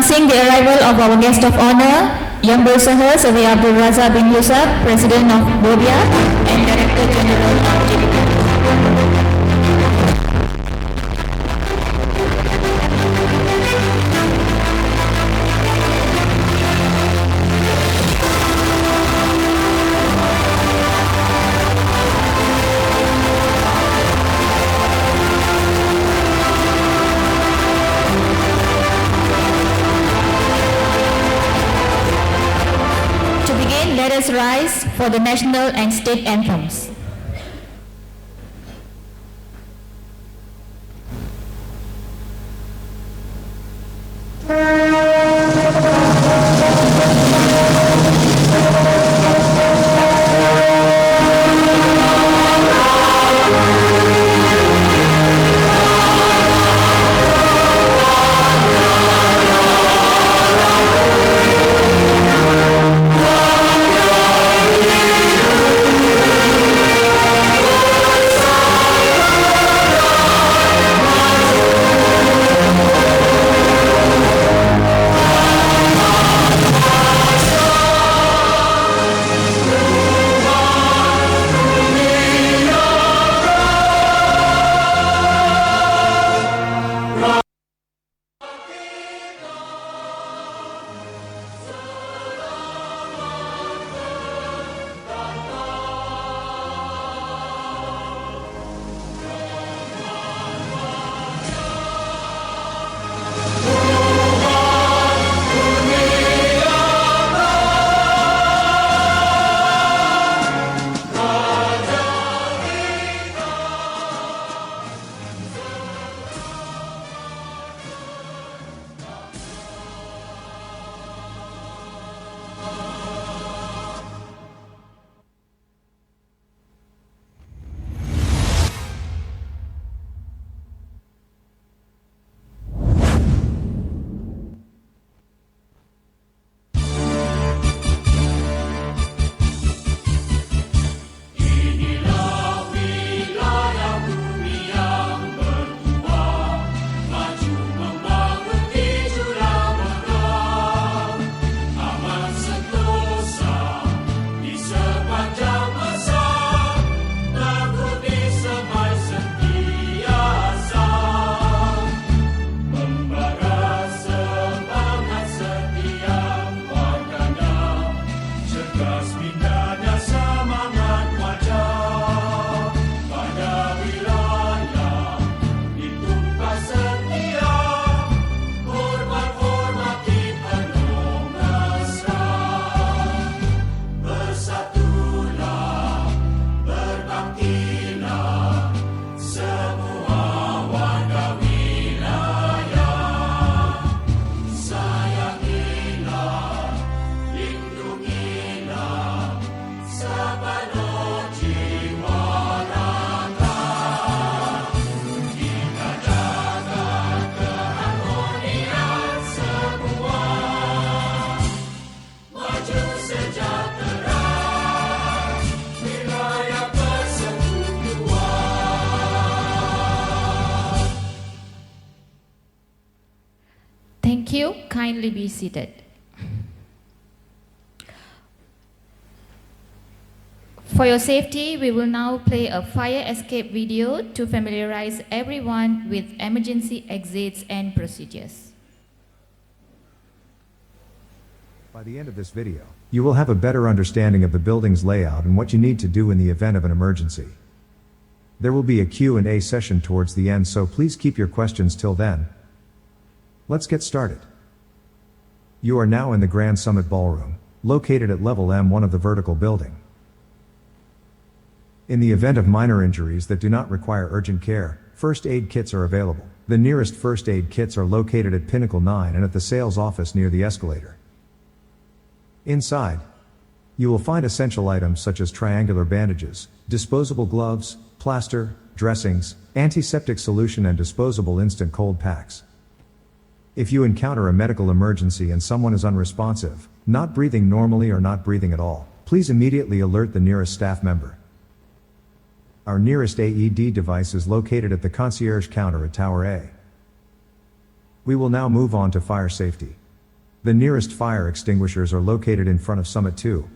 Announcing the arrival of our guest of honor, Yang Bersahar Surveyor Abdul Razak bin Yusuf, President of Bobia and Director General of JPP. Let us rise for the national and state anthems. Thank you. Kindly be seated. For your safety, we will now play a fire escape video to familiarize everyone with emergency exits and procedures. By the end of this video, you will have a better understanding of the building's layout and what you need to do in the event of an emergency. There will be a Q&A session towards the end, so please keep your questions till then. Let's get started. You are now in the Grand Summit Ballroom, located at level M1 of the vertical building. In the event of minor injuries that do not require urgent care, first aid kits are available. The nearest first aid kits are located at Pinnacle 9 and at the sales office near the escalator. Inside, you will find essential items such as triangular bandages, disposable gloves, plaster, dressings, antiseptic solution and disposable instant cold packs. If you encounter a medical emergency and someone is unresponsive, not breathing normally or not breathing at all, please immediately alert the nearest staff member. Our nearest AED device is located at the concierge counter at Tower A. We will now move on to fire safety. The nearest fire extinguishers are located in front of Summit 2,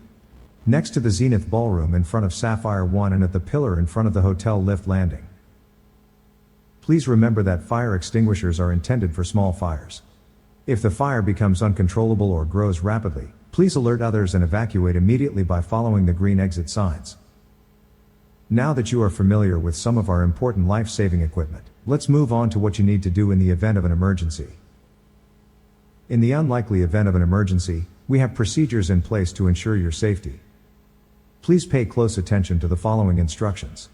next to the Zenith Ballroom in front of Sapphire 1 and at the pillar in front of the hotel lift landing. Please remember that fire extinguishers are intended for small fires. If the fire becomes uncontrollable or grows rapidly, please alert others and evacuate immediately by following the green exit signs. Now that you are familiar with some of our important life-saving equipment, let's move on to what you need to do in the event of an emergency. In the unlikely event of an emergency, we have procedures in place to ensure your safety. Please pay close attention to the following instructions.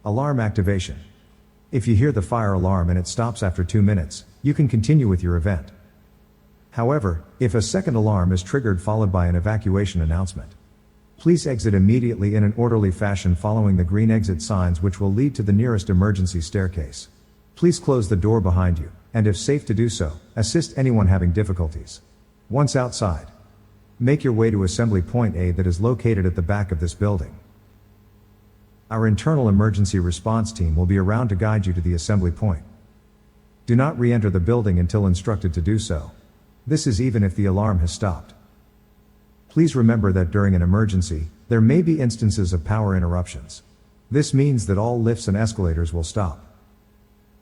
Alarm activation. If you hear the fire alarm and it stops after 2 minutes, you can continue with your event. However, if a second alarm is triggered followed by an evacuation announcement, please exit immediately in an orderly fashion following the green exit signs, which will lead to the nearest emergency staircase. Please close the door behind you, and if safe to do so, assist anyone having difficulties. Once outside, make your way to Assembly Point A that is located at the back of this building. Our internal emergency response team will be around to guide you to the assembly point. Do not re-enter the building until instructed to do so. This is even if the alarm has stopped. Please remember that during an emergency, there may be instances of power interruptions. This means that all lifts and escalators will stop.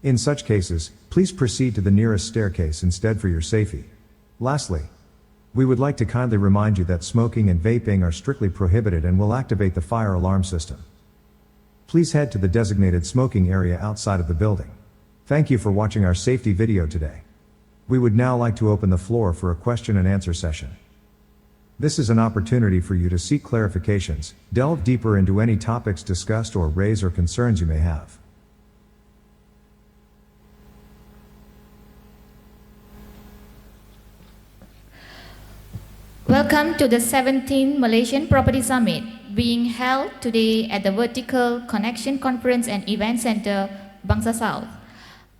In such cases, please proceed to the nearest staircase instead for your safety. Lastly, we would like to kindly remind you that smoking and vaping are strictly prohibited and will activate the fire alarm system. Please head to the designated smoking area outside of the building. Thank you for watching our safety video today. We would now like to open the floor for a question and answer session. This is an opportunity for you to seek clarifications, delve deeper into any topics discussed, or raise or concerns you may have. Welcome to the 17th Malaysian Property Summit, being held today at the Vertical Connection Conference and Event Center, Bangsa South.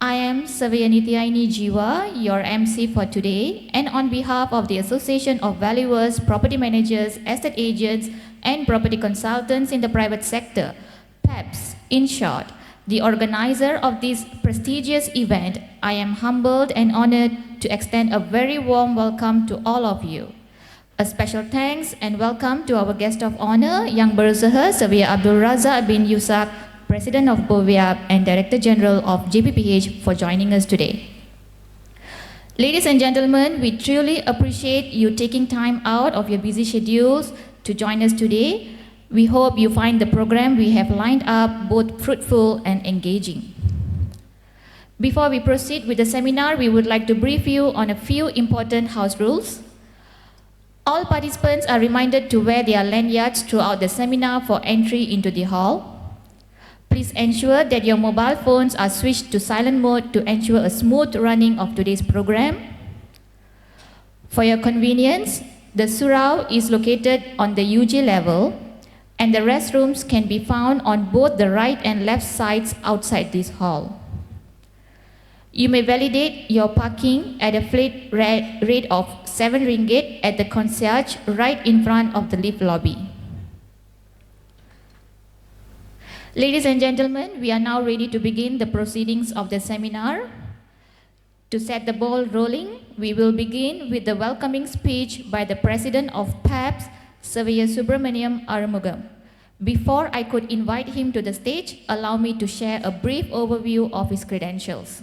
I am Surveyor Nityaini Jiwa, your MC for today, and on behalf of the Association of Valuers, Property Managers, Estate Agents, and Property Consultants in the Private Sector, PEPs in short, the organizer of this prestigious event, I am humbled and honored to extend a very warm welcome to all of you. A special thanks and welcome to our guest of honor, Yang Berusaha Surveyor Abdul Razak bin Yusak, President of BOVIAP and Director General of JPPH, for joining us today. Ladies and gentlemen, we truly appreciate you taking time out of your busy schedules to join us today. We hope you find the program we have lined up both fruitful and engaging. Before we proceed with the seminar, we would like to brief you on a few important house rules. All participants are reminded to wear their lanyards throughout the seminar for entry into the hall. Please ensure that your mobile phones are switched to silent mode to ensure a smooth running of today's program. For your convenience, the surau is located on the UG level, and the restrooms can be found on both the right and left sides outside this hall. You may validate your parking at a flat rate of 7 ringgit at the concierge right in front of the lift lobby. Ladies and gentlemen, we are now ready to begin the proceedings of the seminar. To set the ball rolling, we will begin with the welcoming speech by the President of PEPs, Surveyor Subramaniam Arumugam. Before I could invite him to the stage, allow me to share a brief overview of his credentials.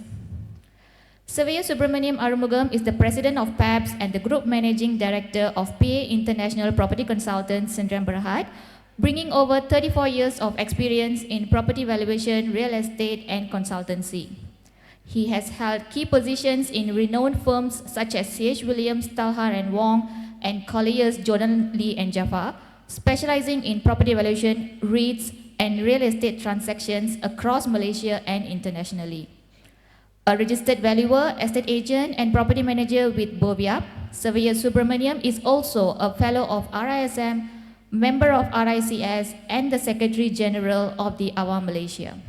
Surveyor Subramaniam Arumugam is the President of PEPs and the Group Managing Director of PA International Property Consultants, Sdn Bhd, bringing over 34 years of experience in property valuation, real estate, and consultancy. He has held key positions in renowned firms such as C.H. Williams, Talhar and Wong, and Colliers, Jordan, Lee and Jaffa, specializing in property valuation, REITs, and real estate transactions across Malaysia and internationally. A registered valuer, estate agent, and property manager with BOVIAP, Surveyor Subramaniam is also a fellow of RISM, member of RICS, and the Secretary General of the Awam Malaysia.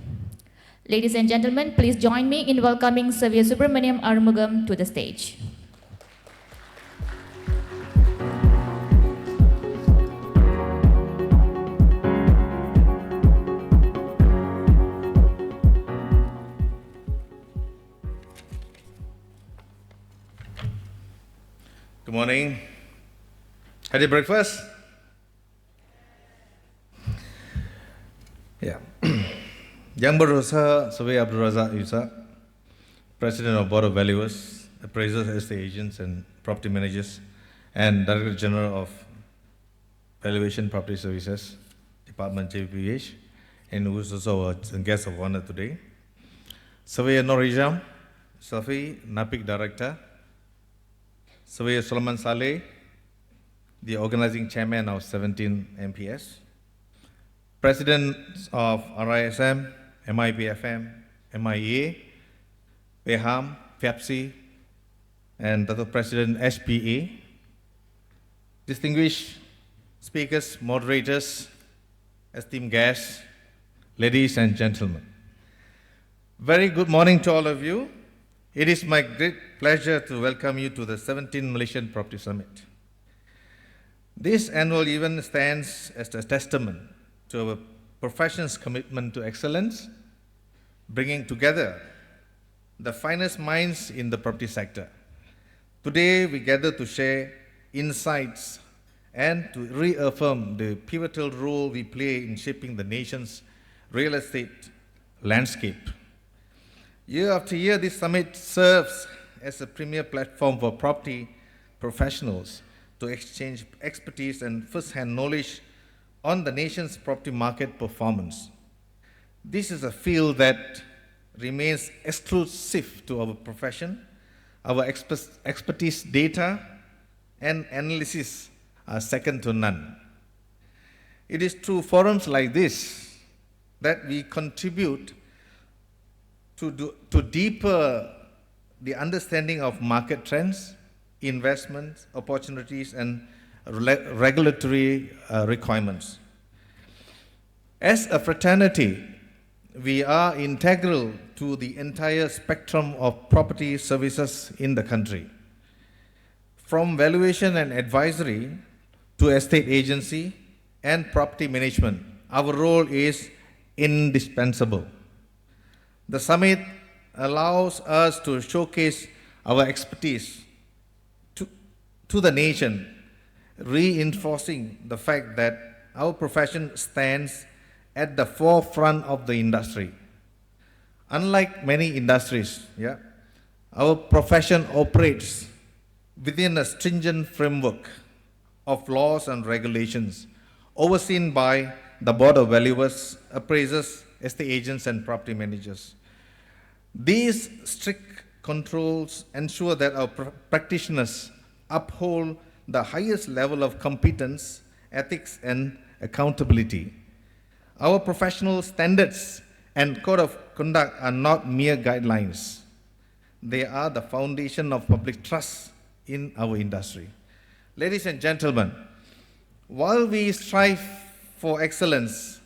Ladies and gentlemen, please join me in welcoming Surveyor Subramaniam Arumugam to the stage. Good morning. Had your breakfast? Yeah. Yang Berusaha Survey Abdul Razak Yusa, President of Board of Valuers, Appraisers, Estate Agents and Property Managers, and Director General of Valuation Property Services, Department JPH, and who is also a guest of honor today. Surveyor Norijam, Safi, NAPIC Director, Surveyor Solomon Saleh, the organizing chairman of 17 MPS, President of RISM, MIPFM, MIA, PEHAM, PEP2, and the President SPA, distinguished speakers, moderators, esteemed guests, ladies and gentlemen. Very good morning to all of you. It is my great pleasure to welcome you to the 17th Malaysian Property Summit. This annual event stands as a testament to our profession's commitment to excellence, bringing together the finest minds in the property sector. Today, we gather to share insights and to reaffirm the pivotal role we play in shaping the nation's real estate landscape. Year after year, this summit serves as a premier platform for property professionals to exchange expertise and first-hand knowledge on the nation's property market performance. This is a field that remains exclusive to our profession. Our expertise, data, and analysis are second to none. It is through forums like this that we contribute to deeper the understanding of market trends, investments, opportunities, and regulatory requirements. As a fraternity, we are integral to the entire spectrum of property services in the country. From valuation and advisory to estate agency and property management, our role is indispensable. The summit allows us to showcase our expertise to the nation, reinforcing the fact that our profession stands at the forefront of the industry. Unlike many industries, our profession operates within a stringent framework of laws and regulations overseen by the Board of Valuers, Appraisers, Estate Agents, and Property Managers. These strict controls ensure that our practitioners uphold the highest level of competence, ethics, and accountability. Our professional standards and code of conduct are not mere guidelines. They are the foundation of public trust in our industry. Ladies and gentlemen, while we strive for excellence,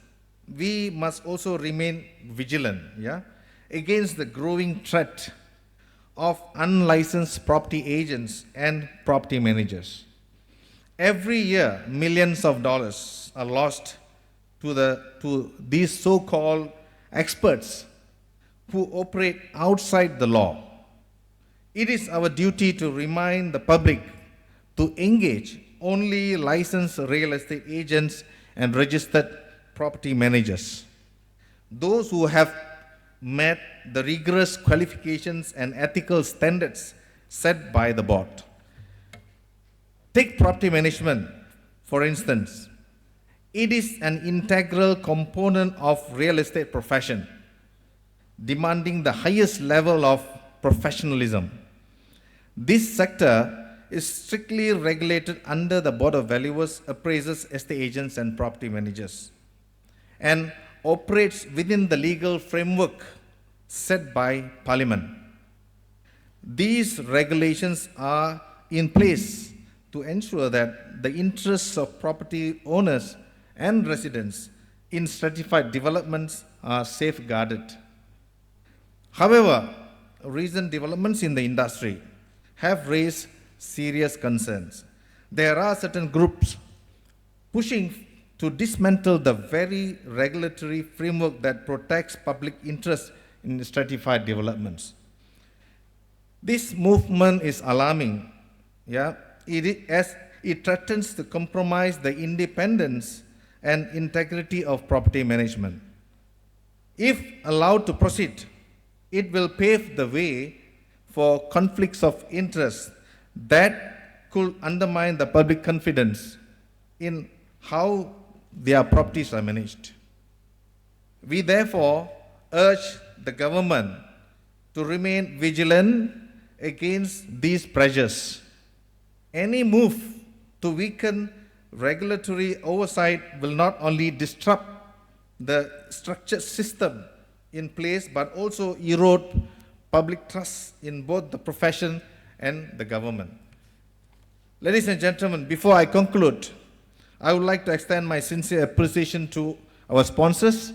we must also remain vigilant, against the growing threat of unlicensed property agents and property managers. Every year, millions of dollars are lost to these so-called experts who operate outside the law. It is our duty to remind the public to engage only licensed real estate agents and registered property managers, those who have met the rigorous qualifications and ethical standards set by the board. Take property management, for instance. It is an integral component of real estate profession, demanding the highest level of professionalism. This sector is strictly regulated under the Board of Valuers, Appraisers, Estate Agents, and Property Managers, and operates within the legal framework set by Parliament. These regulations are in place to ensure that the interests of property owners and residents in stratified developments are safeguarded. However, recent developments in the industry have raised serious concerns. There are certain groups pushing to dismantle the very regulatory framework that protects public interest in stratified developments. This movement is alarming, as it threatens to compromise the independence and integrity of property management. If allowed to proceed, it will pave the way for conflicts of interest that could undermine the public confidence in how their properties are managed. We therefore urge the government to remain vigilant against these pressures. Any move to weaken regulatory oversight will not only disrupt the structured system in place but also erode public trust in both the profession and the government. Ladies and gentlemen, before I conclude, I would like to extend my sincere appreciation to our sponsors,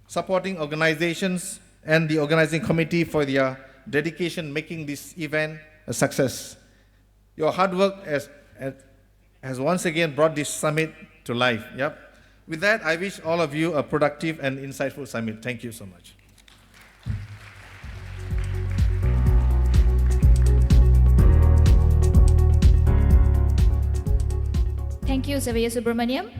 supporting organizations, and the organizing committee for their dedication making this event a success. Your hard work has once again brought this summit to life. Yep. With that, I wish all of you a productive and insightful summit. Thank you so much. Thank you, Surveyor Subramaniam.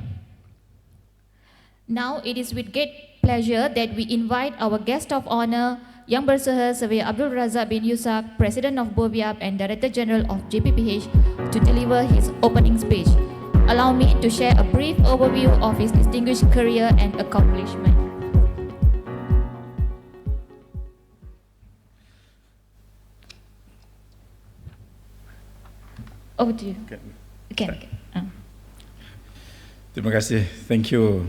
Now it is with great pleasure that we invite our guest of honor, Yang Bersaha Surveyor Abdul Razak bin Yusak, President of BOVIAP and Director General of JPPH, to deliver his opening speech. Allow me to share a brief overview of his distinguished career and accomplishment. Over to you. Okay. Terima kasih. Thank you,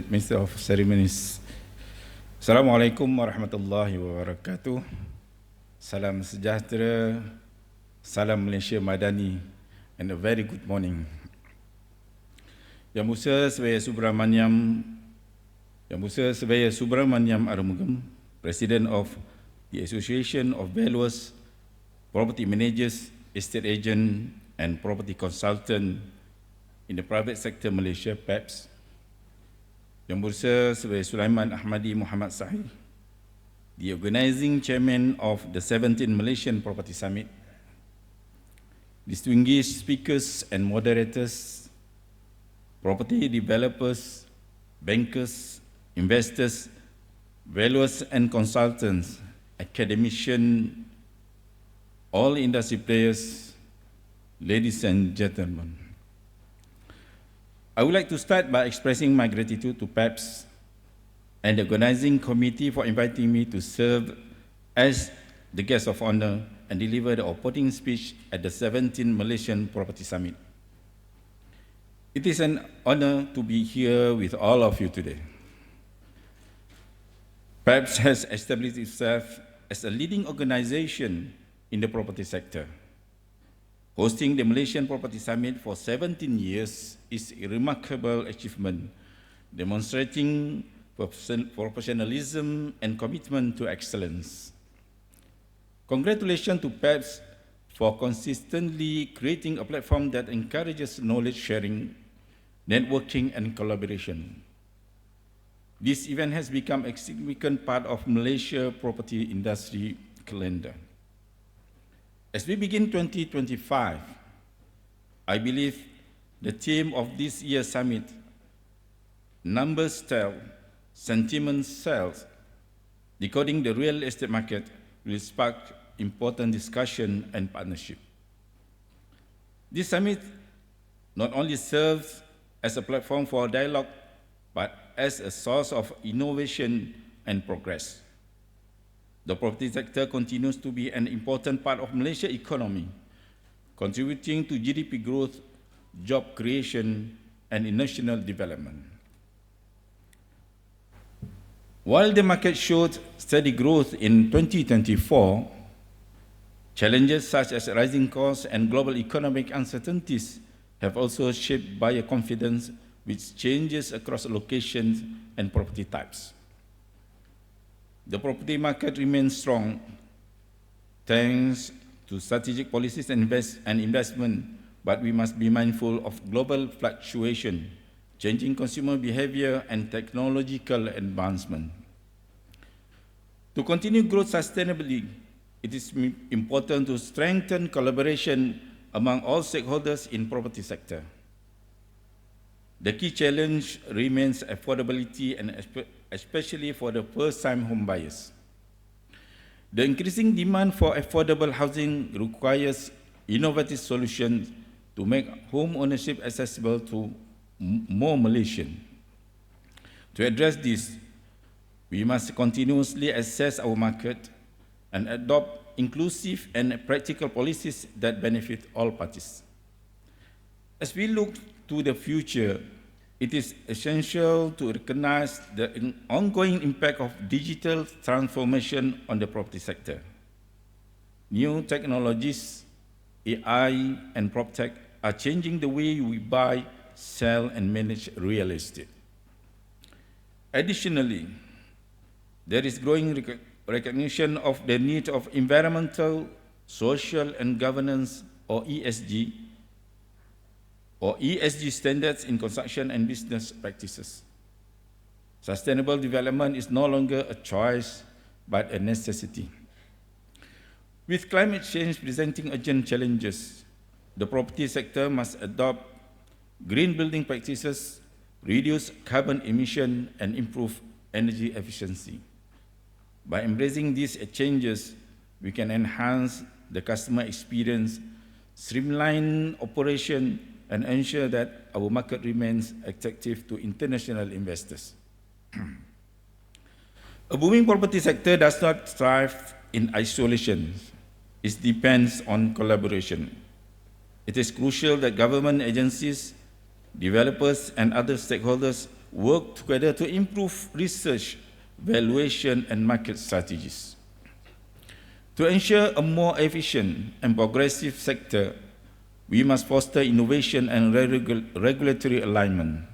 Minister of Ceremonies. Assalamualaikum warahmatullahi wabarakatuh. Salam sejahtera, salam Malaysia Madani, and a very good morning. Yang Musa Surveyor Subramaniam Arumugam, President of the Association of Valuers, Property Managers, Estate Agent, and Property Consultant in the Private Sector Malaysia, PEPs. Yang Bursa Surveyor Sulaiman Ahmadi Muhammad Sahih, the Organizing Chairman of the 17th Malaysian Property Summit. Distinguished speakers and moderators, property developers, bankers, investors, valuers and consultants, academicians, all industry players, ladies and gentlemen. I would like to start by expressing my gratitude to PEPs and the organizing committee for inviting me to serve as the guest of honor and deliver the opening speech at the 17th Malaysian Property Summit. It is an honor to be here with all of you today. PEPs has established itself as a leading organization in the property sector. Hosting the Malaysian Property Summit for 17 years is a remarkable achievement, demonstrating professionalism and commitment to excellence. Congratulations to PEPs for consistently creating a platform that encourages knowledge sharing, networking, and collaboration. This event has become a significant part of Malaysia property industry calendar. As we begin 2025, I believe the theme of this year's summit, Numbers Tell, Sentiment Sells, Decoding the Real Estate Market, will spark important discussion and partnership. This summit not only serves as a platform for dialogue, but as a source of innovation and progress. The property sector continues to be an important part of Malaysia's economy, contributing to GDP growth, job creation, and national development. While the market showed steady growth in 2024, challenges such as rising costs and global economic uncertainties have also shaped buyer confidence, which changes across locations and property types. The property market remains strong thanks to strategic policies and investment, but we must be mindful of global fluctuation, changing consumer behavior, and technological advancement. To continue growth sustainably, it is important to strengthen collaboration among all stakeholders in property sector. The key challenge remains affordability, and especially for the first-time home buyers. The increasing demand for affordable housing requires innovative solutions to make home ownership accessible to more Malaysians. To address this, we must continuously assess our market and adopt inclusive and practical policies that benefit all parties. As we look to the future, it is essential to recognize the ongoing impact of digital transformation on the property sector. New technologies, AI and PropTech are changing the way we buy, sell, and manage real estate. Additionally, there is growing recognition of the need of environmental, social, and governance, or ESG, standards in construction and business practices. Sustainable development is no longer a choice, but a necessity. With climate change presenting urgent challenges, the property sector must adopt green building practices, reduce carbon emission, and improve energy efficiency. By embracing these changes, we can enhance the customer experience, streamline operation, and ensure that our market remains attractive to international investors. A booming property sector does not thrive in isolation. It depends on collaboration. It is crucial that government agencies, developers, and other stakeholders work together to improve research, valuation, and market strategies. To ensure a more efficient and progressive sector, we must foster innovation and regulatory alignment.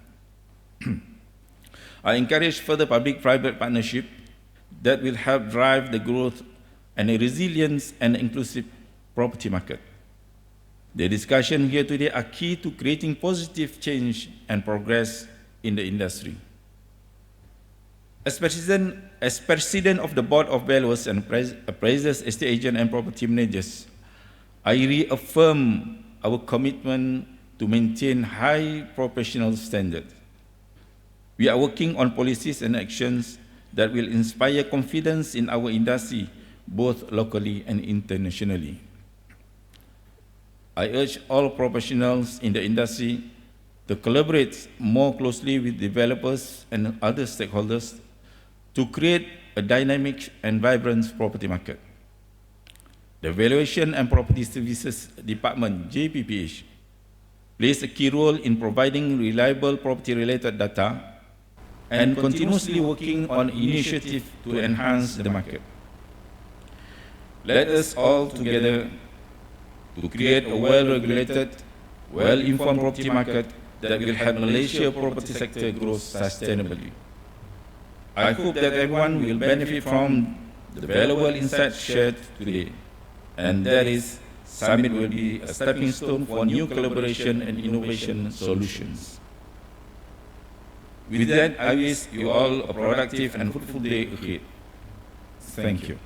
I encourage further public-private partnership that will help drive the growth and a resilient and inclusive property market. The discussion here today are key to creating positive change and progress in the industry. As President of the Board of Valuers and Appraisers, Estate Agents, and Property Managers, I reaffirm our commitment to maintain high professional standards. We are working on policies and actions that will inspire confidence in our industry, both locally and internationally. I urge all professionals in the industry to collaborate more closely with developers and other stakeholders to create a dynamic and vibrant property market. The Valuation and Property Services Department, JPPH, plays a key role in providing reliable property-related data and continuously working on initiatives to enhance the market. Let us all together to create a well-regulated, well-informed property market that will help Malaysia's property sector grow sustainably. I hope that everyone will benefit from the valuable insights shared today, and that is, Summit will be a stepping stone for new collaboration and innovation solutions. With that, I wish you all a productive and fruitful day ahead. Thank you.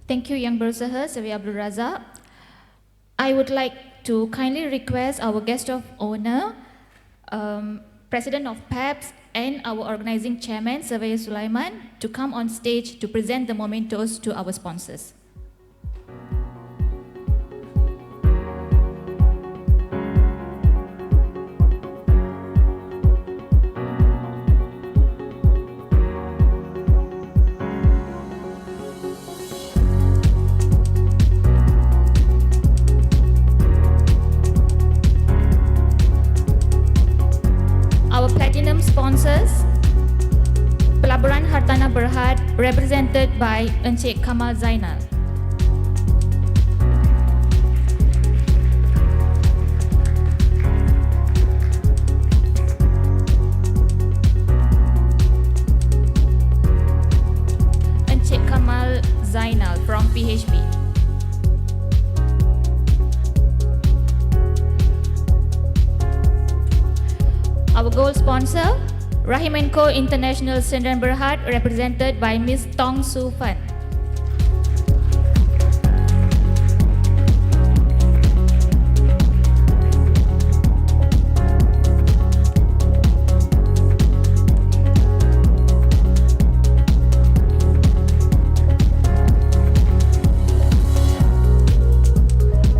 Thank you, Yang Berusaha, Sawi Abdul Razak. I would like to kindly request our guest of honor, President of PEPs, and our organizing chairman, Surveyor Sulaiman, to come on stage to present the mementos to our sponsors. Our platinum sponsors, Pelaburan Hartanah Berhad, represented by Encik Kamal Zainal. Encik Kamal Zainal from PHB. Our gold sponsor, Rahim & Co International Sdn Bhd, represented by Ms. Tong Su Fan.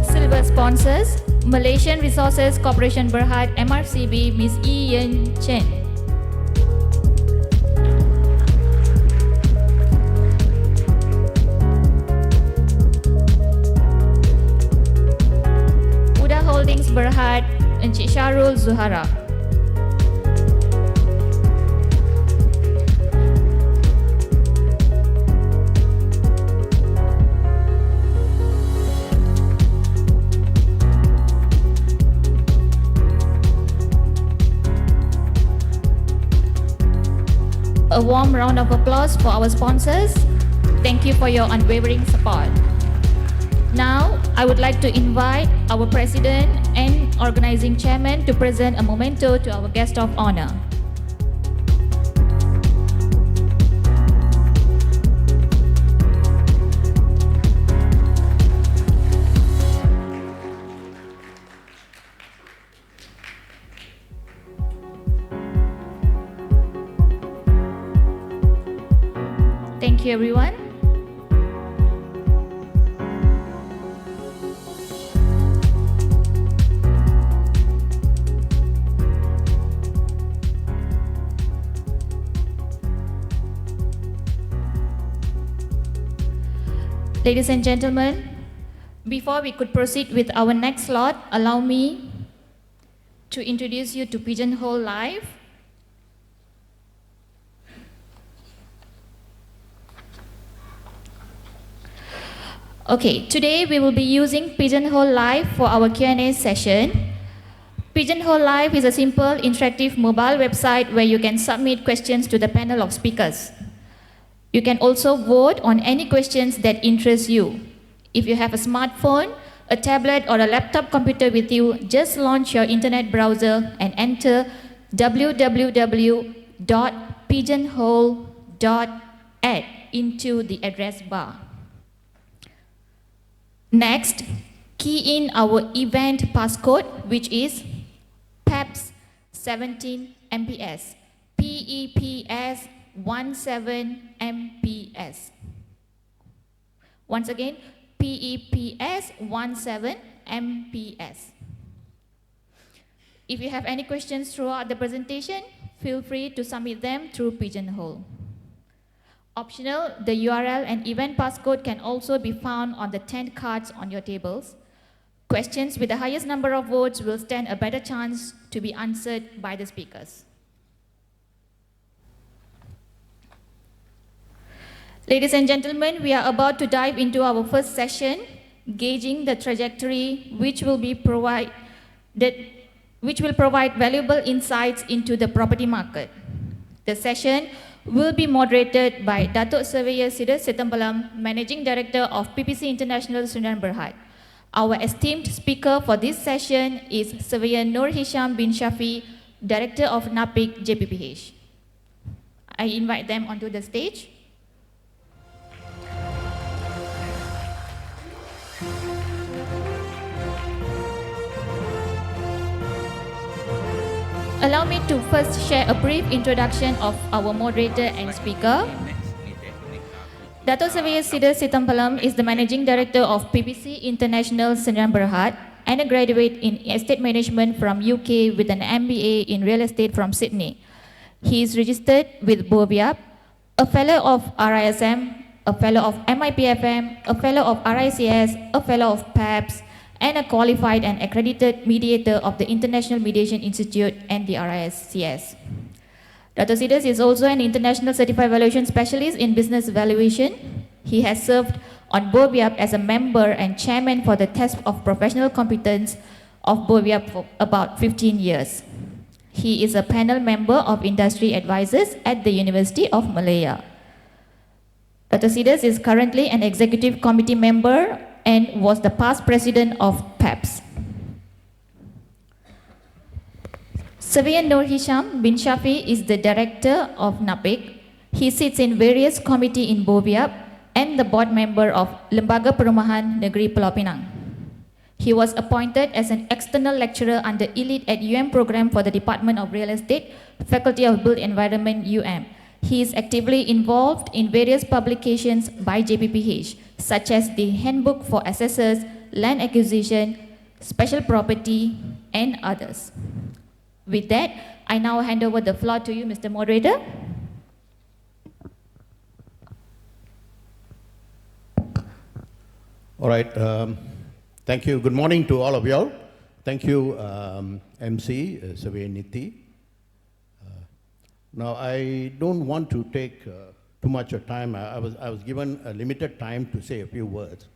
Silver sponsors, Malaysian Resources Corporation Berhad MRCB, Ms. Ian Chen. Uda Holdings Berhad, Encik Syarul Zuhara. A warm round of applause for our sponsors. Thank you for your unwavering support. Now, I would like to invite our President and Organizing Chairman to present a memento to our guest of honor. Thank you, everyone. Ladies and gentlemen, before we could proceed with our next slot, allow me to introduce you to Pigeonhole Live. Okay, today we will be using Pigeonhole Live for our Q&A session. Pigeonhole Live is a simple, interactive mobile website where you can submit questions to the panel of speakers. You can also vote on any questions that interest you. If you have a smartphone, a tablet or a laptop computer with you, just launch your internet browser and enter www.pigeonhole.at into the address bar. Next, key in our event passcode, which is PEPS 17 MPS, PEPS 17 MPS. Once again, PEPS 17 MPS. If you have any questions throughout the presentation, feel free to submit them through Pigeonhole. Optional, the URL and event passcode can also be found on the 10 cards on your tables. Questions with the highest number of votes will stand a better chance to be answered by the speakers. Ladies and gentlemen, we are about to dive into our first session, gauging the trajectory which will provide valuable insights into the property market. The session will be moderated by Datuk Surveyor Sidus Sitampalam, Managing Director of PPC International Sdn Bhd. Our esteemed speaker for this session is Surveyor Nur Hisham bin Shafi, Director of NAPIC JPPH. I invite them onto the stage. Allow me to first share a brief introduction of our moderator and speaker. Datuk Surveyor Sidus Sitampalam is the Managing Director of PPC International Sdn Bhd and a graduate in Estate Management from UK with an MBA in Real Estate from Sydney. He is registered with BOVIAP, a Fellow of RISM, a Fellow of MIPFM, a Fellow of RICS, a Fellow of PEPS, and a qualified and accredited mediator of the International Mediation Institute and the RICS. Dr. Sidus is also an international certified valuation specialist in business valuation. He has served on BOVIAP as a member and chairman for the test of professional competence of BOVIAP for about 15 years. He is a panel member of industry advisors at the University of Malaya. Dr. Sidus is currently an executive committee member and was the past president of PEPS. Surveyor Nur Hisham bin Shafi is the director of NAPIC. He sits in various committees in Boviap and the board member of Lembaga Perumahan Negeri Pulau Pinang. He was appointed as an external lecturer under Elite at UM program for the Department of Real Estate, Faculty of Built Environment, UM. He is actively involved in various publications by JPPH, such as the Handbook for Assessors, Land Acquisition, Special Property, and others. With that, I now hand over the floor to you, Mr. Moderator. All right. Thank you. Good morning to all of you all. Thank you, MC, Surveyor Niti. Now, I don't want to take too much of time. I was given a limited time to say a few words.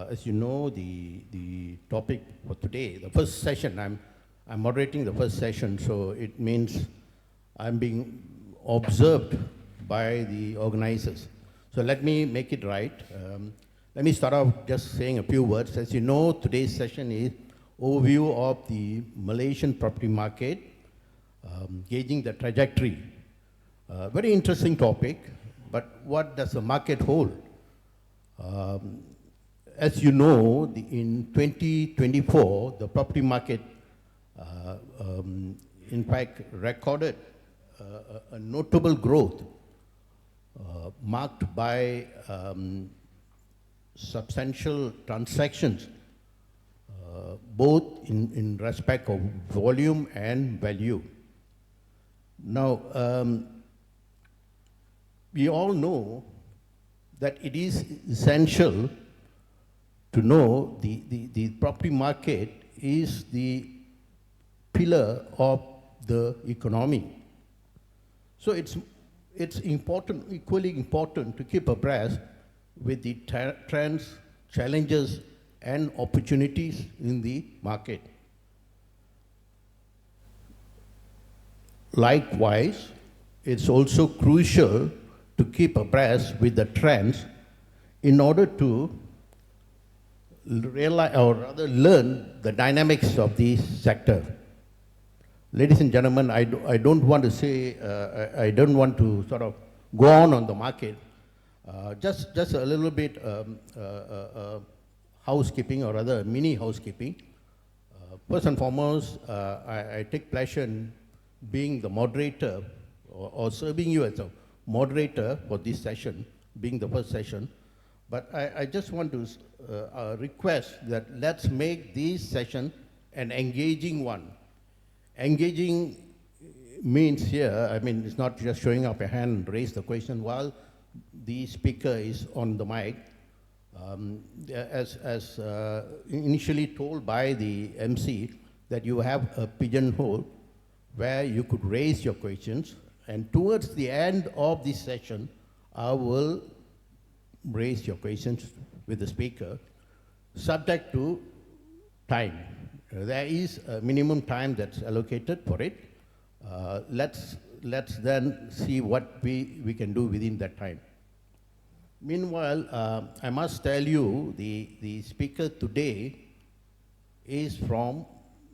As you know, the topic for today, the first session, I'm moderating the first session, so it means I'm being observed by the organizers. So let me make it right. Let me start off just saying a few words. As you know, today's session is overview of the Malaysian property market, gauging the trajectory. Very interesting topic, but what does the market hold? As you know, in 2024, the property market, in fact, recorded a notable growth marked by substantial transactions, both in respect of volume and value. Now, we all know that it is essential to know the property market is the pillar of the economy. So it's important, equally important to keep abreast with the trends, challenges, and opportunities in the market. Likewise, it's also crucial to keep abreast with the trends in order to realize, or rather learn the dynamics of the sector. Ladies and gentlemen, I don't want to say, I don't want to sort of go on the market. Just a little bit housekeeping, or rather mini housekeeping. First and foremost, I take pleasure in being the moderator or serving you as a moderator for this session, being the first session. But I just want to request that let's make this session an engaging one. Engaging means here, I mean, it's not just showing up a hand and raise the question while the speaker is on the mic. As initially told by the MC, that you have a pigeonhole where you could raise your questions, and towards the end of this session, I will raise your questions with the speaker, subject to time. There is a minimum time that's allocated for it. Let's then see what we can do within that time. Meanwhile, I must tell you, the speaker today is from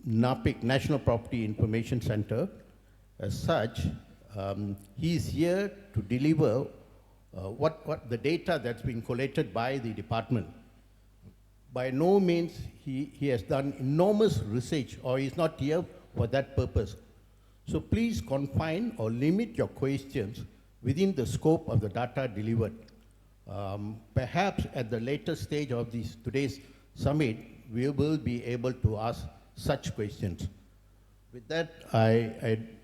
NAPIC, National Property Information Center. As such, he is here to deliver what the data that's been collated by the department. By no means he has done enormous research, or he's not here for that purpose. So please confine or limit your questions within the scope of the data delivered. Perhaps at the later stage of today's summit, we will be able to ask such questions. With that,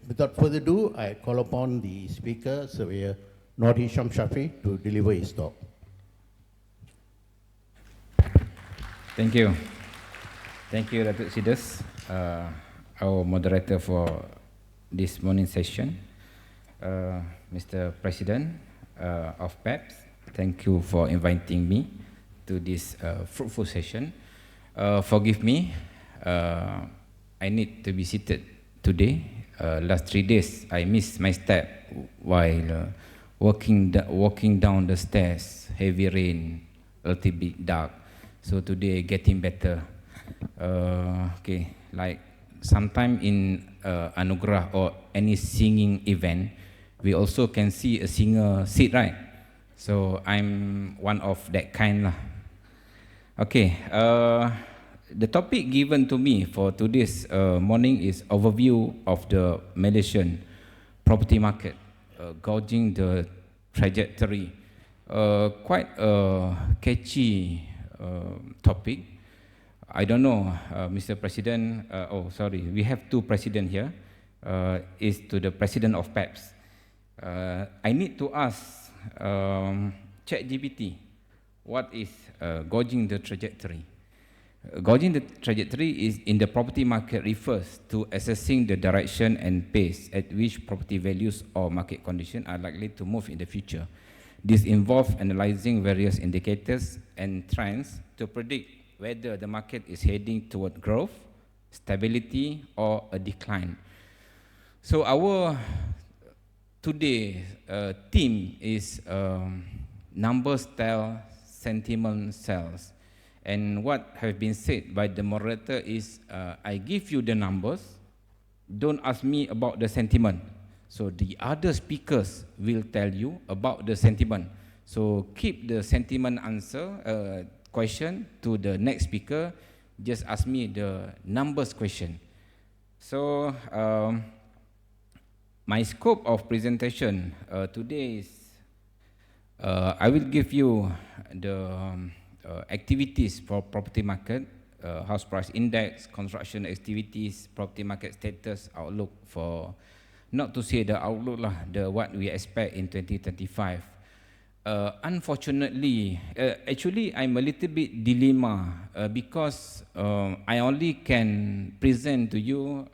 without further ado, I call upon the speaker, Surveyor Nur Hisham Shafi, to deliver his talk. Thank you. Thank you, Datuk Sidus, our moderator for this morning session. Mr. President of PEP, thank you for inviting me to this fruitful session. Forgive me, I need to be seated today. Last 3 days, I missed my step while walking down the stairs, heavy rain, a little bit dark. So today, getting better. Okay, like sometime in Anugerah or any singing event, we also can see a singer sit, right? So I'm one of that kind lah. Okay, the topic given to me for today's morning is overview of the Malaysian property market, gauging the trajectory. Quite a catchy topic. I don't know, Mr. President, oh sorry, we have two presidents here, is to the president of PEPs. I need to ask ChatGPT, what is gauging the trajectory? Gauging the trajectory is in the property market refers to assessing the direction and pace at which property values or market conditions are likely to move in the future. This involves analyzing various indicators and trends to predict whether the market is heading toward growth, stability, or a decline. So our today's theme is numbers tell, sentiment sells. And what have been said by the moderator is, I give you the numbers, don't ask me about the sentiment. So the other speakers will tell you about the sentiment. So keep the sentiment answer, question to the next speaker, just ask me the numbers question. So my scope of presentation today is, I will give you the activities for property market, house price index, construction activities, property market status, outlook for, not to say the outlook lah, the what we expect in 2025. Unfortunately, actually I'm a little bit dilemma because I only can present to you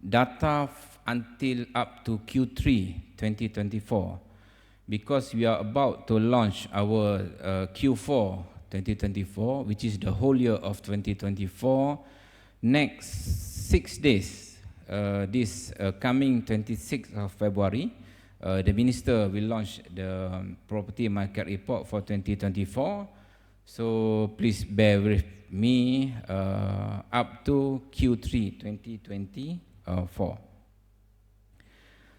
data until up to Q3 2024 because we are about to launch our Q4 2024, which is the whole year of 2024. Next 6 days, this coming 26th of February, the minister will launch the property market report for 2024. So please bear with me up to Q3 2024.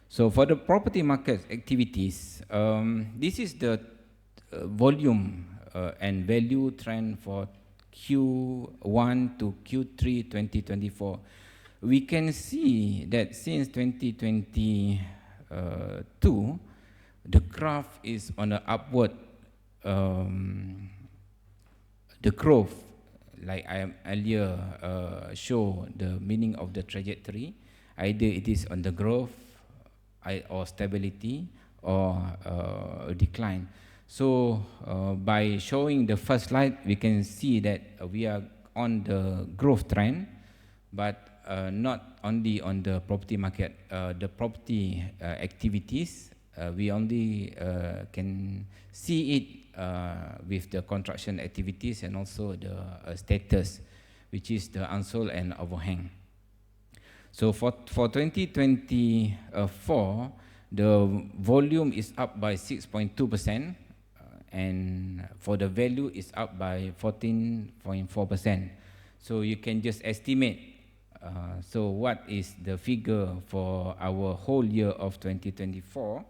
So for the property market activities, this is the volume and value trend for Q1 to Q3 2024. We can see that since 2022, the graph is on an upward, the growth, like I earlier show the meaning of the trajectory, either it is on the growth or stability or decline. So by showing the first slide, we can see that we are on the growth trend, but not only on the property market, the property activities, we only can see it with the construction activities and also the status, which is the unsold and overhang. So for 2024, the volume is up by 6.2%, and for the value is up by 14.4%. So you can just estimate. So what is the figure for our whole year of 2024?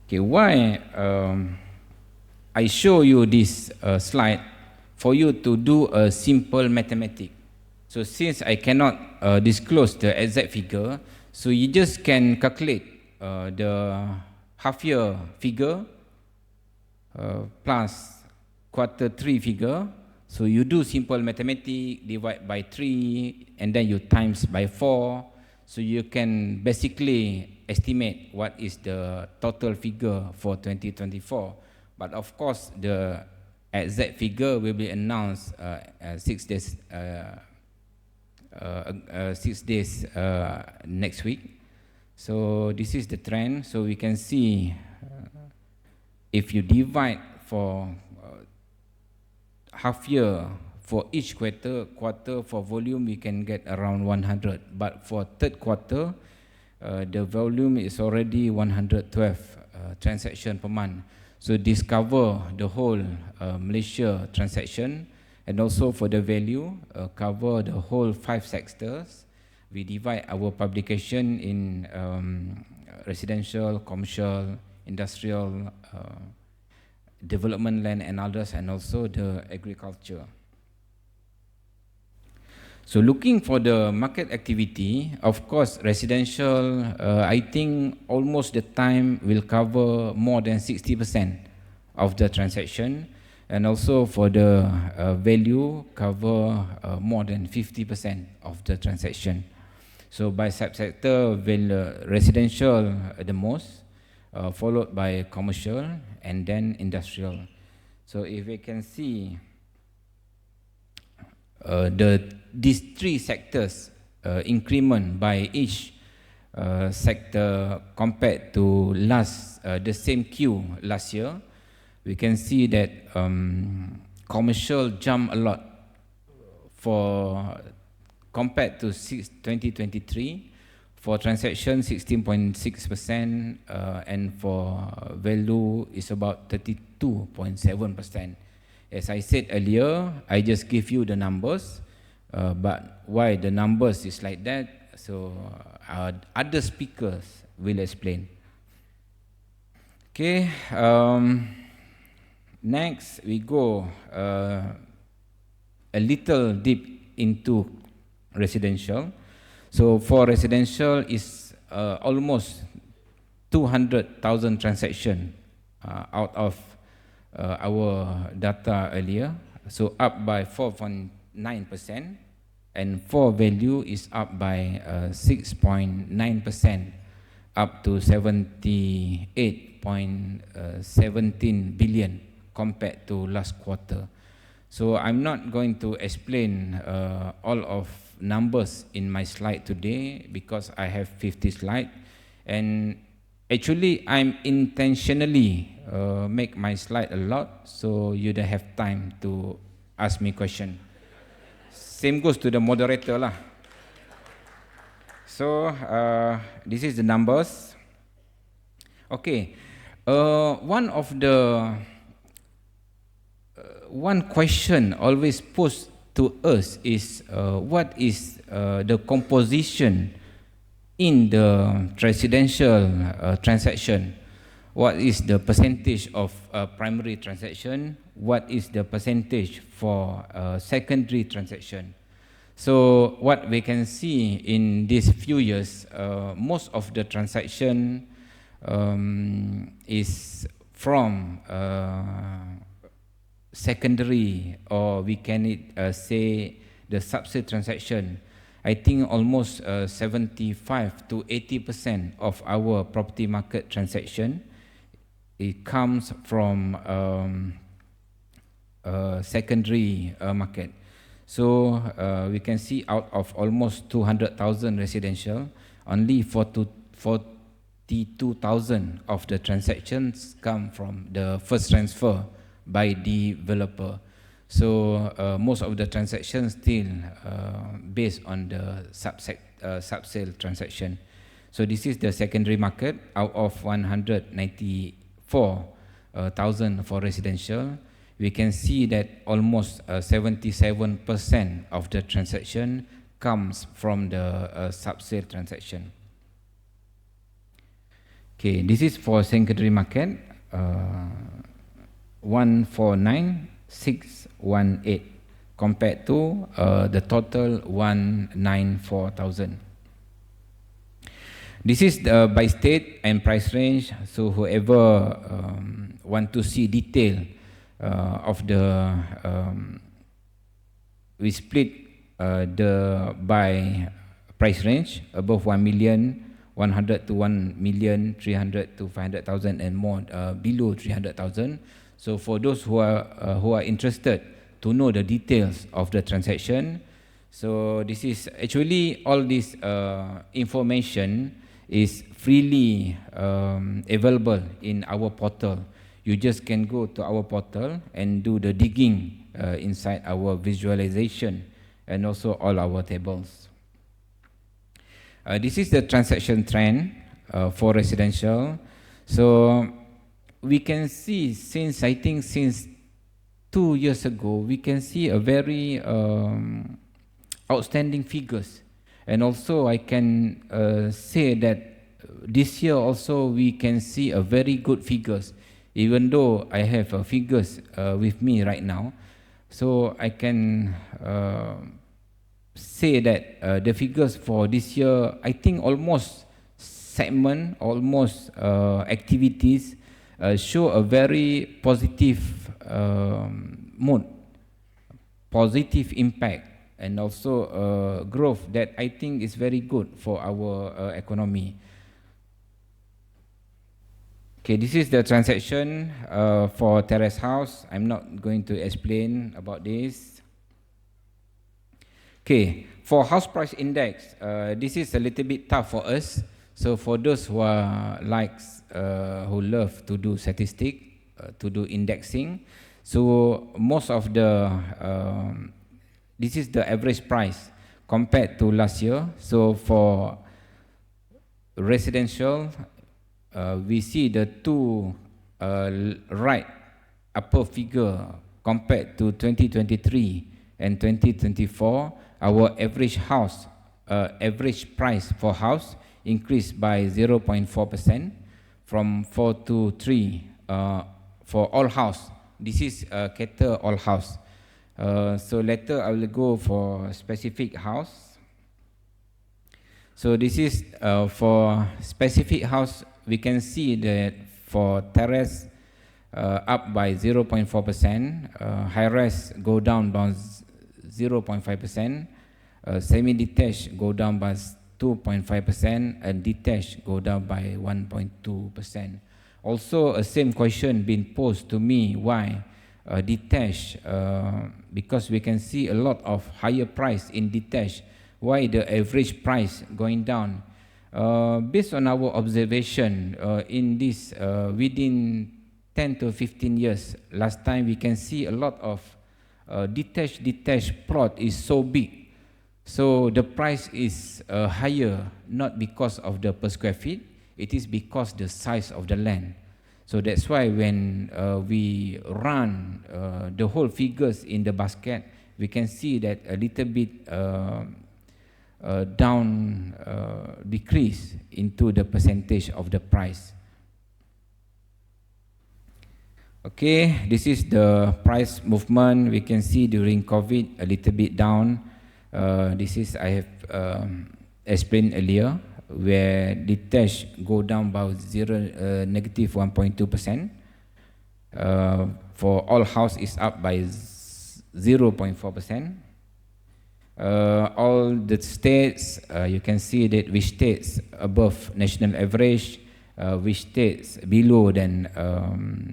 Okay, why I show you this slide for you to do a simple mathematics. So since I cannot disclose the exact figure, so you just can calculate the half year figure plus quarter 3 figure. So you do simple mathematics, divide by 3, and then you times by 4. So you can basically estimate what is the total figure for 2024. But of course, the exact figure will be announced 6 days, 6 days next week. So this is the trend. So we can see if you divide for half year, for each quarter for volume, we can get around 100. But for third quarter, the volume is already 112 transaction per month. So this cover the whole Malaysia transaction, and also for the value cover the whole 5 sectors. We divide our publication in residential, commercial, industrial, development land and others, and also the agriculture. So looking for the market activity, of course, residential, I think almost the time will cover more than 60% of the transaction, and also for the value cover more than 50% of the transaction. So by subsector, residential the most, followed by commercial and then industrial. So if we can see these 3 sectors increment by each sector compared to the same Q last year, we can see that commercial jumped a lot for compared to 2023, for transaction 16.6%, and for value is about 32.7%. As I said earlier, I just give you the numbers, but why the numbers is like that, so other speakers will explain. Okay, next we go a little deep into residential. So for residential is almost 200,000 transactions out of our data earlier, so up by 4.9%, and for value is up by 6.9%, up to 78.17 billion compared to last quarter. So I'm not going to explain all of numbers in my slide today because I have 50 slides, and actually I'm intentionally make my slide a lot so you don't have time to ask me question. Same goes to the moderator lah. So this is the numbers. Okay, one of the one question always posed to us is what is the composition in the residential transaction? What is the percentage of primary transaction? What is the percentage for secondary transaction? So what we can see in these few years, most of the transaction is from secondary, or we can say the subset transaction. I think almost 75 to 80% of our property market transaction, it comes from secondary market. So we can see out of almost 200,000 residential, only 42,000 of the transactions come from the first transfer by developer. So most of the transactions still based on the sub-sale transaction. So this is the secondary market. Out of 194,000 for residential, we can see that almost 77% of the transaction comes from the sub-sale transaction. Okay, this is for secondary market. 149,618 compared to the total 194,000. This is by state and price range. So whoever want to see detail of the we split the by price range above 1 million, 100 to 1 million, 300 to 500,000, and more below 300,000. So for those who are interested to know the details of the transaction, so this is actually all this information is freely available in our portal. You just can go to our portal and do the digging inside our visualization and also all our tables. This is the transaction trend for residential. So we can see since, I think since 2 years ago, we can see a very outstanding figures. And also I can say that this year also we can see a very good figures, even though I have figures with me right now. So I can say that the figures for this year, I think almost segment, almost activities show a very positive mood, positive impact, and also growth that I think is very good for our economy. Okay, this is the transaction for Terrace House. I'm not going to explain about this. Okay, for house price index, this is a little bit tough for us. So for those who are who love to do statistic, to do indexing, so most of the this is the average price compared to last year. So for residential, we see the two right upper figure compared to 2023 and 2024. Our average house, average price for house increased by 0.4% from 4 to 3 for all house. This is cater all house. So later I will go for specific house. So this is for specific house. We can see that for terrace up by 0.4%, high rise go down by 0.5%, semi-detached go down by 2.5%, and detached go down by 1.2%. Also, a same question been posed to me, why detached, because we can see a lot of higher price in detached, why the average price going down? Based on our observation in this within 10 to 15 years, last time we can see a lot of detached plot is so big, so the price is higher, not because of the per square feet, it is because the size of the land. So that's why when we run the whole figures in the basket, we can see that a little bit decrease into the percentage of the price. Okay, this is the price movement. We can see during COVID a little bit down. This is I have explained earlier, where detached go down by negative 1.2%. For all house is up by 0.4%. All the states, you can see that which states above national average, which states below than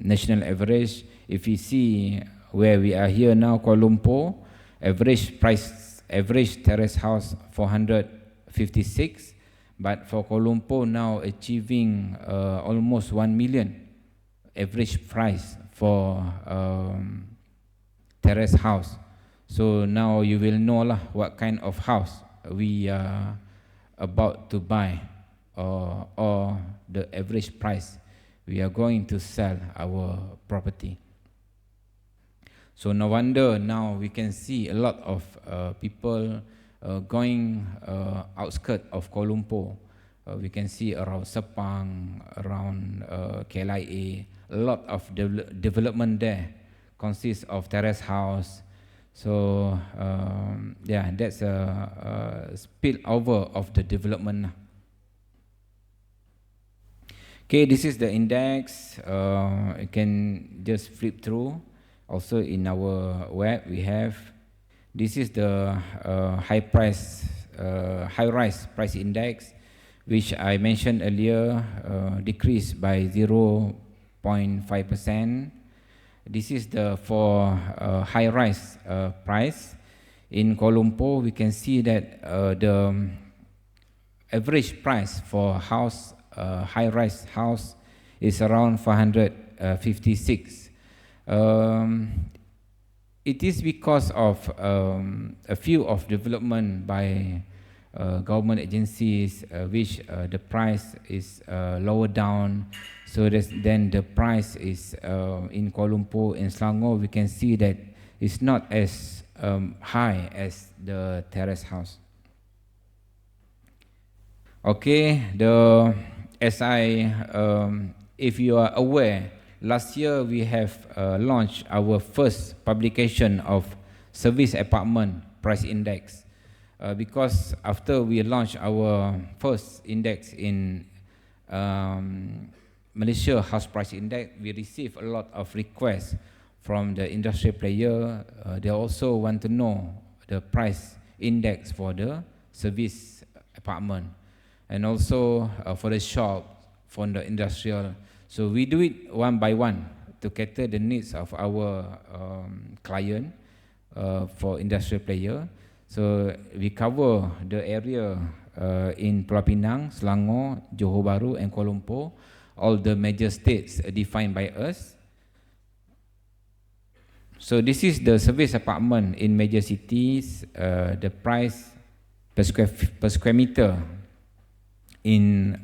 national average. If you see where we are here now, Kuala Lumpur, average price, average terrace house 456, but for Kuala Lumpur now achieving almost 1 million average price for terrace house. So now you will know lah what kind of house we are about to buy, or the average price we are going to sell our property. So no wonder now we can see a lot of people going outskirts of Kuala Lumpur. We can see around Sepang, around KLIA, a lot of development there consists of terrace house. So yeah, that's a spillover of the development. Okay, this is the index. You can just flip through. Also in our web we have. This is the high rise price index, which I mentioned earlier, decreased by 0.5%. This is the for high rise price in Kuala Lumpur. We can see that the average price for house high rise house is around 456. It is because of a few of development by government agencies which the price is lower down. So then the price is in Kuala Lumpur and Selangor, we can see that it's not as high as the terrace house. Okay, if you are aware, last year we have launched our first publication of service apartment price index. Because after we launched our first index in Malaysia House Price Index, we received a lot of requests from the industry player. They also want to know the price index for the service apartment, and also for the shop, for the industrial. So we do it one by one to cater the needs of our client for industrial player. So we cover the area in Pulau Pinang, Selangor, Johor Bahru and Kuala Lumpur, all the major states defined by us. So this is the service apartment in major cities. The price per square meter in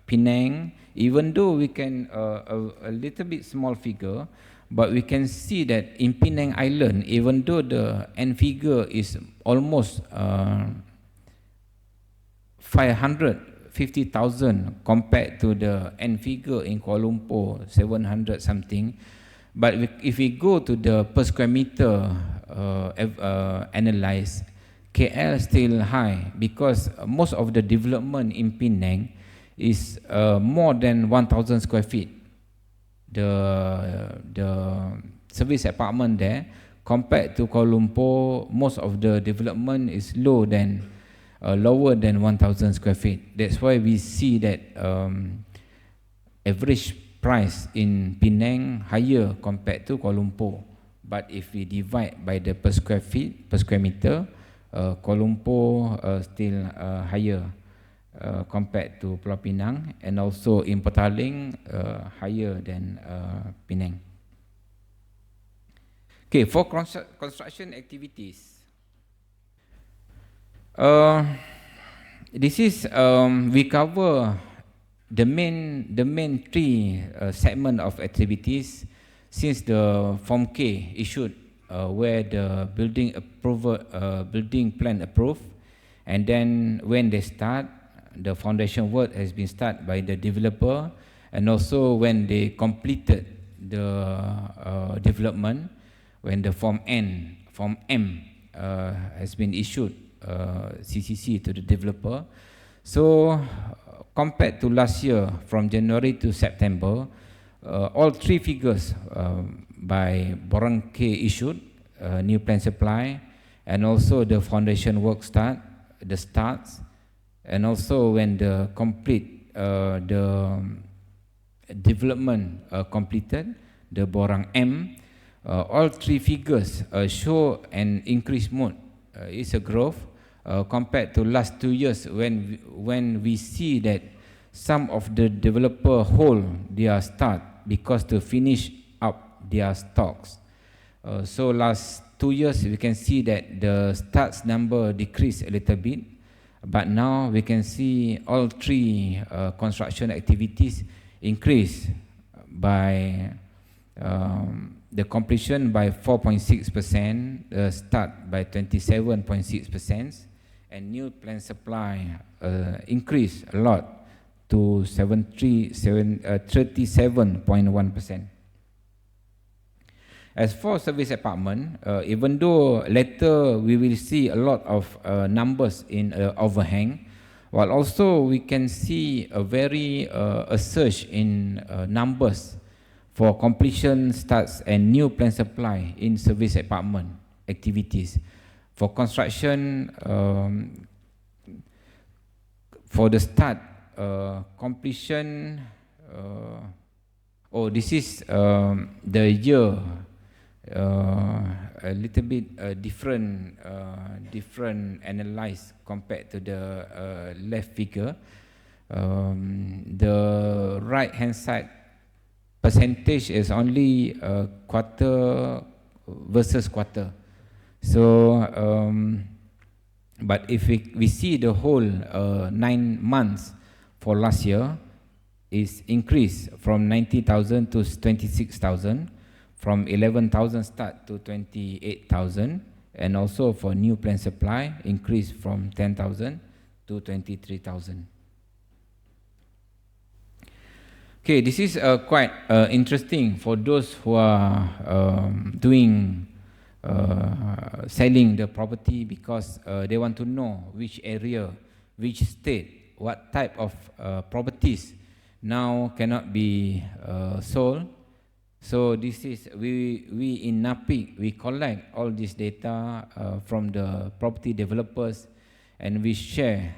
Penang, even though we can a little bit small figure, but we can see that in Penang Island, even though the end figure is almost 550,000 compared to the end figure in Kuala Lumpur, 700 something. But if we go to the per square meter analyze, KL still high because most of the development in Penang is more than 1,000 square feet. The service apartment there compared to Kuala Lumpur, most of the development is lower than 1,000 square feet. That's why we see that average price in Penang higher compared to Kuala Lumpur. But if we divide by the per square meter, Kuala Lumpur still higher compared to Pulau Pinang, and also in Petaling higher than Penang. Okay, for construction activities, this is we cover the main three segment of activities since the Form K issued, where the building plan approved, and then when they start, the foundation work has been started by the developer, and also when they completed the development, when the Form M has been issued, CCC to the developer. So compared to last year, from January to September, all three figures by Borang K issued, new plan supply, and also the foundation work starts, and also when the complete the development completed, the Borang M, all three figures show an increased mode. It's a growth compared to last 2 years when we see that some of the developer hold their start because to finish up their stocks. So last 2 years we can see that the starts number decreased a little bit, but now we can see all three construction activities increase by the completion by 4.6%, start by 27.6%, and new plan supply increased a lot to 37.1%. As for service apartment, even though later we will see a lot of numbers in overhang, while also we can see a surge in numbers for completion starts and new plan supply in service apartment activities. For construction, for the start, completion, this is the year, a little bit different analyzed compared to the left figure. The right hand side percentage is only quarter versus quarter. So But if we see the whole 9 months for last year, is increased from 90,000 to 26,000, from 11,000 start to 28,000, and also for new plan supply increased from 10,000 to 23,000. Okay, this is quite interesting for those who are doing selling the property, because they want to know which area, which state, what type of properties now cannot be sold. So this is, we in NAPIC, we collect all this data from the property developers, and we share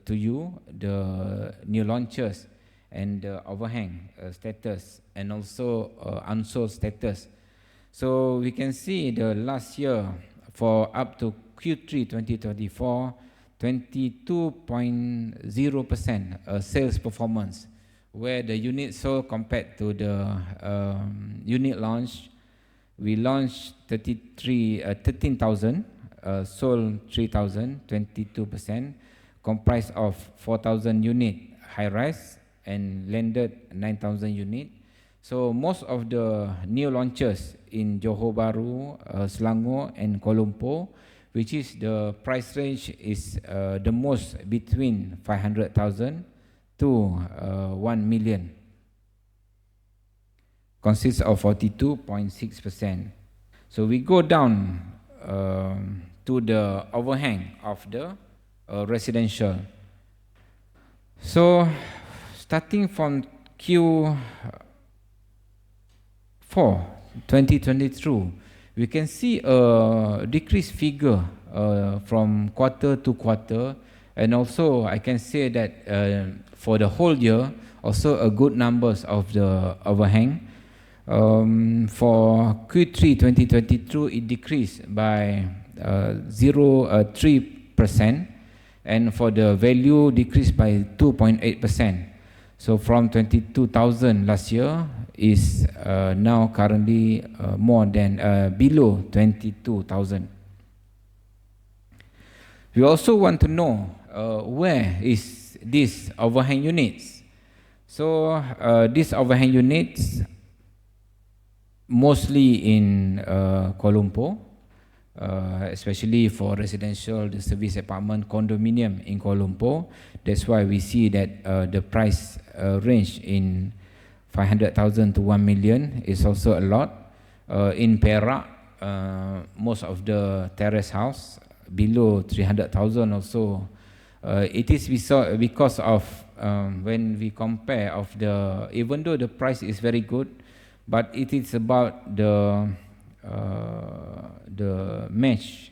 to you the new launches and the overhang status, and also unsold status. So we can see the last year for up to Q3 2024, 22.0% sales performance, where the unit sold compared to the unit launch. We launched 13,000, sold 3,000, 22%, comprised of 4,000 unit high-rise and landed 9,000 unit. So most of the new launches in Johor Bahru, Selangor and Kuala Lumpur, which is the price range is the most between 500,000 to 1 million, consists of 42.6%. So we go down to the overhang of the residential. So starting from Q4 2022, we can see a decreased figure from quarter to quarter, and also I can say that for the whole year, also a good numbers of the overhang. For Q3 2022, it decreased by 0.3%, and for the value decreased by 2.8%. So from 22,000 last year is now currently more than below 22,000. We also want to know where is this overhang units. So these overhang units mostly in Kuala Lumpur, especially for residential, the service apartment, condominium in Kuala Lumpur. That's why we see that the price range in 500,000 to 1 million is also a lot. In Perak, most of the terrace house below 300,000 also. It is because of when we compare of the, even though the price is very good, but it is about the match.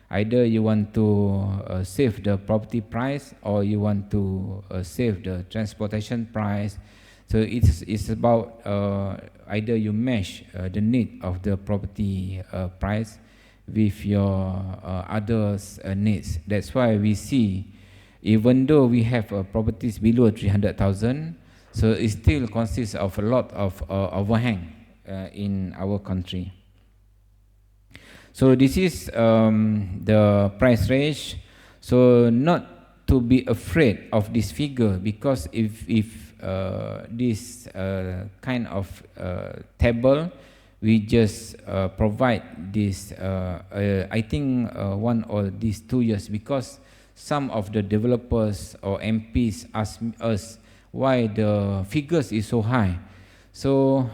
Either you want to save the property price, or you want to save the transportation price. So it's about either you match the need of the property price with your others needs. That's why we see, even though we have properties below 300,000, so it still consists of a lot of overhang in our country. So this is the price range. So not to be afraid of this figure, because if this kind of table, we just provide this, I think 1 or these 2 years, because some of the developers or MPs ask us why the figures is so high. So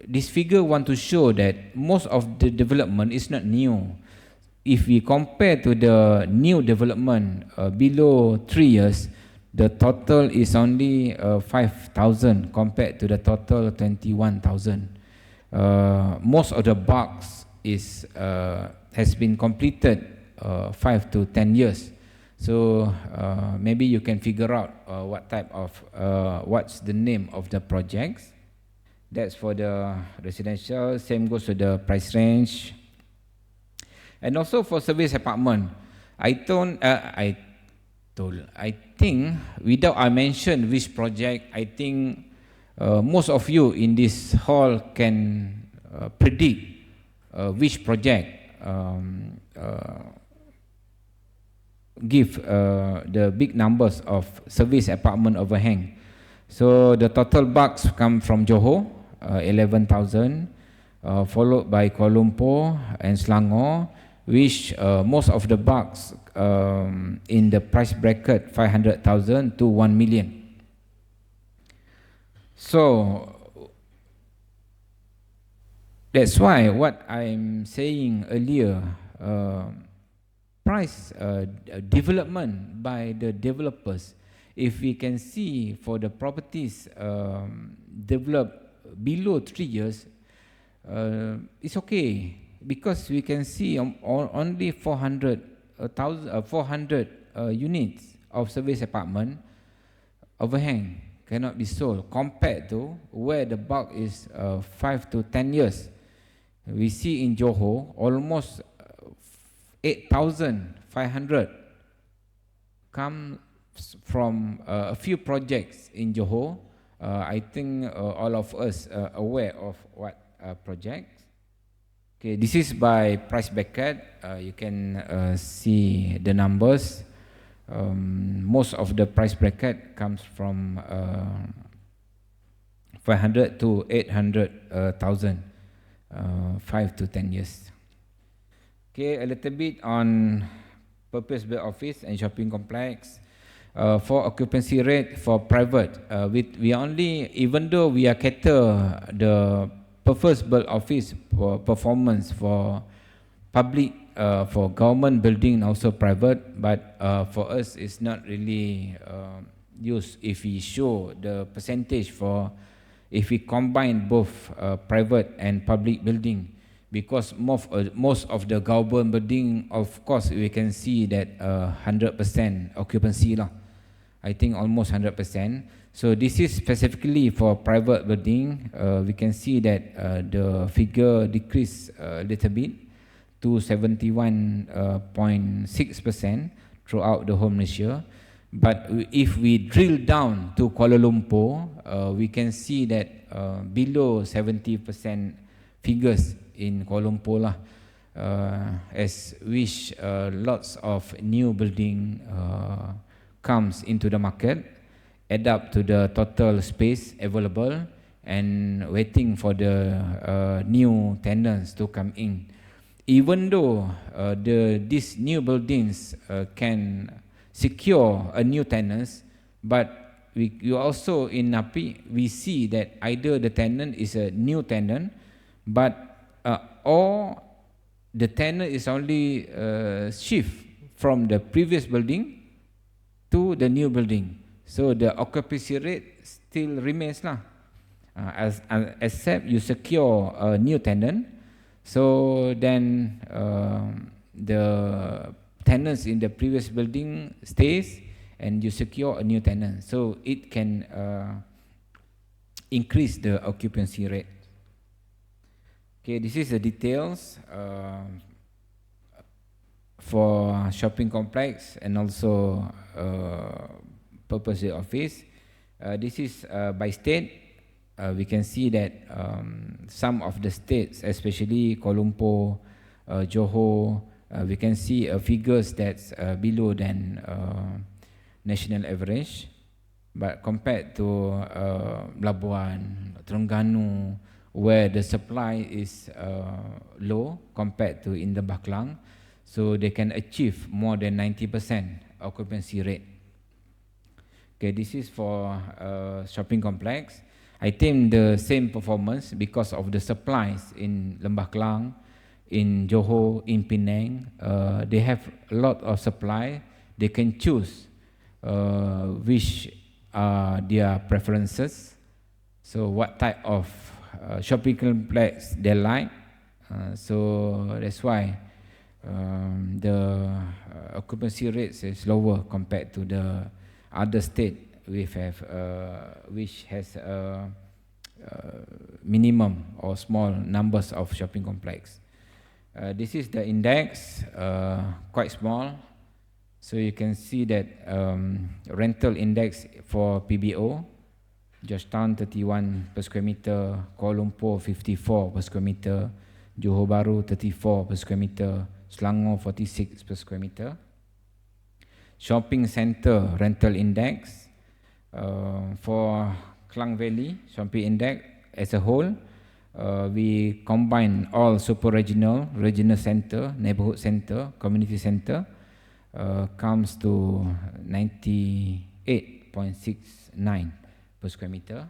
this figure want to show that most of the development is not new. If we compare to the new development below 3 years, the total is only 5,000 compared to the total 21,000. Most of the blocks is has been completed 5 to 10 years. So maybe you can figure out what type of what's the name of the projects. That's for the residential. Same goes to the price range. And also for service apartment, I think without I mention which project, I think most of you in this hall can predict which project give the big numbers of service apartment overhang. So the total bucks come from Johor, 11,000, followed by Kuala Lumpur and Selangor, which most of the bucks in the price bracket 500,000 to 1 million. So that's why what I'm saying earlier, price development by the developers, if we can see for the properties developed below 3 years, it's okay, because we can see only 400 units of service apartment overhang cannot be sold, compared to where the bulk is 5 to 10 years. We see in Johor almost 8,500 come from a few projects in Johor. I think all of us are aware of what projects. Okay, this is by price bracket. You can see the numbers. Most of the price bracket comes from 500 to 800,000, 5 to 10 years. Okay, a little bit on purpose-built office and shopping complex. For occupancy rate for private, we only, even though we are cater the purpose-built office for performance for public, for government building, also private, but for us it's not really used if we show the percentage for, if we combine both private and public building, because most of the government building, of course, we can see that 100% occupancy lah. I think almost 100%. So this is specifically for private building. We can see that the figure decreased a little bit to 71.6% throughout the whole Malaysia. But if we drill down to Kuala Lumpur, we can see that below 70% figures in Kuala Lumpur lah, as which lots of new building comes into the market, add up to the total space available and waiting for the new tenants to come in. Even though these new buildings can secure a new tenants, but we also in NAPI, we see that either the tenant is a new tenant, but or the tenant is only shift from the previous building to the new building. So the occupancy rate still remains lah, except you secure a new tenant. So then the tenants in the previous building stays and you secure a new tenant. So it can increase the occupancy rate. Okay, this is the details for shopping complex and also purpose office. This is by state. We can see that some of the states, especially Kuala Lumpur, Johor, we can see figures that's below than national average. But compared to Labuan, Terengganu, where the supply is low compared to in the Baklang, so they can achieve more than 90% occupancy rate. Okay, this is for shopping complex. I think the same performance because of the supplies in Lembah Kelang, in Johor, in Penang. They have a lot of supply. They can choose which are their preferences. So what type of shopping complex they like. So that's why the occupancy rates is lower compared to the other state which has minimum or small numbers of shopping complex. This is the index, quite small. So you can see that rental index for PBO, Georgetown 31 per square meter, Kuala Lumpur 54 per square meter, Johor Bahru 34 per square meter, Selangor 46 per square meter. shopping center rental index. For Klang Valley shopping index as a whole, we combine all super regional, regional center, neighborhood center, community center, comes to 98.69 per square meter.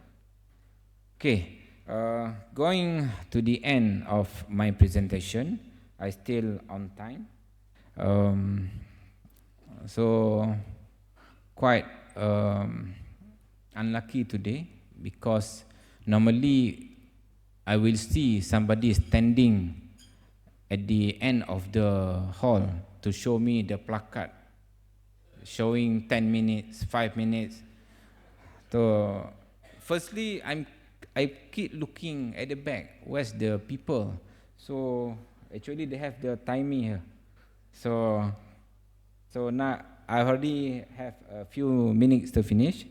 Okay, going to the end of my presentation, I still on time. So quite unlucky today because normally I will see somebody standing at the end of the hall to show me the placard showing 10 minutes, 5 minutes. So firstly, I keep looking at the back. Where's the people? So actually they have the timing here. So now I already have a few minutes to finish.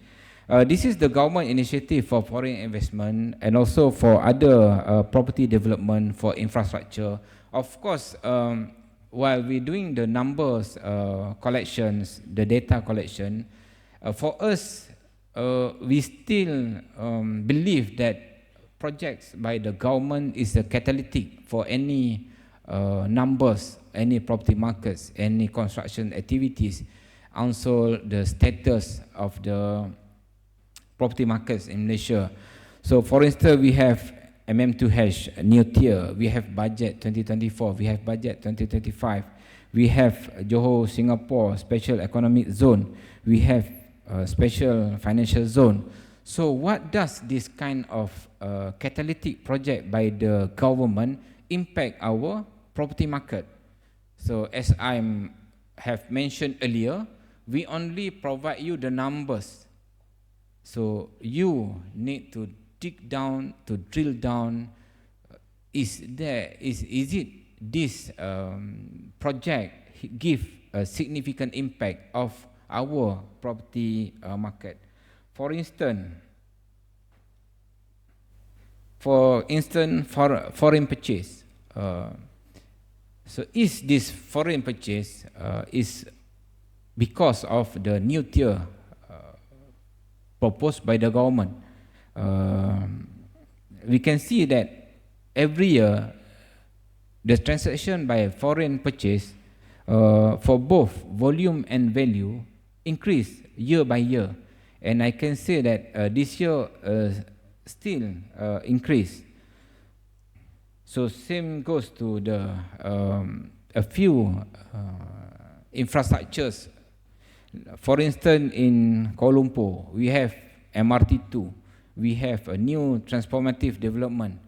This is the government initiative for foreign investment and also for other property development for infrastructure. Of course, while we're doing the numbers collections, the data collection, for us, we still believe that projects by the government is a catalytic for any numbers, any property markets, any construction activities, also the status of the property markets in Malaysia. So for instance, we have MM2H, new tier, we have budget 2024, we have budget 2025, we have Johor Singapore Special Economic Zone, we have Special Financial Zone. So what does this kind of catalytic project by the government impact our property market? So as I have mentioned earlier, we only provide you the numbers. So you need to dig down, to drill down. Is it this project give a significant impact of our property market? For instance, foreign purchase. So is this foreign purchase is because of the new tier proposed by the government? We can see that every year the transaction by foreign purchase for both volume and value increase year by year, and I can say that this year still increase. So same goes to the a few infrastructures. For instance, in Kuala Lumpur, we have MRT2, we have a new transformative development.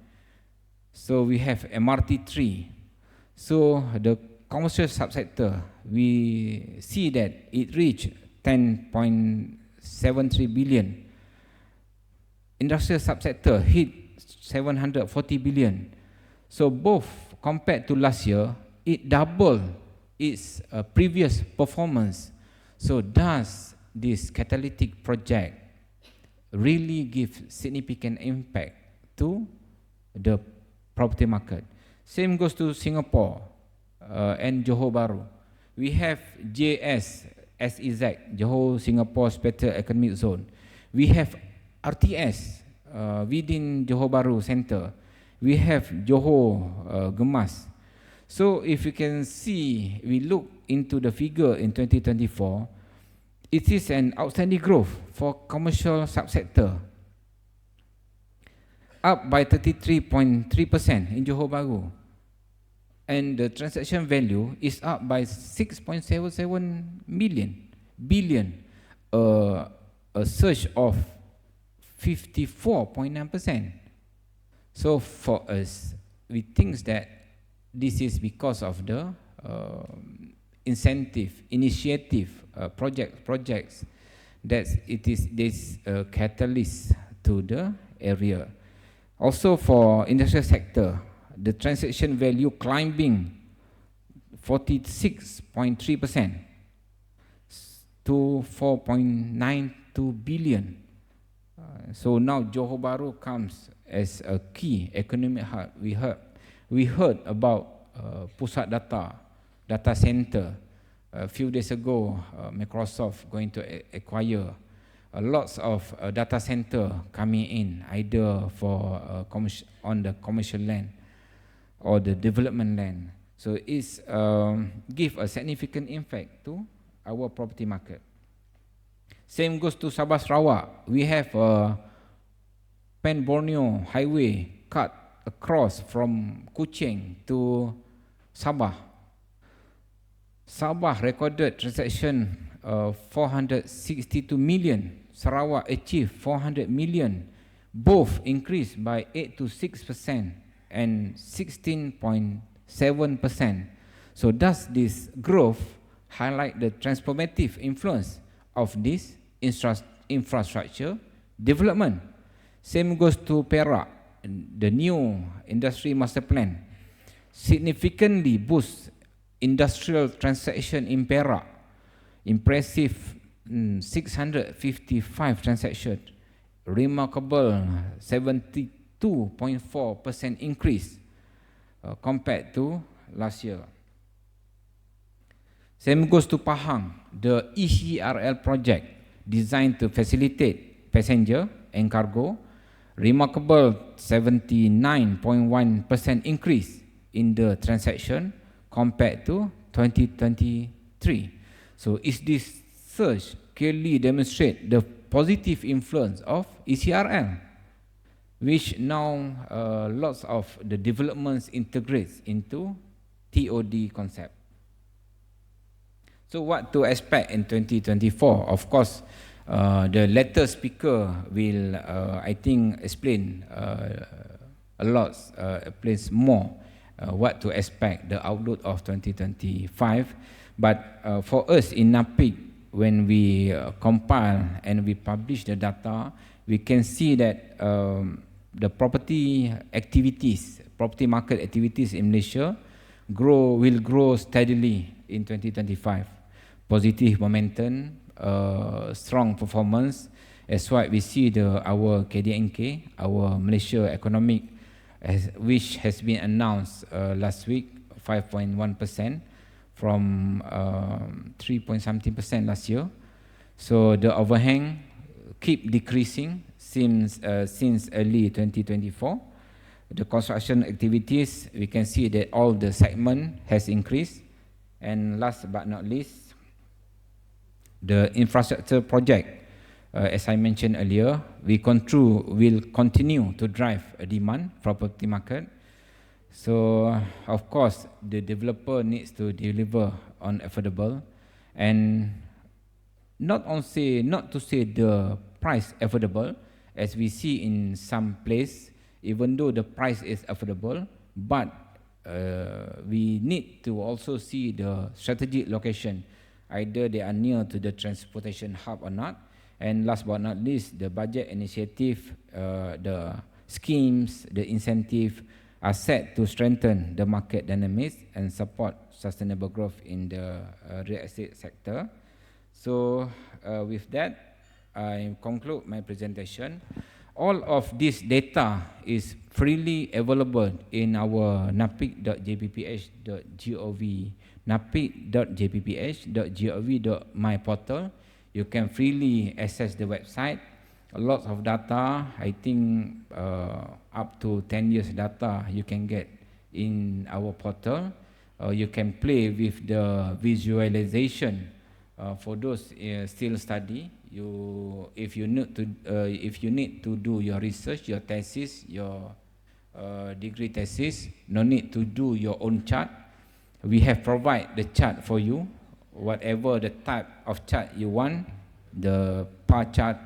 So we have MRT3. So the commercial subsector, we see that it reached 10.73 billion. Industrial subsector hit 740 billion. So both compared to last year, it doubled its previous performance. So does this catalytic project really give significant impact to the property market? Same goes to Singapore and Johor Bahru. We have JS, SEZ, Johor Singapore Special Economic Zone. We have RTS within Johor Bahru Center. We have Johor Gemas. So if you can see, we look into the figure in 2024, it is an outstanding growth for commercial subsector, up by 33.3% in Johor Bahru. And the transaction value is up by 6.77 billion, a surge of 54.9%. So for us, we think that this is because of the initiative projects that it is this catalyst to the area. Also for industrial sector, the transaction value climbing 46.3% to 4.92 billion. So now Johor Bahru comes as a key economic hub. We heard about pusat data center. A few days ago, Microsoft going to acquire lots of data center coming in, either for on the commercial land or the development land. So it's give a significant impact to our property market. Same goes to Sabah Sarawak. We have a Pan Borneo highway cut across from Kuching to Sabah. Sabah recorded transaction 462 million. Sarawak achieved 400 million. Both increased by 8 to 6% and 16.7%. So does this growth highlight the transformative influence of this infrastructure development? Same goes to Perak. The new industry master plan significantly boosts industrial transaction in Perak. Impressive 655 transactions, remarkable 72.4% increase compared to last year. Same goes to Pahang, the ECRL project designed to facilitate passenger and cargo, remarkable 79.1% increase in the transaction compared to 2023. So is this surge clearly demonstrate the positive influence of ECRL, which now lots of the developments integrates into TOD concept. So what to expect in 2024? Of course, the latter speaker will, I think, explain a lot, explains more what to expect, the outlook of 2025. But for us in NAPIC, when we compile and we publish the data, we can see that the property activities, property market activities in Malaysia will grow steadily in 2025. Positive momentum, strong performance. That's why we see our KDNK, our Malaysia economic, which has been announced last week, 5.1% from 3.something% last year. So the overhang keep decreasing since early 2024. The construction activities, we can see that all the segment has increased. And last but not least, the infrastructure project, as I mentioned earlier, will continue to drive a demand for property market. So of course, the developer needs to deliver on affordable, and not to say the price affordable, as we see in some place, even though the price is affordable, but we need to also see the strategic location, either they are near to the transportation hub or not. And last but not least, the budget initiative, the schemes, the incentive are set to strengthen the market dynamics and support sustainable growth in the real estate sector. So with that, I conclude my presentation. All of this data is freely available in our napic.jpph.gov, napic.jpph.gov.my portal. You can freely access the website. A lot of data, I think up to 10 years data you can get in our portal. You can play with the visualization for those still study. If you need to do your research, your thesis, your degree thesis, no need to do your own chart. We have provide the chart for you, whatever the type of chart you want, the pie chart,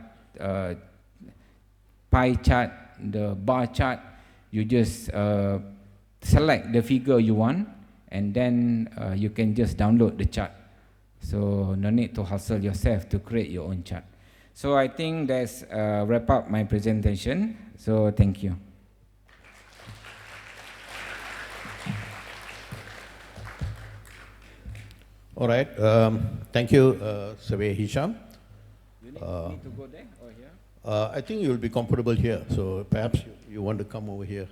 the bar chart. You just select the figure you want, and then you can just download the chart. So no need to hustle yourself to create your own chart. So I think that's wrap up my presentation. So thank you. All right. Thank you, Surveyor Hisham. You need to go there or here? I think you'll be comfortable here. So perhaps you want to come over here.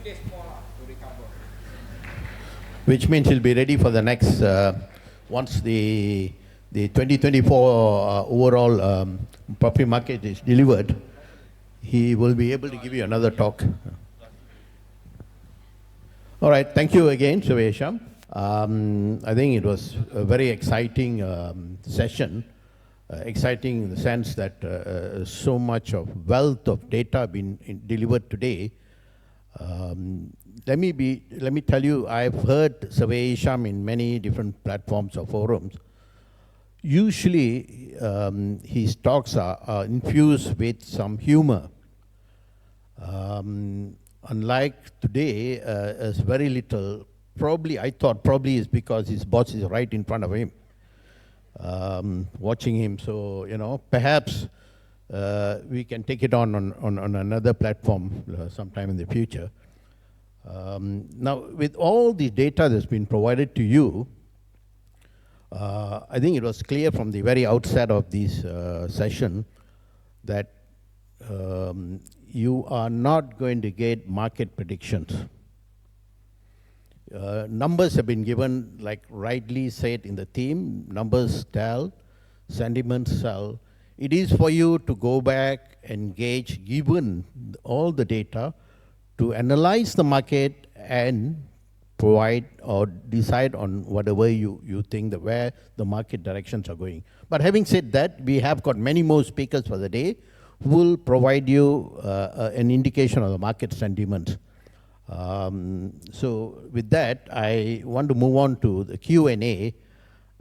days more to recover. Which means he'll be ready for the next, once the 2024 overall property market is delivered, he will be able to give you another talk. All right, thank you again, Surveyor Sham. I think it was a very exciting session, exciting in the sense that so much of wealth of data been delivered today. Let me tell you, I've heard Surveyor Sham in many different platforms or forums. Usually, his talks are infused with some humor. Unlike today, there's very little. Probably, I thought probably is because his boss is right in front of him, watching him. So, you know, perhaps we can take it on another platform sometime in the future. Now, with all the data that's been provided to you, I think it was clear from the very outset of this session that you are not going to get market predictions. Numbers have been given, like rightly said in the theme, numbers tell, sentiments sell. It is for you to go back, engage, given all the data, to analyze the market and provide or decide on whatever you think that where the market directions are going. But having said that, we have got many more speakers for the day who will provide you an indication of the market sentiment. So with that, I want to move on to the Q&A.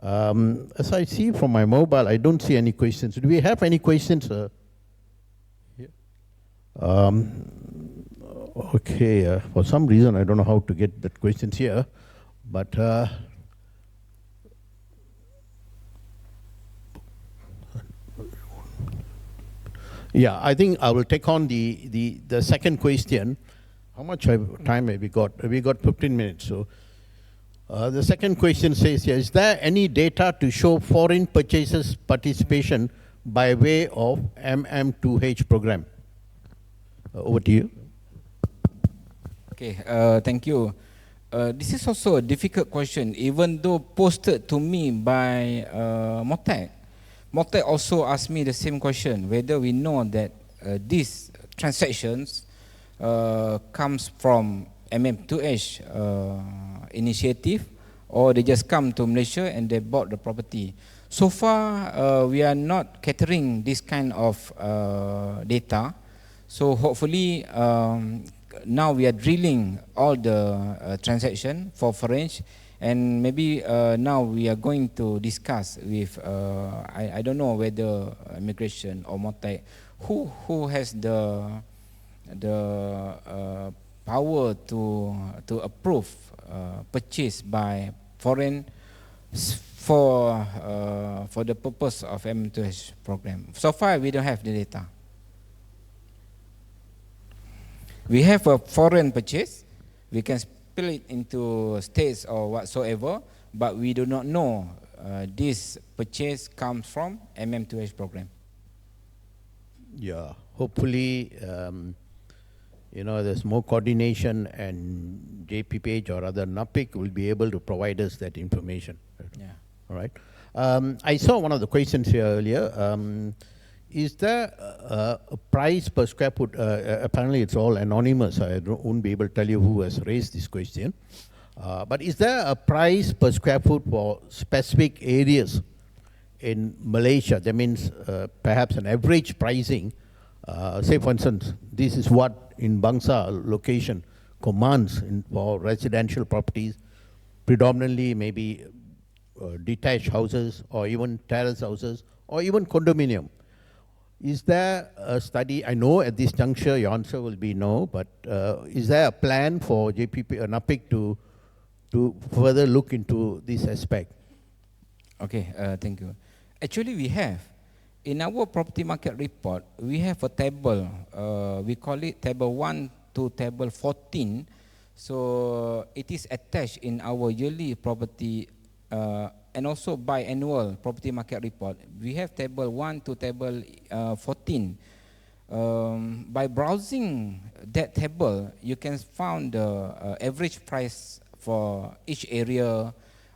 As I see from my mobile, I don't see any questions. Do we have any questions? Okay, for some reason, I don't know how to get that questions here, but yeah, I think I will take on the second question. How much time have we got? We got 15 minutes. So the second question says here, is there any data to show foreign purchases participation by way of MM2H program? Over to you. Okay, thank you. This is also a difficult question, even though posted to me by Motec. Motec also asked me the same question, whether we know that these transactions comes from MM2H initiative, or they just come to Malaysia and they bought the property. So far, we are not catering this kind of data. So hopefully, now we are drilling all the transaction for foreign, and maybe now we are going to discuss with I don't know whether immigration or Motec, who has the power to approve purchase by foreign for the purpose of M2H program. So far, we don't have the data. We have a foreign purchase. We can split it into states or whatsoever, but we do not know this purchase comes from MM2H program. Yeah, hopefully, you know, there's more coordination, and JPPH or other NAPIC will be able to provide us that information. Yeah. All right. I saw one of the questions here earlier. Is there a price per square foot? Apparently it's all anonymous. I won't be able to tell you who has raised this question. But is there a price per square foot for specific areas in Malaysia? That means perhaps an average pricing. Say for instance, this is what in Bangsa location commands for residential properties, predominantly maybe detached houses or even terrace houses or even condominium. Is there a study? I know at this juncture your answer will be no, but is there a plan for JPP or NAPIC to further look into this aspect? Okay, thank you. Actually, we have. In our property market report, we have a table. We call it table 1 to table 14. So it is attached in our yearly property and also biannual property market report. We have table 1 to table 14. By browsing that table, you can find the average price for each area,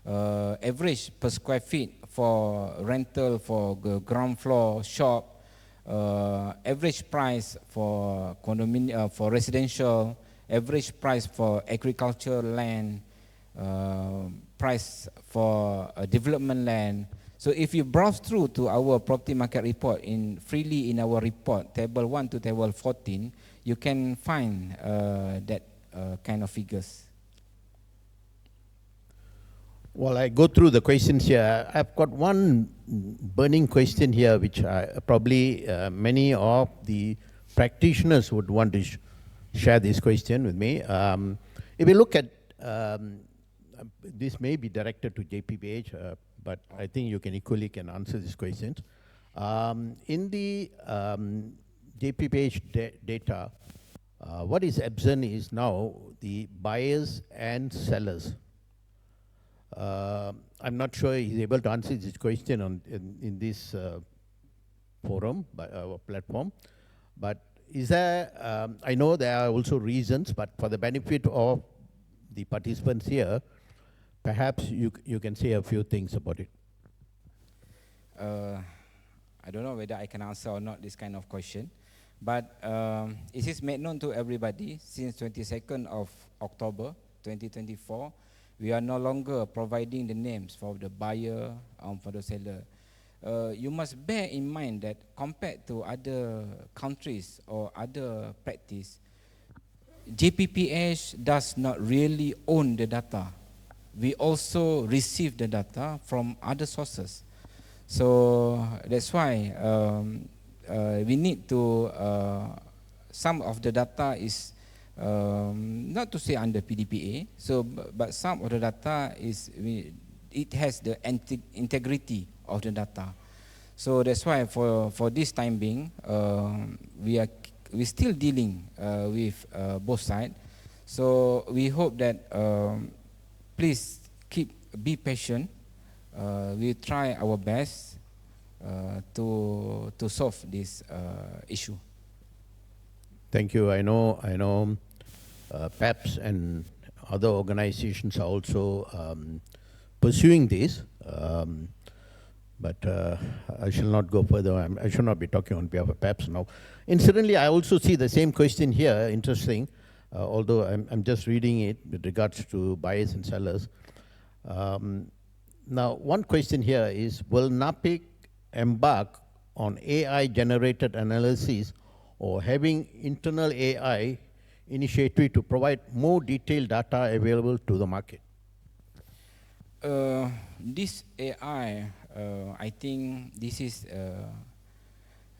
average per square feet for rental for the ground floor shop, average price for condominium for residential, average price for agricultural land, price for development land. So if you browse through to our property market report freely in our report, table 1 to table 14, you can find that kind of figures. While I go through the questions here, I've got one burning question here, which probably many of the practitioners would want to share this question with me. If you look at, this may be directed to JPPH, but I think you can equally answer these questions. In the JPPH data, what is absent is now the buyers and sellers. I'm not sure he's able to answer this question in this forum, by our platform, but is there, I know there are also reasons, but for the benefit of the participants here, perhaps you can say a few things about it. I don't know whether I can answer or not this kind of question, but it is made known to everybody since 22nd of October 2024, we are no longer providing the names for the buyer and for the seller. You must bear in mind that compared to other countries or other practice, JPPH does not really own the data. We also receive the data from other sources. So that's why we need to, some of the data is not to say under PDPA, so but some of the data is, it has the integrity of the data. So that's why for this time being, we're still dealing with both sides. So we hope that please be patient. We try our best to solve this issue. Thank you. I know PEPs and other organizations are also pursuing this, but I shall not go further. I should not be talking on behalf of PEPs now. Incidentally, I also see the same question here, interesting, although I'm just reading it with regards to buyers and sellers. Now, one question here is, will NAPIC embark on AI-generated analysis or having internal AI initiative to provide more detailed data available to the market? This AI, I think this is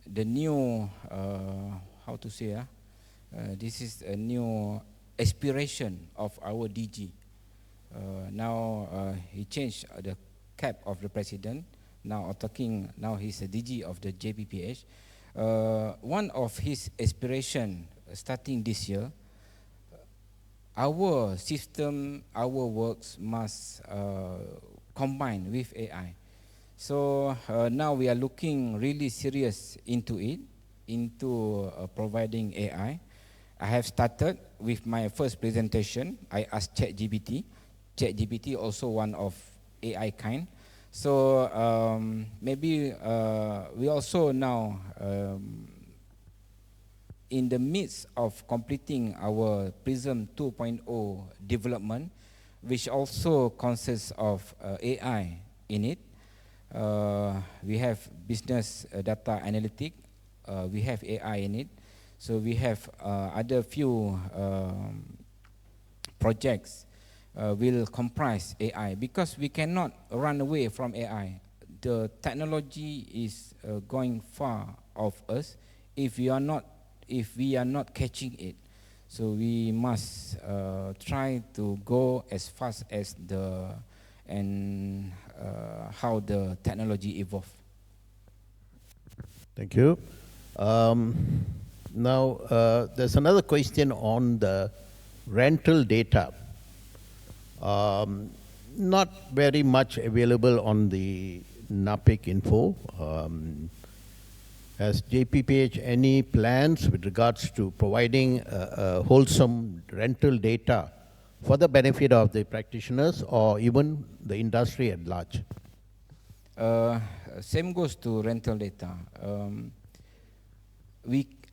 the new, how to say, this is a new aspiration of our DG. Now he changed the cap of the president. Now he's a DG of the JPPH. One of his aspiration starting this year, our system, our works must combine with AI. So now we are looking really serious into it, into providing AI. I have started with my first presentation. I asked ChatGPT. ChatGPT also one of AI kind. So maybe we also now in the midst of completing our PRISM 2.0 development, which also consists of AI in it. We have business data analytic, we have AI in it. So we have other few projects will comprise AI, because we cannot run away from AI. The technology is going far of us if we are not catching it. So we must try to go as fast as how the technology evolve. Thank you. Now, there's another question on the rental data. Not very much available on the NAPIC info. Has JPPH any plans with regards to providing wholesome rental data for the benefit of the practitioners or even the industry at large? Same goes to rental data.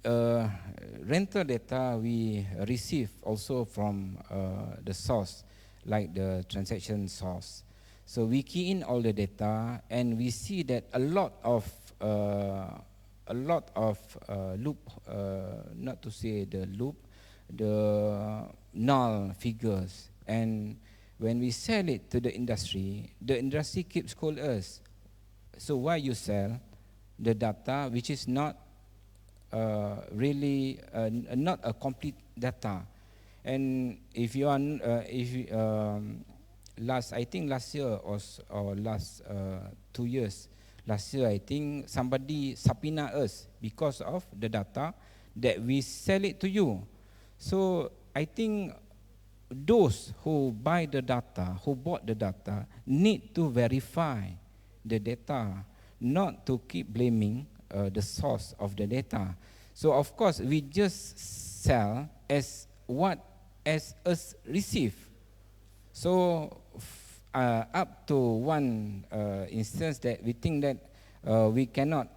Rental data we receive also from the source, like the transaction source. So we key in all the data, and we see that a lot of loop, not to say the loop, the null figures. And when we sell it to the industry keeps call us. So why you sell the data which is not really not a complete data? And if you are, I think last year or last 2 years, last year I think somebody subpoena us because of the data that we sell it to you. So I think those who buy the data, who bought the data, need to verify the data, not to keep blaming the source of the data. So of course we just sell as what as us receive. So up to one instance that we think that we cannot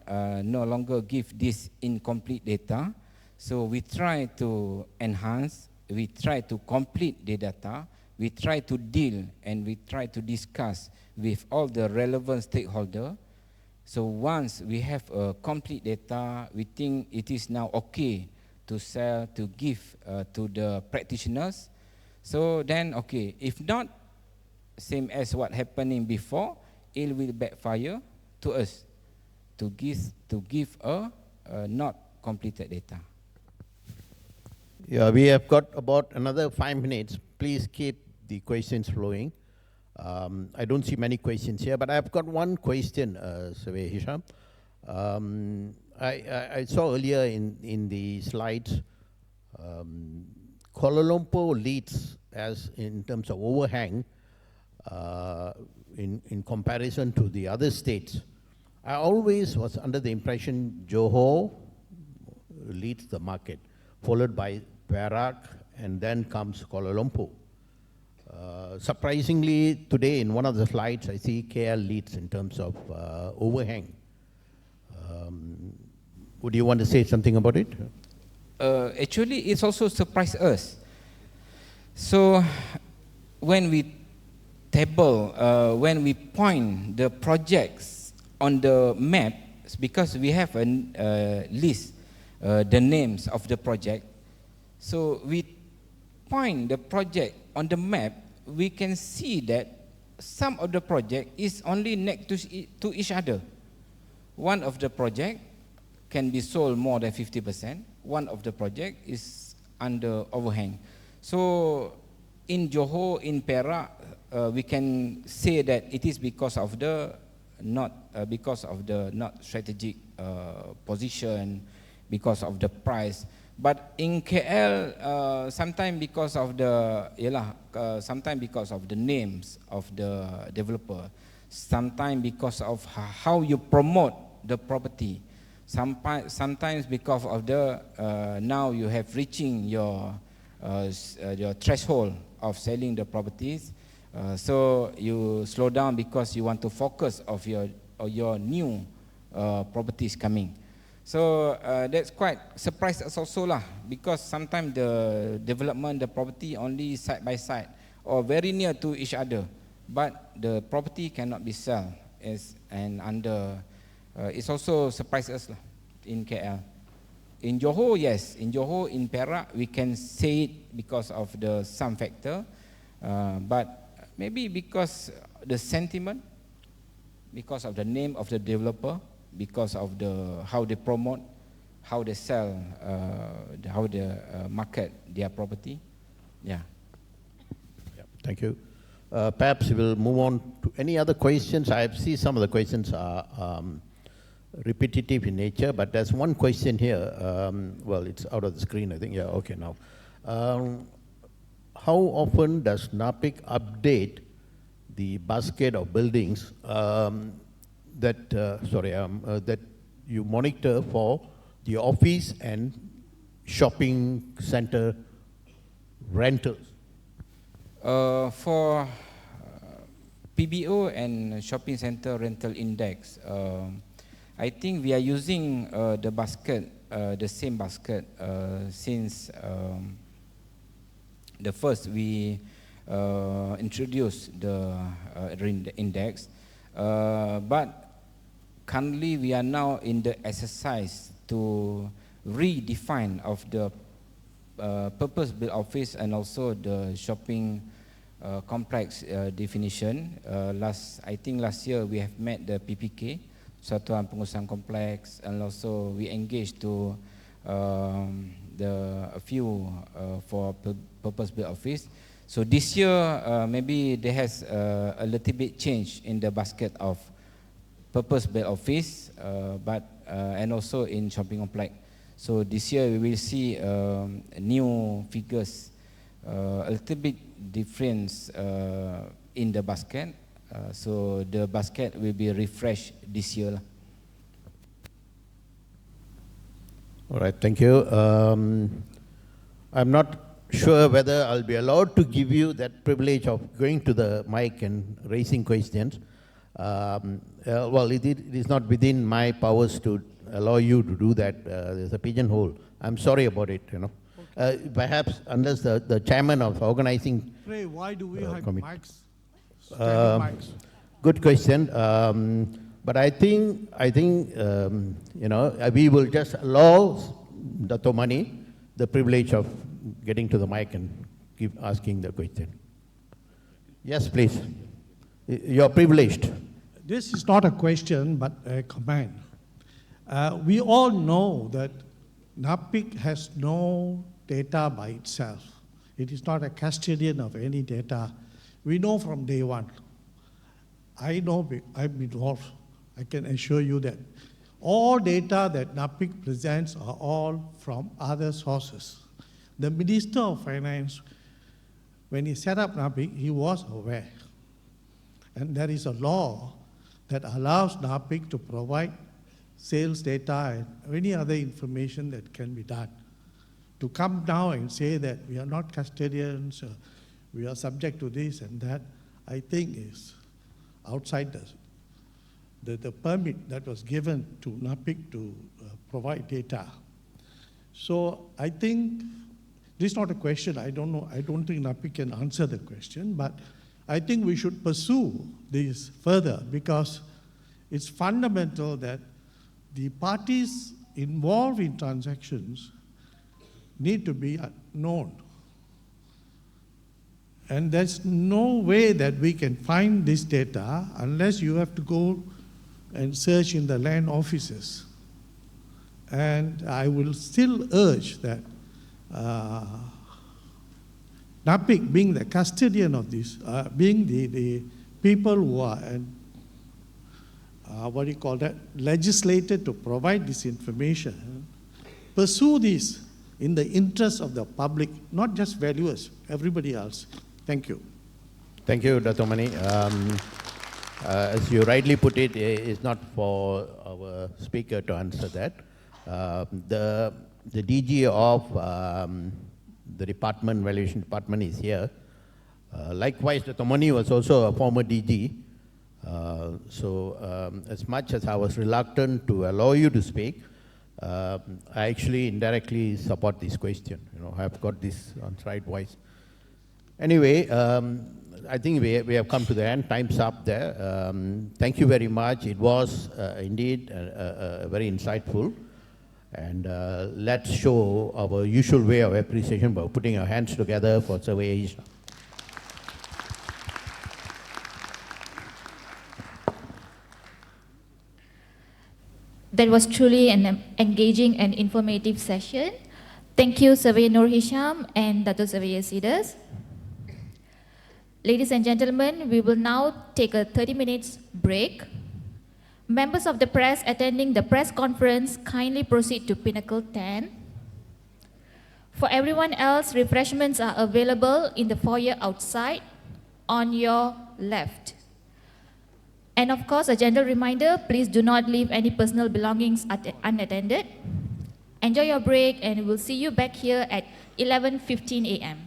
no longer give this incomplete data. So we try to enhance, we try to complete the data, we try to deal and we try to discuss with all the relevant stakeholders. So once we have a complete data, we think it is now okay to sell, to give to the practitioners. So then, okay, if not, same as what happening before, it will backfire to us to give a not completed data. Yeah, we have got about another 5 minutes. Please keep the questions flowing. I don't see many questions here, but I've got one question, Surveyor Hisham. I saw earlier in the slides, Kuala Lumpur leads as in terms of overhang in comparison to the other states. I always was under the impression Johor leads the market, followed by Perak, and then comes Kuala Lumpur. Surprisingly, today in one of the slides, I see KL leads in terms of overhang. Would you want to say something about it? Actually, it's also surprised us. So when we table, when we point the projects on the map, because we have a list, the names of the project, so we point the project on the map, we can see that some of the project is only next to each other. One of the project can be sold more than 50%. One of the project is under overhang. So in Johor, in Perak, we can say that it is because of the not strategic position, because of the price. But in KL, sometimes because of the sometimes because of the names of the developer, sometimes because of how you promote the property, sometimes because of the now you have reaching your threshold of selling the properties, so you slow down because you want to focus of your new properties coming. So that's quite surprised us also lah, because sometimes the development, the property only side by side or very near to each other, but the property cannot be sold and under. It's also surprised us lah in KL. In Johor, yes, in Johor, in Perak, we can say it because of the some factor, but maybe because the sentiment, because of the name of the developer, because of the how they promote, how they sell, how they market their property. Yeah. Thank you. Perhaps we'll move on to any other questions. I see some of the questions are repetitive in nature, but there's one question here. Well, it's out of the screen, I think. Yeah, okay, now. How often does NAPIC update the basket of buildings that you monitor for the office and shopping center rentals? For PBO and shopping center rental index, I think we are using the basket, the same basket since the first we introduced the index, but currently we are now in the exercise to redefine of the purpose-built office and also the shopping complex definition. I think last year we have met the PPK, Satuan Pengurusan Kompleks, and also we engaged to a few for purpose-built office. So this year maybe there has a little bit change in the basket of purpose-built office, and also in shopping complex. So this year we will see new figures, a little bit difference in the basket. So the basket will be refreshed this year. All right, thank you. I'm not sure whether I'll be allowed to give you that privilege of going to the mic and raising questions. Well, it is not within my powers to allow you to do that. There's a pigeonhole. I'm sorry about it, you know. Perhaps unless the chairman of organizing... Ray, why do we have mics? Mics. Good question. But I think you know, we will just allow Dato' Mani the privilege of getting to the mic and keep asking the question. Yes, please. You're privileged. This is not a question, but a comment. We all know that NAPIC has no data by itself. It is not a custodian of any data. We know from day one. I know, I've been involved. I can assure you that all data that NAPIC presents are all from other sources. The Minister of Finance, when he set up NAPIC, he was aware. And there is a law that allows NAPIC to provide sales data and any other information that can be done. To come now and say that we are not custodians, we are subject to this and that, I think is outside the permit that was given to NAPIC to provide data. So I think this is not a question. I don't know. I don't think NAPIC can answer the question, but I think we should pursue this further because it's fundamental that the parties involved in transactions need to be known. And there's no way that we can find this data unless you have to go and search in the land offices. And I will still urge that NAPIC, being the custodian of this, being the people who are, legislated to provide this information, pursue this in the interest of the public, not just valuers, everybody else. Thank you. Thank you, Dato' Mani. As you rightly put it, it's not for our speaker to answer that. The DG of the department, valuation department, is here. Likewise, Dato' Mani was also a former DG. So as much as I was reluctant to allow you to speak, I actually indirectly support this question. You know, I've got this on side voice. Anyway, I think we have come to the end. Time's up there. Thank you very much. It was indeed very insightful. And let's show our usual way of appreciation by putting our hands together for Surveyor Asia. That was truly an engaging and informative session. Thank you, Surveyor Nur Hisham and Dato' Surveyor Sidus. Ladies and gentlemen, we will now take a 30 minutes break. Members of the press attending the press conference kindly proceed to Pinnacle 10. For everyone else, refreshments are available in the foyer outside on your left. And of course, a gentle reminder, please do not leave any personal belongings unattended. Enjoy your break, and we'll see you back here at 11:15 a.m.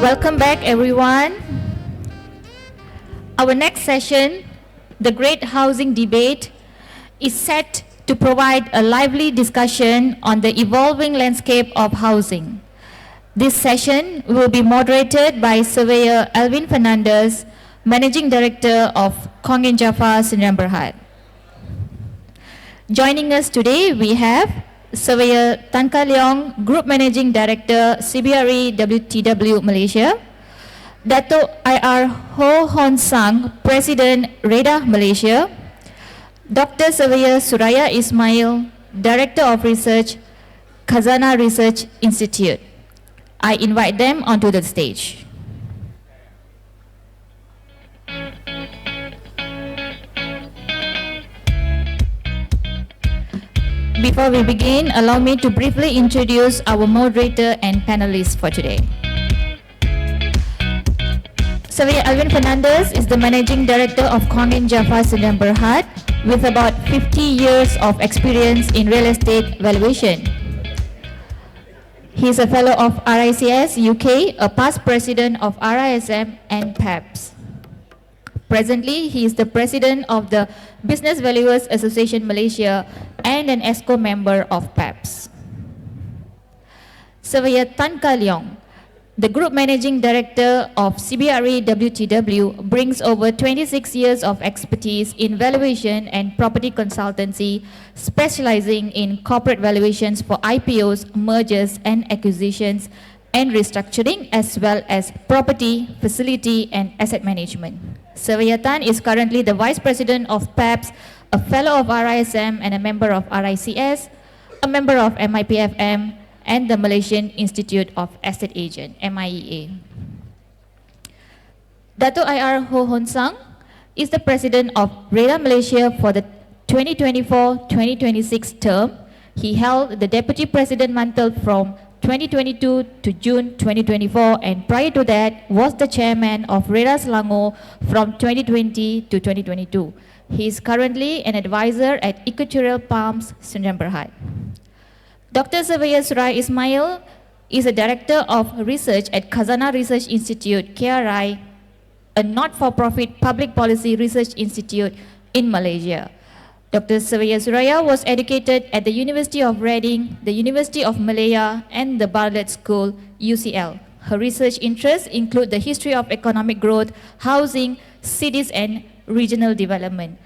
Welcome back, everyone. Our next session, the Great Housing Debate, is set to provide a lively discussion on the evolving landscape of housing. This session will be moderated by Surveyor Alvin Fernandez, Managing Director of Kongin Jaffa Sdn Bhd. Joining us today, we have Surveyor Tan Ka Leong, Group Managing Director, CBRE WTW Malaysia, Dato IR Ho Hon Sang, President REDA Malaysia, Dr. Surveyor Suraya Ismail, Director of Research, Khazanah Research Institute. I invite them onto the stage. Before we begin, allow me to briefly introduce our moderator and panelists for today. Surveyor Alvin Fernandez is the Managing Director of Kongin Jaffa Sdn Bhd with about 50 years of experience in real estate valuation. He is a fellow of RICS UK, a past president of RISM and PEPs. Presently, he is the president of the Business Valuers Association Malaysia and an ESCO member of PEPs. Surveyor Tan Ka Leong, the Group Managing Director of CBRE WTW, brings over 26 years of expertise in valuation and property consultancy, specializing in corporate valuations for IPOs, mergers and acquisitions, and restructuring, as well as property, facility, and asset management. Surveyor Tan is currently the Vice President of PEPs, a Fellow of RISM and a member of RICS, a member of MIPFM, and the Malaysian Institute of Estate Agent, MIEA. Dato IR Ho Hon Sang is the President of REDA Malaysia for the 2024-2026 term. He held the Deputy President mantle from 2022 to June 2024, and prior to that was the chairman of REDA Selangor from 2020 to 2022. He is currently an advisor at Equatorial Palms, Sdn Bhd. Dr. Surveyor Suraya Ismail is a director of research at Khazanah Research Institute, KRI, a not-for-profit public policy research institute in Malaysia. Dr. Surveyor Suraya was educated at the University of Reading, the University of Malaya, and the Bartlett School, UCL. Her research interests include the history of economic growth, housing, cities and regional development,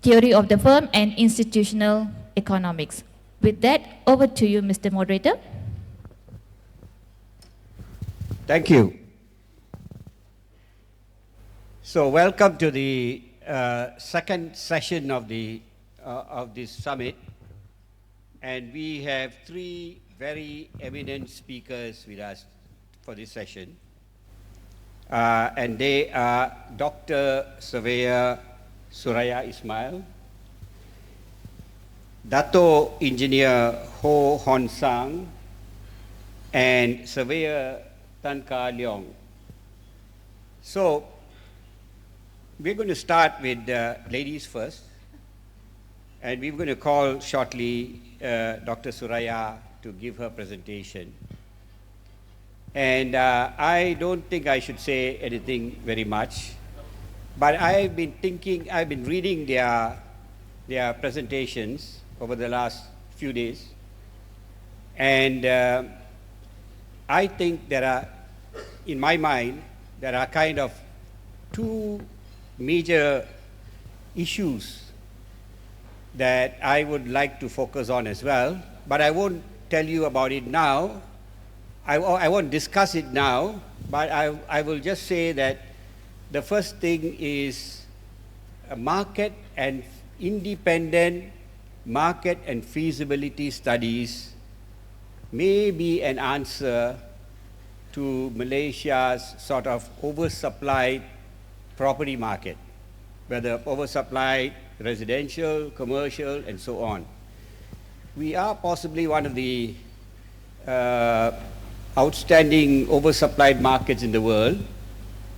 theory of the firm, and institutional economics. With that, over to you, Mr. Moderator. Thank you. So welcome to the second session of this summit, and we have three very eminent speakers with us for this session, and they are Dr. Surveyor Suraya Ismail, Dato Engineer Ho Hon Sang, and Surveyor Tan Ka Leong. So we're going to start with ladies first, and we're going to call shortly Dr. Suraya to give her presentation. And I don't think I should say anything very much, but I've been reading their presentations over the last few days, and I think in my mind, there are kind of two major issues that I would like to focus on as well, but I won't tell you about it now. I won't discuss it now, but I will just say that the first thing is a market and independent market and feasibility studies may be an answer to Malaysia's sort of oversupplied property market. whether oversupplied, residential, commercial, and so on. We are possibly one of the outstanding oversupplied markets in the world,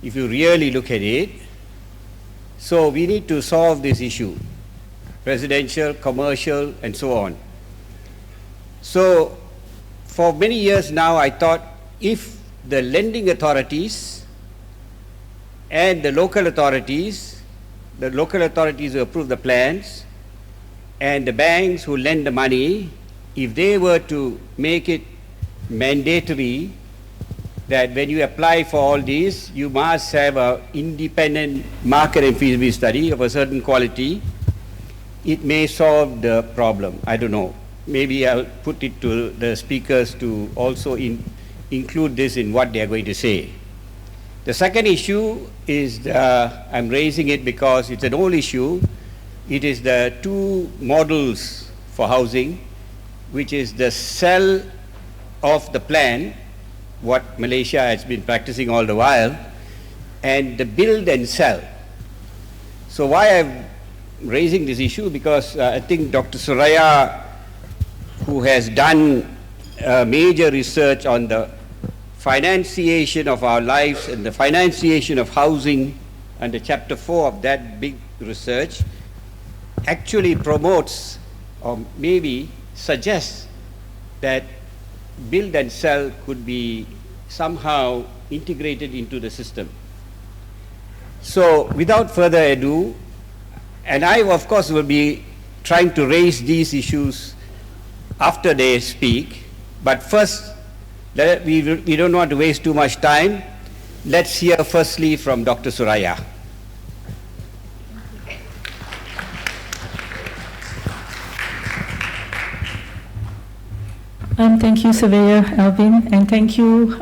if you really look at it. So we need to solve this issue, residential, commercial, and so on. So for many years now, I thought if the lending authorities and the local authorities who approve the plans, and the banks who lend the money, if they were to make it mandatory that when you apply for all these, you must have an independent market and feasibility study of a certain quality, it may solve the problem. I don't know. Maybe I'll put it to the speakers to also include this in what they are going to say. The second issue is, I'm raising it because it's an old issue. It is the two models for housing, which is the sell of the plan, what Malaysia has been practicing all the while, and the build and sell. So why I'm raising this issue, because I think Dr. Suraya, who has done major research on the financiation of our lives and the financiation of housing under Chapter 4 of that big research, actually promotes or maybe suggests that build and sell could be somehow integrated into the system. So without further ado, and I of course will be trying to raise these issues after they speak, but first we don't want to waste too much time. Let's hear firstly from Dr. Suraya. Thank you, Surveyor Alvin, and thank you,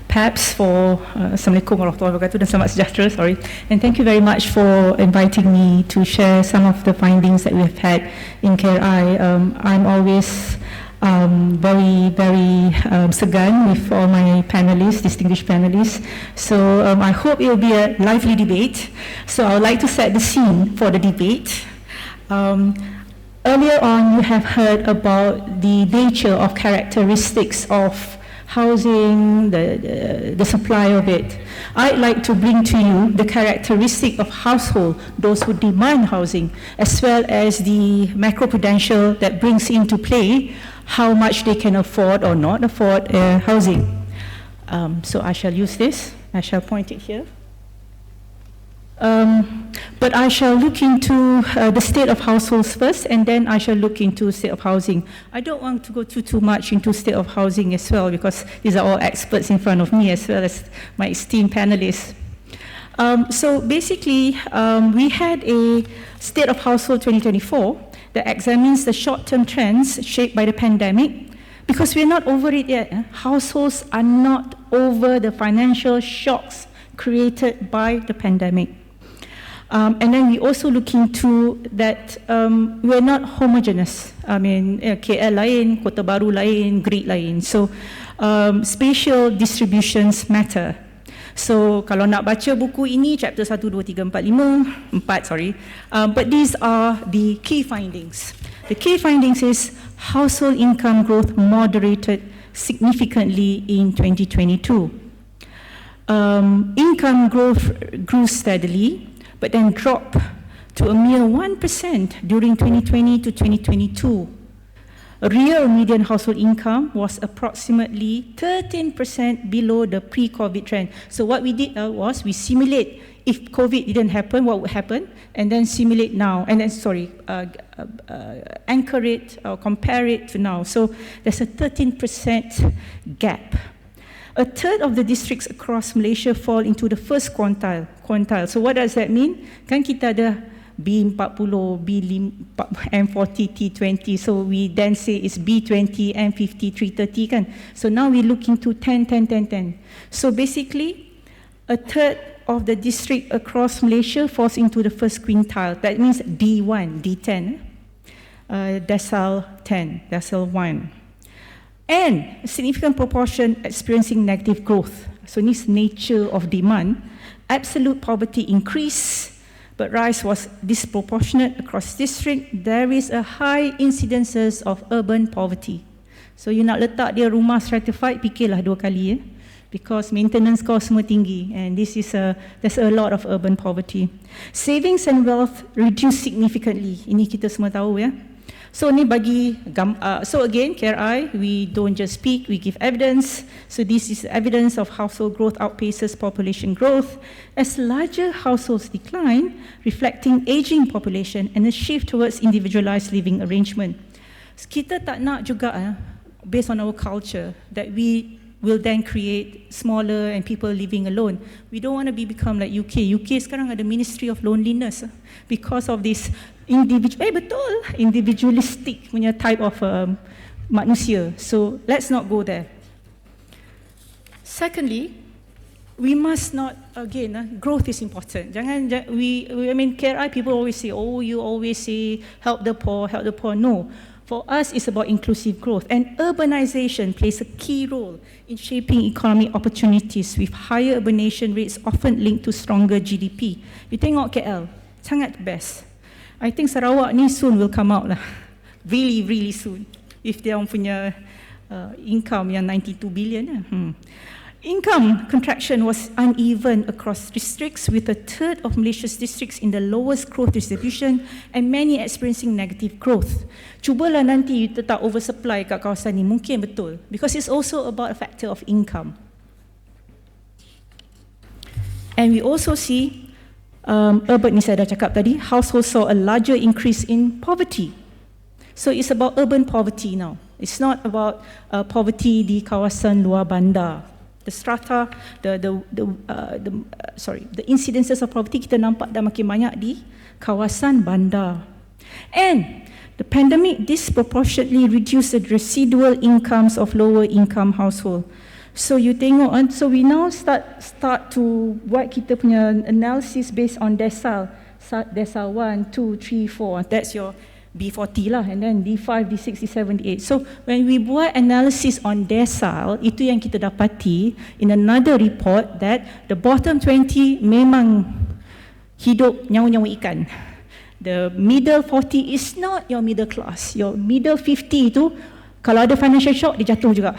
PEPs, for Assalamualaikum warahmatullahi wabarakatuh dan selamat sejahtera, sorry. And thank you very much for inviting me to share some of the findings that we have had in KRI. I'm always very segan with all my panelists, distinguished panelists. So I hope it will be a lively debate. So I would like to set the scene for the debate. Earlier on, you have heard about the nature of characteristics of housing, the supply of it. I'd like to bring to you the characteristic of household, those who demand housing, as well as the macroprudential that brings into play how much they can afford or not afford housing. So I shall use this. I shall point it here. But I shall look into the state of households first, and then I shall look into state of housing. I don't want to go too much into state of housing as well, because these are all experts in front of me as well as my esteemed panelists. So basically, we had a state of household 2024 that examines the short-term trends shaped by the pandemic, because we're not over it yet. Households are not over the financial shocks created by the pandemic. And then we also look into that we're not homogeneous. I mean, KL lain, Kota Baru lain, grid lain. So spatial distributions matter. So kalau nak baca buku ini, chapter 1, 2, 3, 4, 5, 4, sorry. But these are the key findings. The key findings is household income growth moderated significantly in 2022. Income growth grew steadily, but then dropped to a mere 1% during 2020 to 2022. Real median household income was approximately 13% below the pre-COVID trend. So what we did was we simulate if COVID didn't happen, what would happen, and then simulate now, and then, anchor it or compare it to now. So there's a 13% gap. A third of the districts across Malaysia fall into the first quintile. So what does that mean? Kan kita ada B40, M40, T20. So we then say it's B20, M50, 330 kan. So now we look into 10, 10, 10, 10. So basically, a third of the district across Malaysia falls into the first quintile. That means D1, D10, decile 10, decile 1. And a significant proportion experiencing negative growth. So this nature of demand, absolute poverty increased, but rise was disproportionate across district. There is a high incidences of urban poverty. So you nak letak dia rumah stratified, fikirlah 2 kali because maintenance cost semua tinggi, and there's a lot of urban poverty. Savings and wealth reduced significantly. Ini kita semua tahu ya. So ni so again, KRI, we don't just speak, we give evidence. So this is evidence of household growth outpaces population growth as larger households decline, reflecting aging population and a shift towards individualized living arrangement. Kita tak nak juga, based on our culture, that we will then create smaller and people living alone. We don't want to become like UK. UK sekarang ada Ministry of Loneliness because of this individualistic punya type of manusia. So let's not go there. Secondly, we must not, again, growth is important. I mean, KRI people always say, oh, you always say help the poor, help the poor. No. For us, it's about inclusive growth, and urbanization plays a key role in shaping economic opportunities with higher urbanization rates often linked to stronger GDP. You tengok KL, sangat best. I think Sarawak ni soon will come out lah, really, really soon, if dia punya income yang 92 billion. Income contraction was uneven across districts, with a third of Malaysia's districts in the lowest growth distribution and many experiencing negative growth. Cubalah nanti you tak oversupply kat kawasan ni, mungkin betul, because it's also about a factor of income. And we also see, urban ni saya dah cakap tadi, households saw a larger increase in poverty. So it's about urban poverty now. It's not about poverty di kawasan luar bandar. The strata, the incidences of poverty kita nampak dah makin banyak di kawasan bandar. And the pandemic disproportionately reduced the residual incomes of lower income household. So you tengok, so we now start to buat kita punya analysis based on decile 1, 2, 3, 4. That's your B40 lah, and then D5, D6, D7, D8. So when we buat analysis on decile, itu yang kita dapati in another report that the bottom 20 memang hidup nyawa-nyawa ikan. The middle 40 is not your middle class. Your middle 50 itu, kalau ada financial shock, dia jatuh juga.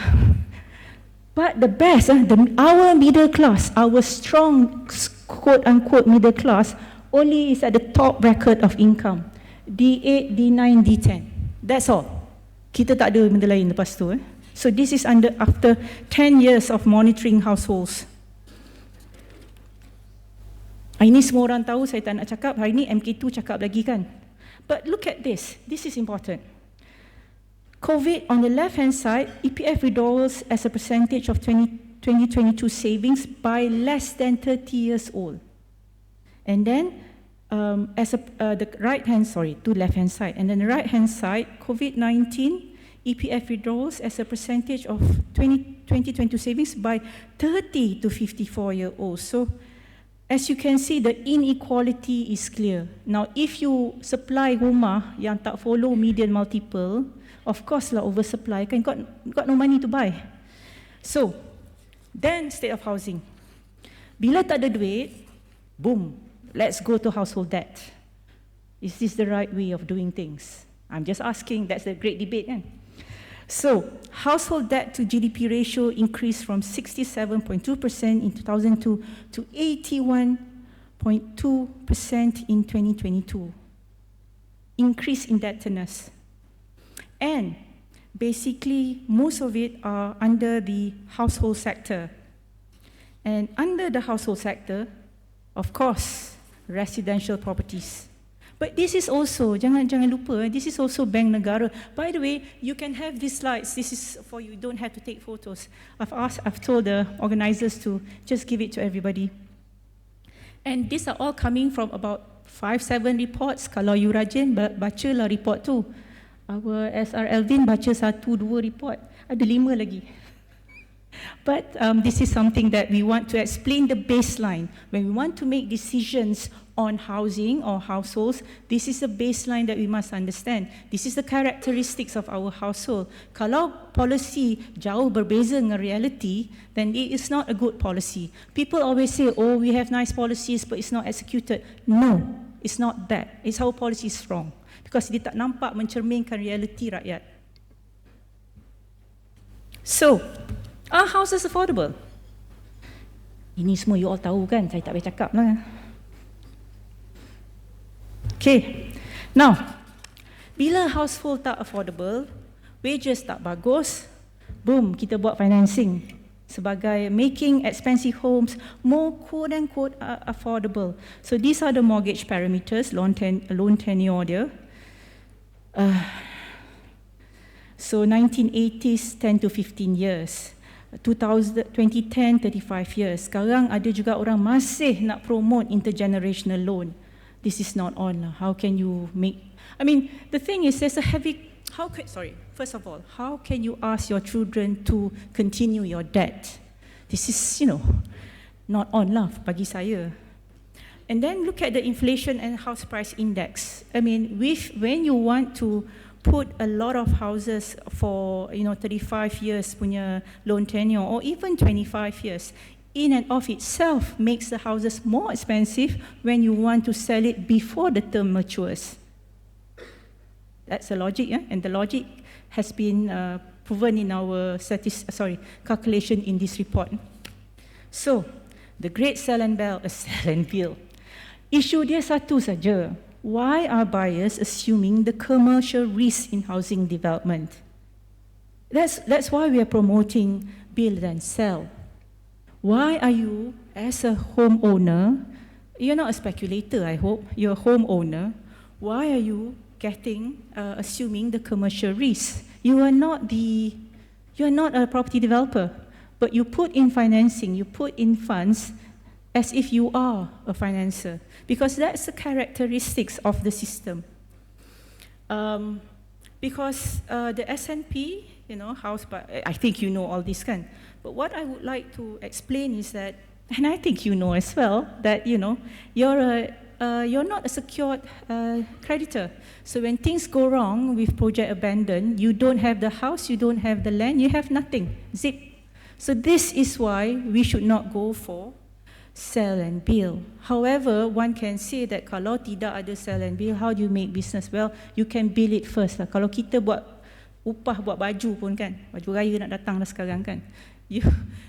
But the best, our middle class, our strong quote-unquote middle class, only is at the top bracket of income. D8, D9, D10. That's all. Kita tak ada benda lain lepas tu. So this is after 10 years of monitoring households. Ini semua orang tahu, saya tak nak cakap. Hari ini MK2 cakap lagi kan. But look at this. This is important. COVID, on the left-hand side, EPF withdrawals as a percentage of 2022 savings by less than 30 years old. And then, the right-hand, to left-hand side, and then the right-hand side, COVID-19, EPF withdrawals as a percentage of 2022 savings by 30 to 54-year-olds. So, as you can see, the inequality is clear. Now, if you supply rumah yang tak follow median multiple, of course lah oversupply, kan got no money to buy. So, then state of housing. Bila tak ada duit, boom, let's go to household debt. Is this the right way of doing things? I'm just asking, that's a great debate kan? So, household debt to GDP ratio increased from 67.2% in 2002 to 81.2% in 2022. Increase indebtedness. And basically, most of it are under the household sector. And under the household sector, of course, residential properties. But this is also, jangan lupa, this is also Bank Negara. By the way, you can have these slides. This is for you don't have to take photos. I've told the organizers to just give it to everybody. And these are all coming from about 5-7 reports. Kalau you rajin, bacalah report tu. Our SR Elvin baca 1-2 report. Ada 5 lagi. But this is something that we want to explain the baseline. When we want to make decisions on housing or households, this is a baseline that we must understand. This is the characteristics of our household. Kalau policy jauh berbeza dengan reality, then it is not a good policy. People always say, oh, we have nice policies, but it's not executed. No, It's not that. It's our policy is wrong. Because dia tak nampak mencerminkan realiti rakyat. So, are houses affordable? Ini semua you all tahu kan, saya tak boleh cakap lah. Okay, now, bila household tak affordable, wages tak bagus, boom, kita buat financing sebagai making expensive homes more quote-unquote affordable. So these are the mortgage parameters, loan tenure dia. So 1980s, 10 to 15 years. 2010, 35 years. Sekarang ada juga orang masih nak promote intergenerational loan. This is not on. How can you make... I mean, the thing is, there's a heavy... First of all, how can you ask your children to continue your debt? This is, not on lah bagi saya. And then look at the inflation and house price index. I mean, when you want to put a lot of houses for 35 years punya loan tenure or even 25 years, in and of itself makes the houses more expensive when you want to sell it before the term matures. That's the logic, yeah? And the logic has been proven in our calculation in this report. So, the great sell and build. Issue dia satu saja. Why are buyers assuming the commercial risk in housing development? That's why we are promoting build and sell. Why are you, as a homeowner, you're not a speculator, I hope, you're a homeowner, why are you assuming the commercial risk? You are not a property developer, but you put in financing, you put in funds as if you are a financer, because that's the characteristics of the system. Because the S&P, I think you know all this kind. But what I would like to explain is that, and I think you know as well, that you're not a secured creditor. So when things go wrong with project abandon, you don't have the house, you don't have the land, you have nothing. Zip. So this is why we should not go for sell and build. However, one can say that kalau tidak ada sell and build, how do you make business? Well, you can build it first lah. Kalau kita buat upah buat baju pun kan, baju raya nak datang dah sekarang kan.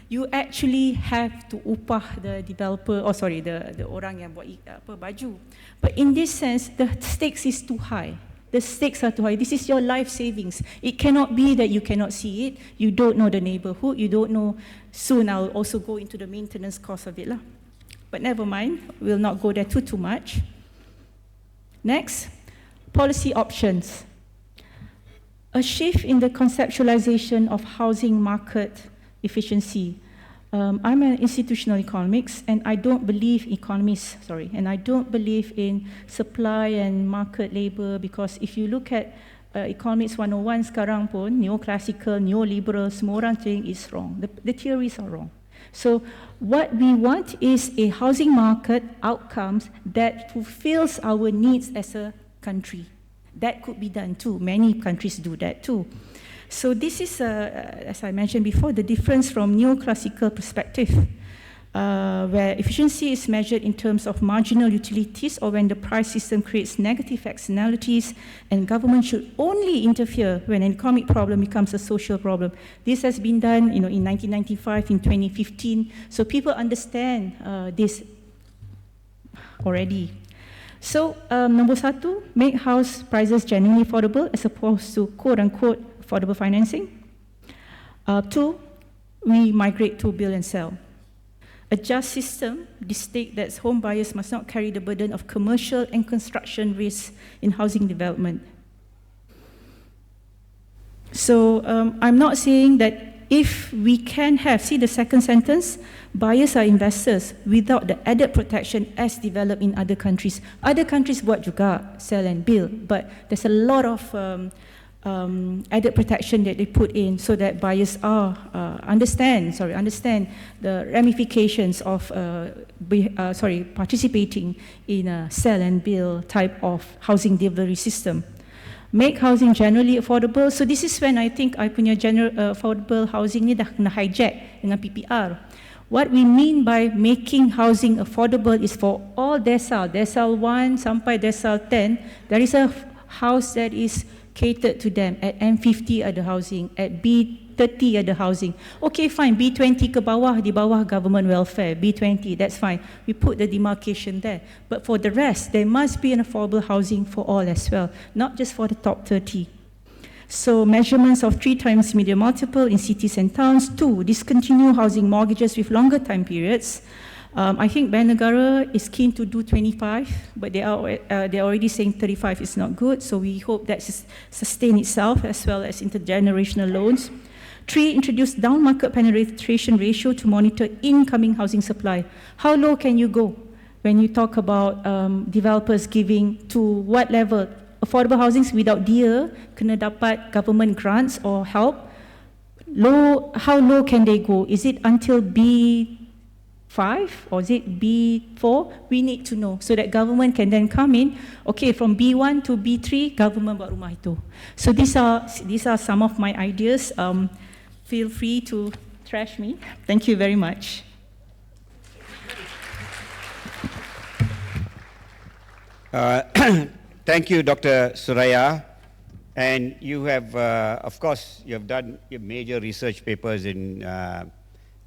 You actually have to upah the developer, the orang yang buat baju. But in this sense, the stakes is too high. The stakes are too high. This is your life savings. It cannot be that you cannot see it. You don't know the neighborhood. You don't know. Soon I'll also go into the maintenance cost of it lah. But never mind. We'll not go there too much. Next, policy options. A shift in the conceptualization of housing market efficiency. I'm an institutional economics, and I don't believe and I don't believe in supply and market labor, because if you look at economics 101 sekarang pun, neoclassical, neoliberal, semua orang saying is wrong. The theories are wrong. So what we want is a housing market outcomes that fulfills our needs as a country. That could be done too. Many countries do that too. So this is, as I mentioned before, the difference from neoclassical perspective, where efficiency is measured in terms of marginal utilities or when the price system creates negative externalities, and government should only interfere when an economic problem becomes a social problem. This has been done in 1995, in 2015, so people understand this already. So, number satu, make house prices genuinely affordable as opposed to quote-unquote affordable financing. Two, we migrate to build and sell. A just system dictates that home buyers must not carry the burden of commercial and construction risks in housing development. So I'm not saying that if we can have, see the second sentence, buyers are investors without the added protection as developed in other countries. Other countries buat juga, sell and build, but there's a lot of added protection that they put in so that buyers understand the ramifications of participating in a sell and build type of housing delivery system. Make housing generally affordable. So this is when I think I punya general affordable housing ni dah kena hijack dengan PPR. What we mean by making housing affordable is for all Desal 1 sampai Desal 10, there is a house that is catered to them. At M50 ada housing, at B30 ada housing. Okay, fine, B20 ke bawah, di bawah government welfare, B20, that's fine. We put the demarcation there. But for the rest, there must be an affordable housing for all as well, not just for the top 30. So measurements of 3 times median multiple in cities and towns. 2, discontinue housing mortgages with longer time periods. I think Bank Negara is keen to do 25, but they're already saying 35 is not good, so we hope that sustain itself as well as intergenerational loans. 3, introduce down market penetration ratio to monitor incoming housing supply. How low can you go when you talk about developers giving to what level? Affordable housings without dia kena dapat government grants or help. How low can they go? Is it until B5 or is it B4? We need to know so that government can then come in. Okay, from B1 to B3, government buat rumah itu. So these are some of my ideas. Feel free to trash me. Thank you very much. Thank you, Dr. Suraya. And you have, of course, you have done your major research papers in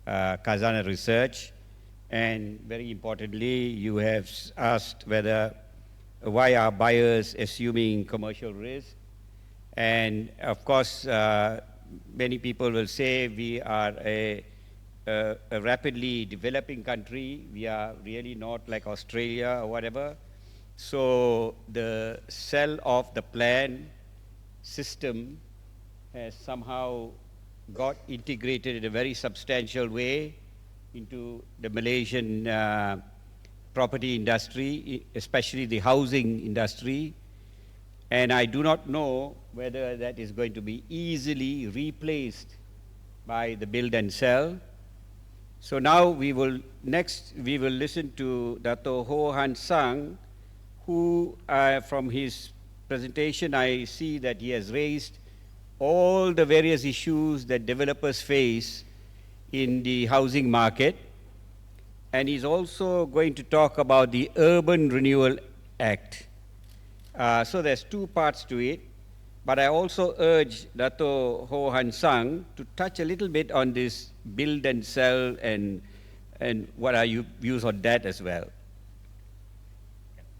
Kazana Research. And very importantly, you have asked why are buyers assuming commercial risk? And of course, many people will say we are a rapidly developing country. We are really not like Australia or whatever. So the sell of the plan system has somehow got integrated in a very substantial way into the Malaysian property industry, especially the housing industry. And I do not know whether that is going to be easily replaced by the build and sell. So now we will listen to Dato' Ho Han Sang, who from his presentation I see that he has raised all the various issues that developers face in the housing market, and he's also going to talk about the Urban Renewal Act. So there's 2 parts to it, but I also urge Dato' Ho Han Sang to touch a little bit on this build and sell and what are your views on that as well.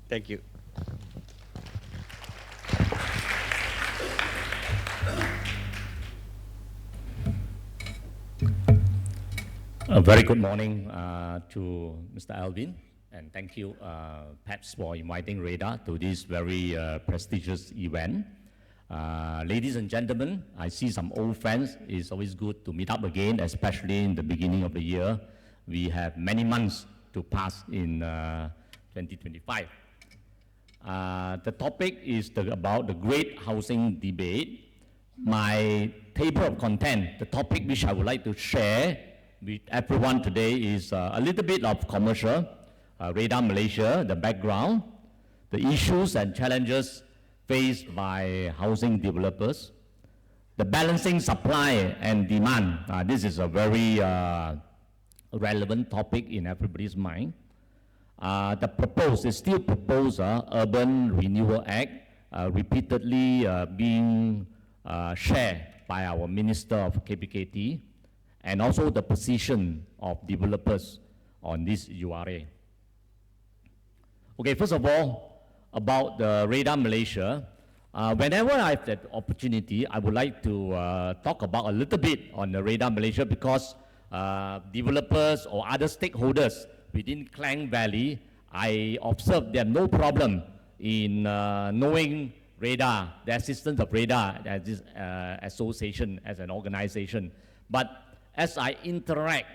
Thank you. A very good morning to Mr. Alvin, and thank you, PEPs, for inviting Radar to this very prestigious event. Ladies and gentlemen, I see some old friends. It's always good to meet up again, especially in the beginning of the year. We have many months to pass in 2025. The topic is about the great housing debate. My table of content, the topic which I would like to share with everyone today is a little bit of commercial, Radar Malaysia, the background, the issues and challenges faced by housing developers, the balancing supply and demand. This is a very relevant topic in everybody's mind. Is still proposed Urban Renewal Act, repeatedly being shared by our Minister of KPKT, and also the position of developers on this URA. Okay, first of all, about the Radar Malaysia, whenever I have that opportunity, I would like to talk about a little bit on the Radar Malaysia, because developers or other stakeholders within Klang Valley, I observed there are no problem in knowing Radar, the assistance of Radar as this association, as an organization. But as I interact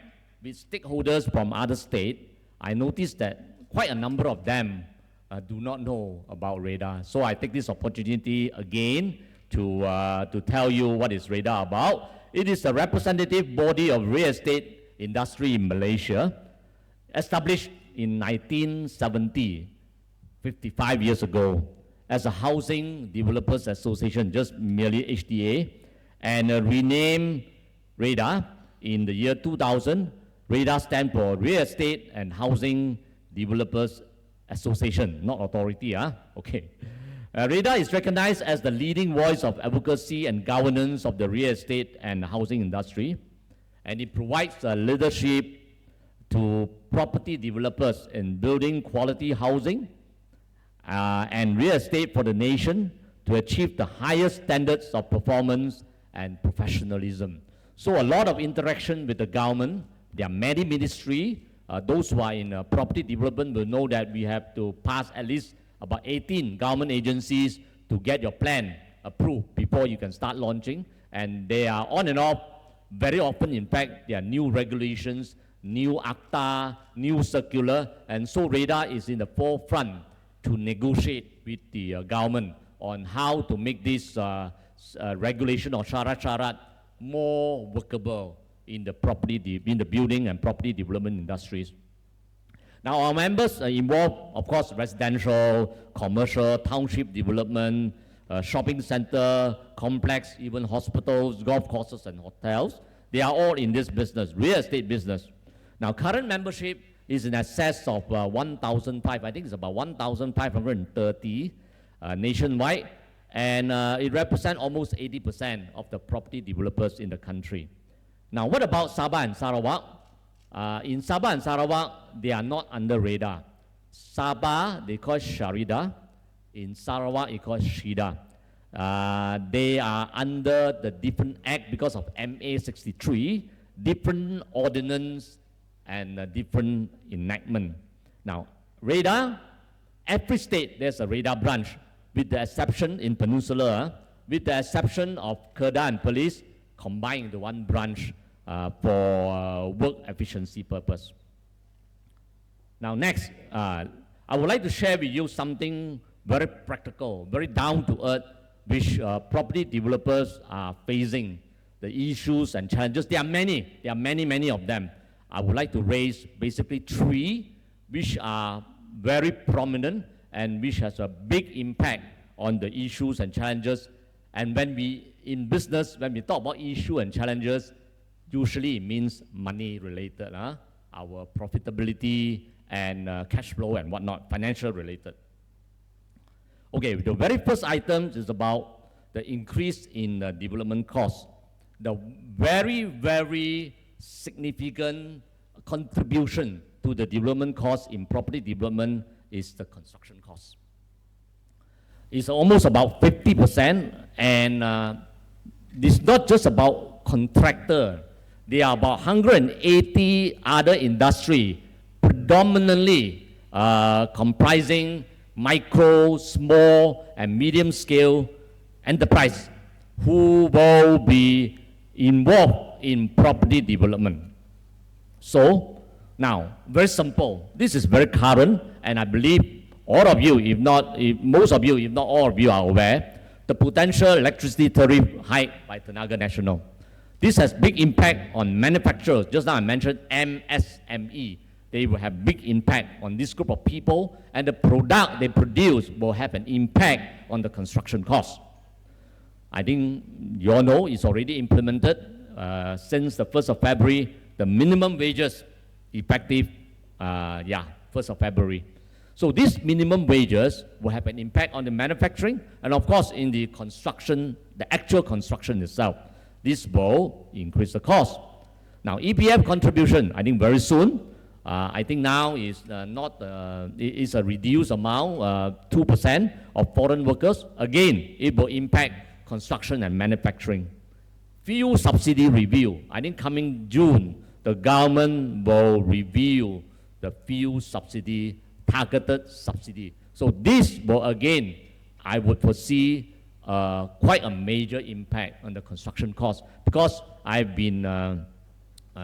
with stakeholders from other states, I noticed that quite a number of them do not know about Radar. So I take this opportunity again to tell you what is Radar about. It is a representative body of real estate industry in Malaysia, established in 1970, 55 years ago, as a Housing Developers Association, just merely HDA, and renamed Radar in the year 2000 REDA stands for Real Estate and Housing Developers Association, not authority, okay. REDA is recognized as the leading voice of advocacy and governance of the real estate and housing industry, and it provides leadership to property developers in building quality housing and real estate for the nation to achieve the highest standards of performance and professionalism. So a lot of interaction with the government. There are many ministries. Those who are in property development will know that we have to pass at least about 18 government agencies to get your plan approved before you can start launching. And they are on and off. Very often, in fact, there are new regulations, new ACTA, new circular, and so REDA is in the forefront to negotiate with the government on how to make this regulation or syarat-syarat more workable in the in the building and property development industries. Now our members involve, of course, residential, commercial, township development, shopping center, complex, even hospitals, golf courses and hotels. They are all in this business, real estate business. Now current membership is in excess of 1,500, I think it's about 1,530 nationwide, and it represents almost 80% of the property developers in the country. Now what about Sabah and Sarawak? In Sabah and Sarawak, they are not under REDA. Sabah, they call Sharida. In Sarawak, it called Shida. They are under the different act because of MA 63, different ordinance and different enactment. Now, REDA, every state there's a REDA branch, with the exception in Peninsula, with the exception of Kedah and Perlis, combined into one branch for work efficiency purpose. Now next, I would like to share with you something very practical, very down to earth, which property developers are facing, the issues and challenges. There are many of them. I would like to raise basically three, which are very prominent and which has a big impact on the issues and challenges. And when we, in business, when we talk about issue and challenges, usually it means money related, our profitability and cash flow and whatnot, financial related. Okay, the very first item is about the increase in development costs. The very significant contribution to the development cost in property development is the construction cost. It's almost about 50%, and it's not just about contractor. There are about 180 other industry, predominantly comprising micro, small, and medium scale enterprise who will be involved in property development. So now, very simple. This is very current, and I believe all of you, most of you, if not all of you, are aware the potential electricity tariff hike by Tenaga Nasional. This has big impact on manufacturers. Just now I mentioned MSME. They will have big impact on this group of people, and the product they produce will have an impact on the construction cost. I think you all know it's already implemented since the 1st of February, the minimum wages effective, 1st of February. So these minimum wages will have an impact on the manufacturing and of course in the construction, the actual construction itself. This will increase the cost. Now EPF contribution, I think very soon, I think now is it's a reduced amount, 2% of foreign workers. Again, it will impact construction and manufacturing. Fuel subsidy review, I think coming June, the government will review the fuel subsidy, targeted subsidy. So this will again, I would foresee quite a major impact on the construction cost, because I've been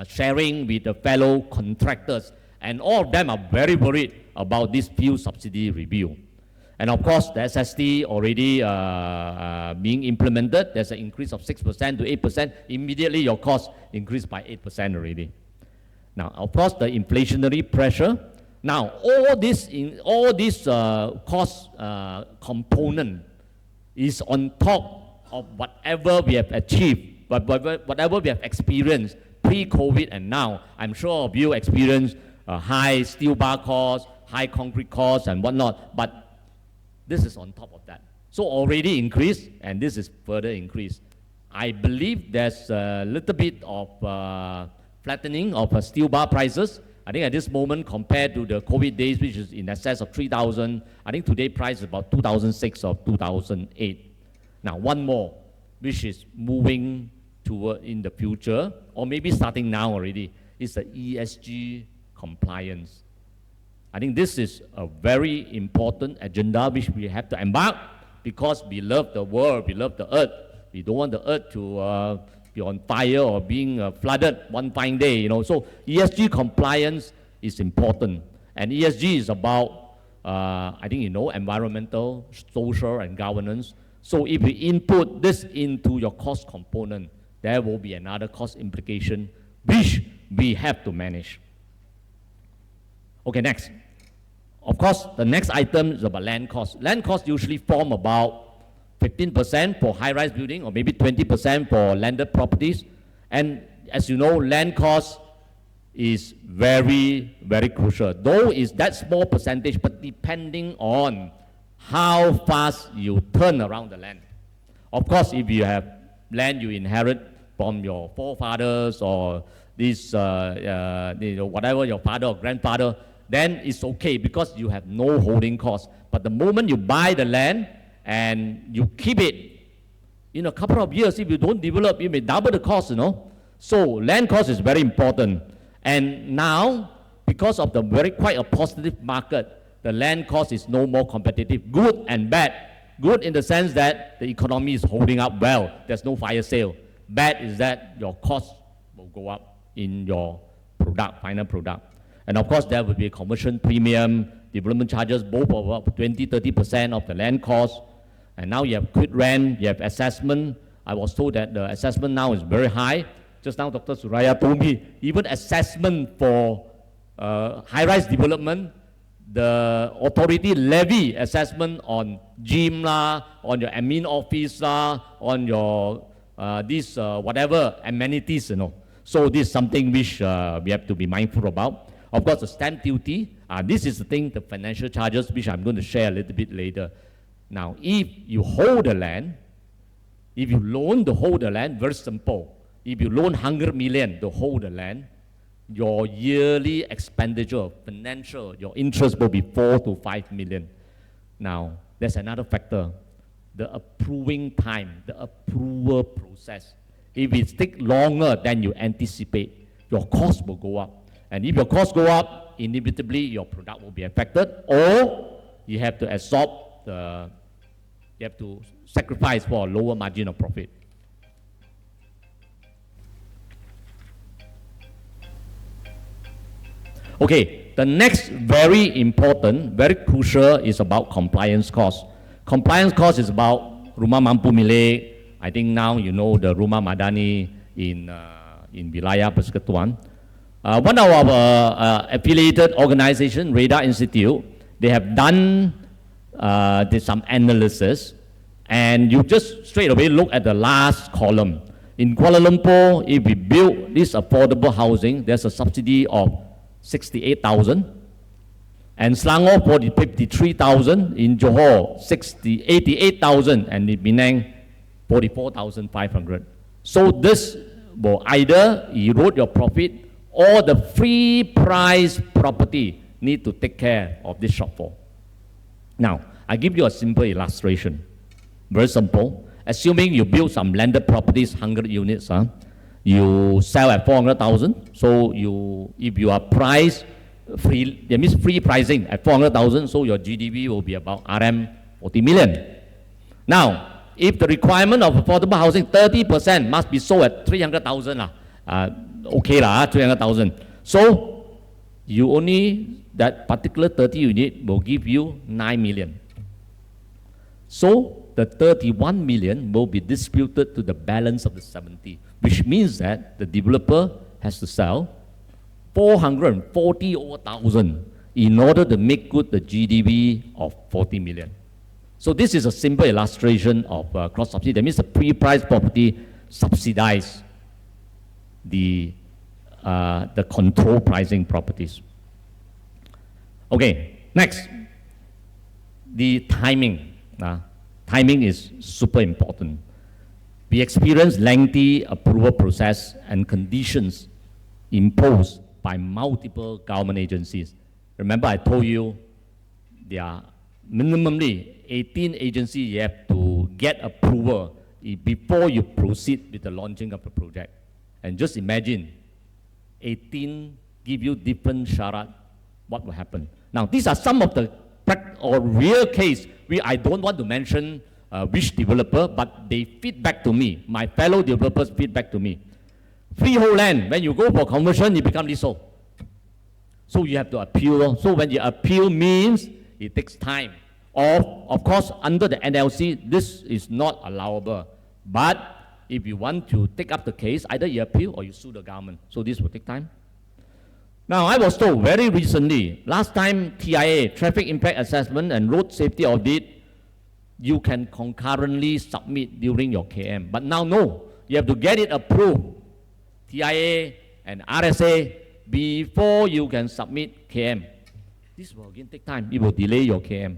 sharing with the fellow contractors, and all of them are very worried about this fuel subsidy review. And of course, the SST already being implemented. There's an increase of 6% to 8%. Immediately, your cost increased by 8% already. Now, of course, the inflationary pressure. Now, all this cost component is on top of whatever we have achieved, but whatever we have experienced pre-COVID and now. I'm sure of you experienced high steel bar costs, high concrete costs and whatnot, but this is on top of that. So already increased, and this is further increased. I believe there's a little bit of flattening of steel bar prices. I think at this moment, compared to the COVID days, which is in excess of 3,000, I think today price is about 2006 or 2008. Now, one more, which is moving toward in the future, or maybe starting now already, is the ESG compliance. I think this is a very important agenda which we have to embark because we love the world, we love the earth. We don't want the earth to be on fire or being flooded one fine day, you know. So ESG compliance is important. And ESG is about, I think you know, environmental, social, and governance. So if we input this into your cost component, there will be another cost implication which we have to manage. Okay, next. Of course, the next item is about land costs. Land costs usually form about 15% for high-rise building or maybe 20% for landed properties. And as you know, land cost is very, very crucial. Though it's that small percentage, but depending on how fast you turn around the land. Of course, if you have land you inherit from your forefathers or this, whatever your father or grandfather, then it's okay because you have no holding cost. But the moment you buy the land and you keep it, in a couple of years, if you don't develop, you may double the cost, you know. So land cost is very important. And now, because of the quite a positive market, the land cost is no more competitive, good and bad. Good in the sense that the economy is holding up well. There's no fire sale. Bad is that your cost will go up in your product, final product. And of course, there will be a commercial premium, development charges, both of about 20-30% of the land cost. And now you have quit rent, you have assessment. I was told that the assessment now is very high. Just now, Dr. Suraya told me, even assessment for high-rise development, the authority levy assessment on gym lah, on your admin office lah, on your whatever amenities, you know. So this is something which we have to be mindful about. Of course, the stamp duty, this is the thing, the financial charges, which I'm going to share a little bit later. Now, if you hold the land, if you loan to hold the land, very simple. If you loan 100 million to hold the land, your yearly expenditure, financial, your interest will be 4 to 5 million. Now, there's another factor, the approving time, the approval process. If it takes longer than you anticipate, your cost will go up. And if your costs go up, inevitably your product will be affected, or you have to absorb you have to sacrifice for a lower margin of profit. Okay, the next very important, very crucial is about compliance costs. Compliance cost is about Rumah Mampu Milik. I think now you know the Rumah Madani in Wilayah Persekutuan. One of our affiliated organization, Radar Institute, they have done some analysis, and you just straight away look at the last column. In Kuala Lumpur, if we build this affordable housing, there's a subsidy of 68,000, and Selangor 53,000, in Johor 88,000, and in Penang 44,500. So this will either erode your profit, or the free price property need to take care of this shortfall. Now, I give you a simple illustration. Very simple. Assuming you build some landed properties, 100 units, you sell at 400,000. So if you are priced free, that means free pricing at 400,000, so your GDP will be about RM 40 million. Now, if the requirement of affordable housing, 30% must be sold at 300,000 okay lah, 300,000. So you only, that particular 30 unit will give you 9 million. So the 31 million will be distributed to the balance of the 70, which means that the developer has to sell 440,000 in order to make good the GDP of 40 million. So this is a simple illustration of cross-subsidy. That means the pre-priced property subsidize the the control pricing properties. Okay, next, the timing. Timing is super important. We experience lengthy approval process and conditions imposed by multiple government agencies. Remember, I told you there are minimally 18 agencies you have to get approval before you proceed with the launching of the project. And just imagine, 18 give you different sharat, what will happen? Now, these are some of the real case. I don't want to mention which developer, but they feed back to me. My fellow developers feed back to me. Freehold land, when you go for conversion, it becomes leasehold. So you have to appeal. So when you appeal means it takes time. Of course, under the NLC, this is not allowable. But if you want to take up the case, either you appeal or you sue the government. So this will take time. Now, I was told very recently, last time TIA, Traffic Impact Assessment and Road Safety Audit, you can concurrently submit during your KM. But now, no. You have to get it approved, TIA and RSA, before you can submit KM. This will again take time. It will delay your KM.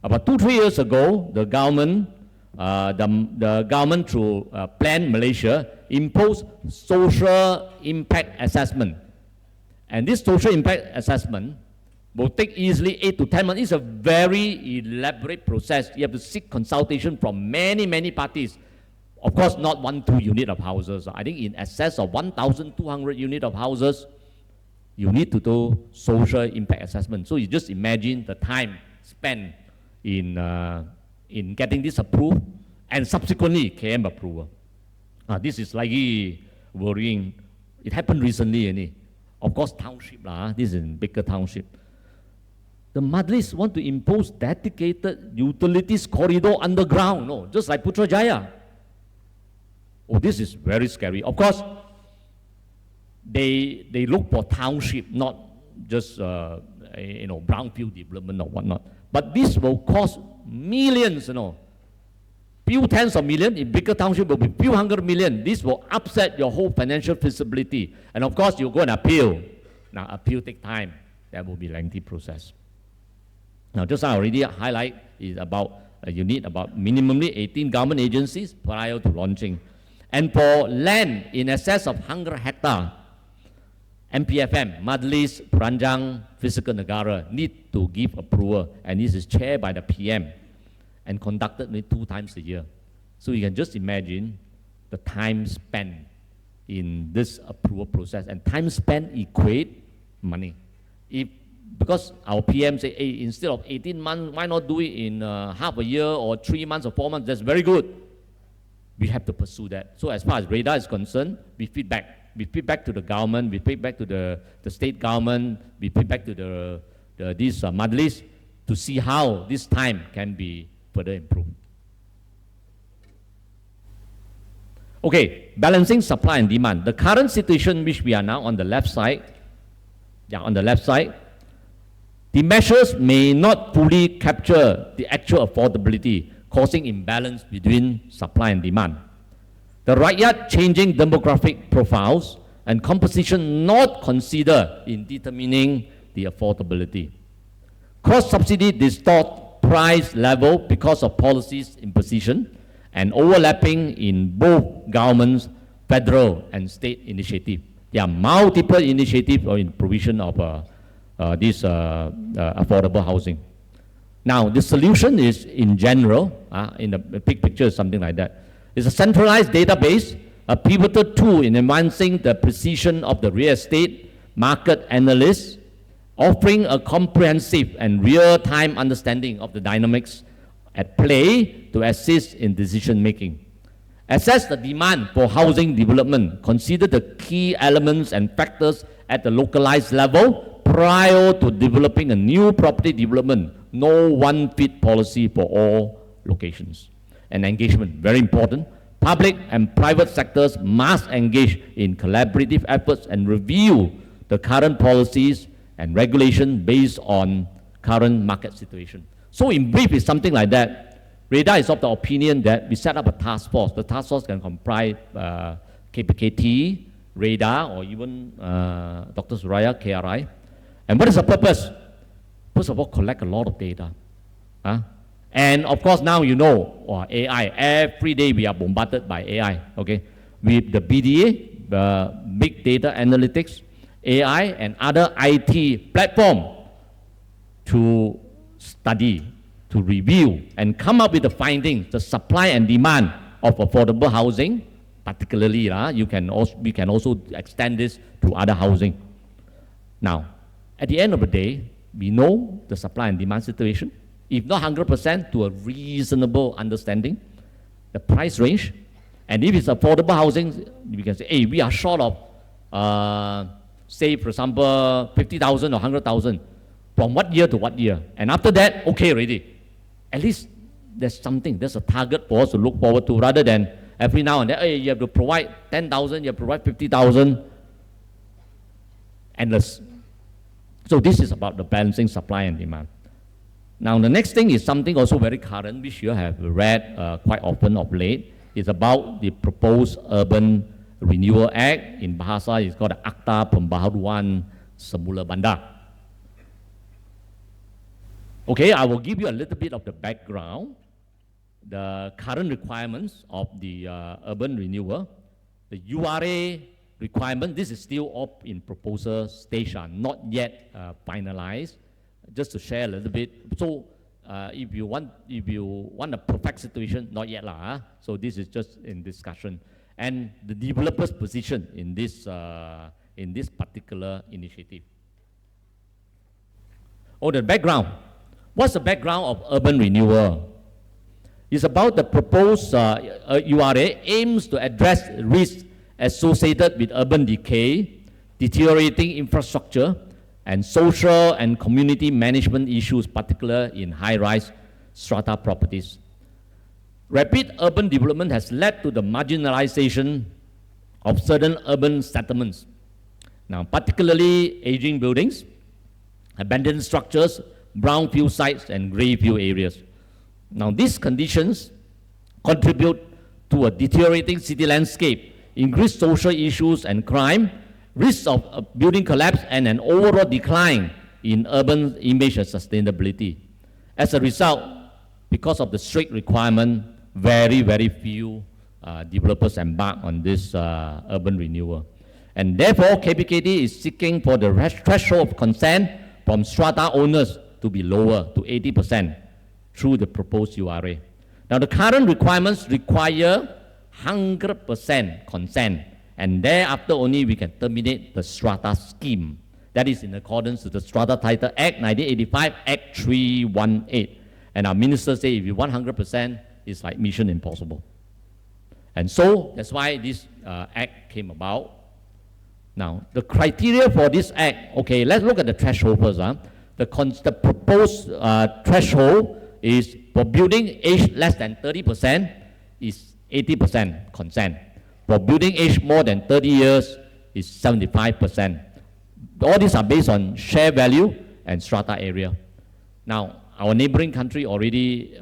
About 2-3 years ago, the government, through Plan Malaysia, imposed social impact assessment. And this social impact assessment will take easily 8 to 10 months. It's a very elaborate process. You have to seek consultation from many, many parties. Of course, not 1-2 unit of houses. I think in excess of 1,200 unit of houses, you need to do social impact assessment. So you just imagine the time spent in getting this approved and subsequently KM approval. This is slightly worrying. It happened recently. Of course, township, this is in bigger township. The Majlis want to impose dedicated utilities corridor underground, just like Putrajaya. This is very scary. Of course, they look for township, not just brownfield development or whatnot. But this will cost millions, few tens of millions. In bigger township will be few hundred million. This will upset your whole financial feasibility. And of course, you go and appeal. Now, appeal take time. That will be a lengthy process. Now, just I already highlight is about you need about minimally 18 government agencies prior to launching. And for land in excess of 100 hectares, MPFM, Majlis Peranjang Physical Negara, need to give approval. And this is chaired by the PM and conducted only 2 times a year. So you can just imagine the time spent in this approval process. And time spent equate money. Because our PM say, hey, instead of 18 months, why not do it in half a year or 3 months or 4 months? That's very good. We have to pursue that. So as far as radar is concerned, we feedback. We feedback to the government, we feedback to the state government, we feedback to these Majlis to see how this time can be further improved. Okay, balancing supply and demand. The current situation which we are now on the left side, the measures may not fully capture the actual affordability, causing imbalance between supply and demand. The rakyat changing demographic profiles and composition not considered in determining the affordability. Cross-subsidy distort price level because of policies imposition and overlapping in both governments, federal and state initiative. There are multiple initiatives in provision of this affordable housing. Now, the solution is in general, in the big picture, something like that. It's a centralized database, a pivotal tool in advancing the precision of the real estate market analysts, offering a comprehensive and real-time understanding of the dynamics at play to assist in decision-making. Assess the demand for housing development. Consider the key elements and factors at the localized level prior to developing a new property development. No one-fit policy for all locations. And engagement, very important. Public and private sectors must engage in collaborative efforts and review the current policies and regulation based on current market situation. So in brief, it's something like that. Radar is of the opinion that we set up a task force. The task force can comprise KPKT, radar, or even Dr. Suraya, KRI. And what is the purpose? First of all, collect a lot of data. And of course, now you know, AI, every day we are bombarded by AI, okay? With the BDA, the Big Data Analytics, AI, and other IT platform to study, to review, and come up with the findings, the supply and demand of affordable housing, particularly, we can also extend this to other housing. Now, at the end of the day, we know the supply and demand situation, if not 100%, to a reasonable understanding, the price range, and if it's affordable housing, we can say, hey, we are short of, say, for example, 50,000 or 100,000, from what year to what year? And after that, okay already. At least there's something, there's a target for us to look forward to, rather than every now and then, hey, you have to provide 10,000, you have to provide 50,000, endless. So this is about the balancing supply and demand. Now the next thing is something also very current, which you have read quite often of late. It's about the proposed Urban Renewal Act. In Bahasa, it's called the Akta Pembaharuan Semula Bandar. Okay, I will give you a little bit of the background. The current requirements of the urban renewal, the URA requirement, this is still up in proposal stage, not yet finalized. Just to share a little bit. So if you want a perfect situation, not yet lah. So this is just in discussion. And the developer's position in this particular initiative. Oh, the background. What's the background of urban renewal? It's about the proposed URA aims to address risks associated with urban decay, deteriorating infrastructure, and social and community management issues, particularly in high-rise strata properties. Rapid urban development has led to the marginalization of certain urban settlements. Now, particularly aging buildings, abandoned structures, brownfield sites, and greyfield areas. Now, these conditions contribute to a deteriorating city landscape, increased social issues and crime, risks of building collapse, and an overall decline in urban image and sustainability. As a result, because of the strict requirement, very, very few developers embark on this urban renewal. And therefore, KPKD is seeking for the threshold of consent from strata owners to be lower to 80% through the proposed URA. Now, the current requirements require 100% consent, and thereafter only we can terminate the strata scheme. That is in accordance with the Strata Title Act 1985, Act 318. And our minister say if you want 100%, it's like mission impossible. And so that's why this act came about. Now, the criteria for this act, okay, let's look at the threshold first. The proposed threshold is for building age less than 30% is 80% consent. For building age more than 30 years is 75%. All these are based on share value and strata area. Now, our neighboring country already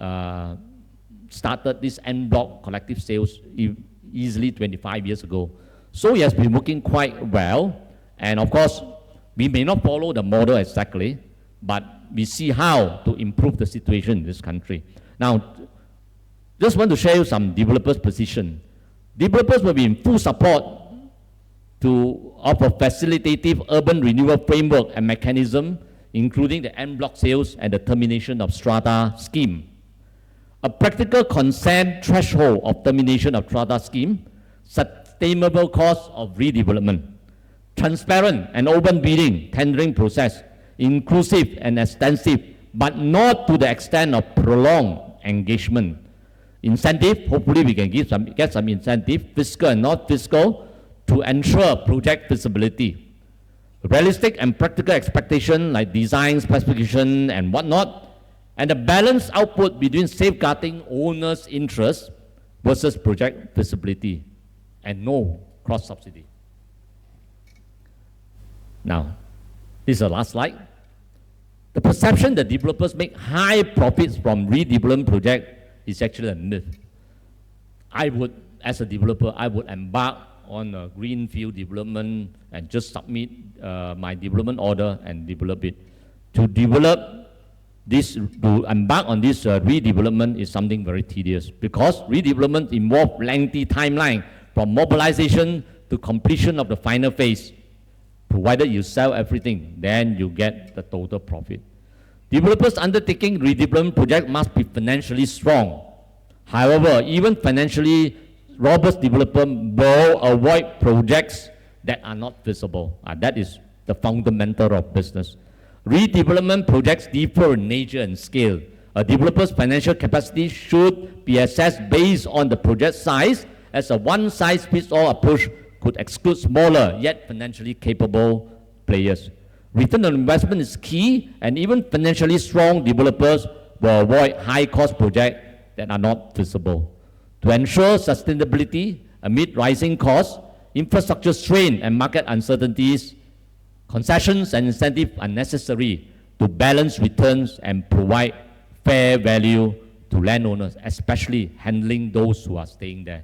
started this en bloc collective sales easily 25 years ago. So it has been working quite well. And of course, we may not follow the model exactly, but we see how to improve the situation in this country. Now, just want to share you some developers' position. Developers will be in full support of a facilitative urban renewal framework and mechanism, including the en bloc sales and the termination of strata scheme. A practical consent threshold of termination of strata scheme, sustainable cost of redevelopment, transparent and open bidding, tendering process, inclusive and extensive, but not to the extent of prolonged engagement. Incentive, hopefully we can get some incentive, fiscal and not fiscal, to ensure project feasibility. Realistic and practical expectation like design, specification, and whatnot, and the balanced output between safeguarding owners' interests versus project feasibility, and no cross-subsidy. Now, this is the last slide. The perception that developers make high profits from redevelopment project is actually a myth. As a developer, I would embark on a greenfield development and just submit my development order and develop it. To develop this, to embark on this redevelopment is something very tedious because redevelopment involves lengthy timeline from mobilization to completion of the final phase. Provided you sell everything, then you get the total profit. Developers undertaking redevelopment project must be financially strong. However, even financially robust developer will avoid projects that are not feasible. That is the fundamental of business. Redevelopment projects differ in nature and scale. A developer's financial capacity should be assessed based on the project size, as a one-size-fits-all approach could exclude smaller yet financially capable players. Return on investment is key, and even financially strong developers will avoid high-cost projects that are not feasible. To ensure sustainability amid rising costs, infrastructure strain, and market uncertainties, concessions and incentives are necessary to balance returns and provide fair value to landowners, especially handling those who are staying there.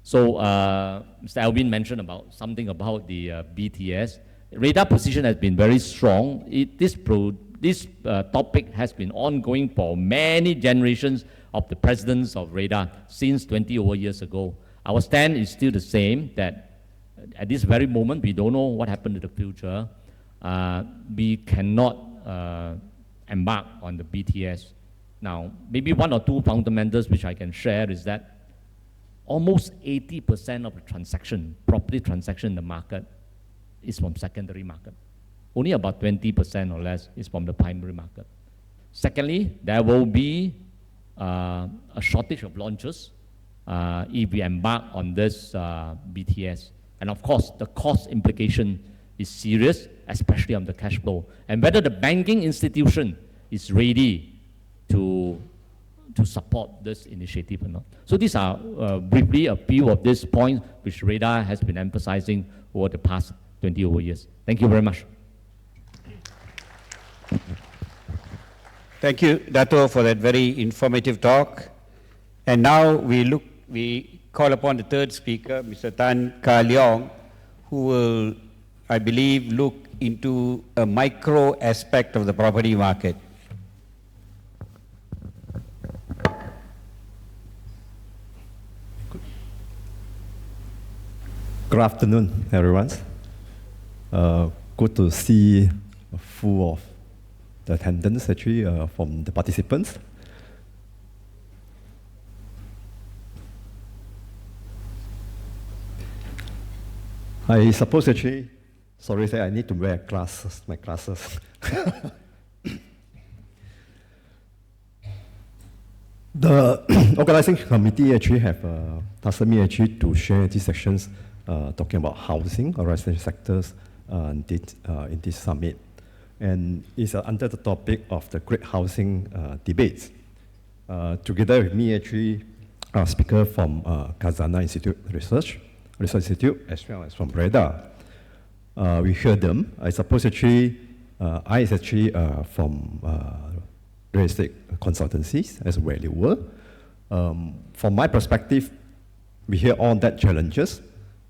So Mr. Alvin mentioned about something about the BTS. Radar position has been very strong. This topic has been ongoing for many generations of the presidents of Radar since 20 over years ago. Our stand is still the same, that at this very moment, we don't know what happened in the future. We cannot embark on the BTS. Now, maybe one or two fundamentals which I can share is that almost 80% of the transaction, property transaction in the market is from secondary market. Only about 20% or less is from the primary market. Secondly, there will be a shortage of launches if we embark on this BTS. And of course, the cost implication is serious, especially on the cash flow. And whether the banking institution is ready to support this initiative or not. So these are briefly a few of these points which Radar has been emphasizing over the past 20 over years. Thank you very much. Thank you, Dato, for that very informative talk. And now we call upon the third speaker, Mr. Tan Ka Leong, who will, I believe, look into a micro aspect of the property market. Good afternoon, everyone. Good to see full of the attendance actually from the participants. I suppose actually, sorry, I need to wear glasses, my glasses. The organizing committee actually have tasked me actually to share these sections talking about housing or residential sectors in this summit. And it's under the topic of the great housing debates. Together with me, actually, a speaker from Kazana Institute Research Institute, as well as from Radar. We heard them. I suppose actually, I is actually from real estate consultancies as valuer. From my perspective, we hear all that challenges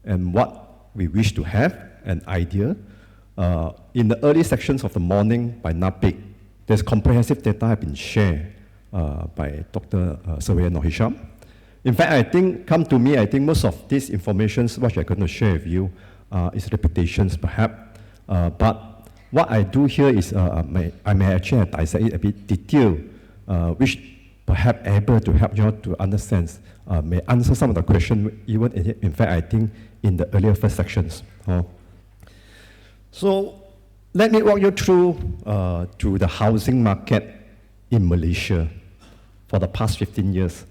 and what we wish to have, an idea. In the early sections of the morning by NAPIC, there's comprehensive data have been shared by Dr. Surveyor Nohisham. In fact, I think, come to me, I think most of this information, what I'm going to share with you, is reputations perhaps. But what I do here is, I may actually dissect it a bit detailed, which perhaps able to help you to understand, may answer some of the questions, even in fact, I think, in the earlier first sections. So let me walk you through to the housing market in Malaysia for the past 15 years.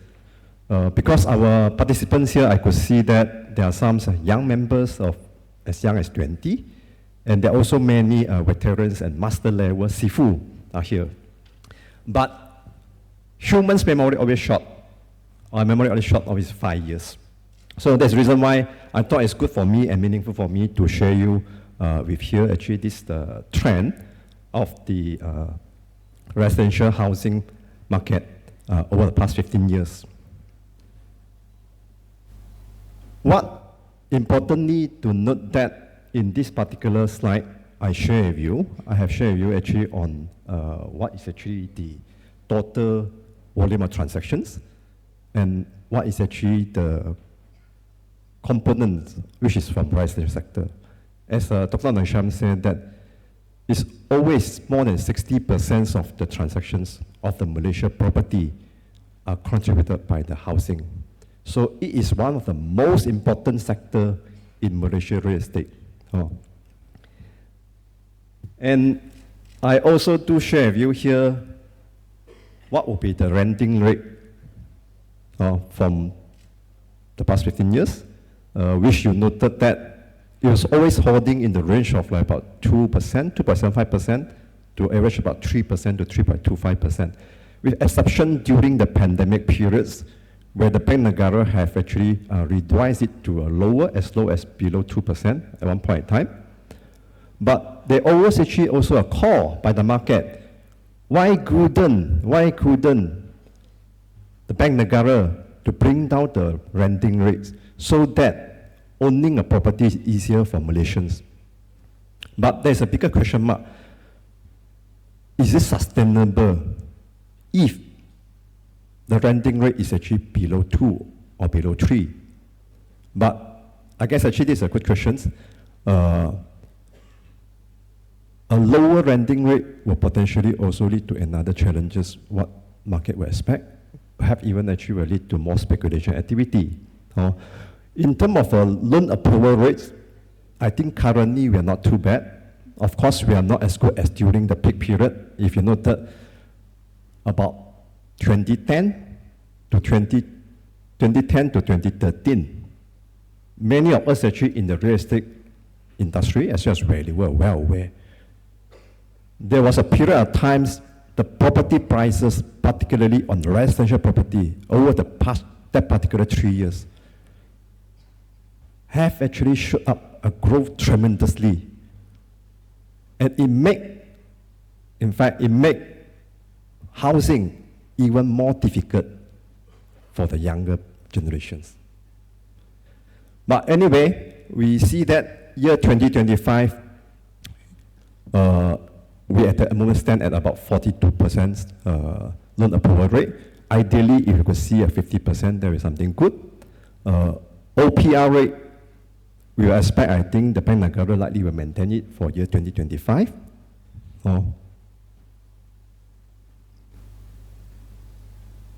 Because our participants here, I could see that there are some young members of as young as 20, and there are also many veterans and master level sifu are here. But humans' memory always short. Our memory always short, always 5 years. So that's the reason why I thought it's good for me and meaningful for me to share you with here actually this trend of the residential housing market over the past 15 years. What importantly to note that in this particular slide, I have shared with you actually on what is actually the total volume of transactions and what is actually the component which is from residential sector. As Dr. Nasham said, that it's always more than 60% of the transactions of the Malaysia property are contributed by the housing. So it is one of the most important sector in Malaysia real estate. And I also do share with you here what will be the renting rate from the past 15 years, which you noted that it was always holding in the range of like about 2%, 2.75% to average about 3% to 3.25%, with exception during the pandemic periods where the Bank Negara have actually revised it to a lower, as low as below 2% at one point in time. But there always actually also a call by the market, why couldn't the Bank Negara to bring down the renting rates so that owning a property is easier for Malaysians? But there's a bigger question mark. Is it sustainable if the renting rate is actually below 2 or below 3? But I guess actually this is a good question. A lower renting rate will potentially also lead to another challenges what market will expect. Perhaps even actually will lead to more speculation activity. In terms of loan approval rates, I think currently we are not too bad. Of course, we are not as good as during the peak period. If you noted, about 2010 to 2013, many of us actually in the real estate industry, as well as really were well aware, there was a period of times the property prices, particularly on residential property, over the past that particular 3 years, have actually shot up a growth tremendously. And it make housing even more difficult for the younger generations. But anyway, we see that year 2025, we at the moment stand at about 42% loan approval rate. Ideally, if you could see a 50%, there is something good. OPR rate, we will expect, I think, the Bank Negara likely will maintain it for year 2025.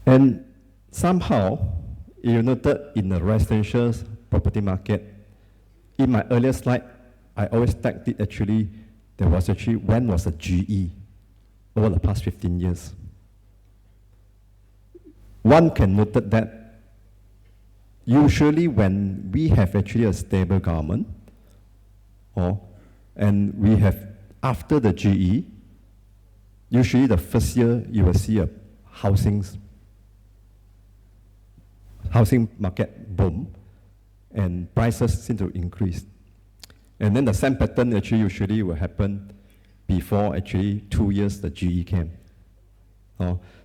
And somehow, you noted in the residential property market, in my earlier slide, I always tagged it actually, there was actually, when was the GE over the past 15 years? One can note that usually when we have actually a stable government, and we have, after the GE, usually the first year you will see a housing market boom, and prices seem to increase. And then the same pattern actually usually will happen before actually 2 years the GE came.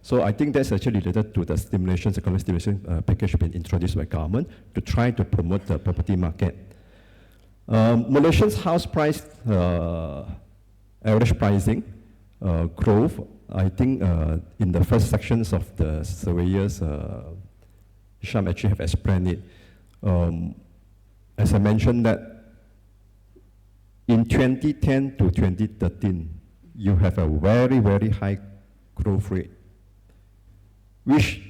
So I think that's actually related to the economic stimulation package being introduced by government to try to promote the property market. Malaysia's house price, average pricing growth, I think in the first sections of the surveyors, Hisham actually have explained it. As I mentioned that in 2010 to 2013, you have a very, very high growth rate, which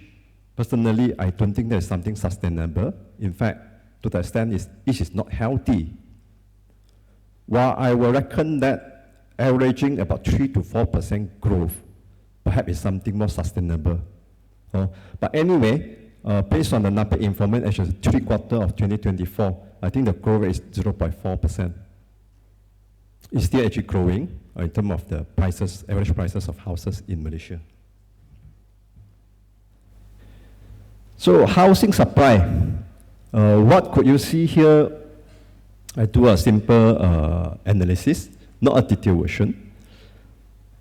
personally, I don't think there's something sustainable. In fact, to the extent it is not healthy. While I will reckon that averaging about 3 to 4% growth, perhaps is something more sustainable. But anyway, based on the number information, actually 3/4 of 2024, I think the growth rate is 0.4%. It's still actually growing in terms of the prices, average prices of houses in Malaysia. So housing supply, what could you see here? I do a simple analysis, not a detailed version.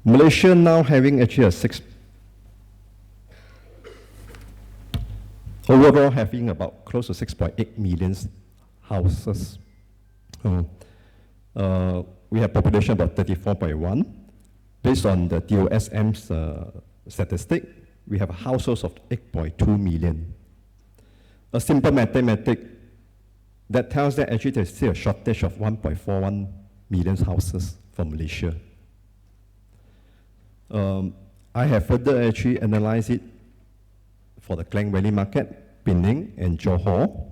Malaysia now having actually overall having about close to 6.8 million houses. We have population about 34.1. Based on the DOSM's statistic, we have households of 8.2 million. A simple mathematic that tells that actually there's still a shortage of 1.41 million houses for Malaysia. I have further actually analyzed it for the Klang Valley market, Penang and Johor.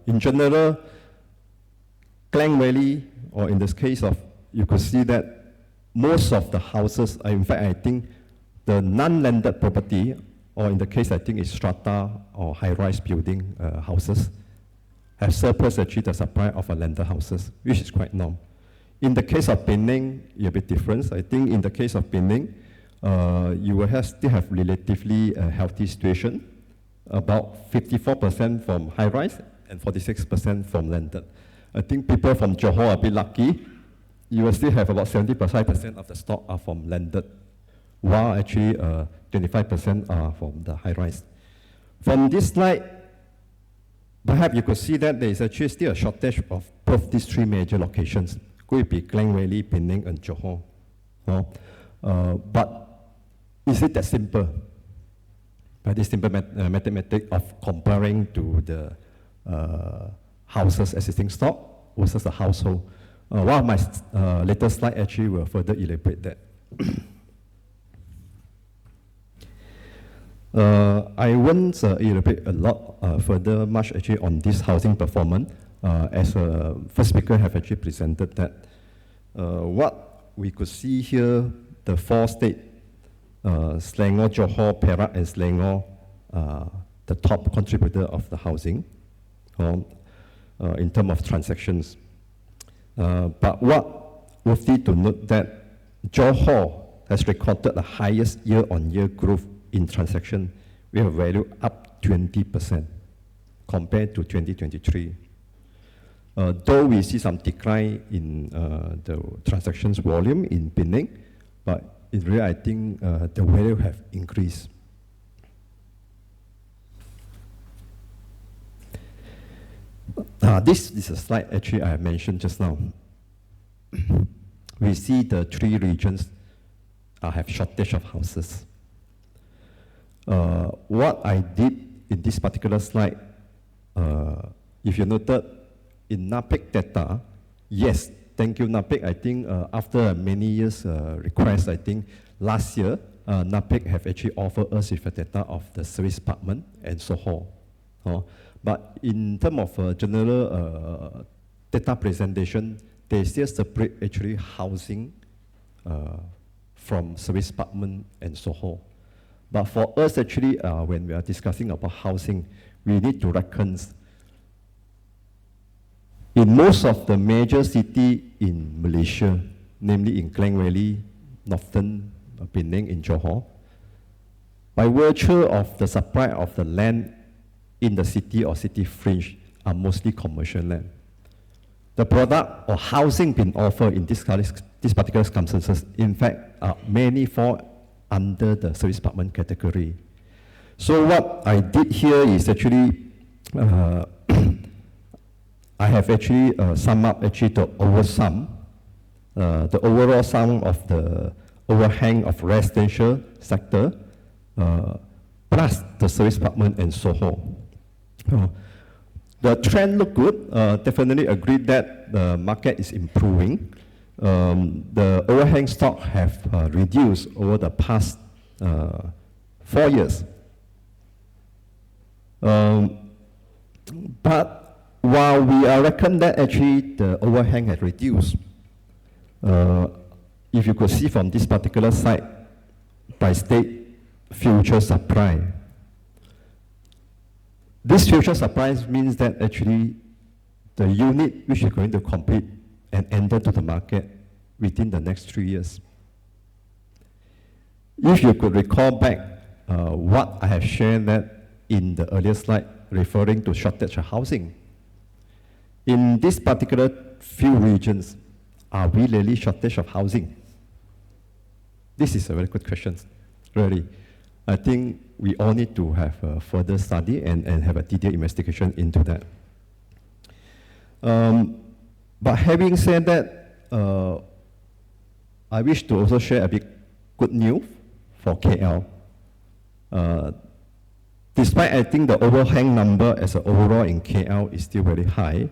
In general, Klang Valley, or in this case of, you could see that most of the houses, in fact, I think the non-landed property, or in the case I think it's strata or high-rise building houses, have surpassed actually the supply of a landed houses, which is quite normal. In the case of Penang, it's a bit different. I think in the case of Penang, you will still have relatively a healthy situation, about 54% from high-rise and 46% from landed. I think people from Johor are a bit lucky. You will still have about 75% of the stock are from landed, while actually 25% are from the high-rise. From this slide, perhaps you could see that there is actually still a shortage of both these three major locations. Could be Klang Valley, Penang, and Johor. But is it that simple? By this simple mathematics of comparing to the houses existing stock versus the household. One of my latest slide actually will further elaborate that. I won't elaborate a lot further much actually on this housing performance, as first speaker have actually presented that. What we could see here, the four states, Selangor, Johor, Perak, and Selangor, the top contributor of the housing in terms of transactions. But what worthy to note that Johor has recorded the highest year-on-year growth in transaction. We have value up 20% compared to 2023. Though we see some decline in the transactions volume in Penang, but in reality, I think the value have increased. This is a slide actually I mentioned just now. We see the three regions have shortage of houses. What I did in this particular slide, if you noted in NAPIC data, yes, thank you NAPIC. I think after many years request, I think last year NAPIC have actually offered us with a data of the service department and so on. But in terms of general data presentation, they still separate actually housing from service department and so on. But for us actually, when we are discussing about housing, we need to reckon in most of the major cities in Malaysia, namely in Klang Valley, Northern Penang, in Johor, by virtue of the supply of the land in the city or city fringe are mostly commercial land. The product or housing being offered in this particular circumstances, in fact, many fall under the service department category. So what I did here is actually, I have actually summed up actually the overall sum of the overhang of residential sector plus the service department and so on. The trend look good. Definitely agreed that the market is improving. The overhang stock have reduced over the past 4 years. But while we reckon that actually the overhang has reduced, if you could see from this particular site, by state future supply. This future supply means that actually the unit which is going to complete and enter to the market within the next 3 years. If you could recall back what I have shared that in the earlier slide referring to shortage of housing. In this particular few regions, are we really shortage of housing? This is a very good question, really. I think we all need to have a further study and have a detailed investigation into that. But having said that, I wish to also share a bit good news for KL. Despite I think the overhang number as an overall in KL is still very high,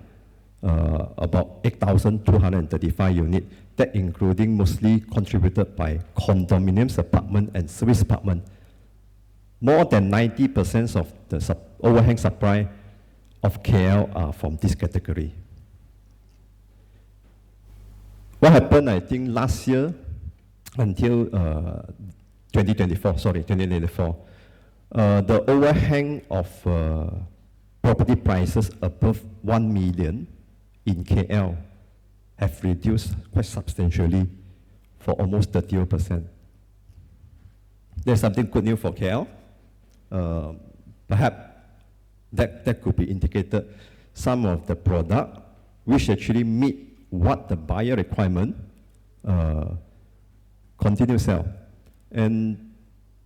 about 8,235 units, that including mostly contributed by condominiums, apartment and service apartment. More than 90% of the overhang supply of KL are from this category. What happened, I think, last year until 2024, the overhang of property prices above 1 million in KL have reduced quite substantially for almost 30%. There's something good news for KL. Perhaps that could be indicated some of the product which actually meet what the buyer requirement continue sell. And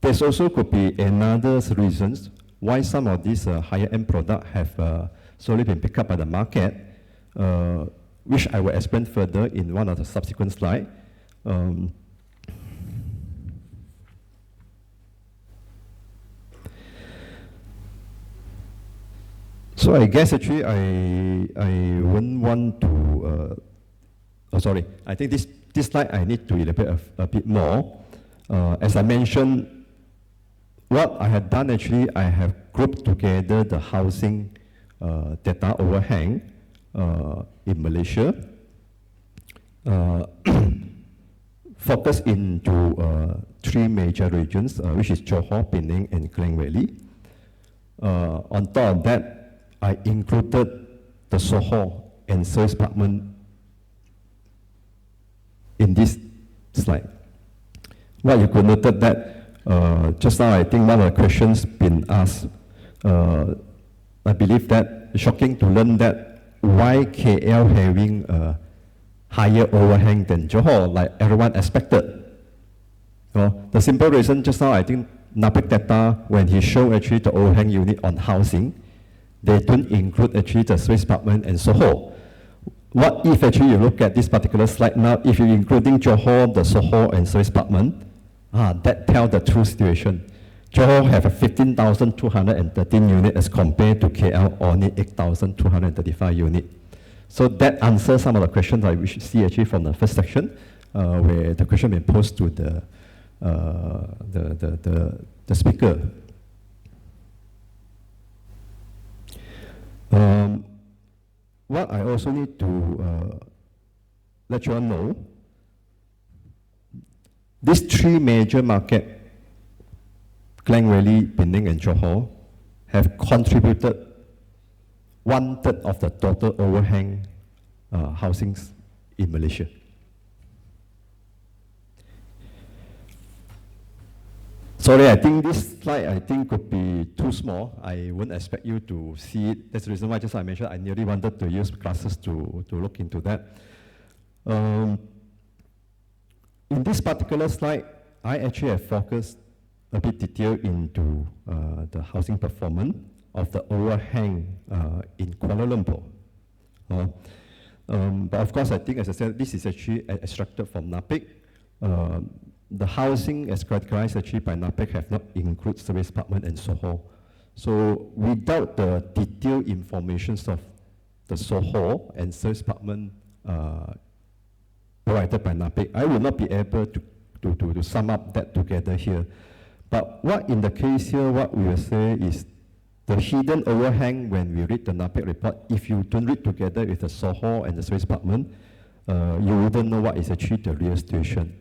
there's also could be another reasons why some of these higher end product have slowly been picked up by the market, which I will explain further in one of the subsequent slides. So I guess actually I wouldn't want to, I think this slide I need to elaborate a bit more. As I mentioned, what I have done actually, I have grouped together the housing data overhang in Malaysia, focus into 3 major regions, which is Johor, Penang, and Klang Valley. On top of that, I included the Soho and service apartment in this slide. Well, you could note that just now I think one of the questions been asked. I believe that it's shocking to learn that why KL having a higher overhang than Johor, like everyone expected. The simple reason just now I think NAPIC data, when he showed actually the overhang unit on housing, they don't include actually the service apartment and Soho. What if actually you look at this particular slide now, if you're including Johor, the Soho and service apartment, that tells the true situation. Johor have a 15,213 units as compared to KL only 8,235 units. So that answers some of the questions that we should see actually from the first section, where the question been posed to the speaker. What I also need to let you all know, these 3 major markets, Klang Valley, Penang, and Johor, have contributed 1/3 of the total overhang housings in Malaysia. Sorry, I think this slide could be too small. I wouldn't expect you to see it. That's the reason why just I mentioned I nearly wanted to use glasses to look into that. In this particular slide, I actually have focused a bit detail into the housing performance of the overhang in Kuala Lumpur. But of course, I think, as I said, this is actually extracted from NAPIC. The housing as categorized actually by NAPIC have not included service apartment and Soho. So without the detailed information of the Soho and service apartment provided by NAPIC, I will not be able to sum up that together here. But what in the case here, what we will say is the hidden overhang when we read the NAPIC report, if you don't read together with the Soho and the service apartment, you wouldn't know what is actually the real situation.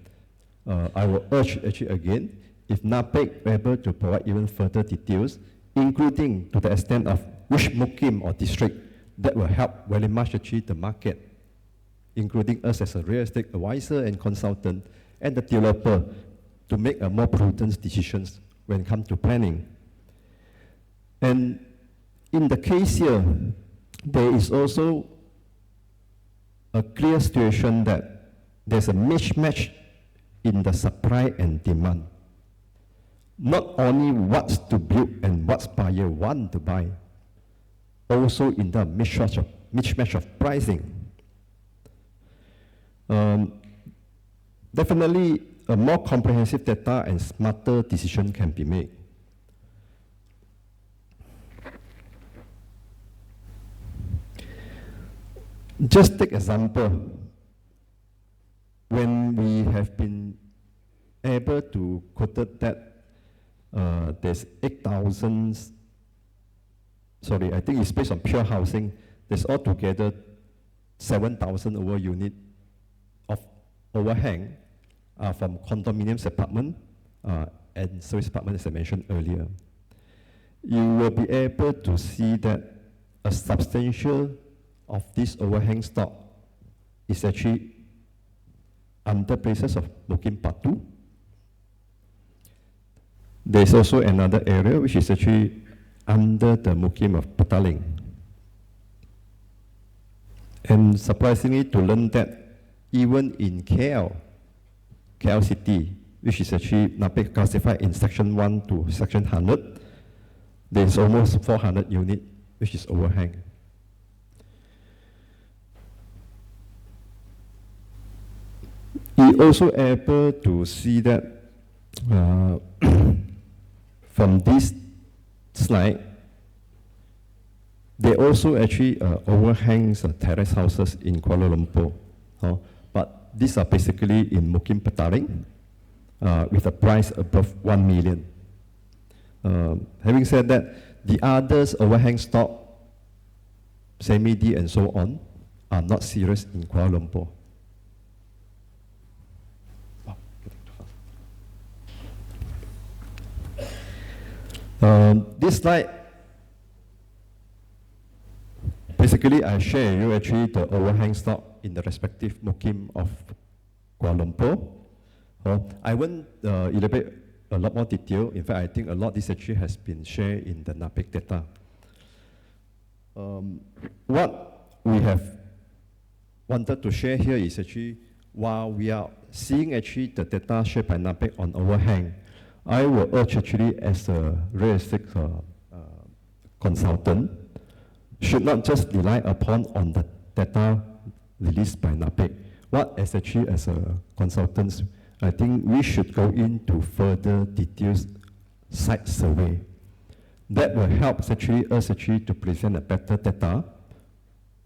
I will urge actually again, if NAPIC able to provide even further details, including to the extent of which mukim or district, that will help very much achieve the market, including us as a real estate advisor and consultant, and the developer to make a more prudent decisions when it comes to planning. And in the case here, there is also a clear situation that there's a mismatch in the supply and demand. Not only what's to build and what's buyer want to buy, also in the mismatch mismatch of pricing. Definitely, a more comprehensive data and smarter decision can be made. Just take example, when we have been able to quote that there's 8,000, sorry, I think it's based on pure housing, there's altogether 7,000 over unit of overhang from condominiums apartment and service apartment, as I mentioned earlier. You will be able to see that a substantial of this overhang stock is actually under places of Mukim Part 2. There's also another area which is actually under the Mukim of Petaling. And surprisingly to learn that even in KL City, which is actually NAPIC classified in Section 1 to Section 100, there's almost 400 unit which is overhang. You also able to see that from this slide, they also actually overhangs terrace houses in Kuala Lumpur. But these are basically in Mukim Petaling with a price above 1 million. Having said that, the others overhang stock, semi-D and so on, are not serious in Kuala Lumpur. This slide, basically I share you actually the overhang stock in the respective Mukim of Kuala Lumpur. I won't elaborate a lot more detail. In fact, I think a lot of this actually has been shared in the NAPIC data. What we have wanted to share here is actually, while we are seeing actually the data shared by NAPIC on overhang, I will urge actually as a real estate consultant, should not just rely upon on the data released by NAPIC. What as actually as a consultants, I think we should go into further details site survey. That will help actually us actually to present a better data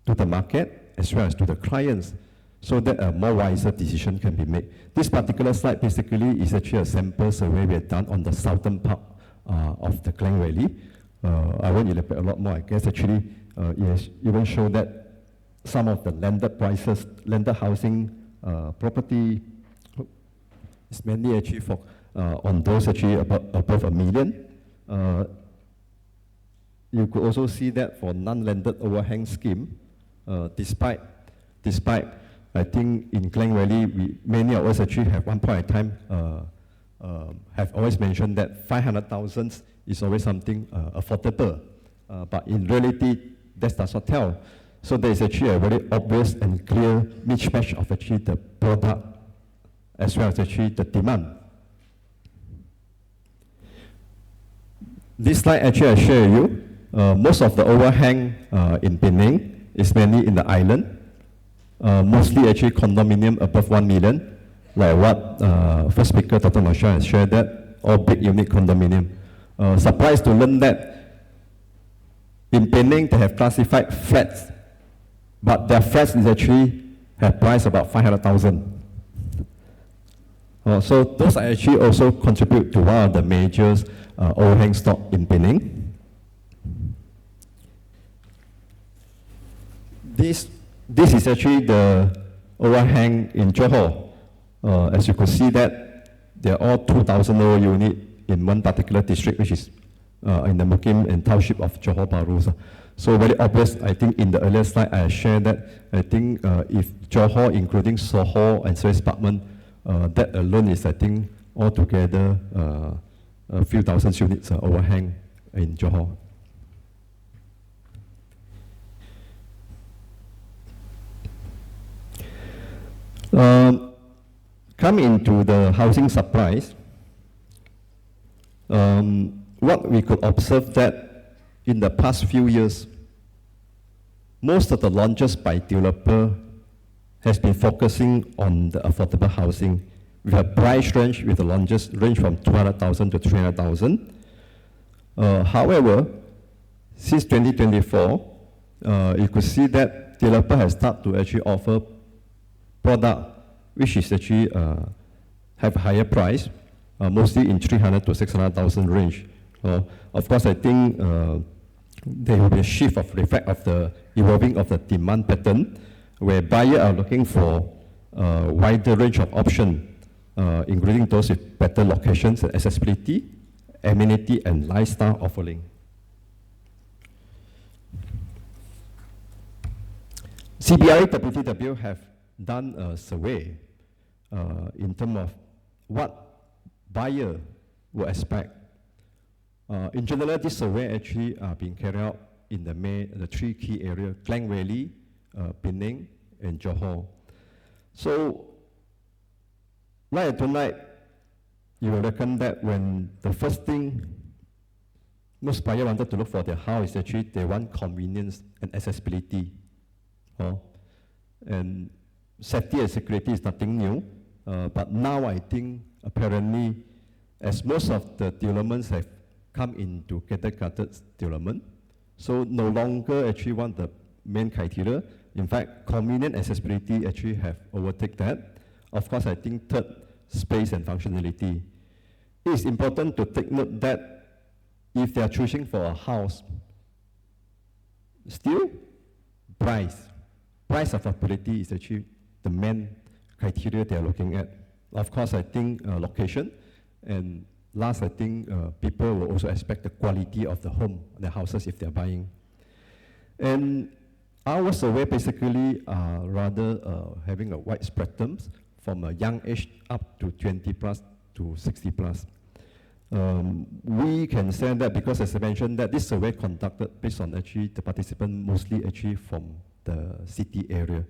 to the market as well as to the clients, so that a more wiser decision can be made. This particular slide basically is actually a sample survey we have done on the southern part of the Klang Valley. I won't elaborate a lot more. I guess actually it even show that some of the landed prices, landed housing property is mainly actually for on those actually above $1 million. You could also see that for non-landed overhang scheme, despite I think in Klang Valley, many of us actually have one point in time have always mentioned that 500,000 is always something affordable, but in reality, that does not tell. So there is actually a very obvious and clear mismatch of actually the product as well as actually the demand. This slide actually I share you. Most of the overhang in Penang is mainly in the island. Mostly actually condominium above 1 million, like what first speaker Dr. Masha has shared, that all big unit condominium. Surprised to learn that in Penang they have classified flats, but their flats is actually have price about 500,000. So those actually also contribute to one of the major overhang stock in Penang. This is actually the overhang in Johor. As you could see that they are all 2,000 over unit in one particular district, which is in the Mukim and township of Johor Bahru. So very obvious, I think in the earlier slide I shared that I think if Johor, including Soho and Service Department, that alone is I think altogether a few thousand units overhang in Johor. Come into the housing supplies, what we could observe that in the past few years, most of the launches by developer has been focusing on the affordable housing with a price range with the launches range from 200,000 to 300,000. However, since 2024, you could see that developer has started to actually offer product which is actually have a higher price, mostly in 300 to 600,000 range. Of course, I think there will be a shift of reflect of the evolving of the demand pattern, where buyers are looking for a wider range of options, including those with better locations and accessibility, amenity, and lifestyle offering. CBRE WTW have done a survey in terms of what buyer will expect. In general, this survey actually being carried out in the three key areas: Klang Valley, Penang, and Johor. So, like or don't like, you will reckon that when the first thing most buyers wanted to look for their house is actually they want convenience and accessibility. And safety and security is nothing new, but now I think apparently, as most of the developments have come into categorized development, so no longer actually want the main criteria. In fact, convenient accessibility actually have overtaken that. Of course, I think third, space and functionality. It is important to take note that if they are choosing for a house, still price affordability is actually the main criteria they are looking at. Of course, I think location, and last, I think people will also expect the quality of the home, the houses if they are buying. And our survey basically rather having a wide spectrum from a young age up to 20 plus to 60 plus. We can say that because, as I mentioned, that this survey conducted based on actually the participant mostly actually from the city area.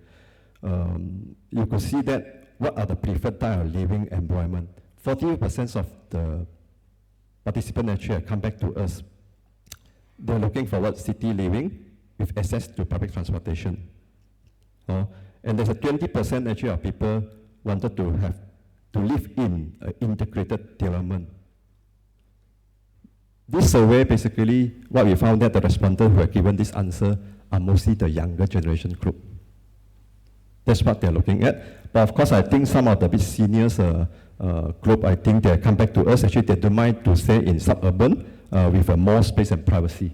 You could see that what are the preferred type of living environment. 40% of the participants actually come back to us. They're looking for what city living with access to public transportation. And there's a 20% actually of people wanted to have to live in an integrated development. This survey basically, what we found that the respondents who have given this answer are mostly the younger generation group. That's what they're looking at. But of course, I think some of the bit seniors group, I think they come back to us. Actually, they don't mind to stay in suburban with more space and privacy.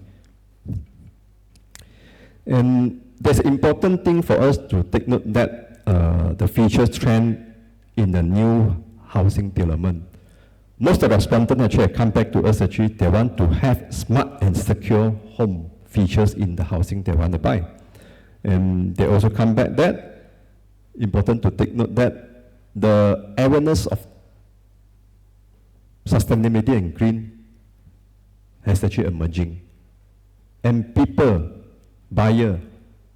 And there's an important thing for us to take note that the future trend in the new housing development. Most of the respondents actually come back to us. Actually, they want to have smart and secure home features in the housing they want to buy. And they also come back that important to take note that the awareness of sustainability and green has actually emerging. And people, buyer,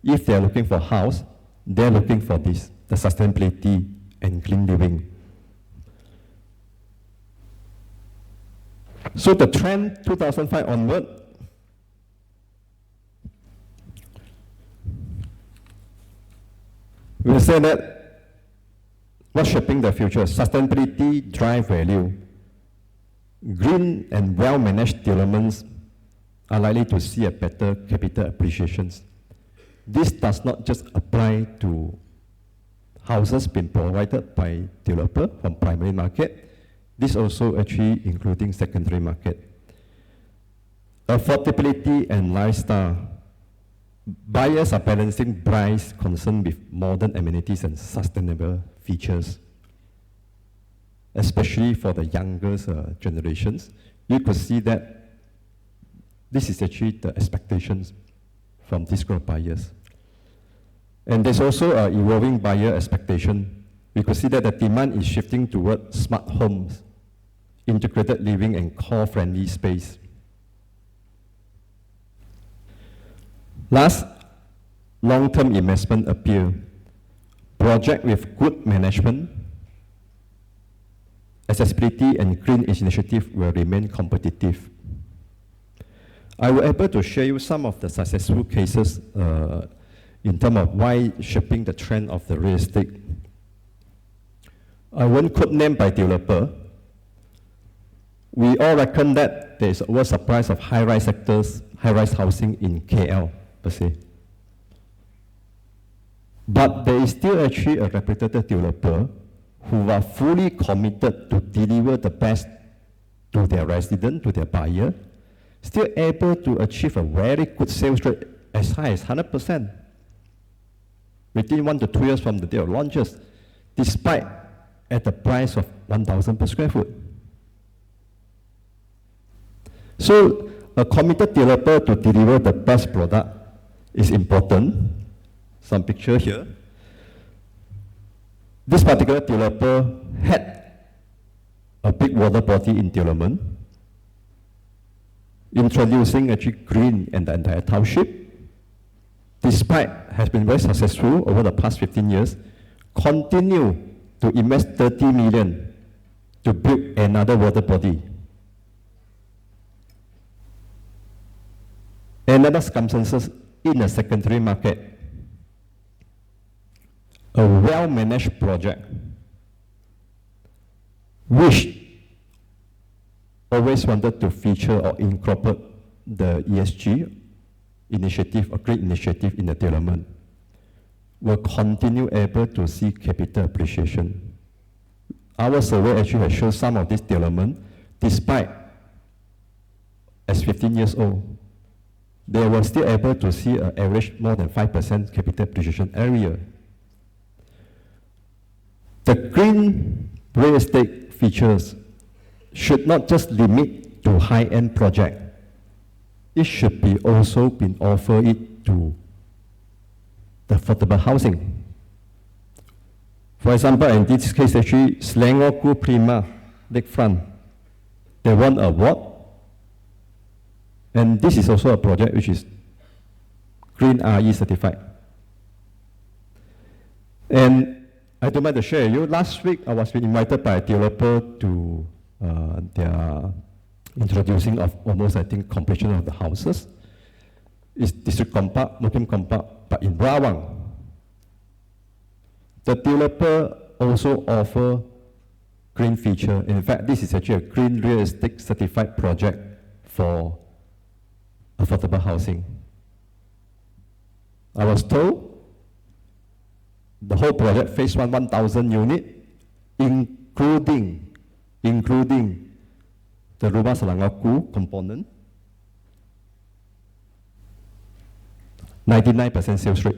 if they are looking for a house, they're looking for this, the sustainability and green living. So the trend 2005 onward, we will say that what's shaping the future? Sustainability drive value. Green and well-managed developments are likely to see a better capital appreciations. This does not just apply to houses being provided by developer from primary market. This also actually including secondary market. Affordability and lifestyle. Buyers are balancing price concern with modern amenities and sustainable features. Especially for the younger generations, you could see that this is actually the expectations from this group of buyers. And there's also an evolving buyer expectation. We could see that the demand is shifting toward smart homes, integrated living, and core-friendly space. Last, long-term investment appeal. Project with good management, accessibility, and green initiative will remain competitive. I will be able to share you some of the successful cases in terms of why shaping the trend of the real estate. I won't quote name by developer. We all reckon that there is oversupply of high-rise sectors, high-rise housing in KL per se. But there is still actually a reputed developer who are fully committed to deliver the best to their resident, to their buyer, still able to achieve a very good sales rate as high as 100% within 1 to 2 years from the day of launches, despite at the price of 1,000 per square foot. So a committed developer to deliver the best product is important. Some picture here. This particular developer had a big water body in development, introducing actually green in the entire township. Despite has been very successful over the past 15 years, continue to invest 30 million to build another water body. Another circumstances in a secondary market, a well-managed project, which always wanted to feature or incorporate the ESG initiative, a great initiative in the development, will continue able to see capital appreciation. Our survey actually has shown some of this development, despite as 15 years old, they were still able to see an average more than 5% capital appreciation every year. The green real estate features should not just limit to high-end project. It should be also been offered it to the affordable housing. For example, in this case, actually, Selangor Ku Prima Lakefront, they won an award. And this is also a project which is Green RE certified. And I don't mind to share with you, last week I was invited by a developer to their introducing of almost, I think, completion of the houses. It's District Kompak, Mukim Kompak, but in Rawang. The developer also offer green feature. In fact, this is actually a green real estate certified project for affordable housing. I was told the whole project, phase 1, 1,000 unit, including the Rumah Selangor Ku component, 99% sales rate.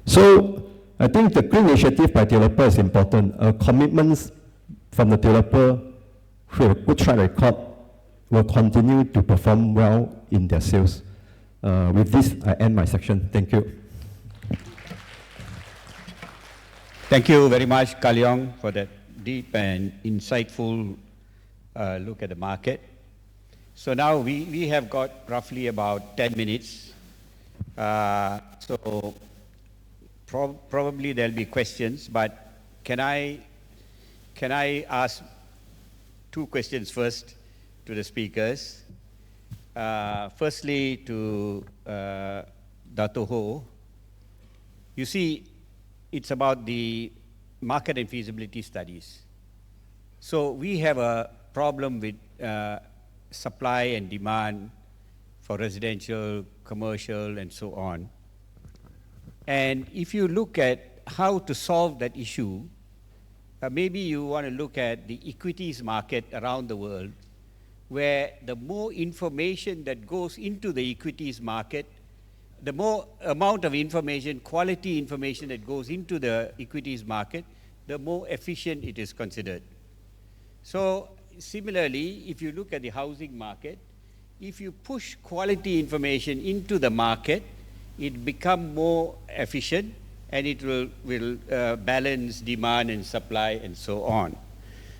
So I think the green initiative by developer is important. Commitments from the developer who have a good track record will continue to perform well in their sales. With this, I end my section. Thank you. Thank you very much, Kalyong, for that deep and insightful look at the market. So now we have got roughly about 10 minutes. So probably there'll be questions, but can I ask 2 questions first to the speakers? Firstly, to Dato' Ho. You see, it's about the market and feasibility studies. So we have a problem with supply and demand for residential, commercial, and so on. And if you look at how to solve that issue, maybe you want to look at the equities market around the world, where the more information that goes into the equities market, the more amount of information, quality information that goes into the equities market, the more efficient it is considered. So similarly, if you look at the housing market, if you push quality information into the market, it becomes more efficient and it will balance demand and supply and so on.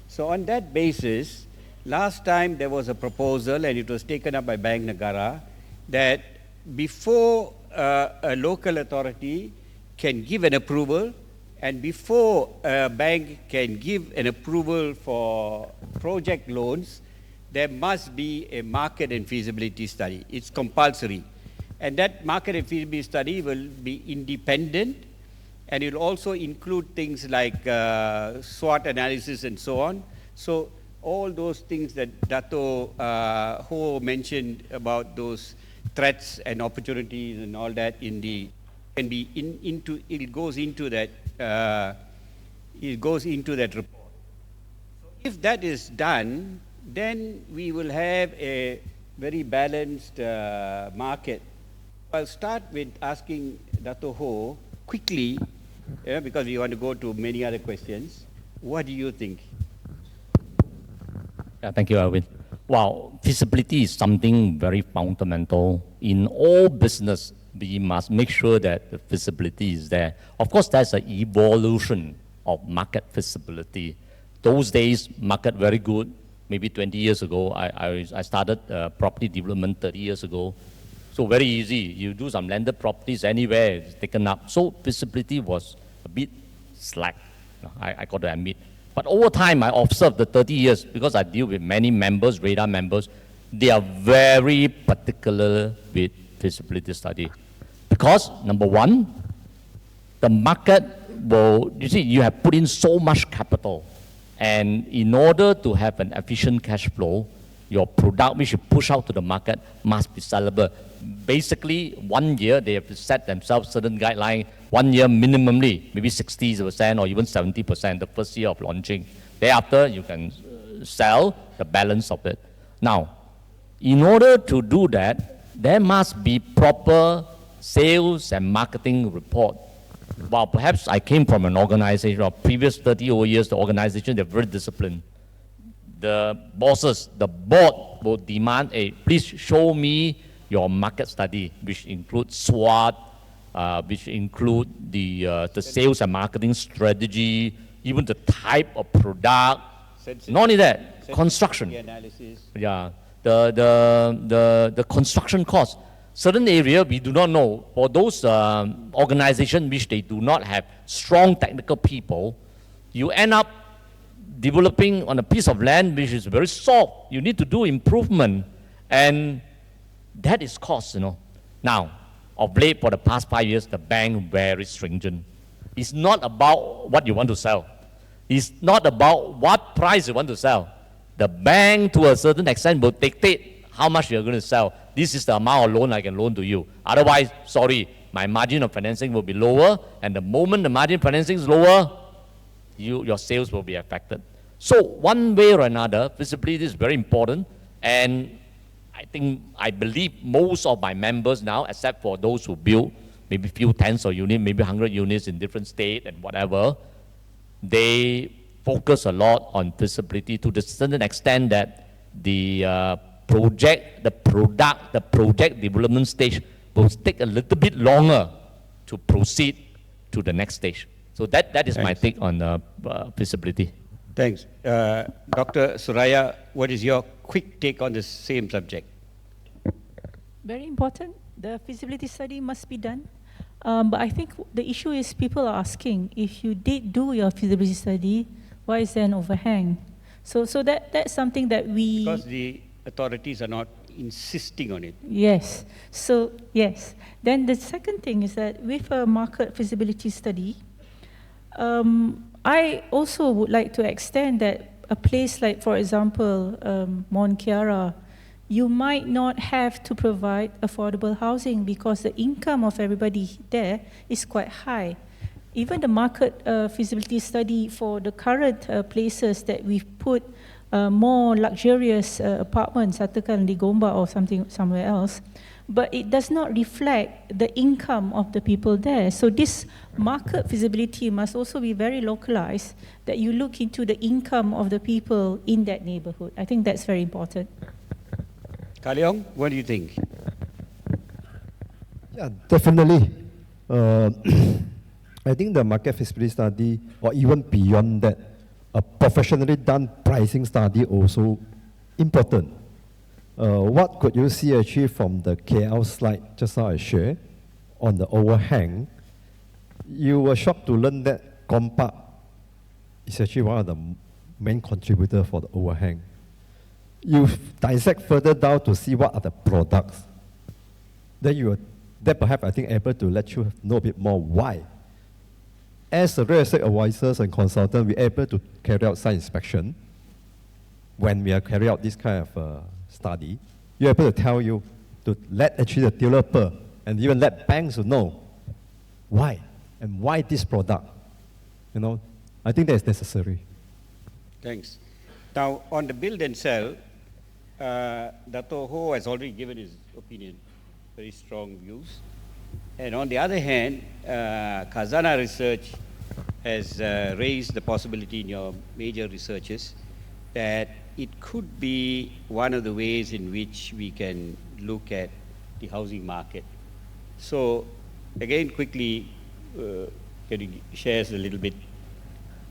So on that basis, last time there was a proposal, and it was taken up by Bank Negara, that before a local authority can give an approval, and before a bank can give an approval for project loans, there must be a market and feasibility study. It's compulsory. And that market feasibility study will be independent, and it will also include things like SWOT analysis and so on. So all those things that Dato Ho mentioned about those threats and opportunities and all that can be it goes into that report. So if that is done, then we will have a very balanced market. I'll start with asking Dato Ho quickly, because we want to go to many other questions. What do you think? Yeah, thank you, Alvin. Wow, feasibility is something very fundamental. In all business, we must make sure that the feasibility is there. Of course, that's an evolution of market feasibility. Those days, market very good. Maybe 20 years ago, I started property development 30 years ago. So very easy. You do some landed properties anywhere, it's taken up. So feasibility was a bit slack, I got to admit. But over time, I observed the 30 years, because I deal with many members, radar members, they are very particular with feasibility study. Because, number one, the market will, you see, you have put in so much capital. And in order to have an efficient cash flow, your product which you push out to the market must be sellable. Basically, 1 year, they have to set themselves certain guideline. 1 year minimally, maybe 60% or even 70% the first year of launching. Thereafter, you can sell the balance of it. Now, in order to do that, there must be proper sales and marketing report. Well, perhaps I came from an organization, or previous 30 over years, the organization, they're very disciplined. The bosses, the board will demand please show me your market study, which includes SWOT, which include the sales and marketing strategy, even the type of product. Not only that, construction. Analysis. Yeah, the construction cost. Certain area we do not know. For those organizations which they do not have strong technical people, you end up developing on a piece of land which is very soft. You need to do improvement, and that is cost, Now, of late, for the past 5 years, the bank very stringent. It's not about what you want to sell. It's not about what price you want to sell. The bank, to a certain extent, will dictate how much you're going to sell. This is the amount of loan I can loan to you. Otherwise, sorry, my margin of financing will be lower, and the moment the margin of financing is lower, your sales will be affected. So one way or another, feasibility is very important, and I believe most of my members now, except for those who build maybe a few tens of units, maybe 100 units in different states and whatever, they focus a lot on feasibility to the certain extent that the project development stage will take a little bit longer to proceed to the next stage. So that is my take on feasibility. Thanks. Dr. Suraya, what is your quick take on the same subject? Very important. The feasibility study must be done. But I think the issue is people are asking, if you did do your feasibility study, why is there an overhang? So that's something that we... Because the authorities are not insisting on it. Yes. So, yes. Then the second thing is that with a market feasibility study, I also would like to extend that a place like, for example, Mont Kiara, you might not have to provide affordable housing because the income of everybody there is quite high. Even the market feasibility study for the current places that we've put more luxurious apartments, katakan di Gombak or somewhere else, but it does not reflect the income of the people there. So this market feasibility must also be very localized, that you look into the income of the people in that neighborhood. I think that's very important. Kaliong, what do you think? Yeah, definitely. I think the market feasibility study, or even beyond that, a professionally done pricing study also important. What could you see actually from the KL slide just now I shared on the overhang? You were shocked to learn that Gombak is actually one of the main contributors for the overhang. You dissect further down to see what are the products. then perhaps I think able to let you know a bit more why. As a real estate advisors and consultant, we're able to carry out site inspection. When we are carrying out this kind of study, we're able to tell you to let actually the developer and even let banks know why and why this product. You know, I think that is necessary. Thanks. Now, on the build and sell, Dato' Ho has already given his opinion, very strong views. And on the other hand, Khazanah Research has raised the possibility in your major researches that it could be one of the ways in which we can look at the housing market. So, again, quickly, can you share us a little bit?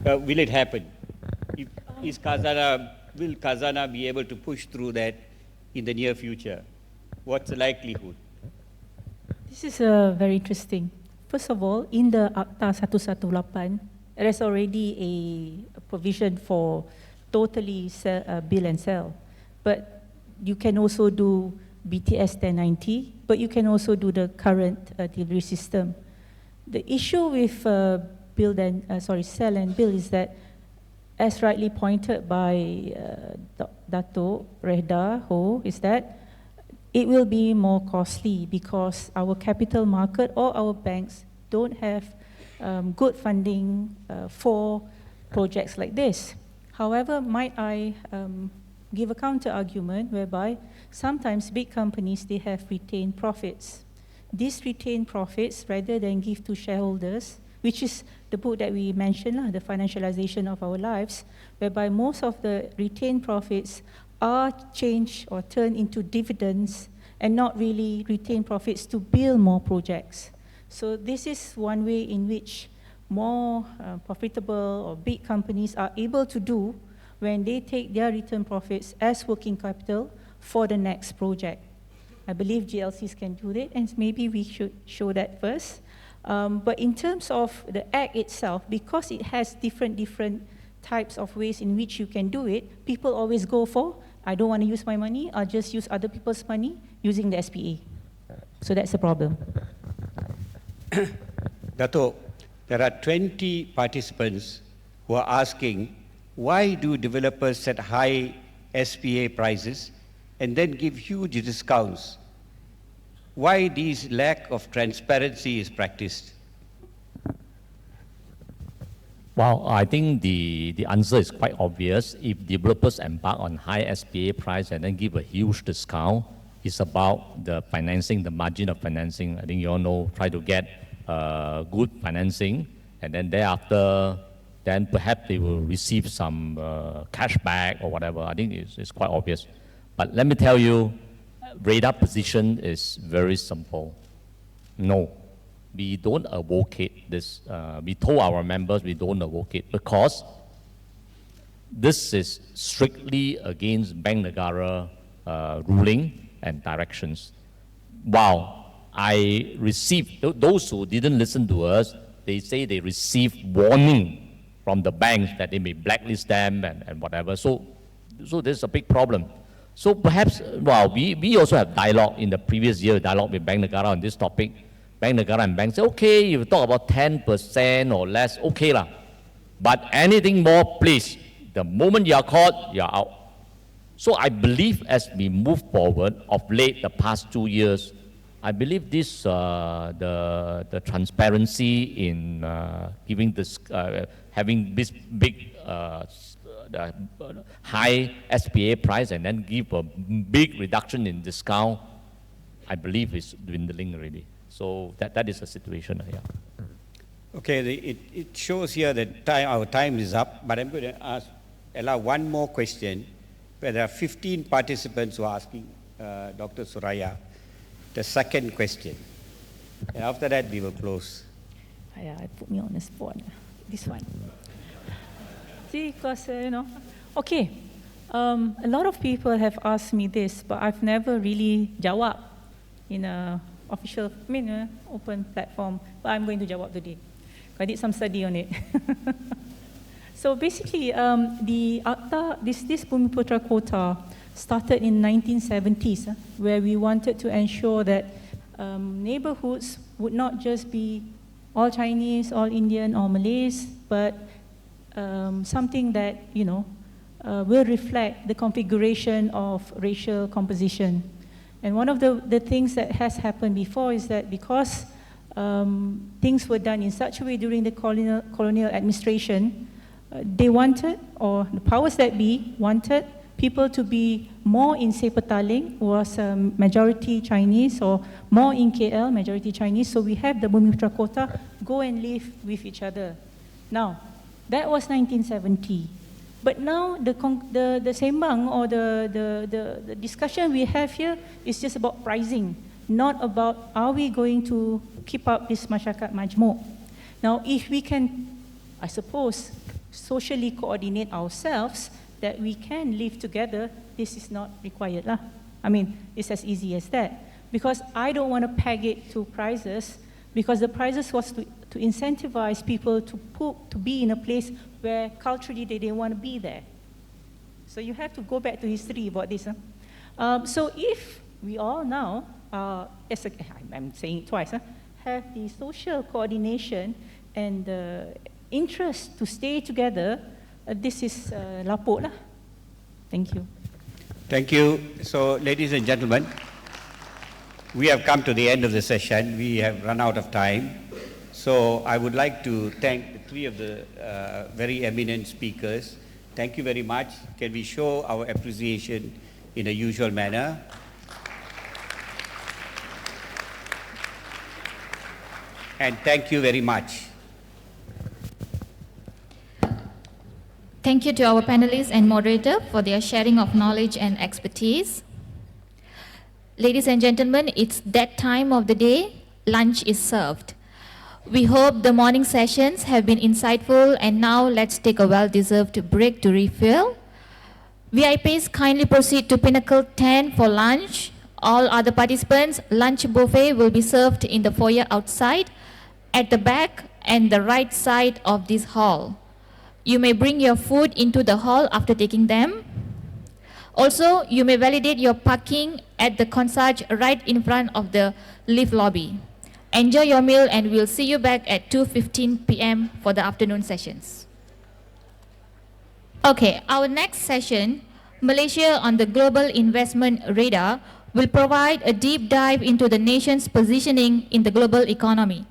Will it happen? Will Khazanah be able to push through that in the near future? What's the likelihood? This is very interesting. First of all, in the Akta 118, there is already a provision for totally build and sell. But you can also do BTS 1090, but you can also do the current delivery system. The issue with sell and build is that, as rightly pointed by Dato' Rehda Ho, is that it will be more costly because our capital market or our banks don't have good funding for projects like this. However, might I give a counter argument whereby sometimes big companies, they have retained profits. These retained profits, rather than give to shareholders, which is the book that we mentioned, the financialization of our lives, whereby most of the retained profits are changed or turned into dividends and not really retained profits to build more projects. So this is one way in which more profitable or big companies are able to do when they take their return profits as working capital for the next project. I believe GLCs can do that, and maybe we should show that first. But in terms of the Act itself, because it has different types of ways in which you can do it, people always go for, I don't want to use my money, I'll just use other people's money using the SPA. So that's the problem. Dato', there are 20 participants who are asking, why do developers set high SPA prices and then give huge discounts? Why this lack of transparency is practiced? Well, I think the answer is quite obvious. If developers embark on high SPA price and then give a huge discount, it's about the financing, the margin of financing. I think you all know, try to get good financing, and then thereafter, then perhaps they will receive some cash back or whatever. I think it's quite obvious. But let me tell you, radar position is very simple. No, we don't advocate this. We told our members we don't advocate because this is strictly against Bank Negara ruling and directions. Wow, I received, those who didn't listen to us, they say they received warning from the banks that they may blacklist them and whatever. So there's a big problem. So perhaps, well, we also have dialogue in the previous year, dialogue with Bank Negara on this topic. Bank Negara and banks say, okay, if you talk about 10% or less, okay lah. But anything more, please, the moment you are caught, you are out. So I believe as we move forward, of late, the past 2 years, I believe this, the transparency in giving this, having this big high SPA price and then give a big reduction in discount, I believe is dwindling already. So that is the situation here. Okay, it shows here that our time is up, but I'm going to allow one more question, where there are 15 participants who are asking Dr. Suraya the second question. And after that, we will close. Yeah, I put me on the spot. This one. See, because, okay, a lot of people have asked me this, but I've never really jawab in a official, open platform, but I'm going to jawab today. I did some study on it. So basically, the Akta, this Bumiputra quota started in 1970s, where we wanted to ensure that neighborhoods would not just be all Chinese, all Indian, all Malays, but something that, will reflect the configuration of racial composition. And one of the things that has happened before is that because things were done in such a way during the colonial administration, they wanted, or the powers that be wanted, people to be more in, say, Petaling, was majority Chinese, or more in KL, majority Chinese. So we have the Bumiputera Kota go and live with each other. Now, that was 1970. But now the sembang, or the discussion we have here is just about pricing, not about are we going to keep up this masyarakat majmuk. Now, if we can, I suppose, socially coordinate ourselves, that we can live together, this is not required lah. I mean, it's as easy as that. Because I don't want to peg it to prices, because the prices was to incentivize people to be in a place where culturally they didn't want to be there. So you have to go back to history about this. So if we all now, I'm saying it twice, have the social coordination and the interest to stay together, this is lapuk lah. Thank you. Thank you. So, ladies and gentlemen, we have come to the end of the session. We have run out of time. So, I would like to thank the three of the very eminent speakers. Thank you very much. Can we show our appreciation in a usual manner? And thank you very much. Thank you to our panelists and moderator for their sharing of knowledge and expertise. Ladies and gentlemen, it's that time of the day. Lunch is served. We hope the morning sessions have been insightful, and now let's take a well-deserved break to refill. VIPs kindly proceed to Pinnacle 10 for lunch. All other participants, lunch buffet will be served in the foyer outside, at the back and the right side of this hall. You may bring your food into the hall after taking them. Also, you may validate your parking at the concierge right in front of the lift lobby. Enjoy your meal, and we'll see you back at 2:15 p.m. for the afternoon sessions. Okay, our next session, Malaysia on the Global Investment Radar, will provide a deep dive into the nation's positioning in the global economy.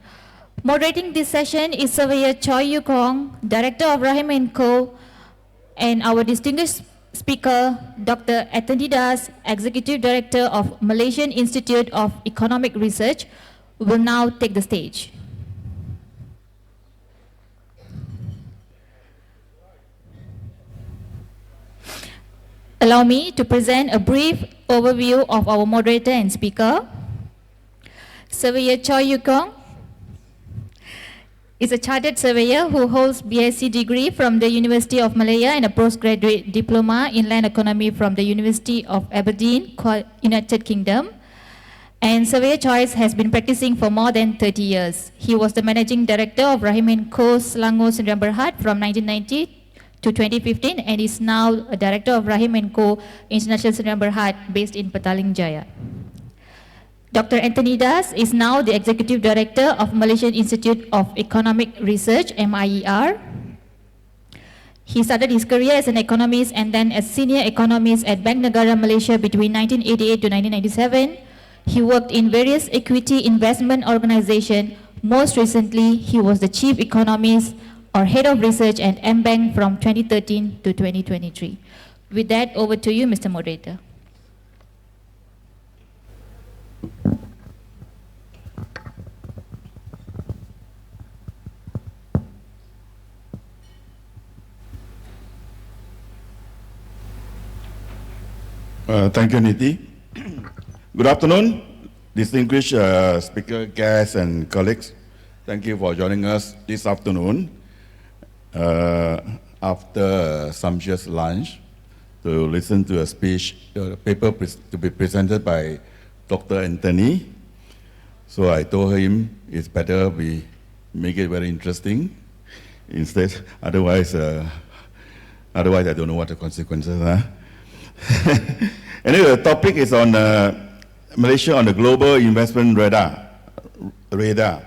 Moderating this session is Surveyor Choi Yu Kong, Director of Rahim & Co., and our distinguished speaker, Dr. Anthony Das, Executive Director of Malaysian Institute of Economic Research, will now take the stage. Allow me to present a brief overview of our moderator and speaker. Surveyor Choi Yu Kong is a chartered surveyor who holds BSc degree from the University of Malaya and a postgraduate diploma in land economy from the University of Aberdeen, United Kingdom. And Surveyor Choi has been practicing for more than 30 years. He was the managing director of Rahim & Co. Selangor Sdn Bhd from 1990 to 2015, and is now a director of Rahim & Co. International Sdn Bhd based in Petaling Jaya. Dr. Anthony Das is now the Executive Director of Malaysian Institute of Economic Research, MIER. He started his career as an economist and then as senior economist at Bank Negara Malaysia between 1988 to 1997. He worked in various equity investment organizations. Most recently, he was the chief economist or head of research at M-Bank from 2013 to 2023. With that, over to you, Mr. Moderator. Thank you, Niti. Good afternoon, distinguished speaker, guests, and colleagues. Thank you for joining us this afternoon after a sumptuous lunch to listen to a speech, paper to be presented by Dr. Anthony. So I told him it's better we make it very interesting instead. Otherwise, I don't know what the consequences are. Anyway, the topic is on Malaysia on the global investment radar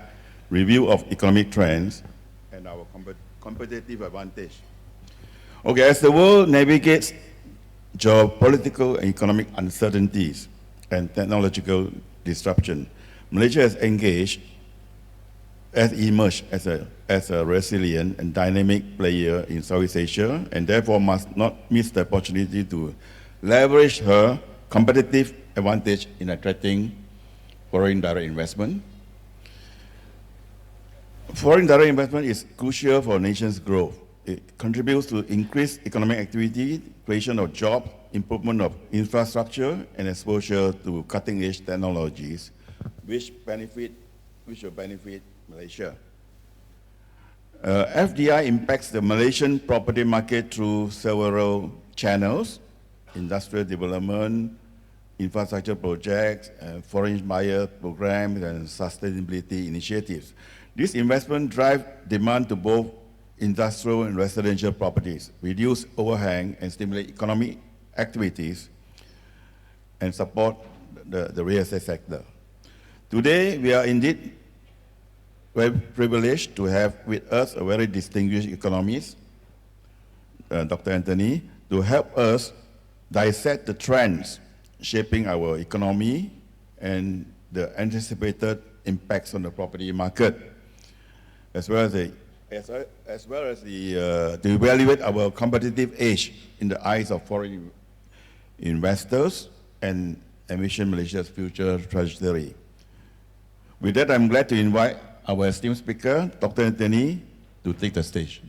review of economic trends and our competitive advantage. Okay, as the world navigates geopolitical and economic uncertainties and technological disruption, Malaysia has emerged as a resilient and dynamic player in Southeast Asia, and therefore must not miss the opportunity to leverage her competitive advantage in attracting foreign direct investment. Foreign direct investment is crucial for a nation's growth. It contributes to increased economic activity, creation of jobs, improvement of infrastructure, and exposure to cutting-edge technologies, which will benefit Malaysia. FDI impacts the Malaysian property market through several channels: industrial development, infrastructure projects, foreign buyer programs, and sustainability initiatives. This investment drives demand to both industrial and residential properties, reduce overhang, and stimulate economic activities, and support the real estate sector. Today, we are indeed very privileged to have with us a very distinguished economist, Dr. Anthony, to help us dissect the trends shaping our economy and the anticipated impacts on the property market, as well as to evaluate our competitive edge in the eyes of foreign investors and envision Malaysia's future trajectory. With that, I'm glad to invite our esteemed speaker, Dr. Anthony, to take the stage.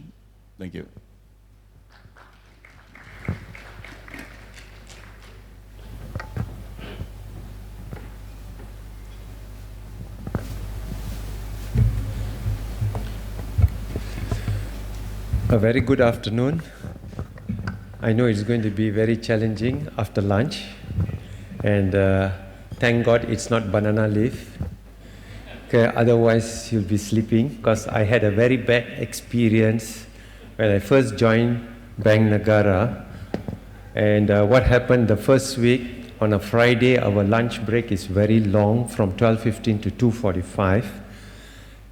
Thank you. A very good afternoon. I know it's going to be very challenging after lunch, and thank God it's not banana leaf. Okay, otherwise you'll be sleeping, because I had a very bad experience when I first joined Bank Negara. And what happened the first week, on a Friday, our lunch break is very long, from 12:15 to 2:45.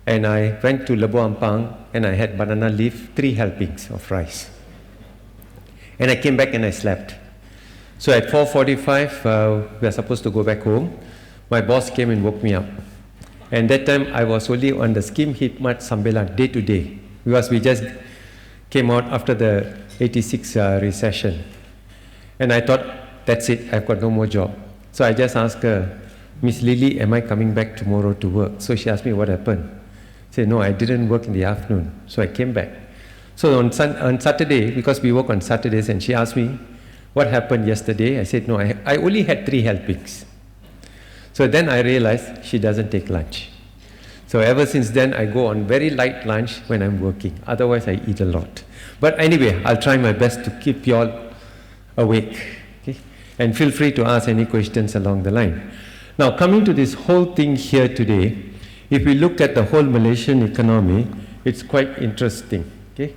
And I went to Lebuh Ampang and I had banana leaf, 3 helpings of rice. And I came back and I slept. So at 4:45, we are supposed to go back home. My boss came and woke me up. And that time I was only on the scheme Hikmat Sambilan day to day, because we just came out after the 86 recession. And I thought, that's it, I've got no more job. So I just asked her, Miss Lily, am I coming back tomorrow to work? So she asked me what happened. I said, no, I didn't work in the afternoon. So I came back. So on Saturday, because we work on Saturdays, and she asked me, what happened yesterday? I said, no, I only had 3 helpings. So then I realized she doesn't take lunch. So ever since then, I go on very light lunch when I'm working. Otherwise, I eat a lot. But anyway, I'll try my best to keep you all awake. Okay? And feel free to ask any questions along the line. Now, coming to this whole thing here today, if we look at the whole Malaysian economy, it's quite interesting. Okay?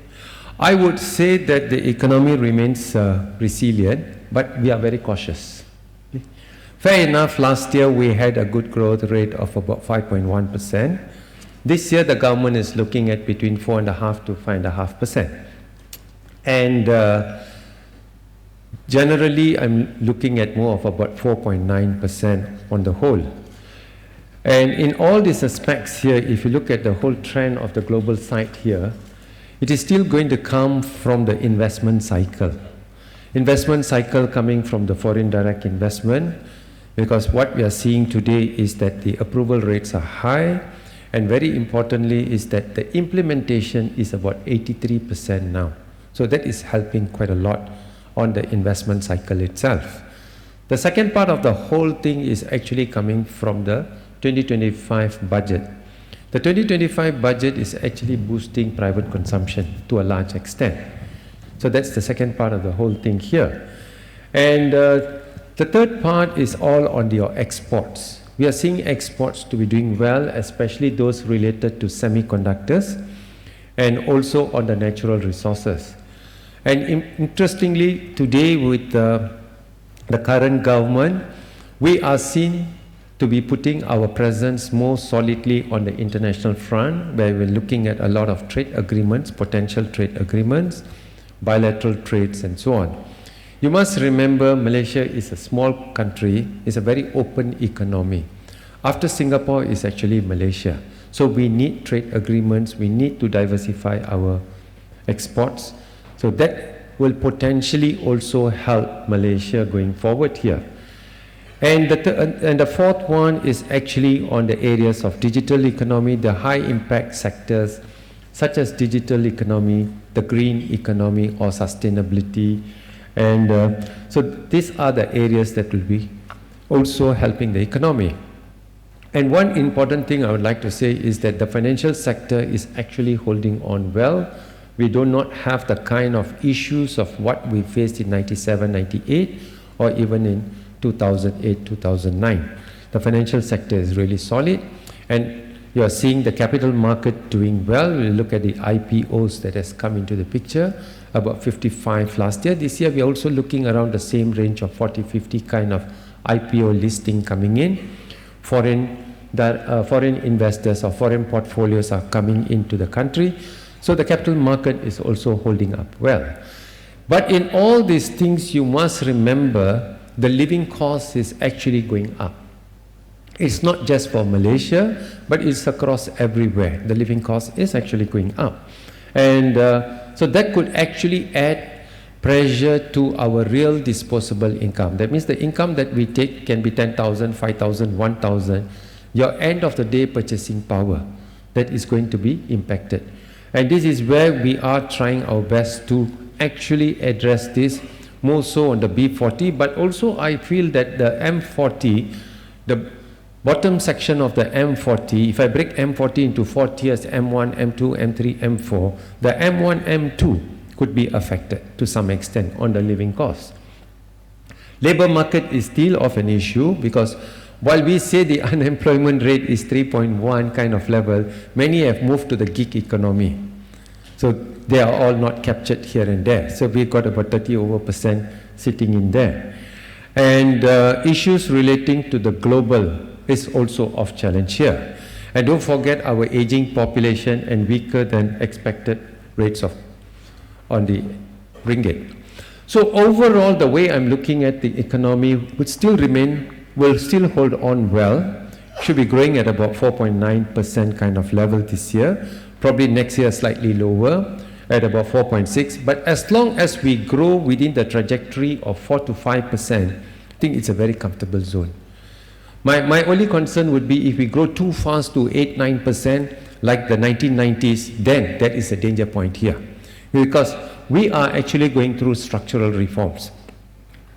I would say that the economy remains resilient, but we are very cautious. Okay? Fair enough, last year we had a good growth rate of about 5.1%. This year the government is looking at between 4.5% to 5.5%. And generally I'm looking at more of about 4.9% on the whole. And in all these aspects here, if you look at the whole trend of the global side here, it is still going to come from the investment cycle. Investment cycle coming from the foreign direct investment, because what we are seeing today is that the approval rates are high, and very importantly is that the implementation is about 83% now. So that is helping quite a lot on the investment cycle itself. The second part of the whole thing is actually coming from the 2025 budget. The 2025 budget is actually boosting private consumption to a large extent. So that's the second part of the whole thing here. And the third part is all on your exports. We are seeing exports to be doing well, especially those related to semiconductors and also on the natural resources. And interestingly, today with the current government, we are seeing to be putting our presence more solidly on the international front, where we're looking at a lot of trade agreements, potential trade agreements, bilateral trades, and so on. You must remember Malaysia is a small country, it's a very open economy. After Singapore is actually Malaysia. So we need trade agreements, we need to diversify our exports. So that will potentially also help Malaysia going forward here. And the fourth one is actually on the areas of digital economy, the high impact sectors such as digital economy, the green economy or sustainability. And so these are the areas that will be also helping the economy. And one important thing I would like to say is that the financial sector is actually holding on well. We do not have the kind of issues of what we faced in 97, 98 or even in 2008, 2009. The financial sector is really solid, and you are seeing the capital market doing well. We look at the IPOs that has come into the picture, about 55 last year. This year we are also looking around the same range of 40, 50 kind of IPO listing coming in. Foreign investors or foreign portfolios are coming into the country. So the capital market is also holding up well. But in all these things, you must remember the living cost is actually going up. It's not just for Malaysia, but it's across everywhere. The living cost is actually going up. And so that could actually add pressure to our real disposable income. That means the income that we take can be 10,000, 5,000, 1,000. Your end of the day purchasing power, that is going to be impacted. And this is where we are trying our best to actually address this, more so on the B40, but also I feel that the M40, the bottom section of the M40, if I break M40 into 4 tiers, M1, M2, M3, M4, the M1, M2 could be affected to some extent on the living costs. Labor market is still of an issue because while we say the unemployment rate is 3.1 kind of level, many have moved to the gig economy. So they are all not captured here and there. So we've got about 30% sitting in there. And issues relating to the global is also of challenge here. And don't forget our aging population and weaker than expected rates on the ringgit. So overall, the way I'm looking at the economy will still hold on well, should be growing at about 4.9% kind of level this year, probably next year slightly lower at about 4.6, but as long as we grow within the trajectory of 4 to 5%, I think it's a very comfortable zone. My only concern would be if we grow too fast to 8, 9% like the 1990s, then that is a danger point here. Because we are actually going through structural reforms.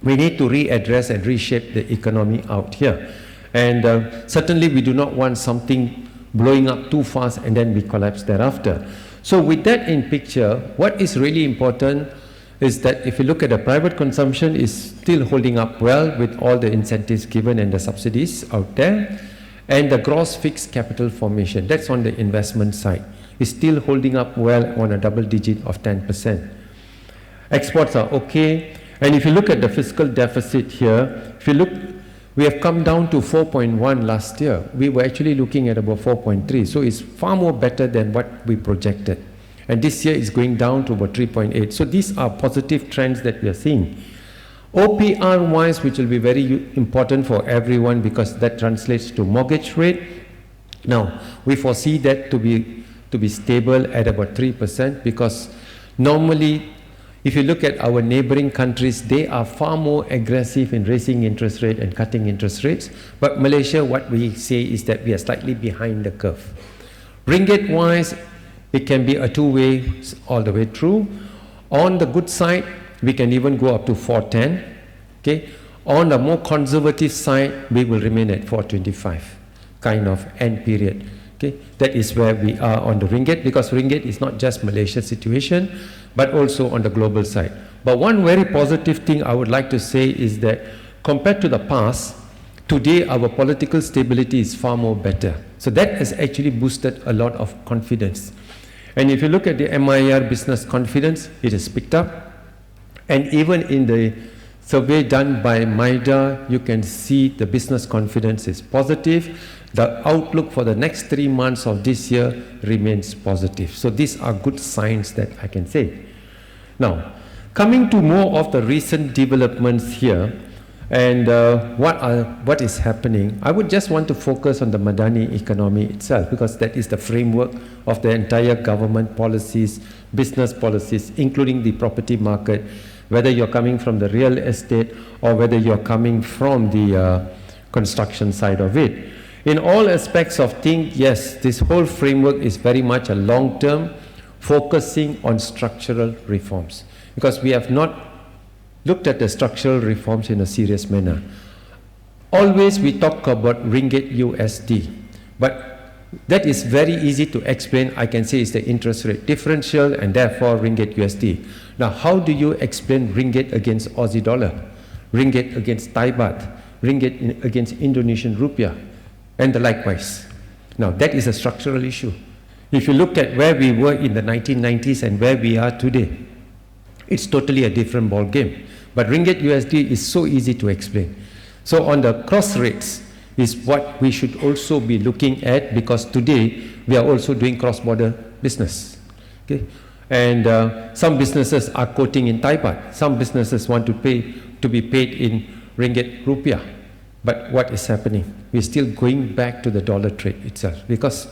We need to readdress and reshape the economy out here. And certainly we do not want something blowing up too fast and then we collapse thereafter. So with that in picture, what is really important is that if you look at the private consumption is still holding up well with all the incentives given and the subsidies out there. And the gross fixed capital formation, that's on the investment side, is still holding up well on a double digit of 10%. Exports are okay. And if you look at the fiscal deficit here, if you look, we have come down to 4.1 last year. We were actually looking at about 4.3. So it's far more better than what we projected. And this year it's going down to about 3.8. So these are positive trends that we are seeing. OPR-wise, which will be very important for everyone because that translates to mortgage rate. Now, we foresee that to be stable at about 3% because normally, if you look at our neighboring countries, they are far more aggressive in raising interest rate and cutting interest rates. But Malaysia, what we say is that we are slightly behind the curve. Ringgit-wise, it can be a two-way all the way through. On the good side, we can even go up to 410. Okay? On the more conservative side, we will remain at 425 kind of end period. Okay? That is where we are on the ringgit because ringgit is not just Malaysia's situation, but also on the global side. But one very positive thing I would like to say is that compared to the past, today our political stability is far more better. So that has actually boosted a lot of confidence. And if you look at the MIR business confidence, it has picked up. And even in the survey done by MIDA, you can see the business confidence is positive. The outlook for the next 3 months of this year remains positive. So these are good signs that I can say. Now, coming to more of the recent developments here, and what is happening, I would just want to focus on the Madani economy itself, because that is the framework of the entire government policies, business policies, including the property market, whether you're coming from the real estate or whether you're coming from the construction side of it. In all aspects of things, yes, this whole framework is very much a long-term, focusing on structural reforms, because we have not looked at the structural reforms in a serious manner. Always we talk about ringgit USD, but that is very easy to explain. I can say it's the interest rate differential and therefore ringgit USD. Now, how do you explain ringgit against Aussie dollar, ringgit against Thai baht, ringgit against Indonesian rupiah, and the likewise? Now, that is a structural issue. If you look at where we were in the 1990s and where we are today, it's totally a different ball game. But ringgit USD is so easy to explain. So on the cross rates is what we should also be looking at, because today we are also doing cross-border business. Okay? And some businesses are quoting in Thai baht. Some businesses want to be paid in ringgit rupiah. But what is happening? We're still going back to the dollar trade itself, because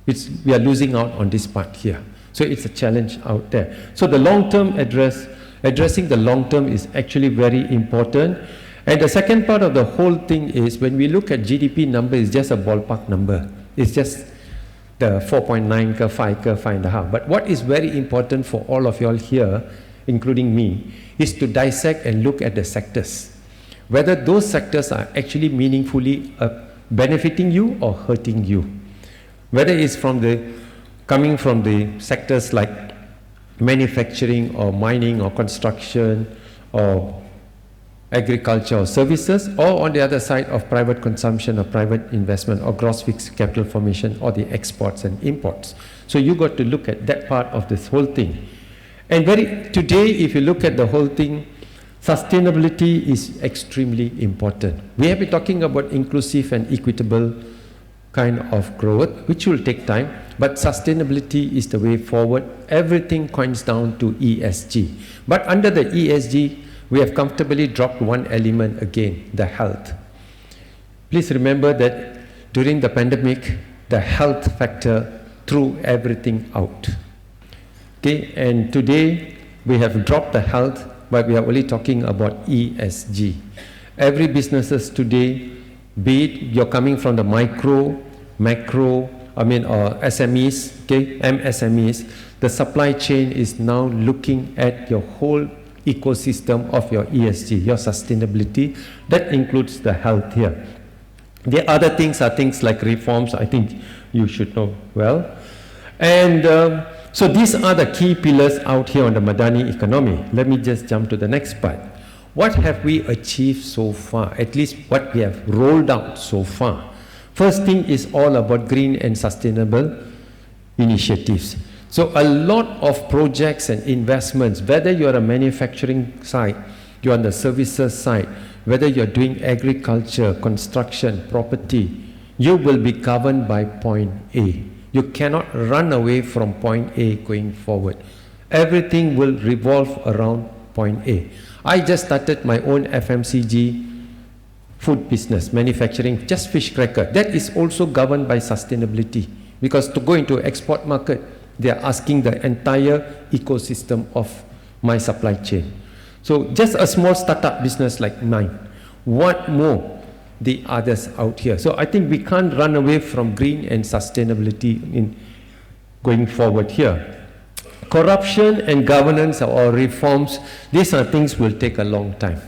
we are losing out on this part here. So it's a challenge out there. So the long-term addressing the long-term is actually very important. And the second part of the whole thing is, when we look at GDP number, it's just a ballpark number. It's just the 4.9, 5, 5.5. But what is very important for all of y'all here, including me, is to dissect and look at the sectors. Whether those sectors are actually meaningfully benefiting you or hurting you. Whether it's coming from the sectors like manufacturing or mining or construction or agriculture or services, or on the other side of private consumption or private investment or gross fixed capital formation or the exports and imports. So you got to look at that part of this whole thing. And today, if you look at the whole thing, sustainability is extremely important. We have been talking about inclusive and equitable kind of growth, which will take time, but sustainability is the way forward. Everything comes down to ESG. But under the ESG, we have comfortably dropped one element again, the health. Please remember that during the pandemic, the health factor threw everything out. Okay, and today we have dropped the health, but we are only talking about ESG. Every businesses today, be it you're coming from the micro, macro, or SMEs, okay, MSMEs, the supply chain is now looking at your whole ecosystem of your ESG, your sustainability. That includes the health here. The other things are things like reforms, I think you should know well. And so these are the key pillars out here on the Madani economy. Let me just jump to the next part. What have we achieved so far? At least what we have rolled out so far. First thing is all about green and sustainable initiatives. So a lot of projects and investments, whether you're a manufacturing side, you're on the services side, whether you're doing agriculture, construction, property, you will be governed by point A. You cannot run away from point A going forward. Everything will revolve around point A. I just started my own FMCG food business, manufacturing, just fish cracker. That is also governed by sustainability, because to go into export market, they are asking the entire ecosystem of my supply chain. So just a small startup business like mine, what more the others out here? So I think we can't run away from green and sustainability in going forward here. Corruption and governance or reforms, these are things will take a long time.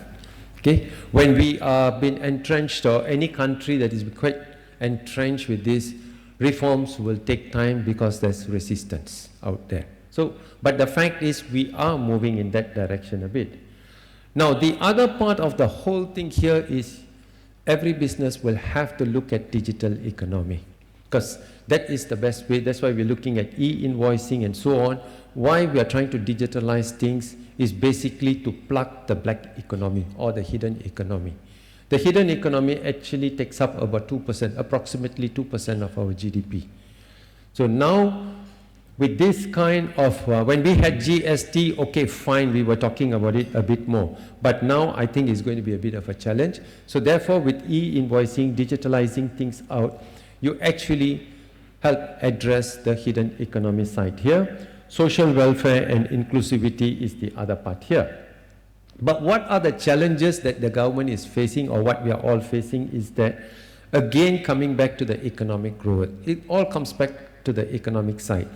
Okay? When we are been entrenched, or any country that is quite entrenched with this, reforms will take time because there's resistance out there. So, but the fact is we are moving in that direction a bit. Now, the other part of the whole thing here is every business will have to look at digital economy, because that is the best way. That's why we're looking at e-invoicing and so on. Why we are trying to digitalize things is basically to plug the black economy or the hidden economy. The hidden economy actually takes up about 2%, approximately 2% of our GDP. So now, with this kind of, when we had GST, okay, fine, we were talking about it a bit more. But now I think it's going to be a bit of a challenge. So therefore, with e-invoicing, digitalizing things out, you actually help address the hidden economy side here. Social welfare and inclusivity is the other part here. But what are the challenges that the government is facing, or what we are all facing, is that, again, coming back to the economic growth. It all comes back to the economic side.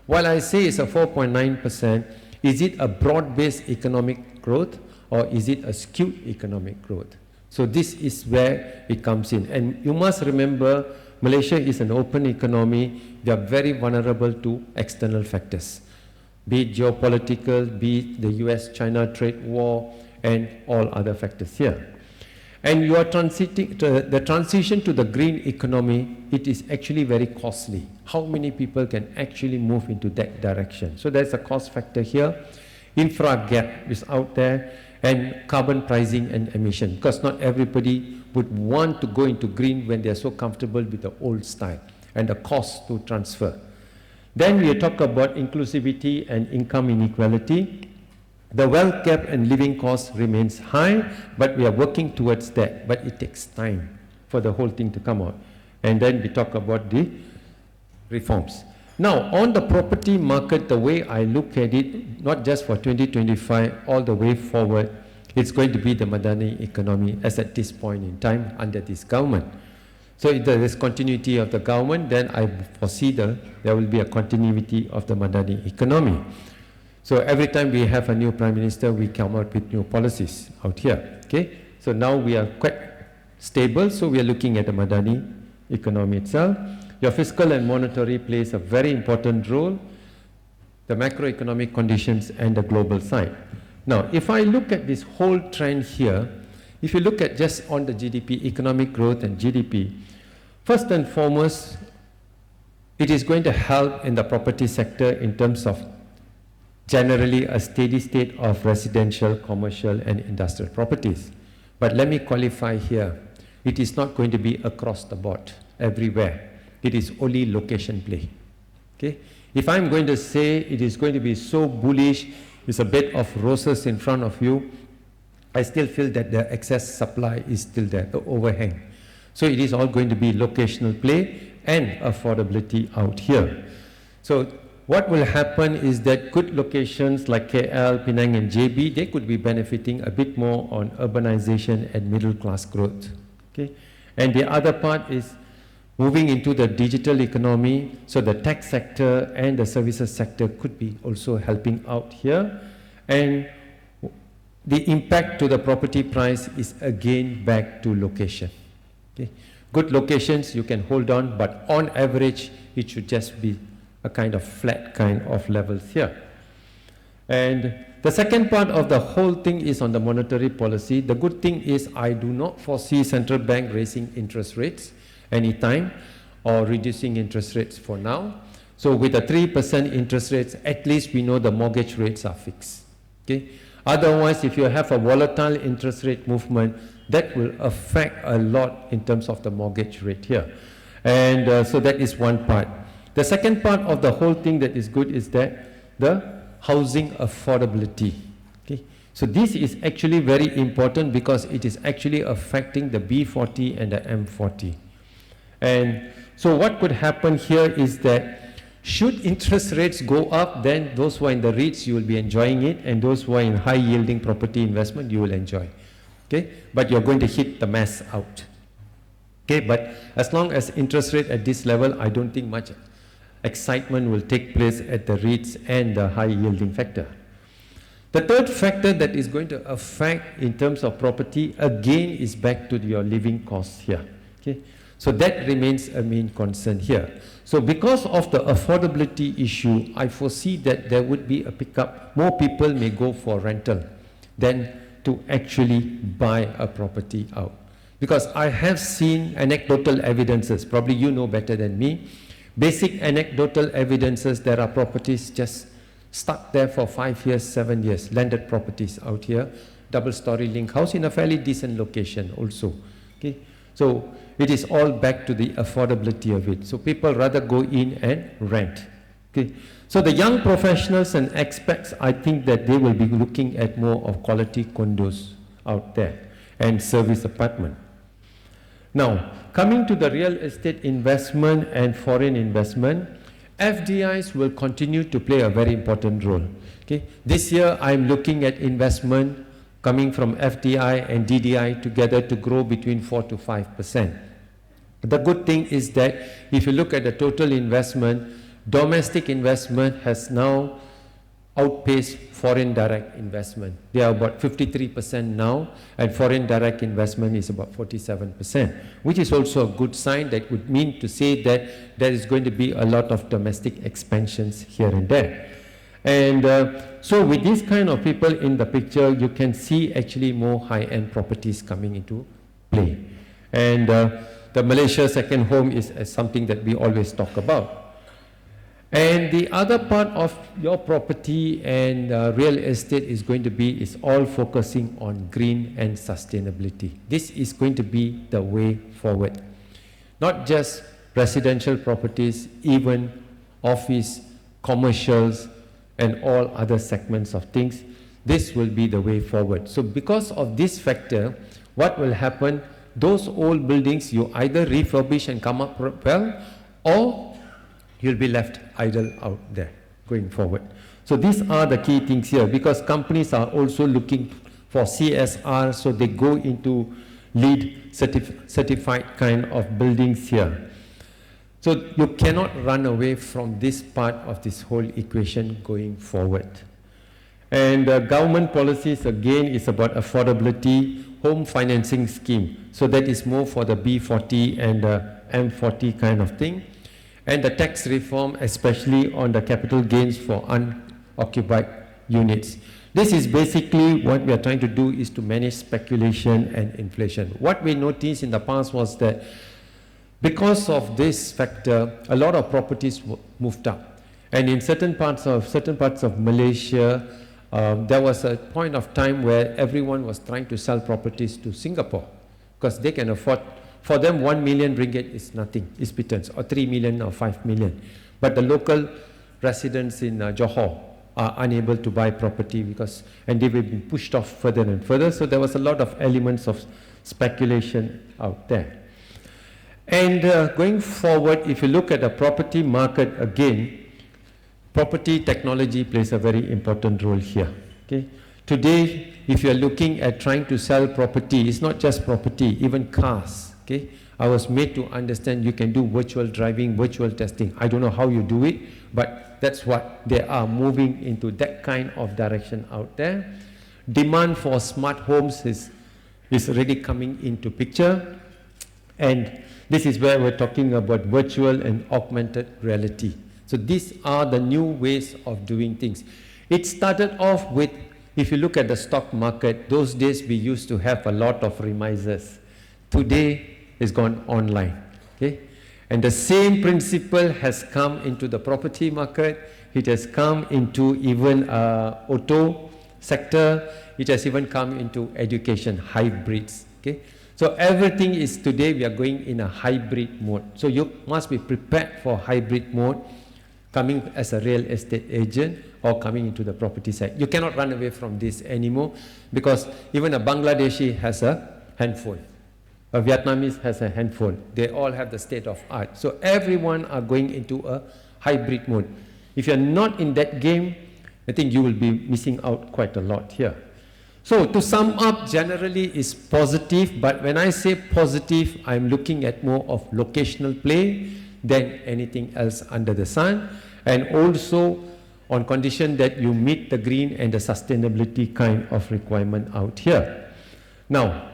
While I say it's a 4.9%, is it a broad-based economic growth, or is it a skewed economic growth? So this is where it comes in. And you must remember, Malaysia is an open economy. We are very vulnerable to external factors, be it geopolitical, be it the US-China trade war, and all other factors here. And you are transiting to the transition to the green economy. It is actually very costly. How many people can actually move into that direction? So there's a cost factor here. Infra gap is out there, and carbon pricing and emission, because not everybody would want to go into green when they're so comfortable with the old style, and the cost to transfer. Then we talk about inclusivity and income inequality. The wealth gap and living cost remains high, but we are working towards that. But it takes time for the whole thing to come out. And then we talk about the reforms. Now, on the property market, the way I look at it, not just for 2025, all the way forward, it's going to be the Madani economy as at this point in time under this government. So if there is continuity of the government, then I foresee there will be a continuity of the Madani economy. So every time we have a new Prime Minister, we come out with new policies out here. Okay? So now we are quite stable, so we are looking at the Madani economy itself. Your fiscal and monetary plays a very important role, the macroeconomic conditions and the global side. Now, if I look at this whole trend here, if you look at just on the GDP, economic growth and GDP, first and foremost, it is going to help in the property sector in terms of generally a steady state of residential, commercial and industrial properties. But let me qualify here, it is not going to be across the board, everywhere. It is only location play. Okay? If I'm going to say it is going to be so bullish, it's a bed of roses in front of you, I still feel that the excess supply is still there, the overhang. So it is all going to be locational play and affordability out here. So what will happen is that good locations like KL, Penang and JB, they could be benefiting a bit more on urbanization and middle class growth. Okay? And the other part is moving into the digital economy, so the tech sector and the services sector could be also helping out here. And the impact to the property price is again back to location. Okay? Good locations you can hold on, but on average it should just be a kind of flat kind of levels here. And the second part of the whole thing is on the monetary policy. The good thing is I do not foresee central bank raising interest rates anytime or reducing interest rates for now. So with the 3% interest rates, at least we know the mortgage rates are fixed. Okay? Otherwise, if you have a volatile interest rate movement, that will affect a lot in terms of the mortgage rate here. And so that is one part. The second part of the whole thing that is good is that the housing affordability. Okay? So this is actually very important because it is actually affecting the B40 and the M40. And so what could happen here is that should interest rates go up, then those who are in the REITs, you will be enjoying it, and those who are in high yielding property investment, you will enjoy. Okay? But you're going to hit the mass out. Okay? But as long as interest rate at this level, I don't think much excitement will take place at the REITs and the high yielding factor. The third factor that is going to affect in terms of property, again, is back to your living costs here. Okay? So that remains a main concern here. So because of the affordability issue, I foresee that there would be a pickup. More people may go for rental than to actually buy a property out. Because I have seen anecdotal evidences, probably you know better than me, basic anecdotal evidences, there are properties just stuck there for 5 years, 7 years, landed properties out here, double-story link house in a fairly decent location also. Okay? So it is all back to the affordability of it. So people rather go in and rent. Okay? So the young professionals and expats, I think that they will be looking at more of quality condos out there and service apartment. Now, coming to the real estate investment and foreign investment, FDIs will continue to play a very important role. Okay? This year, I'm looking at investment coming from FDI and DDI together to grow between 4 to 5%. The good thing is that if you look at the total investment, domestic investment has now outpaced foreign direct investment. They are about 53% now, and foreign direct investment is about 47%, which is also a good sign. That would mean to say that there is going to be a lot of domestic expansions here and there. And so with these kind of people in the picture, you can see actually more high-end properties coming into play. And the Malaysia second home is something that we always talk about. And the other part of your property and real estate is going to be all focusing on green and sustainability. This is going to be the way forward. Not just residential properties, even office, commercials, and all other segments of things. This will be the way forward. So because of this factor, what will happen, those old buildings you either refurbish and come up well, or you'll be left idle out there going forward. So these are the key things here, because companies are also looking for CSR, so they go into LEED certified kind of buildings here. So you cannot run away from this part of this whole equation going forward. And government policies again is about affordability, home financing scheme. So that is more for the B40 and M40 kind of thing. And the tax reform, especially on the capital gains for unoccupied units. This is basically what we are trying to do, is to manage speculation and inflation. What we noticed in the past was that because of this factor, a lot of properties moved up. And in certain parts of Malaysia, there was a point of time where everyone was trying to sell properties to Singapore because they can afford. For them, 1 million ringgit is nothing, is pittance, or 3 million or 5 million. But the local residents in Johor are unable to buy property because, and they've been pushed off further and further. So there was a lot of elements of speculation out there. And going forward, if you look at the property market again, property technology plays a very important role here. Okay? Today, if you're looking at trying to sell property, it's not just property, even cars. Okay? I was made to understand you can do virtual driving, virtual testing. I don't know how you do it, but that's what they are moving into, that kind of direction out there. Demand for smart homes is already coming into picture. And this is where we're talking about virtual and augmented reality. So these are the new ways of doing things. It started off with, if you look at the stock market, those days we used to have a lot of remisiers. Today, it's gone online. Okay? And the same principle has come into the property market. It has come into even auto sector. It has even come into education, hybrids. Okay? So everything is today we are going in a hybrid mode. So you must be prepared for hybrid mode, coming as a real estate agent or coming into the property side. You cannot run away from this anymore, because even a Bangladeshi has a handphone. A Vietnamese has a handphone. They all have the state of art. So everyone are going into a hybrid mode. If you're not in that game, I think you will be missing out quite a lot here. So to sum up, generally is positive, but when I say positive, I'm looking at more of locational play than anything else under the sun, and also on condition that you meet the green and the sustainability kind of requirement out here. Now,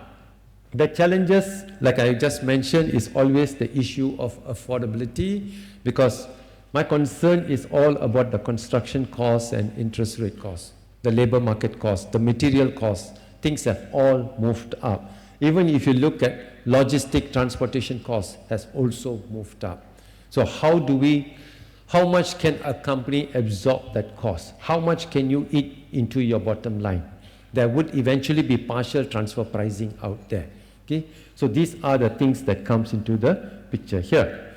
the challenges, like I just mentioned, is always the issue of affordability, because my concern is all about the construction costs and interest rate costs, the labor market costs, the material costs. Things have all moved up. Even if you look at logistic transportation costs has also moved up. So how do we How much can a company absorb that cost? How much can you eat into your bottom line? There would eventually be partial transfer pricing out there. Okay? So these are the things that comes into the picture here.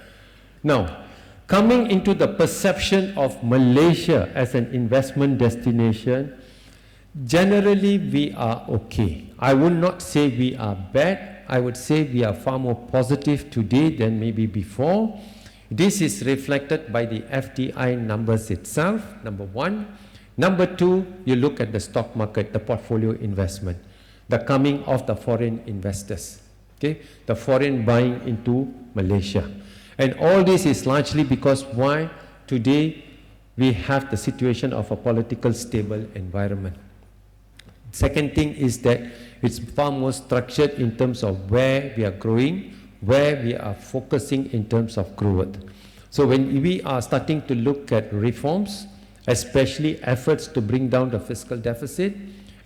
Now, coming into the perception of Malaysia as an investment destination, generally we are okay. I would not say we are bad. I would say we are far more positive today than maybe before. This is reflected by the FDI numbers itself, number one. Number two, you look at the stock market, the portfolio investment, the coming of the foreign investors, okay, the foreign buying into Malaysia. And all this is largely because why? Today we have the situation of a political stable environment. Second thing is that it's far more structured in terms of where we are growing, where we are focusing in terms of growth. So when we are starting to look at reforms, especially efforts to bring down the fiscal deficit,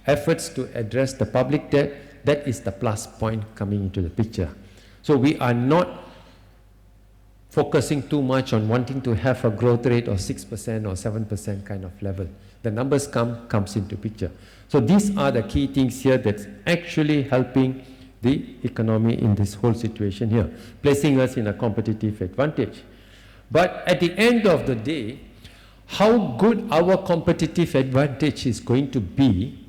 efforts to address the public debt, that is the plus point coming into the picture. So we are not focusing too much on wanting to have a growth rate of 6% or 7% kind of level. The numbers comes into picture. So these are the key things here that's actually helping the economy in this whole situation here, placing us in a competitive advantage. But at the end of the day, how good our competitive advantage is going to be,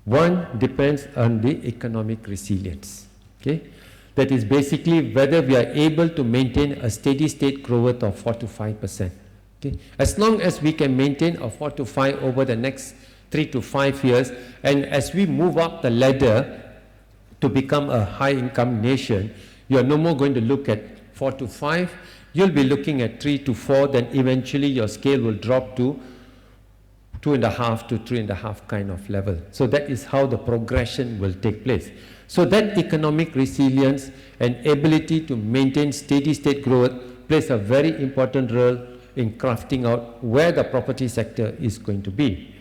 one depends on the economic resilience. Okay? That is basically whether we are able to maintain a steady state growth of 4 to 5%. Okay? As long as we can maintain a 4 to 5 over the next 3 to 5 years, and as we move up the ladder to become a high income nation, you are no more going to look at 4 to 5, you'll be looking at 3 to 4, then eventually your scale will drop to 2.5 to 3.5 kind of level. So that is how the progression will take place. So that economic resilience and ability to maintain steady state growth plays a very important role in crafting out where the property sector is going to be.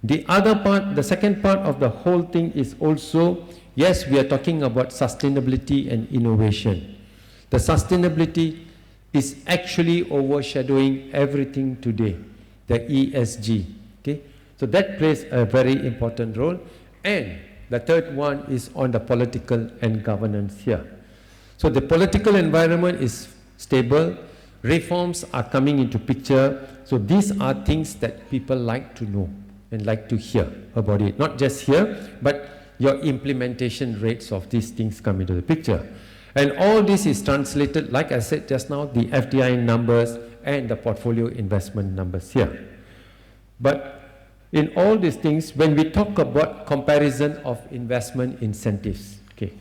The other part, the second part of the whole thing is also, yes, we are talking about sustainability and innovation. The sustainability is actually overshadowing everything today, the ESG. Okay? So that plays a very important role. And the third one is on the political and governance here. So the political environment is stable, reforms are coming into picture. So these are things that people like to know and like to hear about it. Not just here, but your implementation rates of these things come into the picture. And all this is translated, like I said just now, the FDI numbers and the portfolio investment numbers here. But in all these things, when we talk about comparison of investment incentives, okay,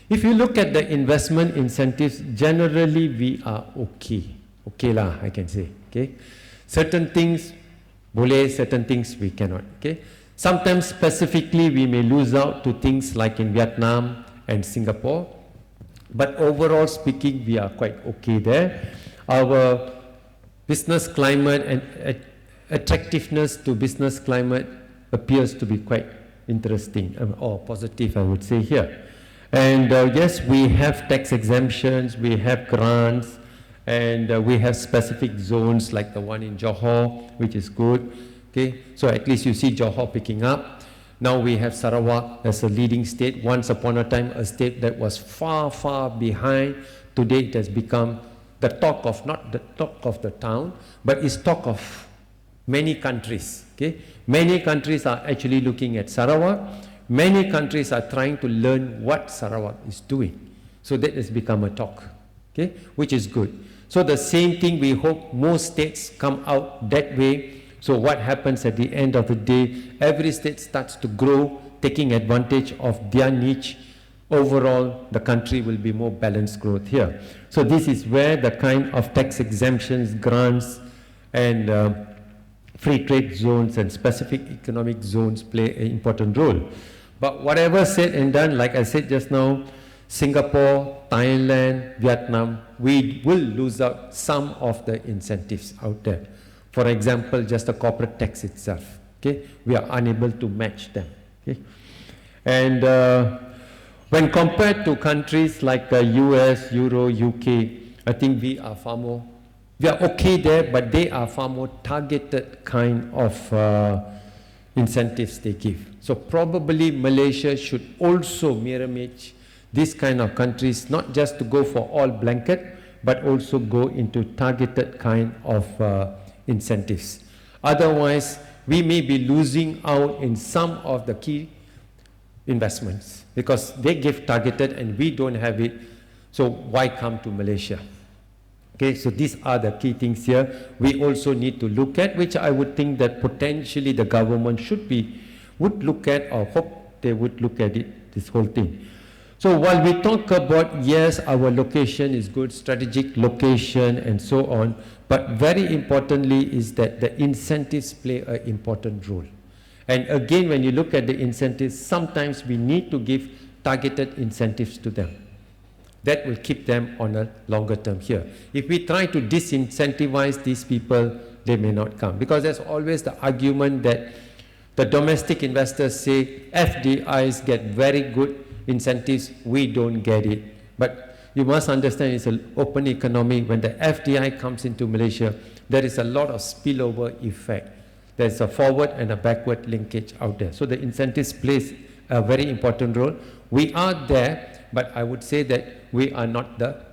if you look at the investment incentives, generally we are okay. Okay lah, I can say. Okay, certain things boleh, certain things we cannot. Okay, sometimes specifically we may lose out to things like in Vietnam and Singapore. But overall speaking, we are quite okay there. Our business climate and attractiveness to business climate appears to be quite interesting or positive, I would say here. And yes, we have tax exemptions, we have grants, and we have specific zones like the one in Johor, which is good. Okay, so at least you see Johor picking up. Now we have Sarawak as a leading state. Once upon a time, a state that was far, far behind. Today it has become the talk of, not the talk of the town, but it's talk of many countries. Okay? Many countries are actually looking at Sarawak. Many countries are trying to learn what Sarawak is doing. So that has become a talk, okay? Which is good. So the same thing, we hope most states come out that way. So what happens at the end of the day, every state starts to grow, taking advantage of their niche. Overall, the country will be more balanced growth here. So this is where the kind of tax exemptions, grants, and free trade zones and specific economic zones play an important role. But whatever said and done, like I said just now, Singapore, Thailand, Vietnam, we will lose out some of the incentives out there. For example, just the corporate tax itself, okay? We are unable to match them, okay? And when compared to countries like the US, Euro, UK, I think we are far more We are okay there, but they are far more targeted kind of incentives they give. So probably Malaysia should also mirror match these kind of countries, not just to go for all blanket, but also go into targeted kind of incentives. Otherwise, we may be losing out in some of the key investments because they give targeted and we don't have it. So why come to Malaysia? Okay, so these are the key things here we also need to look at, which I would think that potentially the government would look at, or hope they would look at it, this whole thing. So while we talk about, yes, our location is good, strategic location and so on, but very importantly is that the incentives play an important role. And again, when you look at the incentives, sometimes we need to give targeted incentives to them. That will keep them on a longer term here. If we try to disincentivize these people, they may not come. Because there's always the argument that the domestic investors say FDIs get very good incentives, we don't get it. But you must understand it's an open economy. When the FDI comes into Malaysia, there is a lot of spillover effect. There's a forward and a backward linkage out there. So the incentives plays a very important role. We are there, but I would say that we are not the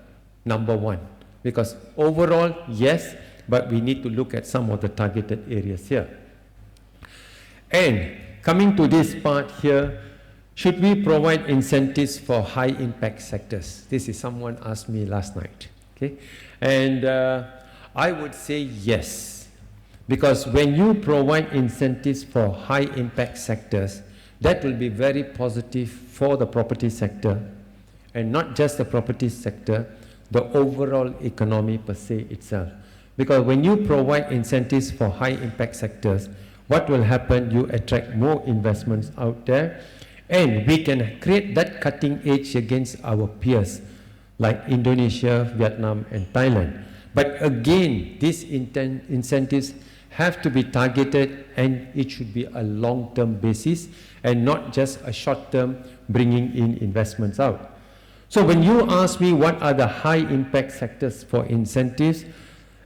number one. Because overall, yes, but we need to look at some of the targeted areas here. And coming to this part here, should we provide incentives for high impact sectors? This is someone asked me last night. Okay? And I would say yes. Because when you provide incentives for high impact sectors, that will be very positive for the property sector, and not just the property sector, the overall economy per se itself. Because when you provide incentives for high impact sectors, what will happen? You attract more investments out there, and we can create that cutting edge against our peers like Indonesia, Vietnam and Thailand. But again, these incentives have to be targeted, and it should be a long-term basis and not just a short-term bringing in investments out. So when you ask me what are the high impact sectors for incentives,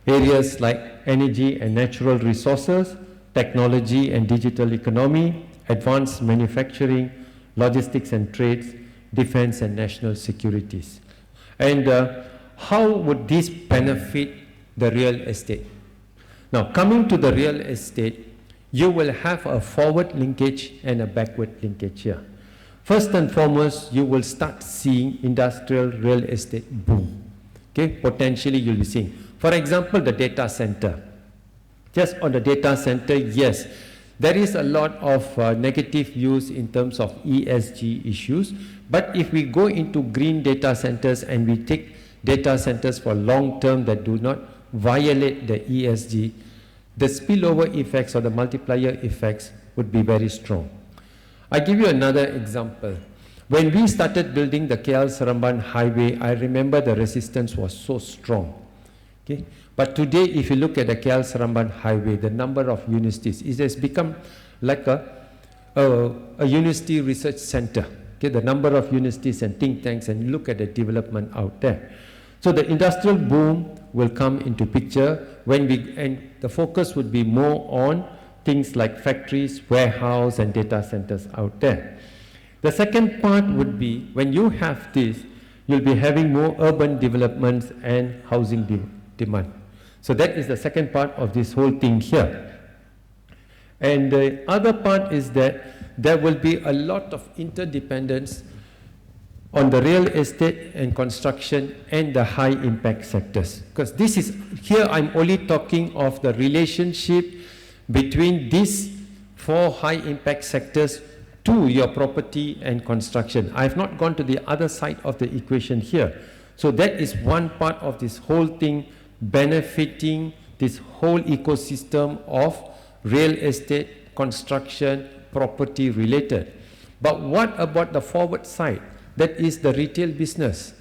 areas like energy and natural resources, technology and digital economy, advanced manufacturing, logistics and trades, defense and national securities. And how would this benefit the real estate? Now, coming to the real estate, you will have a forward linkage and a backward linkage here. First and foremost, you will start seeing industrial real estate boom. Okay, potentially you'll be seeing. For example, the data center. Just on the data center, yes, there is a lot of negative views in terms of ESG issues. But if we go into green data centers and we take data centers for long term that do not violate the ESG, the spillover effects or the multiplier effects would be very strong. I give you another example. When we started building the KL Seremban highway, I remember the resistance was so strong. Okay? But today, if you look at the KL Seremban highway, the number of universities, it has become like a university research center. Okay? The number of universities and think tanks, and look at the development out there. So the industrial boom will come into picture when and the focus would be more on things like factories, warehouse and data centers out there. The second part would be when you have this, you'll be having more urban developments and housing demand. So that is the second part of this whole thing here. And the other part is that there will be a lot of interdependence on the real estate and construction and the high impact sectors. Because this is, here I'm only talking of the relationship between these four high impact sectors to your property and construction. I have not gone to the other side of the equation here. So that is one part of this whole thing benefiting this whole ecosystem of real estate, construction, property related. But what about the forward side? That is the retail business,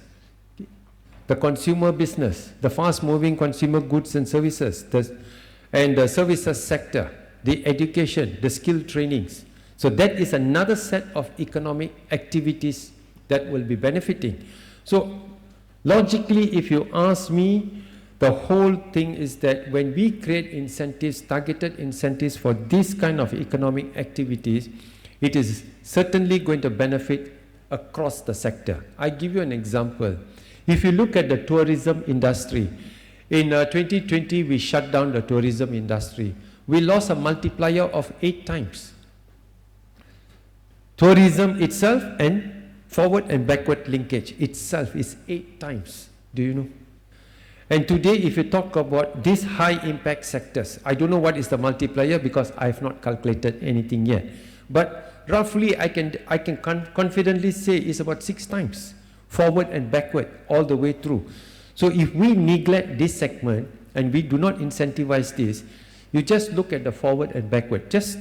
the consumer business, the fast-moving consumer goods and services, and the services sector, the education, the skill trainings. So that is another set of economic activities that will be benefiting. So logically, if you ask me, the whole thing is that when we create incentives, targeted incentives for this kind of economic activities, it is certainly going to benefit across the sector. I give you an example. If you look at the tourism industry, in 2020 we shut down the tourism industry. We lost a multiplier of 8 times. Tourism itself and forward and backward linkage itself is 8 times. Do you know? And today, if you talk about these high impact sectors, I don't know what is the multiplier because I have not calculated anything yet. But roughly, I can confidently say it's about 6 times, forward and backward, all the way through. So if we neglect this segment and we do not incentivize this, you just look at the forward and backward. Just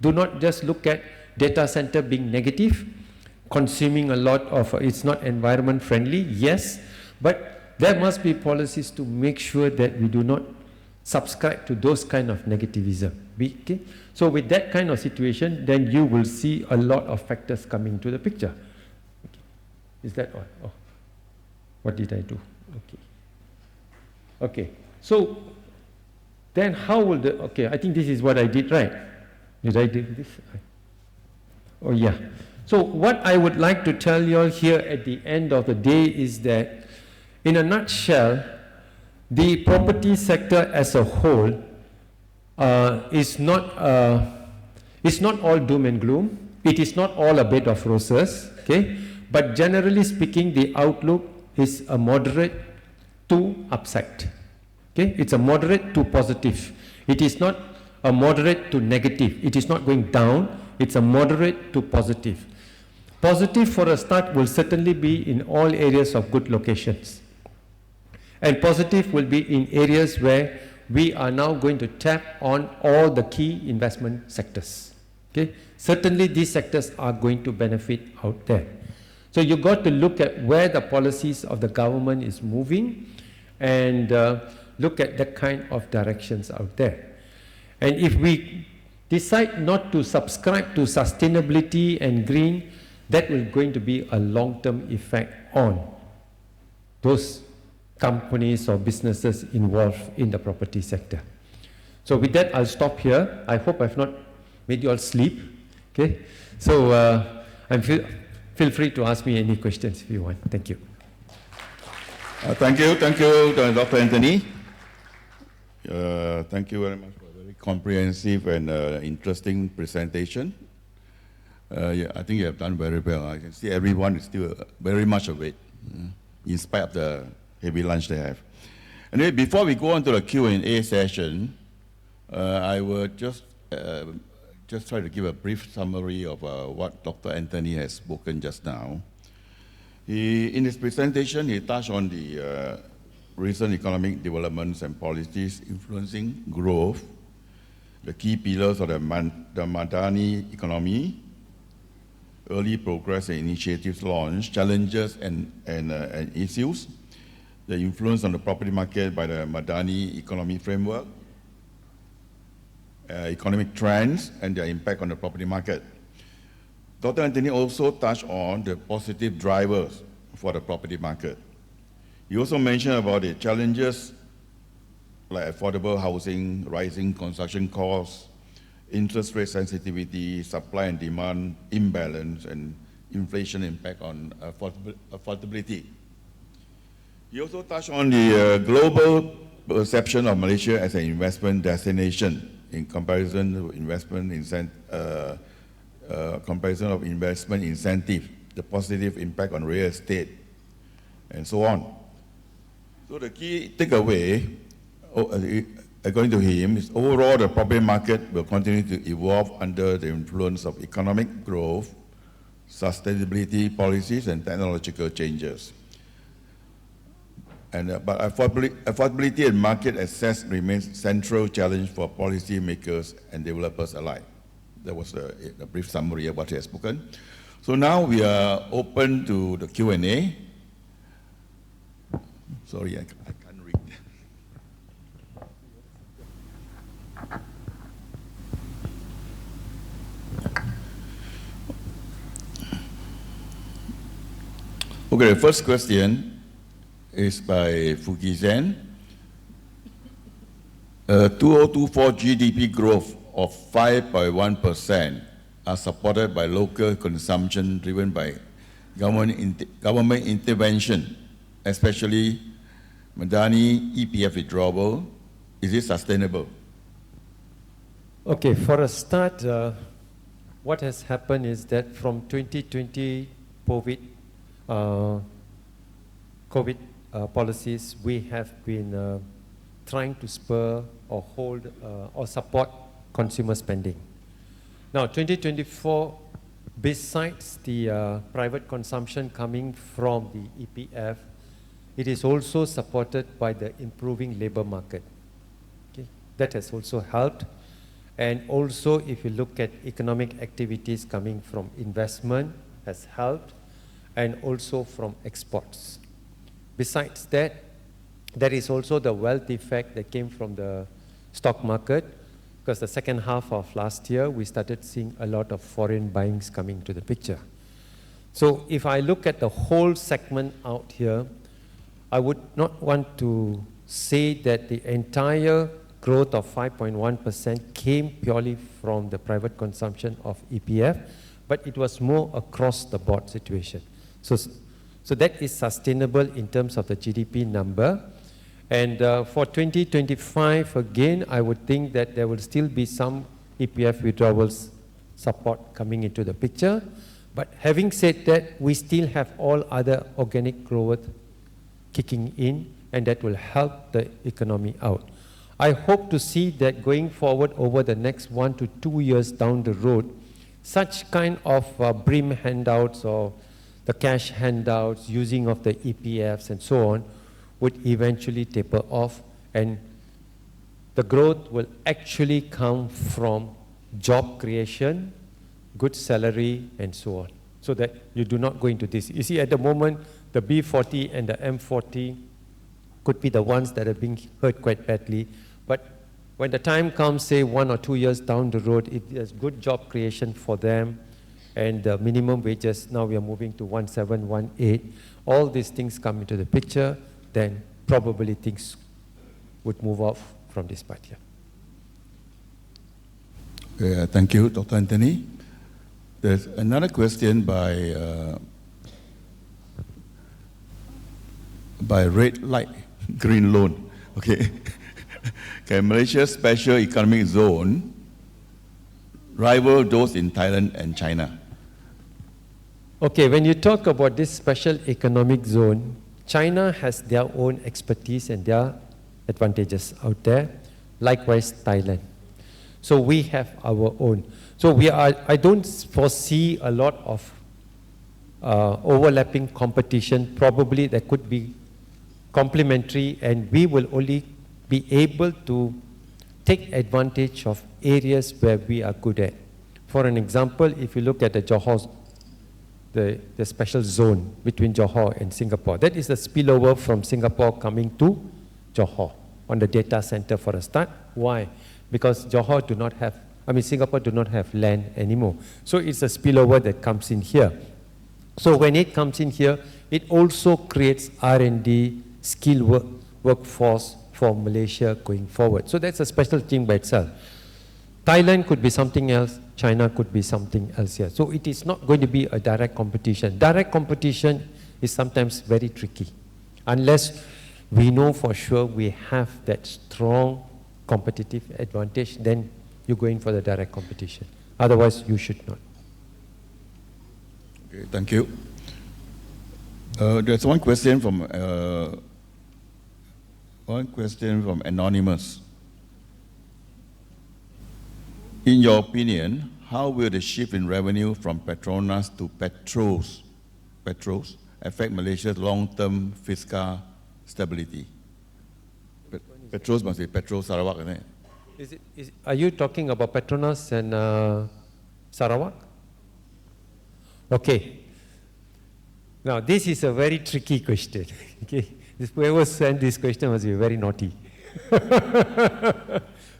do not just look at data center being negative, consuming a lot of, it's not environment friendly, yes, but there must be policies to make sure that we do not subscribe to those kind of negativism. Okay? So with that kind of situation, then you will see a lot of factors coming to the picture. Okay. Is that all? Oh. What did I do? Okay. Okay. So then how will the, okay, I think this is what I did, right? Did I do this? Oh yeah. So what I would like to tell you all here at the end of the day is that in a nutshell, the property sector as a whole is not all doom and gloom. It is not all a bed of roses, okay? But generally speaking, the outlook is a moderate to upside, okay? It's a moderate to positive. It is not a moderate to negative. It is not going down. It's a moderate to positive. Positive for a start will certainly be in all areas of good locations. And positive will be in areas where we are now going to tap on all the key investment sectors. Okay? Certainly these sectors are going to benefit out there. So you got to look at where the policies of the government is moving and look at the kind of directions out there. And if we decide not to subscribe to sustainability and green, that will going to be a long-term effect on those companies or businesses involved in the property sector. So with that, I'll stop here. I hope I've not made you all sleep. Okay? So feel free to ask me any questions if you want. Thank you. Thank you, Dr. Anthony. Thank you very much for a very comprehensive and interesting presentation. Yeah, I think you have done very well. I can see everyone is still very much awake, in spite of the heavy lunch they have. Anyway, before we go on to the Q&A session, I will just try to give a brief summary of what Dr. Anthony has spoken just now. In his presentation, he touched on the recent economic developments and policies influencing growth, the key pillars of the Madani economy, early progress and initiatives launched, challenges and issues, the influence on the property market by the Madani economy framework, economic trends, and their impact on the property market. Dr. Anthony also touched on the positive drivers for the property market. He also mentioned about the challenges like affordable housing, rising construction costs, interest rate sensitivity, supply and demand imbalance, and inflation impact on affordability. He also touched on the global perception of Malaysia as an investment destination in comparison to investment incentive, the positive impact on real estate, and so on. So the key takeaway, according to him, is overall the property market will continue to evolve under the influence of economic growth, sustainability policies, and technological changes. But affordability and market access remains central challenge for policymakers and developers alike. That was a brief summary of what he has spoken. So now we are open to the Q&A. Sorry, I can't read. Okay, the first question is by Fuki Zen. 2024 GDP growth of 5.1% are supported by local consumption driven by government intervention, especially Madani EPF withdrawal. Is it sustainable? Okay, for a start, what has happened is that from 2020 COVID policies, we have been trying to spur or hold or support consumer spending. Now, 2024, besides the private consumption coming from the EPF, it is also supported by the improving labor market. Okay? That has also helped. And also, if you look at economic activities coming from investment, has helped, and also from exports. Besides that, there is also the wealth effect that came from the stock market, because the second half of last year, we started seeing a lot of foreign buyings coming to the picture. So if I look at the whole segment out here, I would not want to say that the entire growth of 5.1% came purely from the private consumption of EPF, but it was more across the board situation. So that is sustainable in terms of the GDP number. And for 2025, again, I would think that there will still be some EPF withdrawals support coming into the picture. But having said that, we still have all other organic growth kicking in, and that will help the economy out. I hope to see that going forward over the next 1 to 2 years down the road, such kind of BRIM handouts or the cash handouts, using of the EPFs and so on, would eventually taper off, and the growth will actually come from job creation, good salary, and so on, so that you do not go into this. You see, at the moment, the B40 and the M40 could be the ones that are being hurt quite badly, but when the time comes, say 1 or 2 years down the road, it is good job creation for them, and the minimum wages, now we are moving to 1718, all these things come into the picture, then probably things would move off from this part here. Okay, thank you, Dr. Anthony. There's another question by red light, green loan. Okay. Can Malaysia's special economic zone rival those in Thailand and China? Okay, when you talk about this special economic zone, China has their own expertise and their advantages out there, likewise Thailand. So we have our own. So I don't foresee a lot of overlapping competition. Probably there could be complementary, and we will only be able to take advantage of areas where we are good at. For an example, if you look at the Johor, the special zone between Johor and Singapore, that is the spillover from Singapore coming to Johor on the data center for a start. Why? Because Singapore do not have land anymore. So it's a spillover that comes in here. So when it comes in here, it also creates R&D, skilled workforce for Malaysia going forward. So that's a special thing by itself. Thailand could be something else, China could be something else here. So it is not going to be a direct competition. Direct competition is sometimes very tricky. Unless we know for sure we have that strong competitive advantage, then you go in for the direct competition. Otherwise, you should not. Okay, thank you. There's one question from Anonymous. In your opinion, how will the shift in revenue from Petronas to Petros affect Malaysia's long-term fiscal stability? Petros must be Petro Sarawak, isn't it? Are you talking about Petronas and Sarawak? Okay. Now, this is a very tricky question. Okay, whoever sent this question must be very naughty.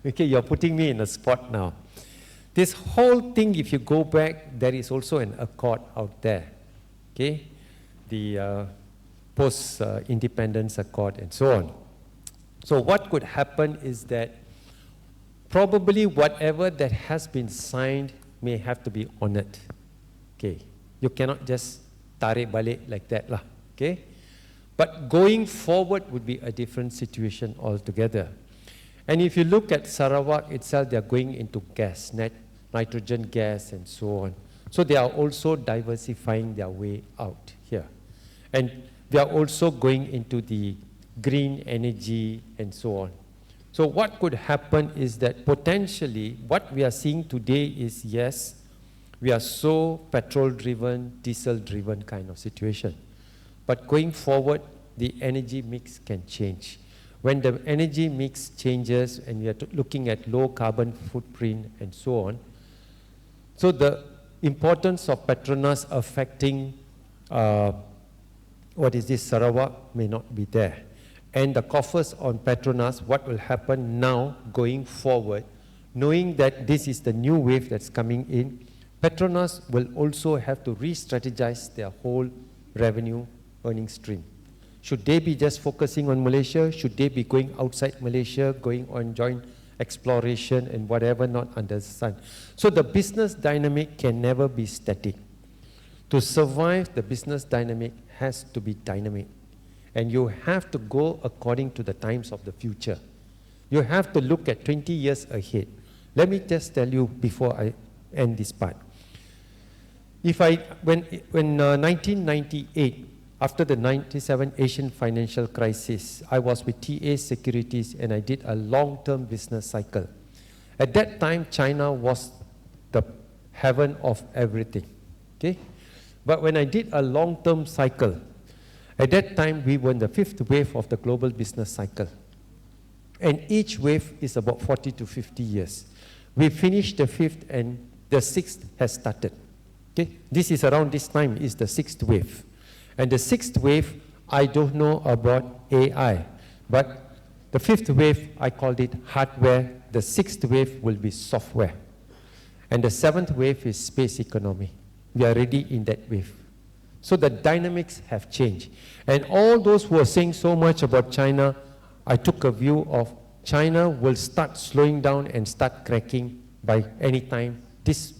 Okay, you're putting me in a spot now. This whole thing, if you go back, there is also an accord out there. Okay, the post-independence accord and so on. So what could happen is that probably whatever that has been signed may have to be honored. Okay, you cannot just tarik balik like that lah. Okay, but going forward would be a different situation altogether. And if you look at Sarawak itself, they are going into gas, nitrogen gas and so on. So they are also diversifying their way out here. And they are also going into the green energy and so on. So what could happen is that potentially what we are seeing today is, yes, we are so petrol-driven, diesel-driven kind of situation. But going forward, the energy mix can change. When the energy mix changes and we are looking at low carbon footprint and so on, so the importance of Petronas affecting Sarawak may not be there. And the coffers on Petronas, what will happen now going forward, knowing that this is the new wave that's coming in, Petronas will also have to re-strategize their whole revenue earning stream. Should they be just focusing on Malaysia? Should they be going outside Malaysia, going on joint exploration and whatever not under the sun? So the business dynamic can never be static. To survive, the business dynamic has to be dynamic. And you have to go according to the times of the future. You have to look at 20 years ahead. Let me just tell you before I end this part. When 1998, after the 97 Asian financial crisis, I was with TA Securities and I did a long-term business cycle. At that time, China was the heaven of everything. Okay? But when I did a long-term cycle, at that time, we were in the 5th wave of the global business cycle. And each wave is about 40 to 50 years. We finished the 5th and the 6th has started. Okay? This is around this time is the 6th wave. And the 6th wave, I don't know about AI. But the 5th wave, I called it hardware. The 6th wave will be software. And the 7th wave is space economy. We are already in that wave. So the dynamics have changed. And all those who are saying so much about China, I took a view of China will start slowing down and start cracking by any time this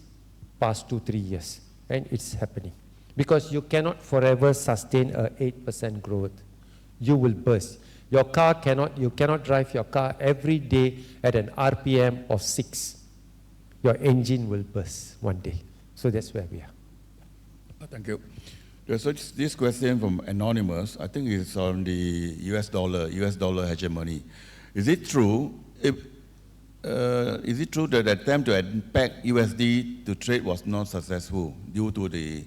past 2-3 years. And it's happening. Because you cannot forever sustain a 8% growth. You will burst. You cannot drive your car every day at an RPM of 6. Your engine will burst one day. So that's where we are. Thank you. So this question from Anonymous, I think it's on the US dollar hegemony. Is it true that the attempt to impact USD to trade was not successful due to the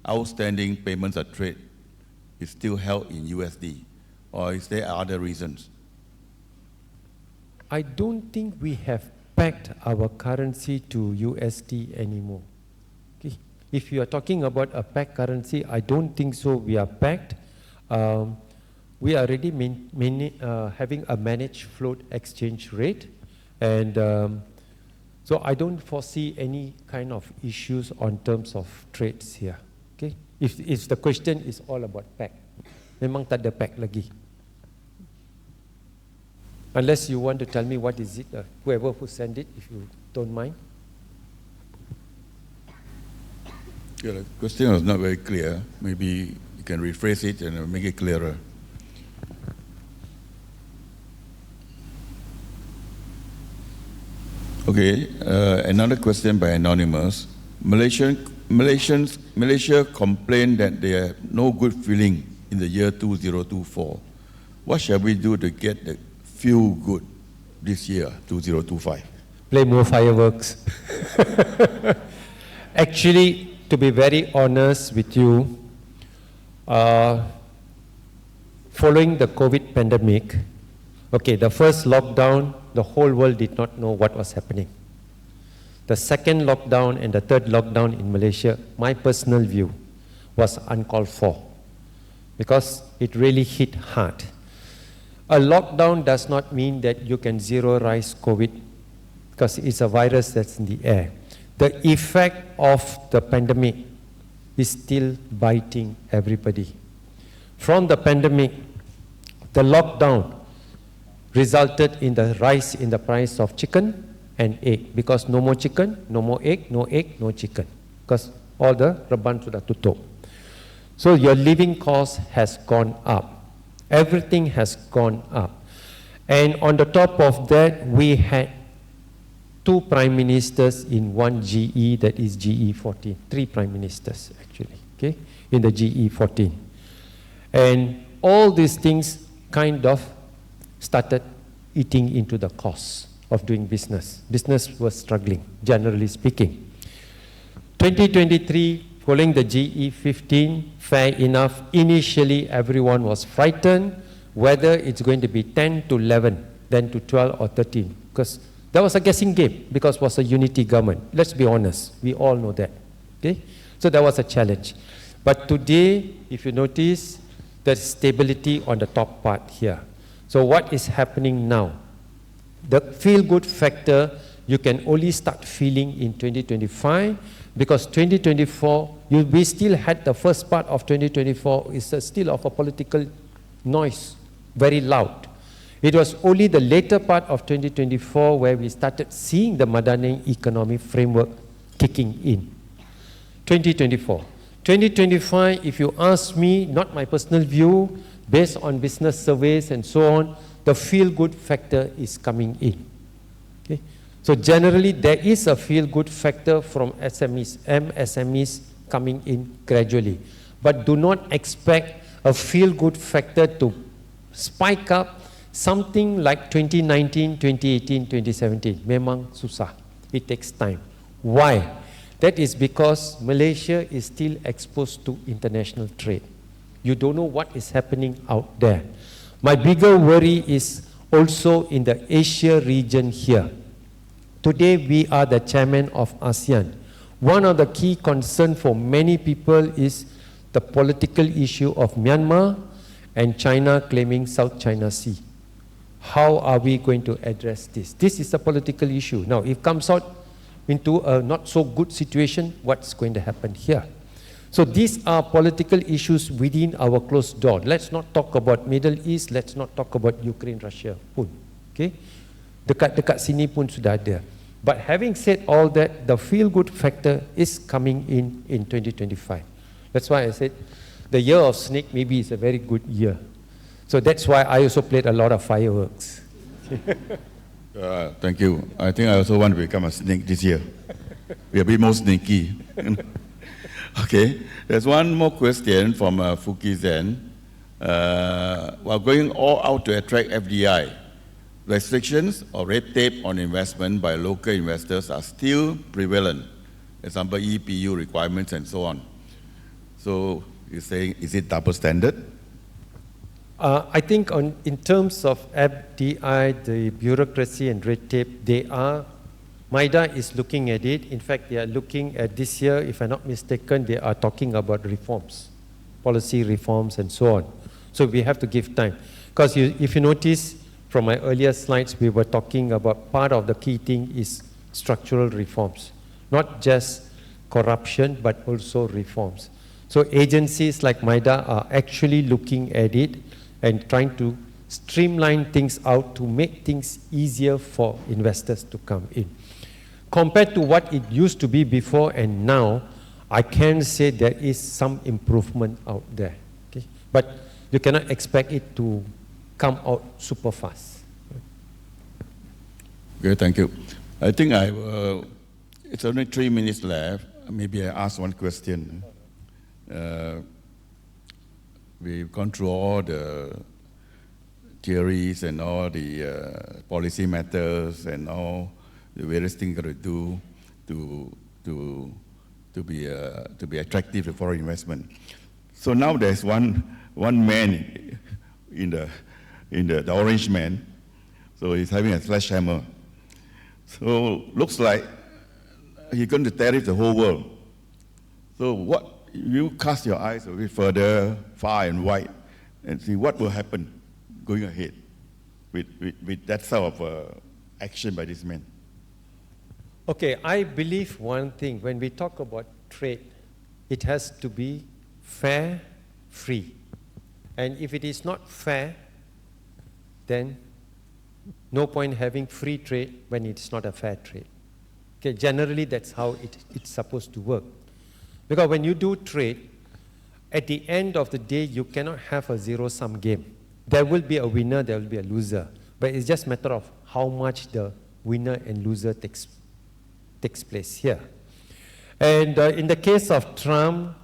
outstanding payments of trade is still held in USD? Or is there other reasons? I don't think we have pegged our currency to USD anymore. Okay. If you are talking about a pegged currency, I don't think so. We are pegged. We are already having a managed float exchange rate. And so I don't foresee any kind of issues on terms of trades here. Okay? If the question is all about peg, memang tak ada peg lagi. Unless you want to tell me what is it, whoever who sent it, if you don't mind. Yeah, the question was not very clear. Maybe you can rephrase it and make it clearer. Okay, another question by Anonymous. Malaysia complained that they have no good feeling in the year 2024. What shall we do to get the feel good this year, 2025? Play more fireworks. Actually, to be very honest with you, following the COVID pandemic, okay, the first lockdown, the whole world did not know what was happening. The second lockdown and the third lockdown in Malaysia, my personal view, was uncalled for because it really hit hard. A lockdown does not mean that you can zero-rise COVID because it's a virus that's in the air. The effect of the pandemic is still biting everybody. From the pandemic, the lockdown resulted in the rise in the price of chicken and egg, because no more chicken, no more egg, no chicken, because all the reban sudah tutup. So your living cost has gone up. Everything has gone up. And on the top of that, we had 2 prime ministers in one GE, that is GE14. 3 prime ministers actually, okay, in the GE14. And all these things kind of started eating into the cost of doing business. Business was struggling, generally speaking. 2023, following the GE15, fair enough, initially everyone was frightened whether it's going to be 10 to 11, then to 12 or 13, because that was a guessing game, because it was a unity government. Let's be honest, we all know that, okay? So that was a challenge. But today, if you notice, there's stability on the top part here. So what is happening now? The feel-good factor, you can only start feeling in 2025, because 2024, we still had the first part of 2024 is still of a political noise, very loud. It was only the later part of 2024 where we started seeing the Madani economic framework kicking in. 2024. 2025, if you ask me, not my personal view, based on business surveys and so on, the feel-good factor is coming in. Okay? So generally, there is a feel-good factor from SMEs, MSMEs coming in gradually. But do not expect a feel-good factor to spike up something like 2019, 2018, 2017. Memang susah. It takes time. Why? That is because Malaysia is still exposed to international trade. You don't know what is happening out there. My bigger worry is also in the Asia region here. Today we are the chairman of ASEAN. One of the key concerns for many people is the political issue of Myanmar and China claiming South China Sea. How are we going to address this? This is a political issue. Now, if it comes out into a not so good situation, what's going to happen here? So these are political issues within our closed door. Let's not talk about Middle East, let's not talk about Ukraine, Russia pun. Okay? Dekat-dekat sini pun sudah ada. But having said all that, the feel-good factor is coming in 2025. That's why I said the year of snake maybe is a very good year. So that's why I also played a lot of fireworks. Thank you. I think I also want to become a snake this year. Be a bit more sneaky. Okay, there's one more question from Fuki Zen. While going all out to attract FDI, restrictions or red tape on investment by local investors are still prevalent. Example, EPU requirements and so on. So you're saying, is it double standard? I think in terms of FDI, the bureaucracy and red tape, MIDA is looking at it. In fact, they are looking at this year, if I'm not mistaken, they are talking about reforms, policy reforms and so on. So we have to give time. Because if you notice from my earlier slides, we were talking about part of the key thing is structural reforms, not just corruption, but also reforms. So agencies like MIDA are actually looking at it and trying to streamline things out to make things easier for investors to come in. Compared to what it used to be before and now, I can say there is some improvement out there. Okay? But you cannot expect it to come out super fast. Okay, thank you. I think it's only 3 minutes left. Maybe I ask one question. We've gone through all the theories and all the policy matters and all the various things got to do to be attractive to foreign investment. So now there's one man in the orange man. So he's having a sledgehammer. So looks like he's going to tariff the whole world. So what you cast your eyes a bit further, far and wide, and see what will happen going ahead with that sort of action by this man. Okay, I believe one thing, when we talk about trade, it has to be fair, free. And if it is not fair, then No point having free trade when it's not a fair trade. Okay, generally that's how it's supposed to work. Because when you do trade, at the end of the day, you cannot have a zero-sum game. There will be a winner, there will be a loser. But it's just a matter of how much the winner and loser takes place here. And in the case of Trump,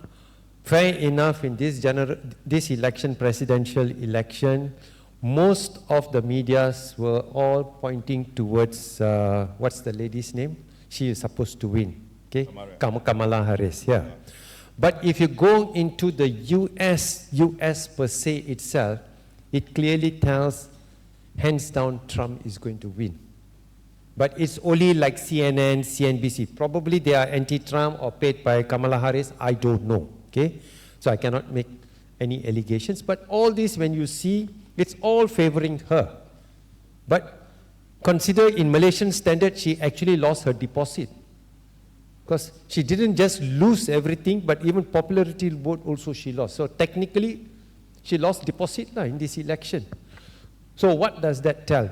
fair enough, in this election, presidential election, most of the medias were all pointing towards, what's the lady's name? She is supposed to win, okay? Kamala Harris, yeah. But if you go into the US per se itself, it clearly tells, hands down, Trump is going to win. But it's only like CNN, CNBC. Probably they are anti-Trump or paid by Kamala Harris, I don't know, okay? So I cannot make any allegations. But all this, when you see, it's all favoring her. But consider in Malaysian standard, she actually lost her deposit. Because she didn't just lose everything, but even popularity vote also she lost. So technically, she lost deposit in this election. So what does that tell?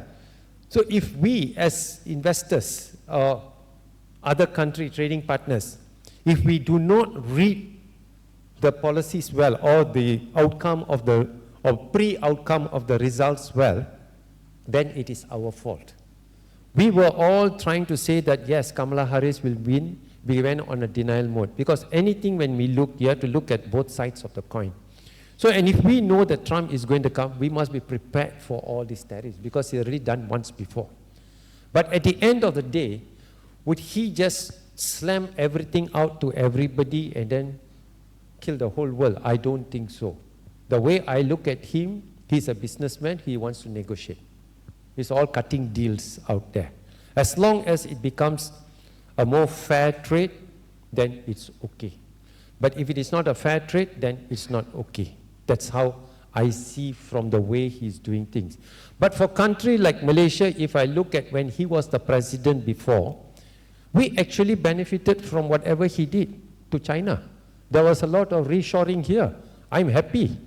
So if we as investors or other country trading partners, if we do not read the policies well or the outcome of the, or pre-outcome of the results well, then it is our fault. We were all trying to say that yes, Kamala Harris will win. We went on a denial mode. Because anything when we look, you have to look at both sides of the coin. So, and if we know that Trump is going to come, we must be prepared for all these tariffs because he's already done once before. But at the end of the day, would he just slam everything out to everybody and then kill the whole world? I don't think so. The way I look at him, he's a businessman, he wants to negotiate. He's all cutting deals out there. As long as it becomes a more fair trade, then it's okay. But if it is not a fair trade, then it's not okay. That's how I see from the way he's doing things. But for a country like Malaysia, if I look at when he was the president before, we actually benefited from whatever he did to China. There was a lot of reshoring here. I'm happy.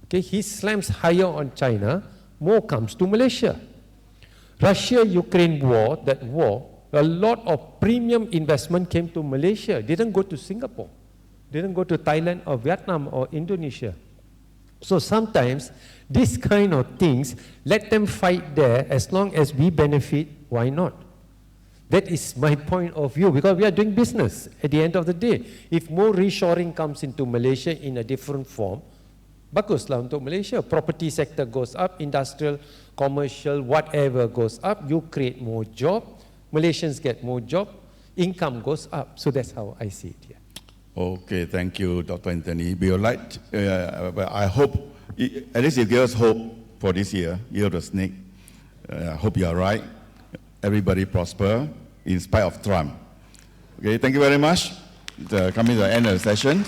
Okay, he slams higher on China, more comes to Malaysia. Russia-Ukraine war, that war, a lot of premium investment came to Malaysia, didn't go to Singapore, didn't go to Thailand or Vietnam or Indonesia. So sometimes these kind of things, let them fight there. As long as we benefit, why not? That is my point of view, because we are doing business at the end of the day. If more reshoring comes into Malaysia in a different form, baguslah untuk Malaysia. Property sector goes up, industrial, commercial, whatever goes up, you create more job, Malaysians get more job, income goes up. So that's how I see it here. Okay, thank you, Dr. Anthony. We would like, I hope, at least it gives us hope for this year, Year of the Snake. I hope you are right. Everybody prosper in spite of Trump. Okay, thank you very much. Coming to the end of the session.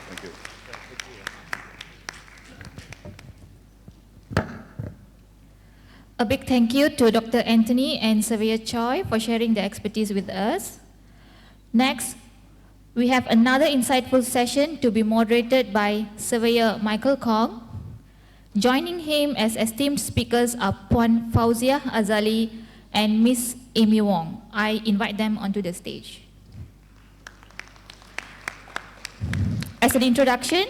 Thank you. A big thank you to Dr. Anthony and Xavier Choi for sharing their expertise with us. Next, we have another insightful session to be moderated by Surveyor Michael Kong. Joining him as esteemed speakers are Puan Fauzia Azali and Miss Amy Wong. I invite them onto the stage. As an introduction,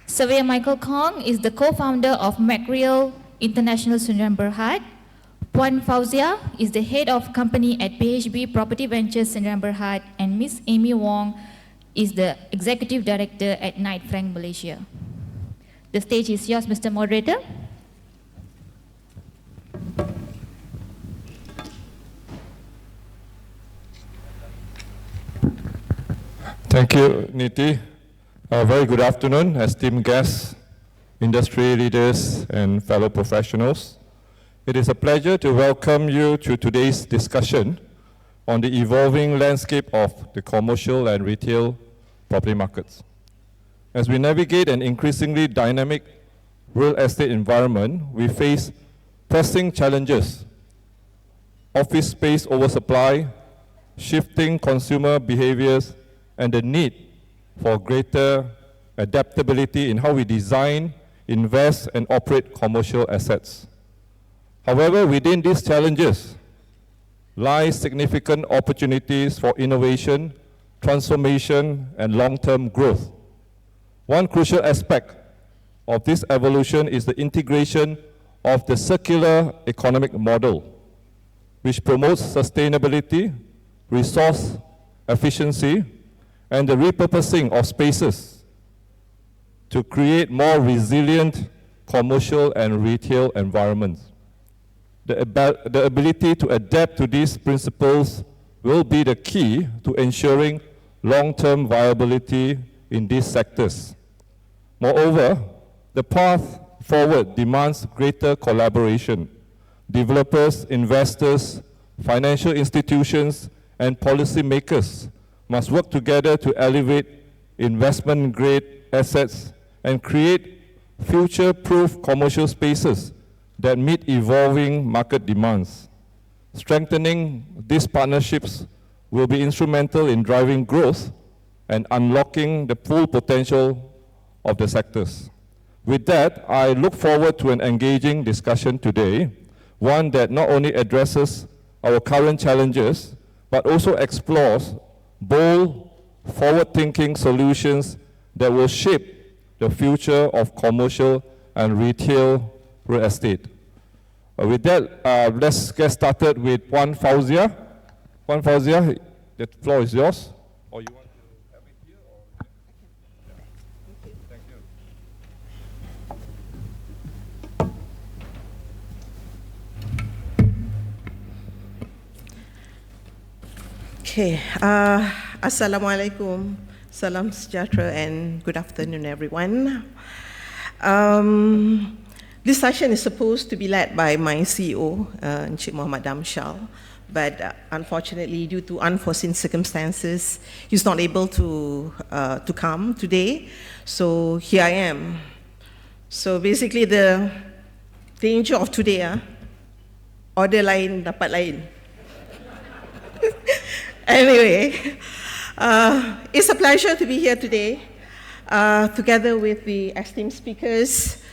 Surveyor Michael Kong is the co-founder of Macreal International Sdn Bhd. Puan Fauzia is the head of company at PHB Property Ventures Sdn Bhd, and Miss Amy Wong is the executive director at Knight Frank Malaysia. The stage is yours, Mr. Moderator. Thank you, Niti. Very good afternoon, esteemed guests, industry leaders, and fellow professionals. It is a pleasure to welcome you to today's discussion on the evolving landscape of the commercial and retail property markets. As we navigate an increasingly dynamic real estate environment, we face pressing challenges: office space oversupply, shifting consumer behaviors, and the need for greater adaptability in how we design, invest, and operate commercial assets. However, within these challenges lie significant opportunities for innovation, transformation, and long-term growth. One crucial aspect of this evolution is the integration of the circular economic model, which promotes sustainability, resource efficiency, and the repurposing of spaces to create more resilient commercial and retail environments. The ability to adapt to these principles will be the key to ensuring long-term viability in these sectors. Moreover, the path forward demands greater collaboration. Developers, investors, financial institutions, and policymakers must work together to elevate investment-grade assets and create future-proof commercial spaces that meet evolving market demands. Strengthening these partnerships will be instrumental in driving growth and unlocking the full potential of the sectors. With that, I look forward to an engaging discussion today, one that not only addresses our current challenges, but also explores bold, forward-thinking solutions that will shape the future of commercial and retail real estate. With that, let's get started with Puan Fauzia. Puan Fauzia, the floor is yours. Or you want to have it here? Or? Thank you. Okay, Assalamualaikum, salam sejahtera, and good afternoon, everyone. This session is supposed to be led by my CEO, Encik Muhammad Damshal, but unfortunately, due to unforeseen circumstances, he's not able to come today. So here I am. So basically, the danger of today, order lain dapat lain. Anyway, it's a pleasure to be here today, together with the esteemed speakers,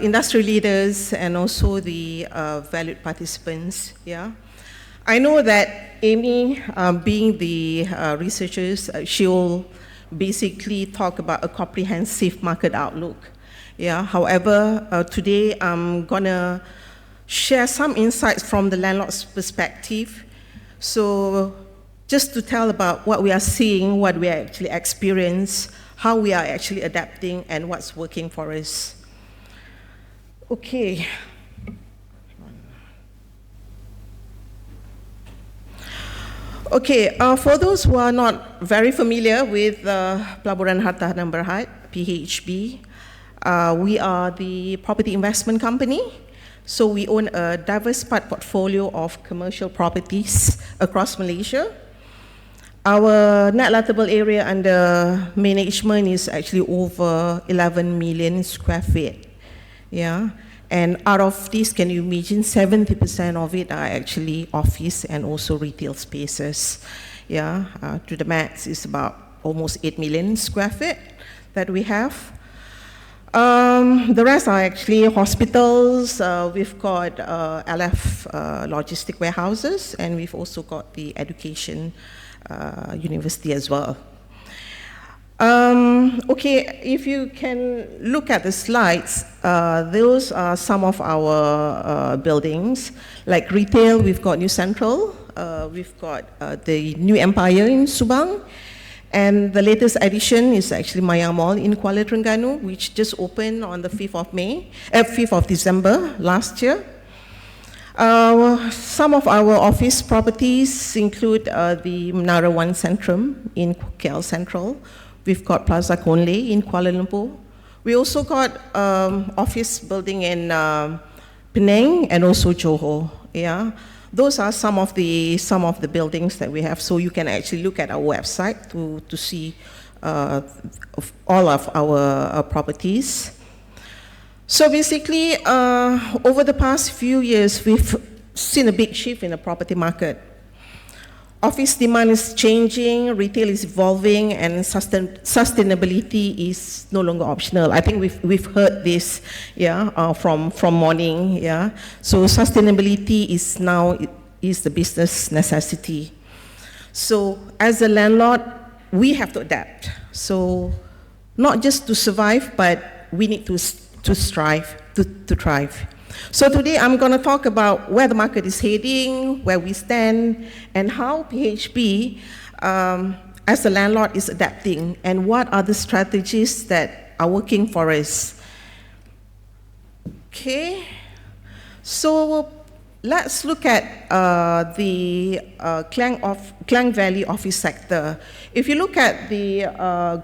industry leaders, and also the valued participants. Yeah, I know that Amy, being the researchers, she will basically talk about a comprehensive market outlook. Yeah, however, today I'm gonna share some insights from the landlord's perspective. So just to tell about what we are seeing, what we actually experience, how we are actually adapting, and what's working for us. Okay. Okay, for those who are not very familiar with Pelaburan Harta dan Berhad, PHB, we are the property investment company. So we own a diversified portfolio of commercial properties across Malaysia. Our net lettable area under management is actually over 11 million square feet. Yeah, and out of this, can you imagine 70% of it are actually office and also retail spaces. Yeah, to the max is about almost 8 million square feet that we have. The rest are actually hospitals. We've got LF logistic warehouses, and we've also got the education university as well. Okay, if you can look at the slides, those are some of our buildings. Like retail, we've got New Central, we've got the New Empire in Subang, and the latest addition is actually Maya Mall in Kuala Terengganu, which just opened on the 5th of December last year. Some of our office properties include the Menara One Centrum in KL Central. We've got Plaza Konlei in Kuala Lumpur. We also got office building in Penang and also Johor. Yeah, those are some of the buildings that we have. So you can actually look at our website to see all of our properties. So basically, over the past few years, we've seen a big shift in the property market. Office demand is changing, retail is evolving, and sustainability is no longer optional. I think we've heard this, yeah, from morning, yeah. So sustainability is now the business necessity. So as a landlord, we have to adapt. So not just to survive, but we need to strive, to thrive. So today I'm going to talk about where the market is heading, where we stand, and how PHB, as a landlord, is adapting, and what are the strategies that are working for us. Okay, so let's look at the Klang Valley office sector. If you look at the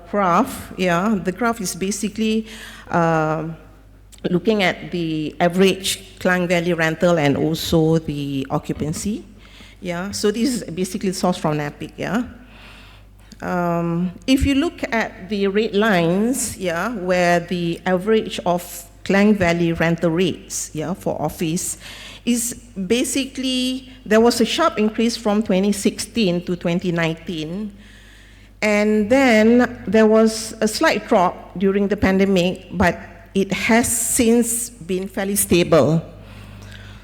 graph, yeah, the graph is basically looking at the average Klang Valley rental and also the occupancy. Yeah, so this is basically sourced from NAPIC, yeah. If you look at the red lines, yeah, where the average of Klang Valley rental rates, yeah, for office is basically, there was a sharp increase from 2016 to 2019. And then there was a slight drop during the pandemic, but it has since been fairly stable.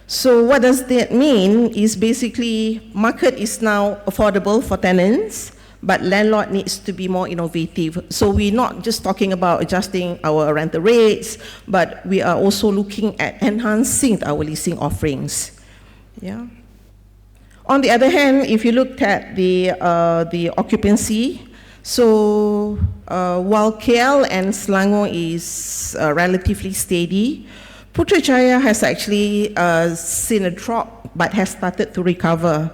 So what does that mean is basically market is now affordable for tenants, but landlord needs to be more innovative. So we're not just talking about adjusting our rental rates, but we are also looking at enhancing our leasing offerings. Yeah. On the other hand, if you looked at the occupancy, so while KL and Selangor is relatively steady, Putrajaya has actually seen a drop but has started to recover.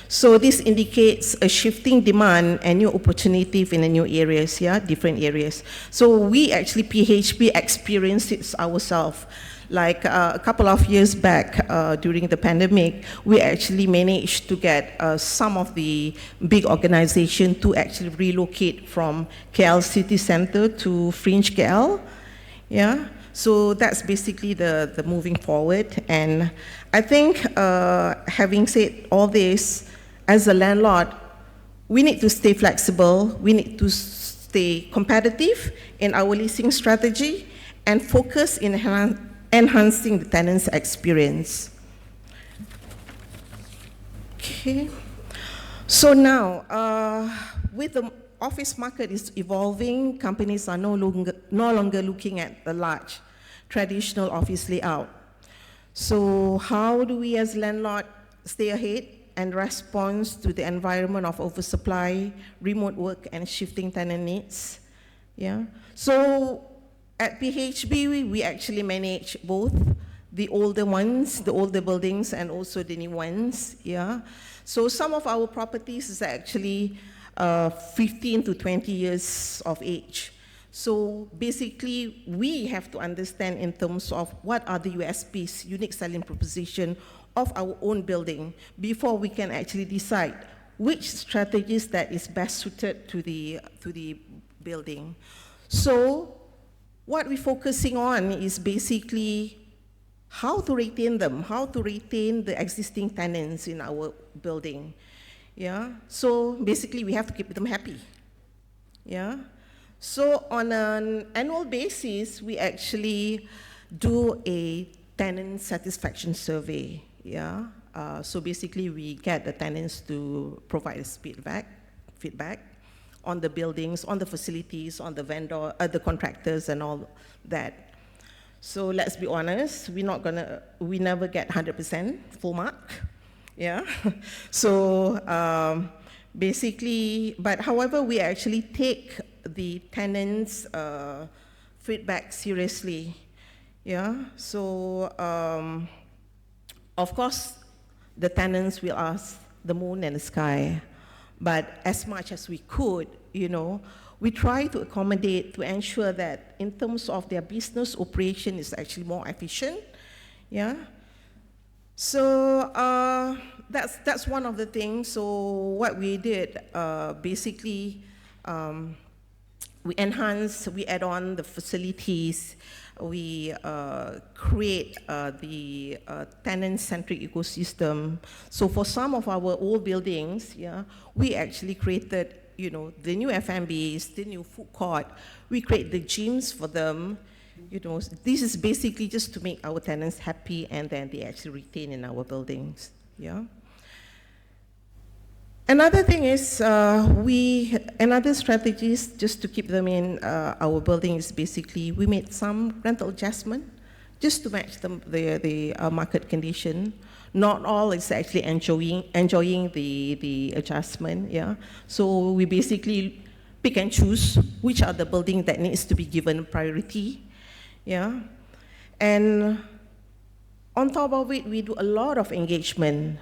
So this indicates a shifting demand and new opportunity in the new areas, yeah, different areas. So we actually, PHB, experienced it ourselves. Like a couple of years back during the pandemic, we actually managed to get some of the big organizations to actually relocate from KL city center to fringe KL. Yeah, so that's basically the moving forward. And I think having said all this, as a landlord, we need to stay flexible, we need to stay competitive in our leasing strategy and focus in enhancing the tenant's experience. Okay, so now with the office market is evolving, companies are no longer looking at the large traditional office layout. So how do we as landlord stay ahead and respond to the environment of oversupply, remote work, and shifting tenant needs? Yeah. So at PHB, we actually manage both the older ones, the older buildings, and also the new ones, yeah. So some of our properties is actually 15 to 20 years of age. So basically, we have to understand in terms of what are the USPs, unique selling proposition, of our own building before we can actually decide which strategies that is best suited to the building. So what we're focusing on is basically how to retain them, how to retain the existing tenants in our building. Yeah, so basically we have to keep them happy. Yeah, so on an annual basis, we actually do a tenant satisfaction survey. Yeah, so basically we get the tenants to provide us feedback on the buildings, on the facilities, on the vendor, the contractors and all that. So let's be honest, we never get 100% full mark. Yeah, so basically, but however, we actually take the tenants' feedback seriously. Yeah, so of course, the tenants will ask the moon and the sky, but as much as we could, you know, we try to accommodate to ensure that in terms of their business operation is actually more efficient. Yeah. So that's one of the things. So what we did, basically, we enhance, we add on the facilities, we create the tenant-centric ecosystem. So for some of our old buildings, yeah, we actually created, you know, the new F&Bs, the new food court. We create the gyms for them. You know, this is basically just to make our tenants happy, and then they actually retain in our buildings. Yeah. Another thing is, another strategies just to keep them in our building is basically we made some rental adjustment just to match the market condition. Not all is actually enjoying the adjustment, yeah. So we basically pick and choose which are the building that needs to be given priority, yeah. And on top of it, we do a lot of engagement,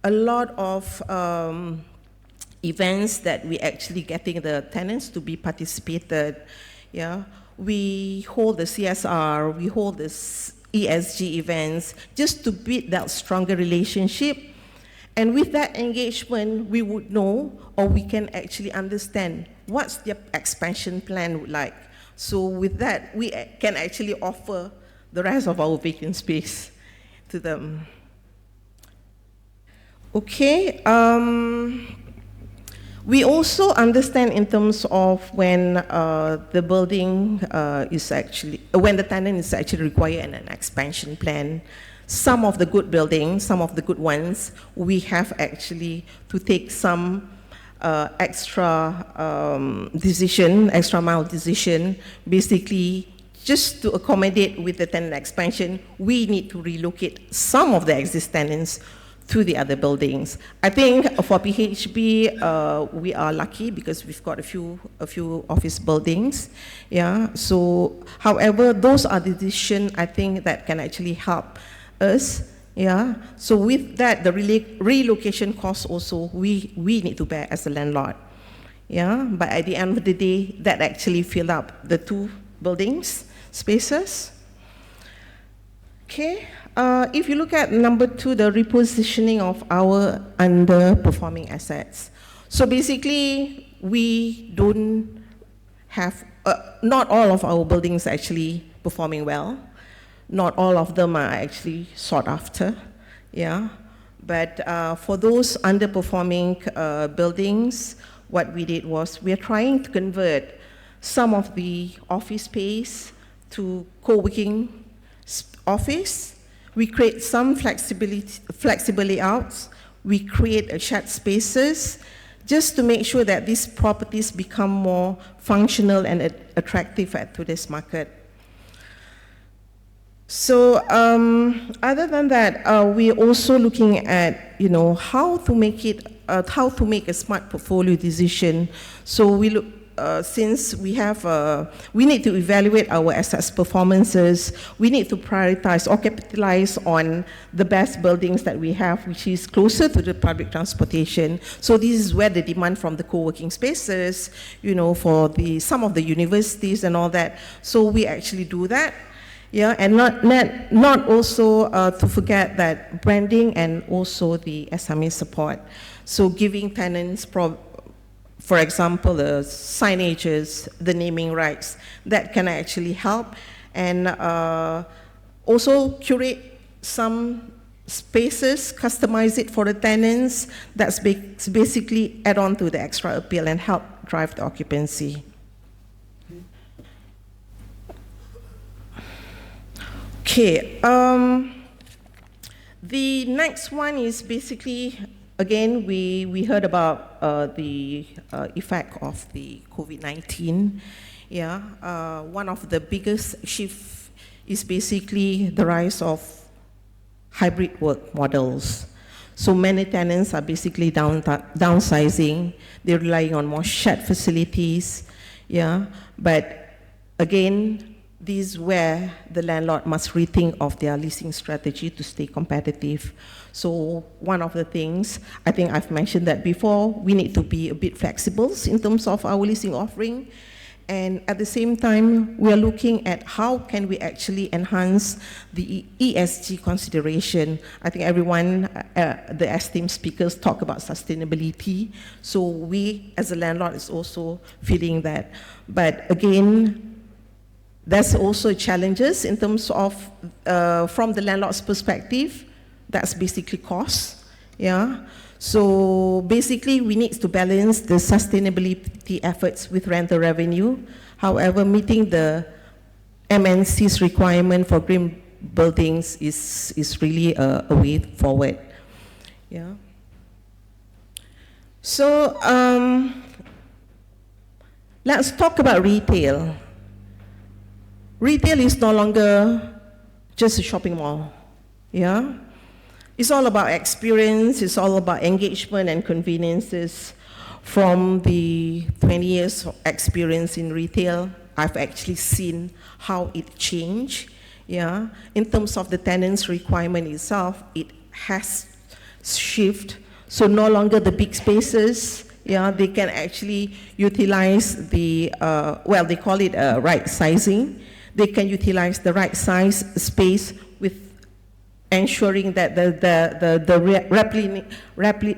a lot of events that we actually getting the tenants to be participated. Yeah, we hold the CSR, we hold this ESG events just to build that stronger relationship. And with that engagement, we would know, or we can actually understand what's their expansion plan like. So with that, we can actually offer the rest of our vacant space to them. Okay. We also understand in terms of when the building is actually, when the tenant is actually requiring an expansion plan. Some of the good buildings, some of the good ones, we have actually to take some extra mile decision, basically just to accommodate with the tenant expansion, we need to relocate some of the existing tenants to the other buildings. I think for PHB, we are lucky because we've got a few office buildings. Yeah. So, however, those are the decisions I think that can actually help us. Yeah. So with that, the relocation costs also we need to bear as a landlord. Yeah. But at the end of the day, that actually fill up the 2 buildings spaces. Okay. If you look at number 2, the repositioning of our underperforming assets. So basically, we don't have, not all of our buildings are actually performing well. Not all of them are actually sought after, yeah. But for those underperforming buildings, what we did was we are trying to convert some of the office space to co-working office. We create some flexible layouts. We create shared spaces just to make sure that these properties become more functional and attractive at today's market. So other than that, we're also looking at, you know, how to make a smart portfolio decision. So we look, since we have, we need to evaluate our assets performances, we need to prioritize or capitalize on the best buildings that we have, which is closer to the public transportation. So this is where the demand from the co-working spaces, you know, for some of the universities and all that. So we actually do that. Yeah, and not also to forget that branding and also the SME support. So giving tenants, for example, the signages, the naming rights, that can actually help. And also curate some spaces, customize it for the tenants. That's basically add on to the extra appeal and help drive the occupancy. Okay, the next one is basically, again, we heard about the effect of the COVID-19. Yeah, one of the biggest shifts is basically the rise of hybrid work models. So many tenants are basically downsizing. They're relying on more shared facilities. Yeah, but again, this is where the landlord must rethink of their leasing strategy to stay competitive. So one of the things, I think I've mentioned that before, we need to be a bit flexible in terms of our leasing offering. And at the same time, we are looking at how can we actually enhance the ESG consideration. I think everyone, the esteemed speakers talk about sustainability. So we, as a landlord, is also feeling that. But again, there's also challenges in terms of, from the landlord's perspective, that's basically cost, yeah. So basically, we need to balance the sustainability efforts with rental revenue. However, meeting the MNC's requirement for green buildings is really a way forward. Yeah. So let's talk about retail. Retail is no longer just a shopping mall. Yeah. It's all about experience, it's all about engagement and conveniences. From the 20 years of experience in retail, I've actually seen how it changed. Yeah. In terms of the tenant's requirement itself, it has shifted. So no longer the big spaces, yeah, they can actually utilize the, well, they call it right sizing. They can utilize the right size space with ensuring that the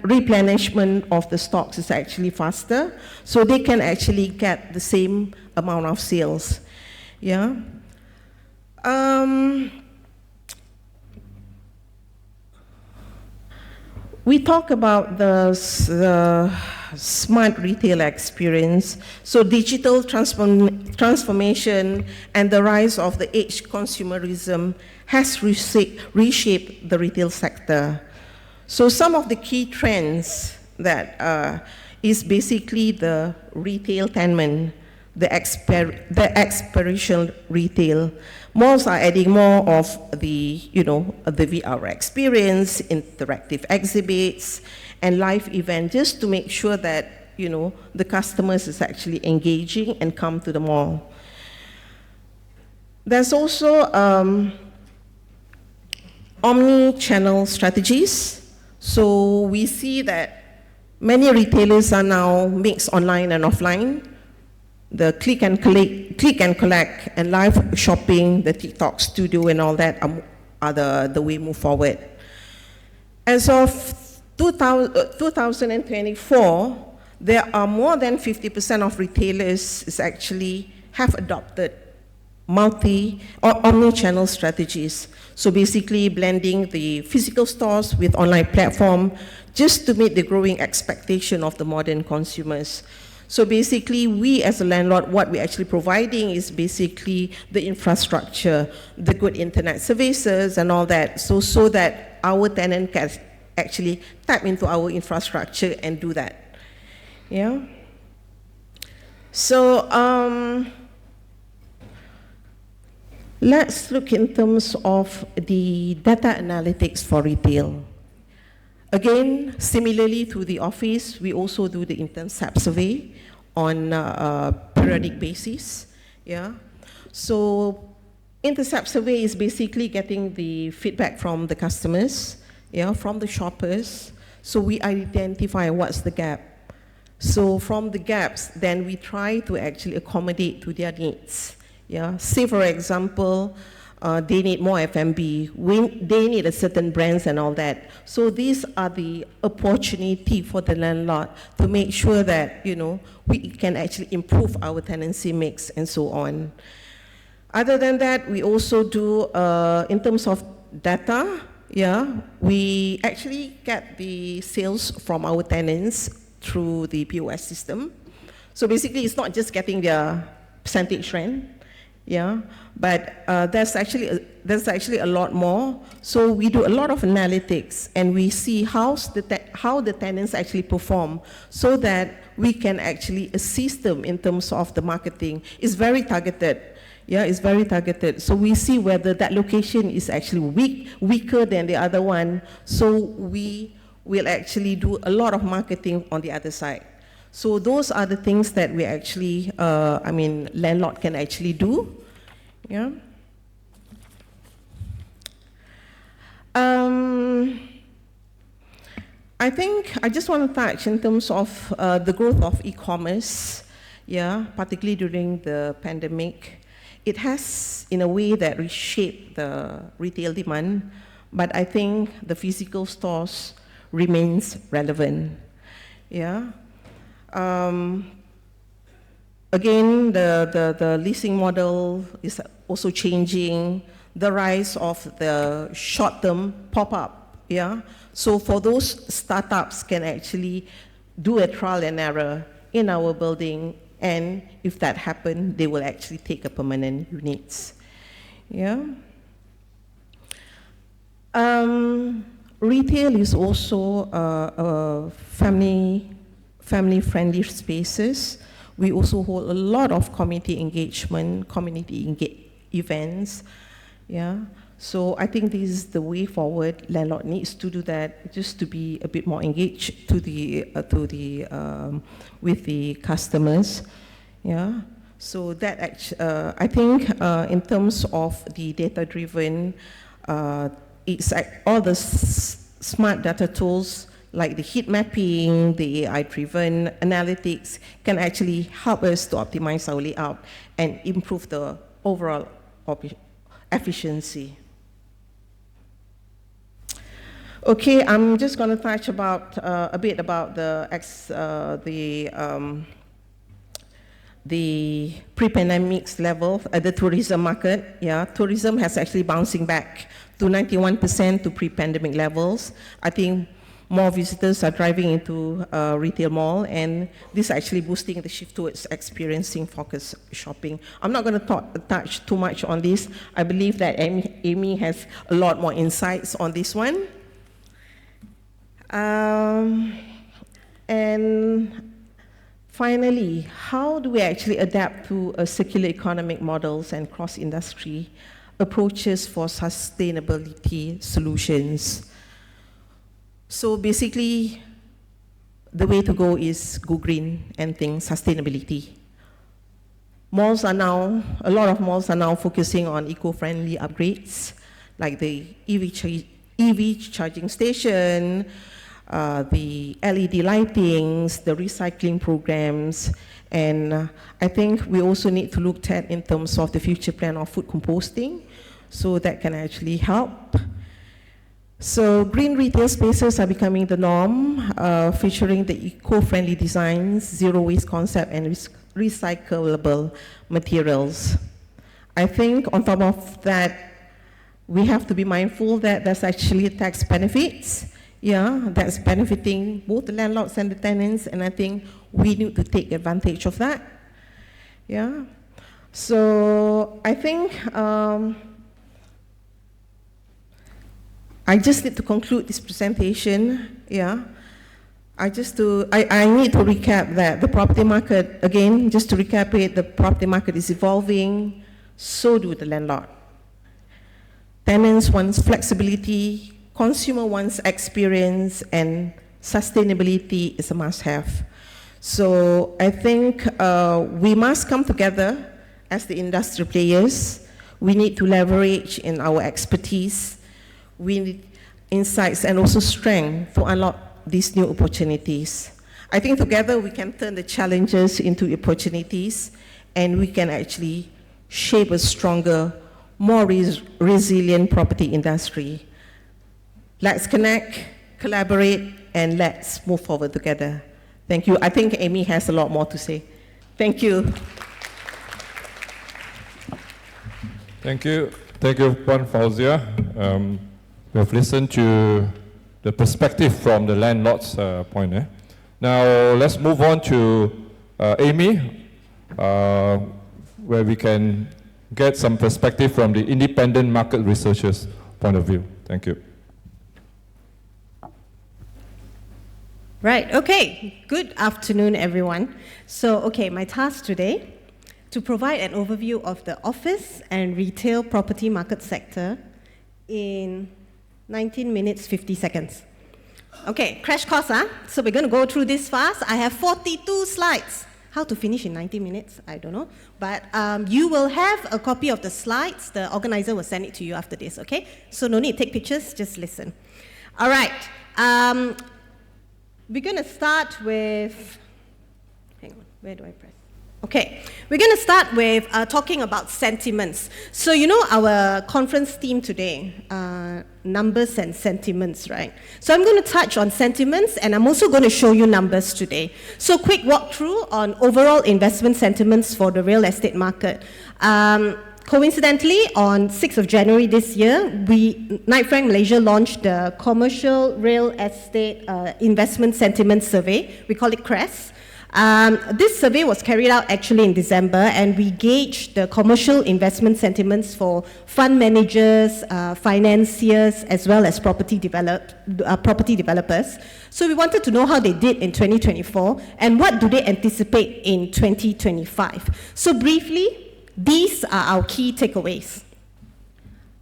replenishment of the stocks is actually faster, so they can actually get the same amount of sales. Yeah. We talk about the smart retail experience. So digital transformation and the rise of the age consumerism has reshaped the retail sector. So some of the key trends that is basically the retail tenement, the experiential retail. Malls are adding more of the, the VR experience, interactive exhibits, and live events, just to make sure that, the customers is actually engaging and come to the mall. There's also omni-channel strategies. So we see that many retailers are now mixed online and offline. The click and collect and live shopping, the TikTok studio and all that are the way move forward. As of 2024, there are more than 50% of retailers is actually have adopted omni-channel strategies. So basically blending the physical stores with online platform just to meet the growing expectation of the modern consumers. So basically, we as a landlord, what we're actually providing is basically the infrastructure, the good internet services and all that, so that our tenant can actually tap into our infrastructure and do that. Yeah. So let's look in terms of the data analytics for retail. Again, similarly to the office, we also do the intercept survey on a periodic basis. Yeah. So intercept survey is basically getting the feedback from the customers, yeah, from the shoppers. So we identify what's the gap. So from the gaps, then we try to actually accommodate to their needs. Yeah. Say for example, they need more F&B, they need a certain brands and all that. So these are the opportunity for the landlord to make sure that, we can actually improve our tenancy mix and so on. Other than that, we also do, in terms of data, yeah, we actually get the sales from our tenants through the POS system. So basically, it's not just getting their percentage rent, yeah, but there's actually a lot more. So we do a lot of analytics, and we see how the tenants actually perform, so that we can actually assist them in terms of the marketing. It's very targeted. Yeah, it's very targeted. So we see whether that location is actually weaker than the other one. So we will actually do a lot of marketing on the other side. So those are the things that we actually, landlord can actually do. Yeah. I think I just want to touch in terms of the growth of e-commerce. yeah, particularly during the pandemic. It has, in a way, that reshaped the retail demand, but I think the physical stores remains relevant. Yeah. Again, the leasing model is also changing. The rise of the short-term pop-up. Yeah. So for those startups can actually do a trial and error in our building, and if that happens, they will actually take a permanent units. Yeah. Retail is also family-friendly spaces. We also hold a lot of community engagement, events. Yeah. So I think this is the way forward. Landlord needs to do that, just to be a bit more engaged with the customers. Yeah. So that I think in terms of the data-driven, it's like all the smart data tools like the heat mapping, the AI-driven analytics can actually help us to optimize our layout and improve the overall efficiency. Okay, I'm just going to touch about a bit about the pre-pandemic level at the tourism market. Yeah, tourism has actually bouncing back to 91% to pre-pandemic levels. I think more visitors are driving into retail mall, and this is actually boosting the shift towards experiencing focused shopping. I'm not going to touch too much on this. I believe that Amy has a lot more insights on this one. And finally, how do we actually adapt to circular economic models and cross-industry approaches for sustainability solutions? So basically, the way to go is go green and think sustainability. Malls are now, a lot of malls are now focusing on eco-friendly upgrades, like the EV charging station, the LED lightings, the recycling programs, and I think we also need to look at in terms of the future plan of food composting, so that can actually help. So green retail spaces are becoming the norm, featuring the eco-friendly designs, zero waste concept, and recyclable materials. I think on top of that, we have to be mindful that there's actually tax benefits, yeah, that's benefiting both the landlords and the tenants, and I think we need to take advantage of that. Yeah. So I think I just need to conclude this presentation. Yeah. I need to recap that the property market, again, just to recap it, the property market is evolving, so do the landlord. Tenants want flexibility, consumer wants experience, and sustainability is a must-have. So I think we must come together as the industry players. We need to leverage in our expertise, we need insights and also strength to unlock these new opportunities. I think together we can turn the challenges into opportunities, and we can actually shape a stronger, more resilient property industry. Let's connect, collaborate, and let's move forward together. Thank you. I think Amy has a lot more to say. Thank you. Thank you. Thank you, Puan Fauzia. We have listened to the perspective from the landlord's point. Now, let's move on to Amy, where we can get some perspective from the independent market researchers' point of view. Thank you. Right, okay. Good afternoon, everyone. So, okay, my task today, to provide an overview of the office and retail property market sector in 19 minutes, 50 seconds. Okay, crash course, huh? So we're going to go through this fast. I have 42 slides. How to finish in 90 minutes, I don't know. But you will have a copy of the slides. The organizer will send it to you after this, okay? So no need to take pictures, just listen. All right. We're going to start with, hang on, where do I press? Okay, we're going to start with talking about sentiments. So you know our conference theme today, numbers and sentiments, right? So I'm going to touch on sentiments, and I'm also going to show you numbers today. So quick walkthrough on overall investment sentiments for the real estate market. Coincidentally, on 6th of January this year, Knight Frank Malaysia launched the Commercial Real Estate Investment Sentiment Survey. We call it CRESS. This survey was carried out actually in December, and we gauged the commercial investment sentiments for fund managers, financiers, as well as property developers. So we wanted to know how they did in 2024 and what do they anticipate in 2025. So briefly, these are our key takeaways.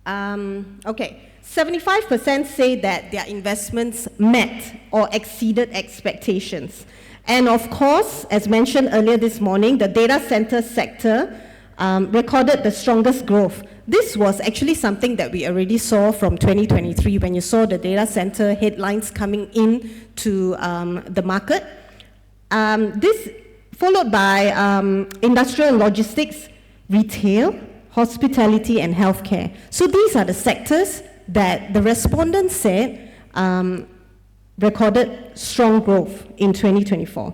Okay, 75% say that their investments met or exceeded expectations. And of course, as mentioned earlier this morning, the data center sector recorded the strongest growth. This was actually something that we already saw from 2023 when you saw the data center headlines coming in to the market. This followed by industrial and logistics, retail, hospitality, and healthcare. So these are the sectors that the respondents said recorded strong growth in 2024.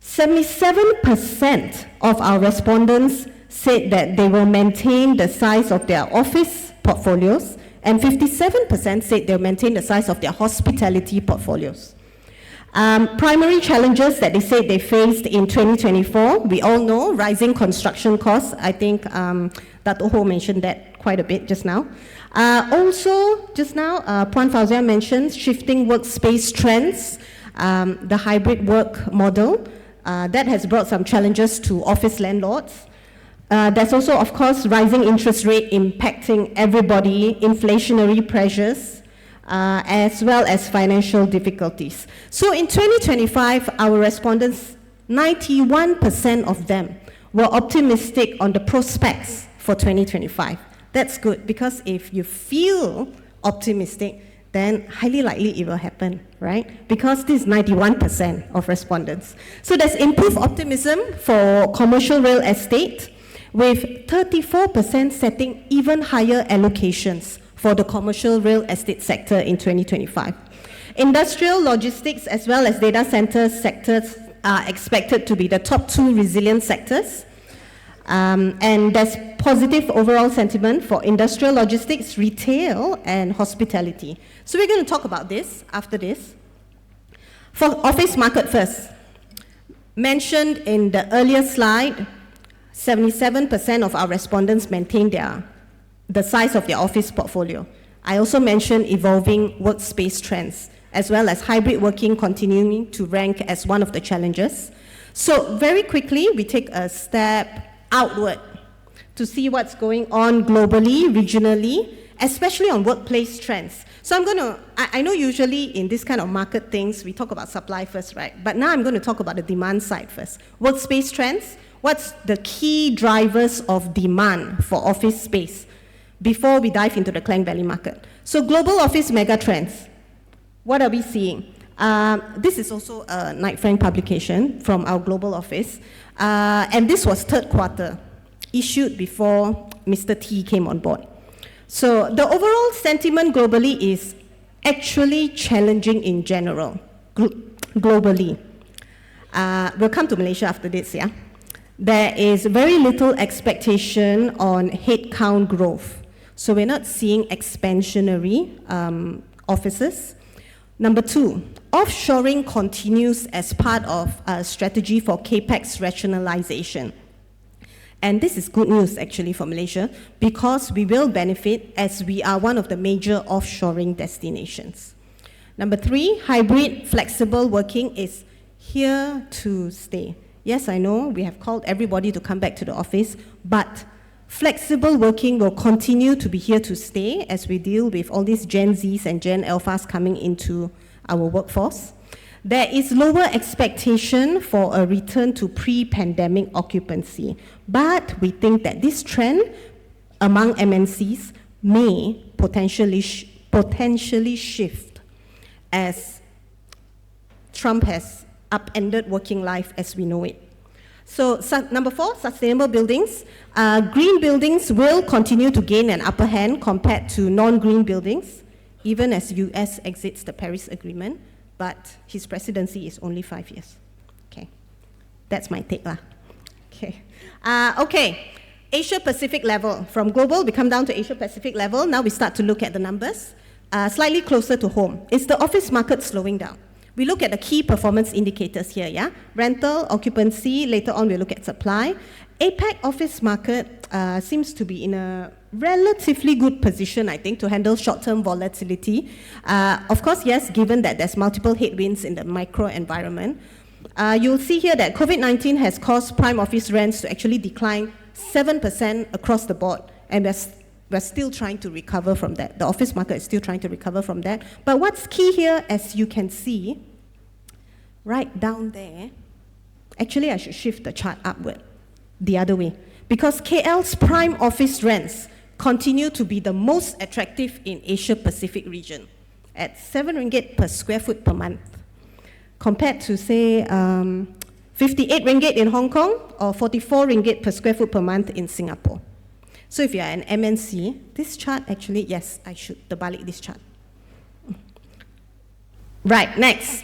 77% of our respondents said that they will maintain the size of their office portfolios, and 57% said they'll maintain the size of their hospitality portfolios. Primary challenges that they said they faced in 2024, we all know, rising construction costs. I think Dato' Ho mentioned that quite a bit just now. Also, just now, Puan Fauzia mentioned shifting workspace trends, the hybrid work model. That has brought some challenges to office landlords. There's also, of course, rising interest rate impacting everybody, inflationary pressures, as well as financial difficulties. So in 2025, our respondents, 91% of them were optimistic on the prospects for 2025. That's good, because if you feel optimistic, then highly likely it will happen, right? Because this is 91% of respondents. So there's improved optimism for commercial real estate, with 34% setting even higher allocations for the commercial real estate sector in 2025. Industrial, logistics, as well as data center sectors are expected to be the top two resilient sectors. And there's positive overall sentiment for industrial, logistics, retail, and hospitality. So we're going to talk about this after this. For office market first, mentioned in the earlier slide, 77% of our respondents maintain the size of their office portfolio. I also mentioned evolving workspace trends, as well as hybrid working continuing to rank as one of the challenges. So very quickly, we take a step outward to see what's going on globally, regionally, especially on workplace trends. So I know usually in this kind of market things, we talk about supply first, right? But now I'm going to talk about the demand side first. Workspace trends, what's the key drivers of demand for office space before we dive into the Klang Valley market? So global office mega trends, what are we seeing? This is also a Knight Frank publication from our global office. And this was third quarter, issued before Mr. T came on board. So the overall sentiment globally is actually challenging in general, globally. We'll come to Malaysia after this, yeah? There is very little expectation on headcount growth. So we're not seeing expansionary offices. Number two, offshoring continues as part of a strategy for CAPEX rationalization. And this is good news actually for Malaysia, because we will benefit as we are one of the major offshoring destinations. Number three, hybrid flexible working is here to stay. Yes, I know we have called everybody to come back to the office, but flexible working will continue to be here to stay as we deal with all these Gen Zs and Gen Alphas coming into our workforce. There is lower expectation for a return to pre-pandemic occupancy, but we think that this trend among MNCs may potentially shift as Trump has upended working life as we know it. So number 4, sustainable buildings. Green buildings will continue to gain an upper hand compared to non-green buildings, even as US exits the Paris Agreement, but his presidency is only 5 years. Okay, that's my take lah. Okay, okay. Asia Pacific level. From global, we come down to Asia Pacific level. Now we start to look at the numbers. Slightly closer to home. Is the office market slowing down? We look at the key performance indicators here, yeah? Rental, occupancy, later on we'll look at supply. APAC office market seems to be in a relatively good position, I think, to handle short-term volatility. Of course, yes, given that there's multiple headwinds in the micro environment. You'll see here that COVID-19 has caused prime office rents to actually decline 7% across the board, and we're still trying to recover from that. The office market is still trying to recover from that. But what's key here, as you can see, right down there, actually I should shift the chart upward, the other way, because KL's prime office rents continue to be the most attractive in Asia Pacific region at 7 ringgit per square foot per month, compared to, say, 58 ringgit in Hong Kong or 44 ringgit per square foot per month in Singapore. So if you're an MNC, this chart actually, yes, I should terbalik this chart. Right, next.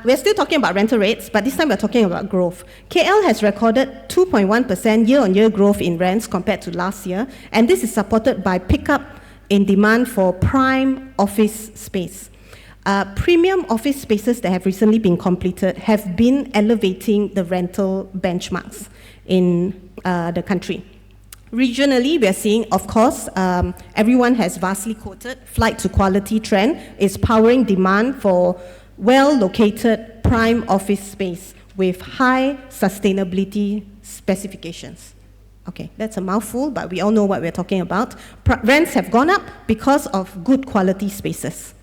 We're still talking about rental rates, but this time we're talking about growth. KL has recorded 2.1% year-on-year growth in rents compared to last year, and this is supported by pickup in demand for prime office space. Premium office spaces that have recently been completed have been elevating the rental benchmarks in the country. Regionally, we are seeing, of course, everyone has vastly quoted, flight to quality trend is powering demand for well-located prime office space with high sustainability specifications. Okay, that's a mouthful, but we all know what we're talking about. Rents have gone up because of good quality spaces.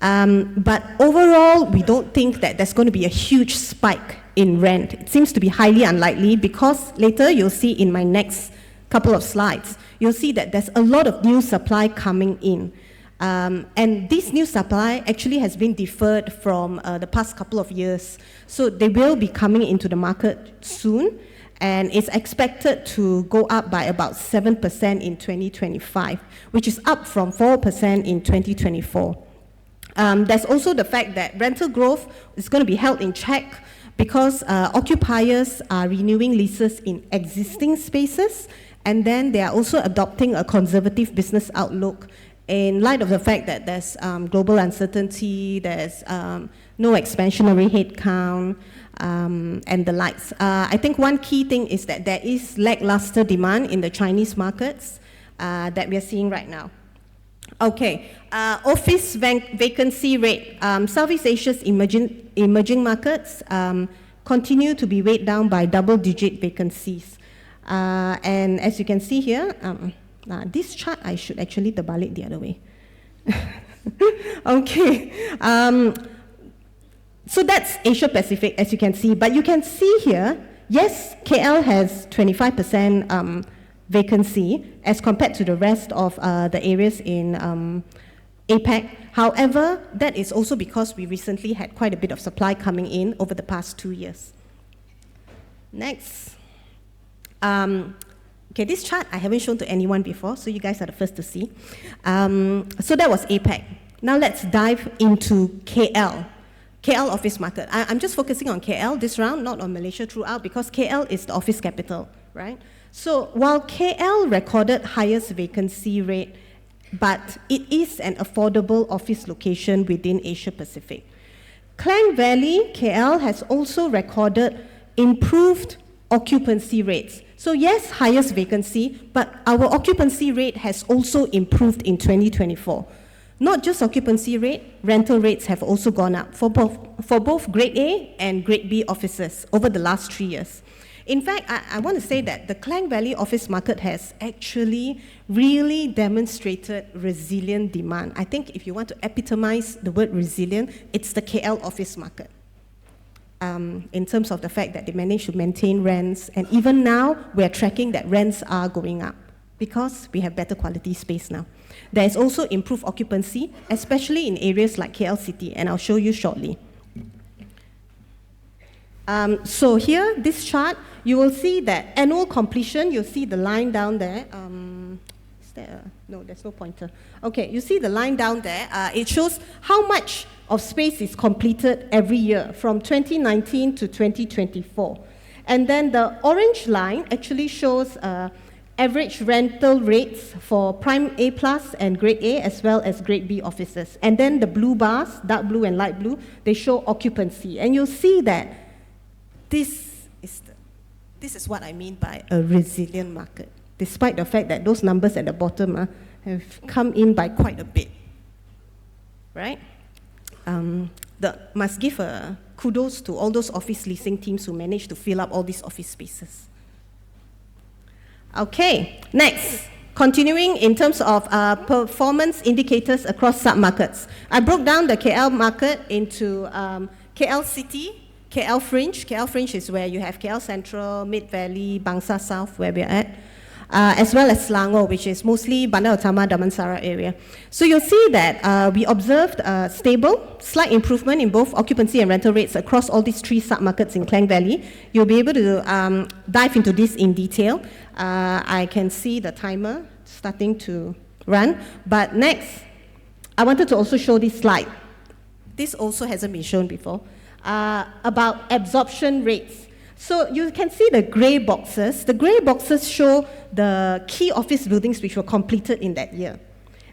But overall, we don't think that there's going to be a huge spike in rent. It seems to be highly unlikely because later you'll see in my next couple of slides, you'll see that there's a lot of new supply coming in. And this new supply actually has been deferred from the past couple of years. So they will be coming into the market soon, and it's expected to go up by about 7% in 2025, which is up from 4% in 2024. There's also the fact that rental growth is going to be held in check because occupiers are renewing leases in existing spaces, and then they are also adopting a conservative business outlook in light of the fact that there's global uncertainty, there's no expansionary headcount, and the likes. I think one key thing is that there is lackluster demand in the Chinese markets that we are seeing right now. Okay, office vacancy rate. Southeast Asia's emerging markets continue to be weighed down by double-digit vacancies. And as you can see here, this chart I should actually terbalik the other way. Okay, so that's Asia Pacific, as you can see. But you can see here, yes, KL has 25% vacancy as compared to the rest of the areas in APAC. However, that is also because we recently had quite a bit of supply coming in over the past 2 years. Next. Okay, this chart I haven't shown to anyone before, so you guys are the first to see. So that was APAC. Now let's dive into KL. KL office market. I'm just focusing on KL this round, not on Malaysia throughout, because KL is the office capital, right? So while KL recorded highest vacancy rate, but it is an affordable office location within Asia Pacific. Klang Valley, KL, has also recorded improved occupancy rates. So yes, highest vacancy, but our occupancy rate has also improved in 2024. Not just occupancy rate, rental rates have also gone up for both Grade A and Grade B offices over the last 3 years. In fact, I want to say that the Klang Valley office market has actually really demonstrated resilient demand. I think if you want to epitomize the word resilient, it's the KL office market. In terms of the fact that they managed to maintain rents, and even now, we're tracking that rents are going up because we have better quality space now. There is also improved occupancy, especially in areas like KL City, and I'll show you shortly. So here, this chart, you will see that annual completion, you'll see the line down there. Is there no, there's no pointer. Okay, you see the line down there. It shows how much of space is completed every year from 2019 to 2024. And then the orange line actually shows average rental rates for prime A plus and grade A as well as grade B offices. And then the blue bars, dark blue and light blue, they show occupancy. And you'll see that this is what I mean by a resilient market, despite the fact that those numbers at the bottom have come in by quite a bit, right? Must give kudos to all those office leasing teams who managed to fill up all these office spaces. Okay, next, continuing in terms of performance indicators across sub-markets. I broke down the KL market into KL City, KL Fringe. KL Fringe is where you have KL Central, Mid Valley, Bangsa South, where we're at, as well as Selangor, which is mostly Bandar Utama, Damansara area. So you'll see that we observed stable, slight improvement in both occupancy and rental rates across all these three sub-markets in Klang Valley. You'll be able to dive into this in detail. I can see the timer starting to run. But next, I wanted to also show this slide. This also hasn't been shown before, about absorption rates. So you can see the grey boxes. The grey boxes show the key office buildings which were completed in that year.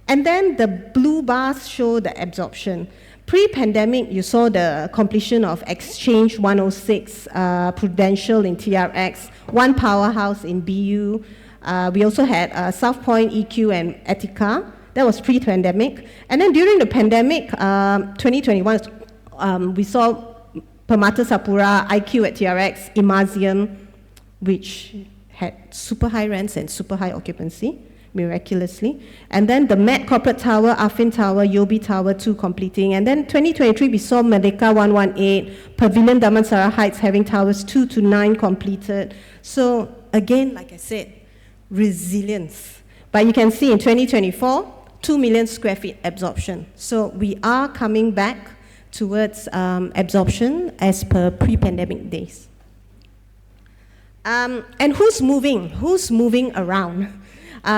And then the blue bars show the absorption. Pre-pandemic, you saw the completion of Exchange 106, Prudential in TRX, One Powerhouse in BU. We also had South Point, EQ, and Etika. That was pre-pandemic. And then during the pandemic, 2021, we saw Permata Sapura, IQ at TRX, Imasium, which had super high rents and super high occupancy, miraculously. And then the Met Corporate Tower, Afin Tower, Yobi Tower 2 completing. And then 2023, we saw Merdeka 118, Pavilion Damansara Heights having towers 2 to 9 completed. So again, like I said, resilience. But you can see in 2024, 2 million square feet absorption. So we are coming back towards absorption as per pre-pandemic days. And who's moving? Who's moving around?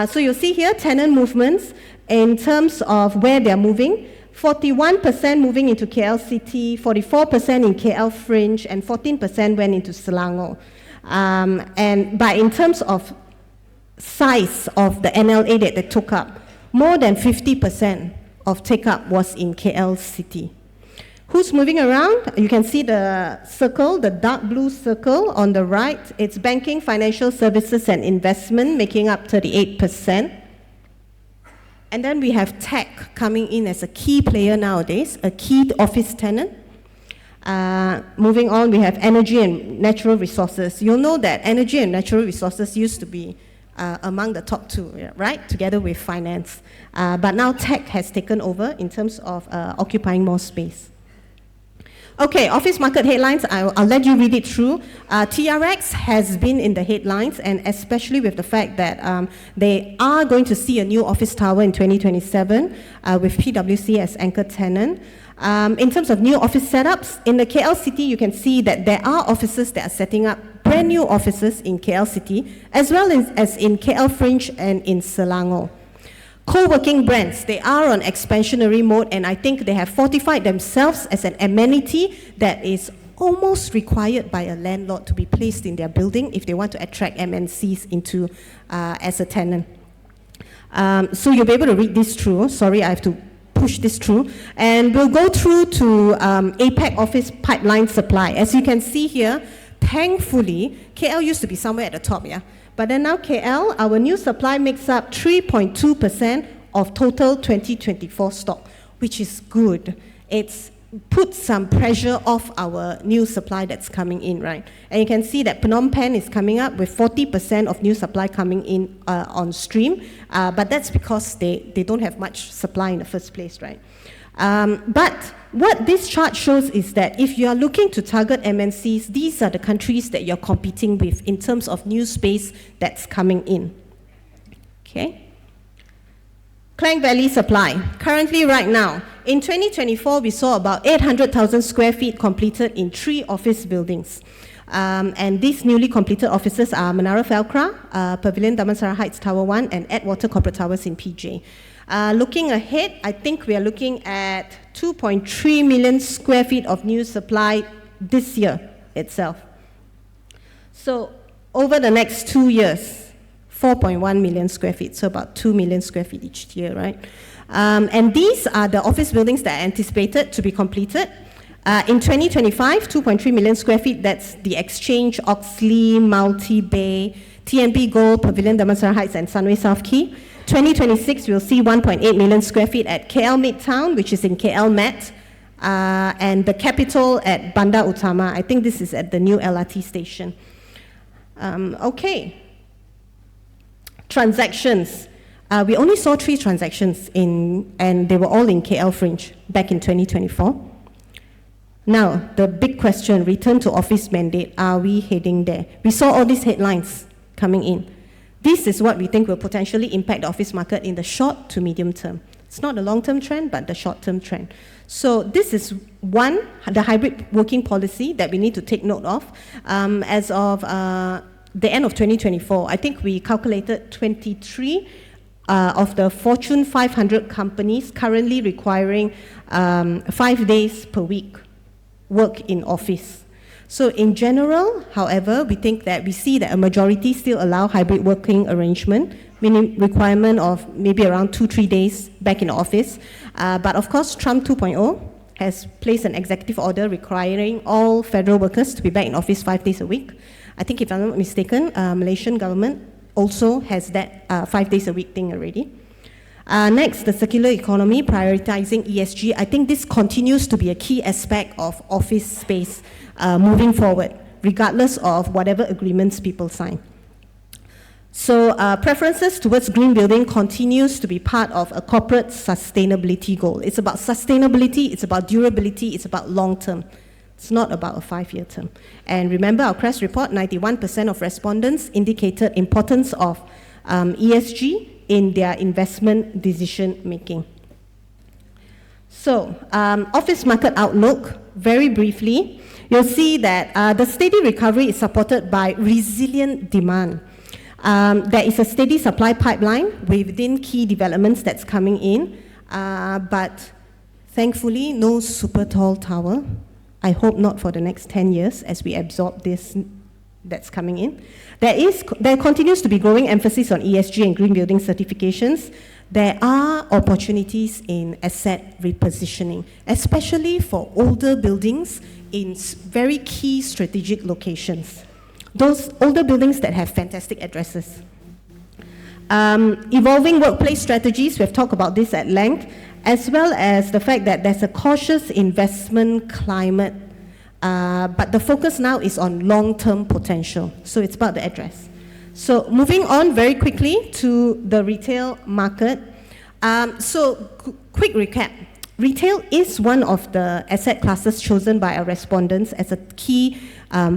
So you'll see here tenant movements in terms of where they're moving. 41% moving into KL City, 44% in KL Fringe, and 14% went into Selangor. But in terms of size of the NLA that they took up, more than 50% of take-up was in KL City. Who's moving around? You can see the circle, the dark blue circle on the right. It's banking, financial services, and investment, making up 38%. And then we have tech coming in as a key player nowadays, a key office tenant. Moving on, we have energy and natural resources. You'll know that energy and natural resources used to be among the top two, right? Together with finance. But now tech has taken over in terms of occupying more space. Okay, office market headlines, I'll let you read it through. TRX has been in the headlines, and especially with the fact that they are going to see a new office tower in 2027 with PwC as anchor tenant. In terms of new office setups, in the KL City, you can see that there are offices that are setting up brand new offices in KL City, as well as in KL Fringe and in Selangor. Co-working brands, they are on expansionary mode, and I think they have fortified themselves as an amenity that is almost required by a landlord to be placed in their building if they want to attract MNCs into as a tenant. So you'll be able to read this through. Sorry, I have to push this through. And we'll go through to APAC office pipeline supply. As you can see here, thankfully, KL used to be somewhere at the top, yeah? But then now KL, our new supply makes up 3.2% of total 2024 stock, which is good. It's put some pressure off our new supply that's coming in, right? And you can see that Phnom Penh is coming up with 40% of new supply coming in on stream, but that's because they don't have much supply in the first place, right? But what this chart shows is that if you are looking to target MNCs, these are the countries that you're competing with in terms of new space that's coming in. Okay? Klang Valley supply. Currently, right now, in 2024, we saw about 800,000 square feet completed in 3 office buildings. And these newly completed offices are Menara Felcra, Pavilion Damansara Heights Tower 1, and Atwater Corporate Towers in PJ. Looking ahead, I think we are looking at 2.3 million square feet of new supply this year itself. So over the next 2 years, 4.1 million square feet, so about 2 million square feet each year, right? And these are the office buildings that are anticipated to be completed. In 2025, 2.3 million square feet, that's the Exchange, Oxley, Multi-Bay, TNB Gold, Pavilion Damansara Heights, and Sunway South Quay. 2026, we'll see 1.8 million square feet at KL Midtown, which is in KL Met, and the capital at Bandar Utama. I think this is at the new LRT station. Okay. Transactions. We only saw 3 transactions and they were all in KL Fringe back in 2024. Now, the big question, return to office mandate, are we heading there? We saw all these headlines coming in. This is what we think will potentially impact the office market in the short to medium term. It's not a long-term trend, but the short-term trend. So this is one, the hybrid working policy that we need to take note of. As of the end of 2024, I think we calculated 23 of the Fortune 500 companies currently requiring 5 days per week work in office. So in general, however, we think that we see that a majority still allow hybrid working arrangement, meaning requirement of maybe around 2-3 days back in the office. But of course, Trump 2.0 has placed an executive order requiring all federal workers to be back in office 5 days a week. I think if I'm not mistaken, Malaysian government also has that 5 days a week thing already. Next, the circular economy, prioritizing ESG. I think this continues to be a key aspect of office space moving forward, regardless of whatever agreements people sign. So preferences towards green building continues to be part of a corporate sustainability goal. It's about sustainability, it's about durability, it's about long term. It's not about a 5-year term. And remember our CREST report, 91% of respondents indicated importance of ESG in their investment decision making. So, office market outlook, very briefly, you'll see that the steady recovery is supported by resilient demand. There is a steady supply pipeline within key developments that's coming in, but thankfully, no super tall tower. I hope not for the next 10 years as we absorb this that's coming in. There continues to be growing emphasis on ESG and green building certifications. There are opportunities in asset repositioning, especially for older buildings in very key strategic locations. Those older buildings that have fantastic addresses. Evolving workplace strategies, we've talked about this at length, as well as the fact that there's a cautious investment climate, but the focus now is on long-term potential. So it's about the address. So moving on very quickly to the retail market. Quick recap. Retail is one of the asset classes chosen by our respondents as a key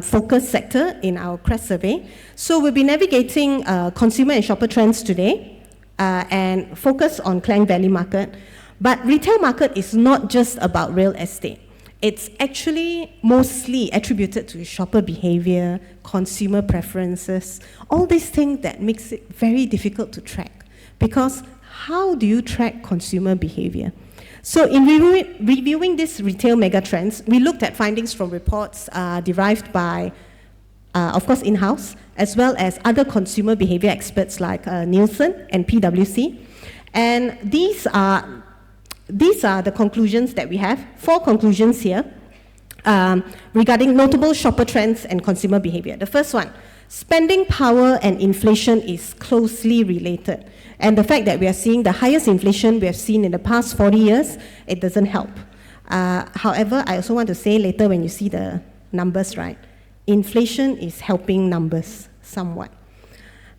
focus sector in our CREST survey. So we'll be navigating consumer and shopper trends today and focus on Klang Valley market. But retail market is not just about real estate. It's actually mostly attributed to shopper behavior, consumer preferences, all these things that makes it very difficult to track. Because how do you track consumer behavior? So in reviewing these retail megatrends, we looked at findings from reports derived by, of course, in-house, as well as other consumer behavior experts like Nielsen and PwC. And these are the conclusions that we have, 4 conclusions here regarding notable shopper trends and consumer behavior. The first one, spending power and inflation is closely related. And the fact that we are seeing the highest inflation we have seen in the past 40 years, it doesn't help. However, I also want to say later when you see the numbers, right, inflation is helping numbers somewhat.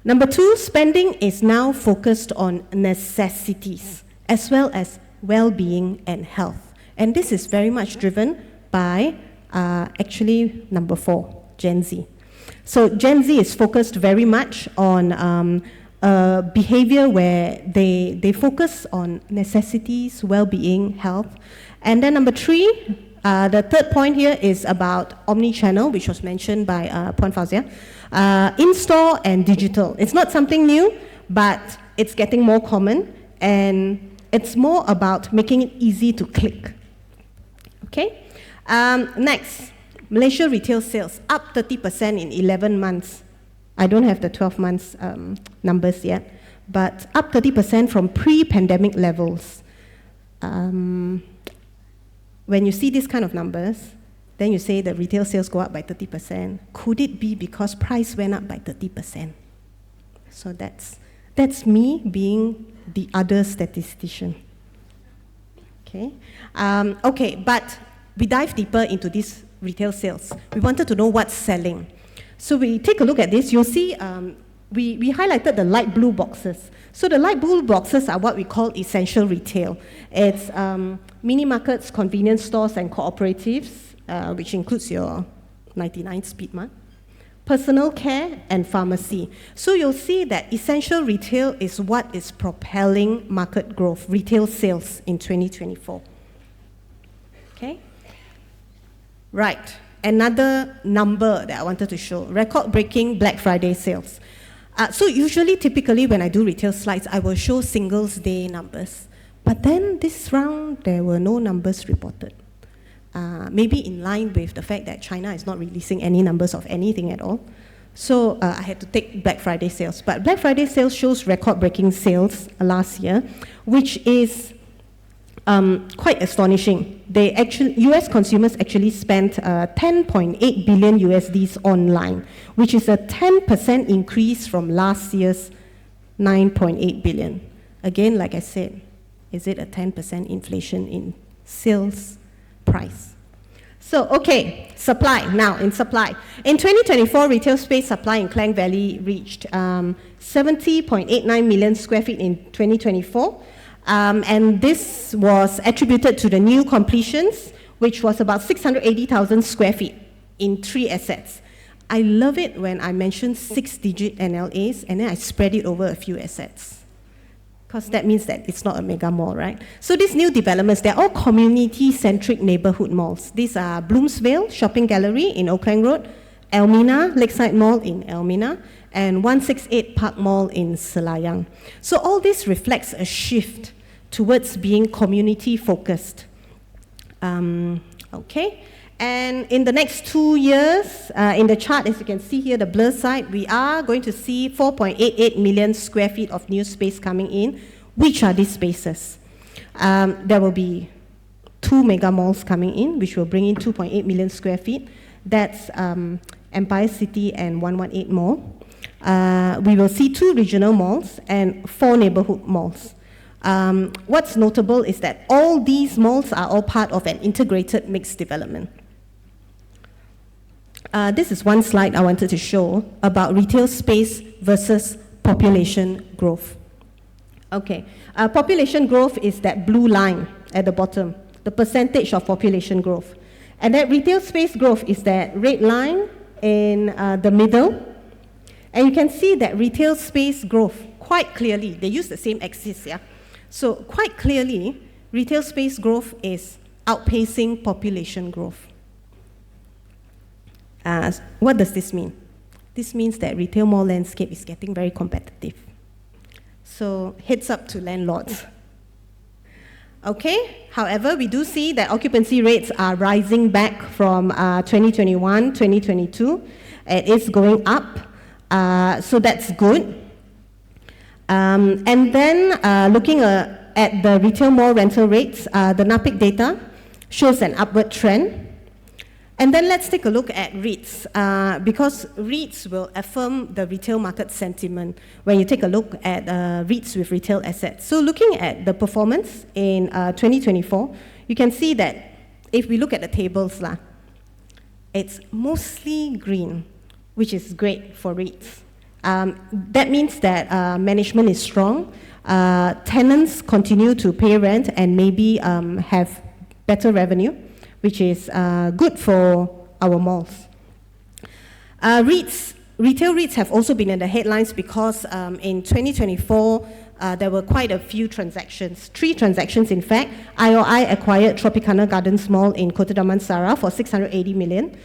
Number 2, spending is now focused on necessities as well as well-being and health. And this is very much driven by, actually, number 4, Gen Z. So Gen Z is focused very much on behavior where they focus on necessities, well-being, health. And then number 3, the third point here is about omni-channel, which was mentioned by Puan Fauzia. In-store and digital. It's not something new, but it's getting more common, and it's more about making it easy to click. Okay? Next, Malaysia retail sales, up 30% in 11 months. I don't have the 12 months numbers yet, but up 30% from pre-pandemic levels. When you see these kind of numbers, then you say that retail sales go up by 30%. Could it be because price went up by 30%? So that's me being the other statistician. Okay, okay, but we dive deeper into these retail sales. We wanted to know what's selling. So we take a look at this. You'll see we highlighted the light blue boxes. So the light blue boxes are what we call essential retail. It's mini markets, convenience stores, and cooperatives, which includes your 99 Speedmart, personal care, and pharmacy. So you'll see that essential retail is what is propelling market growth, retail sales in 2024. Okay? Right. Another number that I wanted to show, record-breaking Black Friday sales. So usually, typically, when I do retail slides, I will show Singles Day numbers. But then this round, there were no numbers reported. Maybe in line with the fact that China is not releasing any numbers of anything at all. So I had to take Black Friday sales. But Black Friday sales shows record-breaking sales last year, which is quite astonishing. US consumers actually spent 10.8 billion USDs online, which is a 10% increase from last year's 9.8 billion. Again, like I said, is it a 10% inflation in sales price? So, okay, supply. Now, in supply. In 2024, retail space supply in Klang Valley reached 70.89 million square feet in 2024. And this was attributed to the new completions, which was about 680,000 square feet in 3 assets. I love it when I mention 6-digit NLAs and then I spread it over a few assets, because that means that it's not a mega mall, right? So these new developments, they're all community-centric neighborhood malls. These are Bloomsville Shopping Gallery in Oak Klang Road, Elmina Lakeside Mall in Elmina, and 168 Park Mall in Selayang. So all this reflects a shift towards being community-focused. Okay, and in the next 2 years, in the chart, as you can see here, the blur side, we are going to see 4.88 million square feet of new space coming in. Which are these spaces? There will be 2 mega malls coming in, which will bring in 2.8 million square feet. That's Empire City and 118 Mall. We will see 2 regional malls and 4 neighborhood malls. What's notable is that all these malls are all part of an integrated mixed development. This is one slide I wanted to show about retail space versus population growth. Okay, population growth is that blue line at the bottom, the percentage of population growth. And that retail space growth is that red line in the middle. And you can see that retail space growth quite clearly. They use the same axis, yeah? So quite clearly, retail space growth is outpacing population growth. What does this mean? This means that retail mall landscape is getting very competitive. So heads up to landlords. Okay, however, we do see that occupancy rates are rising back from 2021, 2022. It is going up. So that's good. And then looking at the retail mall rental rates, the NAPIC data shows an upward trend. And then let's take a look at REITs, because REITs will affirm the retail market sentiment when you take a look at REITs with retail assets. So looking at the performance in 2024, you can see that if we look at the tables, it's mostly green, which is great for REITs. That means that management is strong, tenants continue to pay rent and maybe have better revenue, which is good for our malls. REITs Retail REITs have also been in the headlines because in 2024, there were quite a few transactions, 3 transactions in fact. IOI acquired Tropicana Gardens Mall in Kota Damansara for 680 million.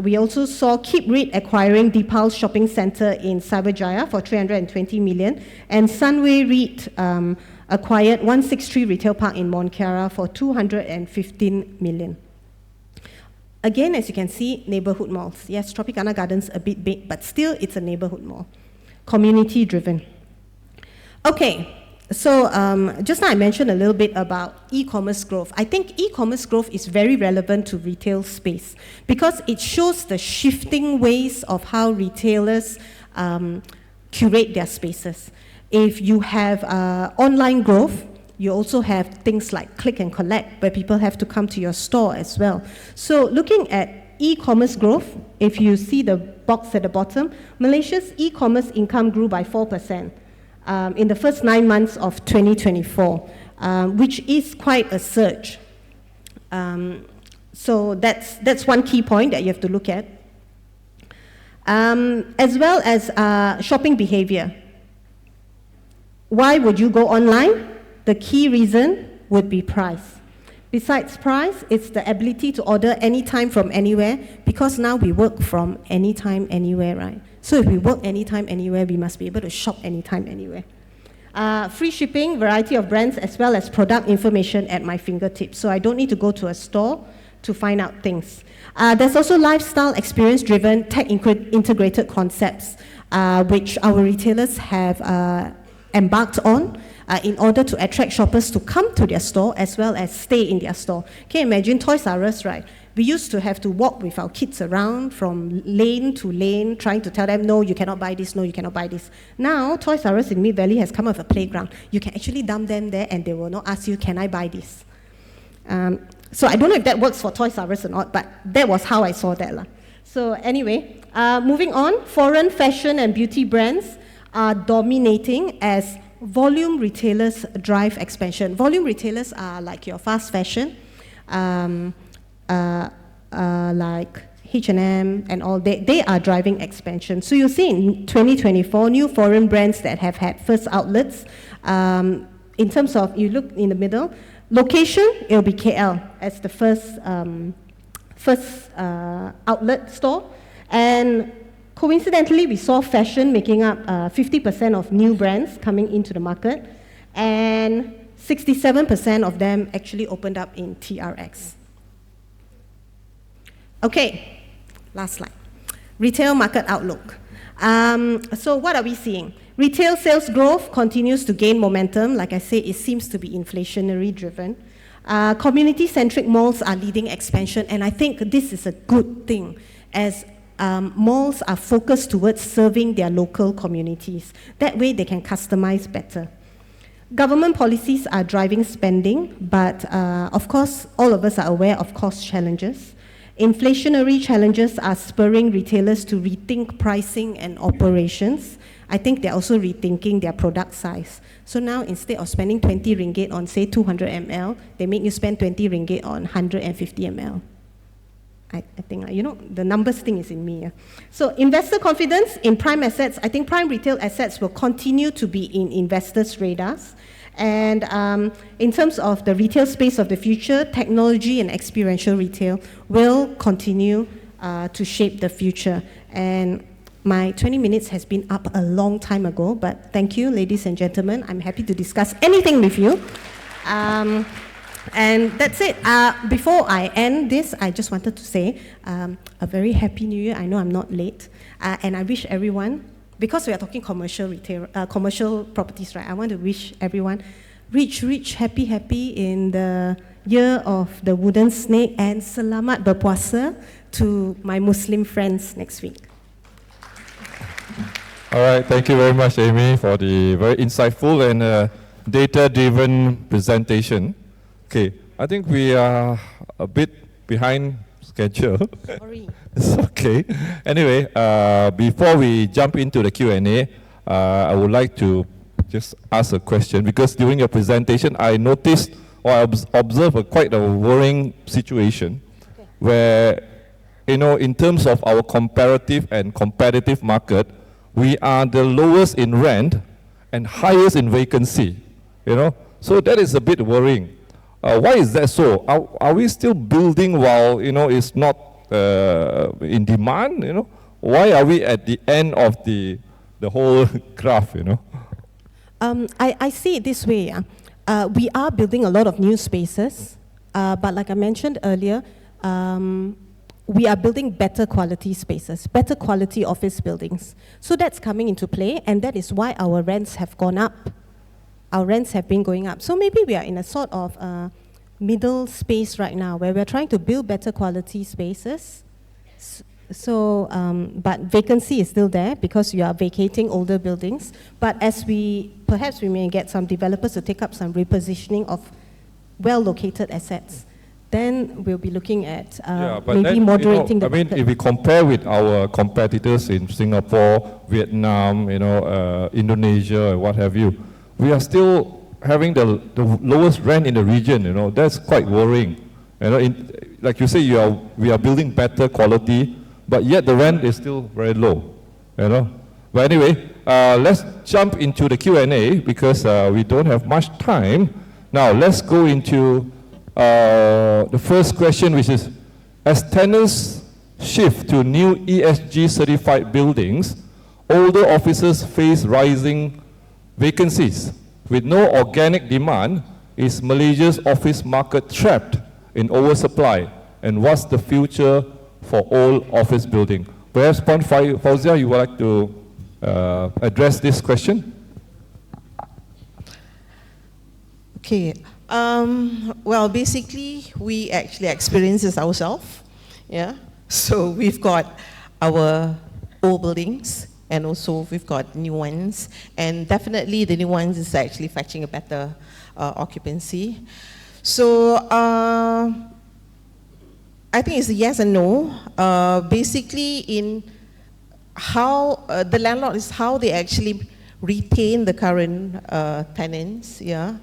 We also saw Keep REIT acquiring Deepal Shopping Centre in Cyberjaya for 320 million, and Sunway REIT acquired 163 Retail Park in Monkiara for 215 million. Again, as you can see, neighbourhood malls. Yes, Tropicana Gardens a bit big, but still it's a neighbourhood mall. Community driven. Okay, so just now I mentioned a little bit about e-commerce growth. I think e-commerce growth is very relevant to retail space because it shows the shifting ways of how retailers curate their spaces. If you have online growth, you also have things like click and collect, where people have to come to your store as well. So looking at e-commerce growth, if you see the box at the bottom, Malaysia's e-commerce income grew by 4%. In the first 9 months of 2024, which is quite a surge. So that's one key point that you have to look at. As well as shopping behavior. Why would you go online? The key reason would be price. Besides price, it's the ability to order anytime from anywhere, because now we work from anytime, anywhere, right? So if we work anytime, anywhere, we must be able to shop anytime, anywhere. Free shipping, variety of brands, as well as product information at my fingertips. So I don't need to go to a store to find out things. There's also lifestyle experience-driven, tech-integrated concepts, which our retailers have embarked on in order to attract shoppers to come to their store as well as stay in their store. Can you imagine Toys R Us, right? We used to have to walk with our kids around from lane to lane, trying to tell them, no, you cannot buy this, no, you cannot buy this. Now, Toys R Us in Mid Valley has come up with a playground. You can actually dump them there and they will not ask you, can I buy this? So I don't know if that works for Toys R Us or not, but that was how I saw that. So anyway, moving on, foreign fashion and beauty brands are dominating as volume retailers drive expansion. Volume retailers are like your fast fashion, like H&M and all, they are driving expansion. So you'll see in 2024, new foreign brands that have had first outlets. In terms of, you look in the middle, location, it'll be KL as the first outlet store. And coincidentally, we saw fashion making up 50% of new brands coming into the market, and 67% of them actually opened up in TRX. Okay, last slide. Retail market outlook. So what are we seeing? Retail sales growth continues to gain momentum. Like I say, it seems to be inflationary driven. Community-centric malls are leading expansion, and I think this is a good thing as malls are focused towards serving their local communities. That way they can customize better. Government policies are driving spending, but of course, all of us are aware of cost challenges. Inflationary challenges are spurring retailers to rethink pricing and operations. I think they're also rethinking their product size. So now instead of spending 20 ringgit on, say, 200 ml, they make you spend 20 ringgit on 150 ml. I think, you know, the numbers thing is in me. Yeah. So investor confidence in prime assets, I think prime retail assets will continue to be in investors' radars. And in terms of the retail space of the future, technology and experiential retail will continue to shape the future. And my 20 minutes has been up a long time ago, but thank you, ladies and gentlemen. I'm happy to discuss anything with you. And that's it. Before I end this, I just wanted to say a very happy New Year. I know I'm not late. And I wish everyone, because we are talking commercial retail, commercial properties, right? I want to wish everyone rich, happy in the year of the wooden snake, and selamat berpuasa to my Muslim friends next week. All right, thank you very much, Amy, for the very insightful and data-driven presentation. Okay, I think we are a bit behind schedule. Sorry. It's okay. Anyway, before we jump into the Q&A, I would like to just ask a question, because during your presentation, I noticed or I observed quite a worrying situation where in terms of our comparative and competitive market, we are the lowest in rent and highest in vacancy, So that is a bit worrying. Why is that so? Are we still building while, it's not in demand, Why are we at the end of the whole graph, I see it this way. We are building a lot of new spaces, but like I mentioned earlier, we are building better quality spaces, better quality office buildings. So that's coming into play, and that is why our rents have gone up. Our rents have been going up. So maybe we are in a sort of middle space right now, where we're trying to build better quality spaces. So, but vacancy is still there because you are vacating older buildings. But as perhaps we may get some developers to take up some repositioning of well-located assets, then we'll be looking at maybe moderating the market. If we compare with our competitors in Singapore, Vietnam, Indonesia, and what have you, we are still having the lowest rent in the region. That's quite worrying. Like you say, we are building better quality, but yet the rent is still very low. But anyway, let's jump into the Q&A because we don't have much time. Now let's go into the first question, which is, as tenants shift to new ESG certified buildings, older offices face rising vacancies. With no organic demand, is Malaysia's office market trapped in oversupply? And what's the future for old office building? Perhaps Puan Fauzia, you would like to address this question? Okay. Well, basically, we actually experience this ourselves. Yeah. So we've got our old buildings, and also we've got new ones, and definitely the new ones is actually fetching a better occupancy. So I think it's a yes and no. Basically, in how the landlord is how they actually retain the current tenants. Yeah.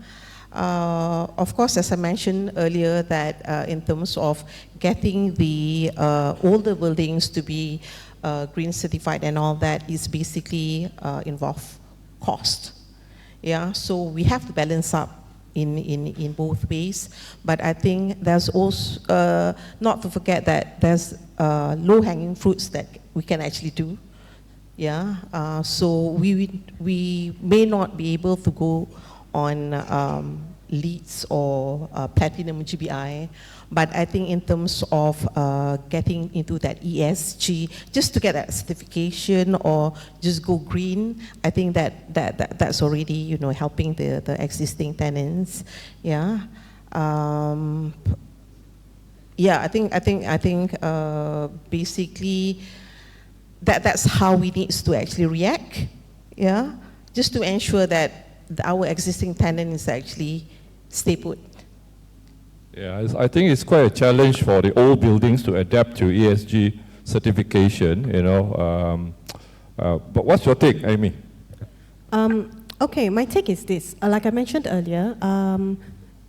Of course, as I mentioned earlier, that in terms of getting the older buildings to be green certified and all that is basically involve cost. Yeah, so we have to balance up in both ways. But I think there's also, not to forget that there's low-hanging fruits that we can actually do. Yeah, so we may not be able to go on LEEDs or Platinum GBI, but I think in terms of getting into that ESG, just to get that certification or just go green, I think that's already helping the existing tenants. Yeah, yeah. I think basically that's how we need to actually react. Yeah, just to ensure that our existing tenant is actually stay put. Yeah, I think it's quite a challenge for the old buildings to adapt to ESG certification, but what's your take, Amy? Okay, my take is this. Like I mentioned earlier,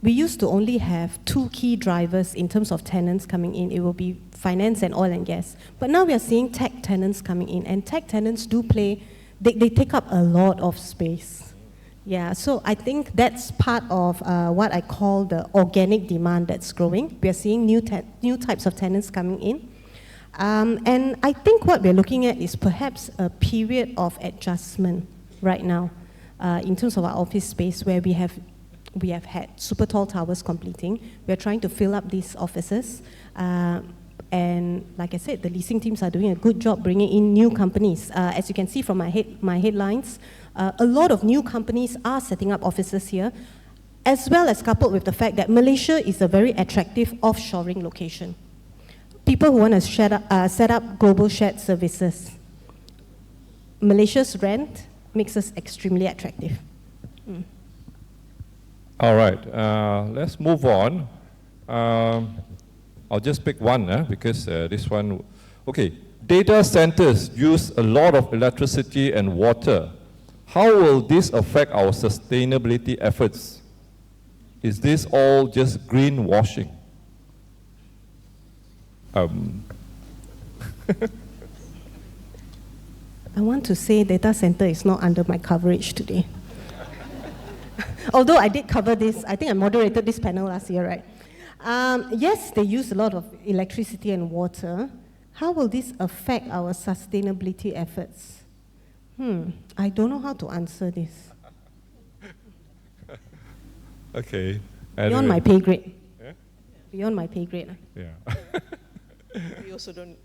we used to only have two key drivers in terms of tenants coming in. It will be finance and oil and gas. But now we are seeing tech tenants coming in, and tech tenants do play, they take up a lot of space. Yeah, so I think that's part of what I call the organic demand that's growing. We are seeing new types of tenants coming in. And I think what we're looking at is perhaps a period of adjustment right now in terms of our office space, where we have had super tall towers completing. We're trying to fill up these offices. And like I said, the leasing teams are doing a good job bringing in new companies. As you can see from my headlines, a lot of new companies are setting up offices here, as well as coupled with the fact that Malaysia is a very attractive offshoring location. People who want to set up global shared services. Malaysia's rent makes us extremely attractive. All right, let's move on. I'll just pick one because this one, okay. Data centers use a lot of electricity and water. How will this affect our sustainability efforts? Is this all just greenwashing? I want to say data center is not under my coverage today. Although I did cover this, I think I moderated this panel last year, right? Yes, they use a lot of electricity and water. How will this affect our sustainability efforts? I don't know how to answer this. Okay. Beyond my pay grade. Yeah? Beyond my pay grade. Yeah. We also don't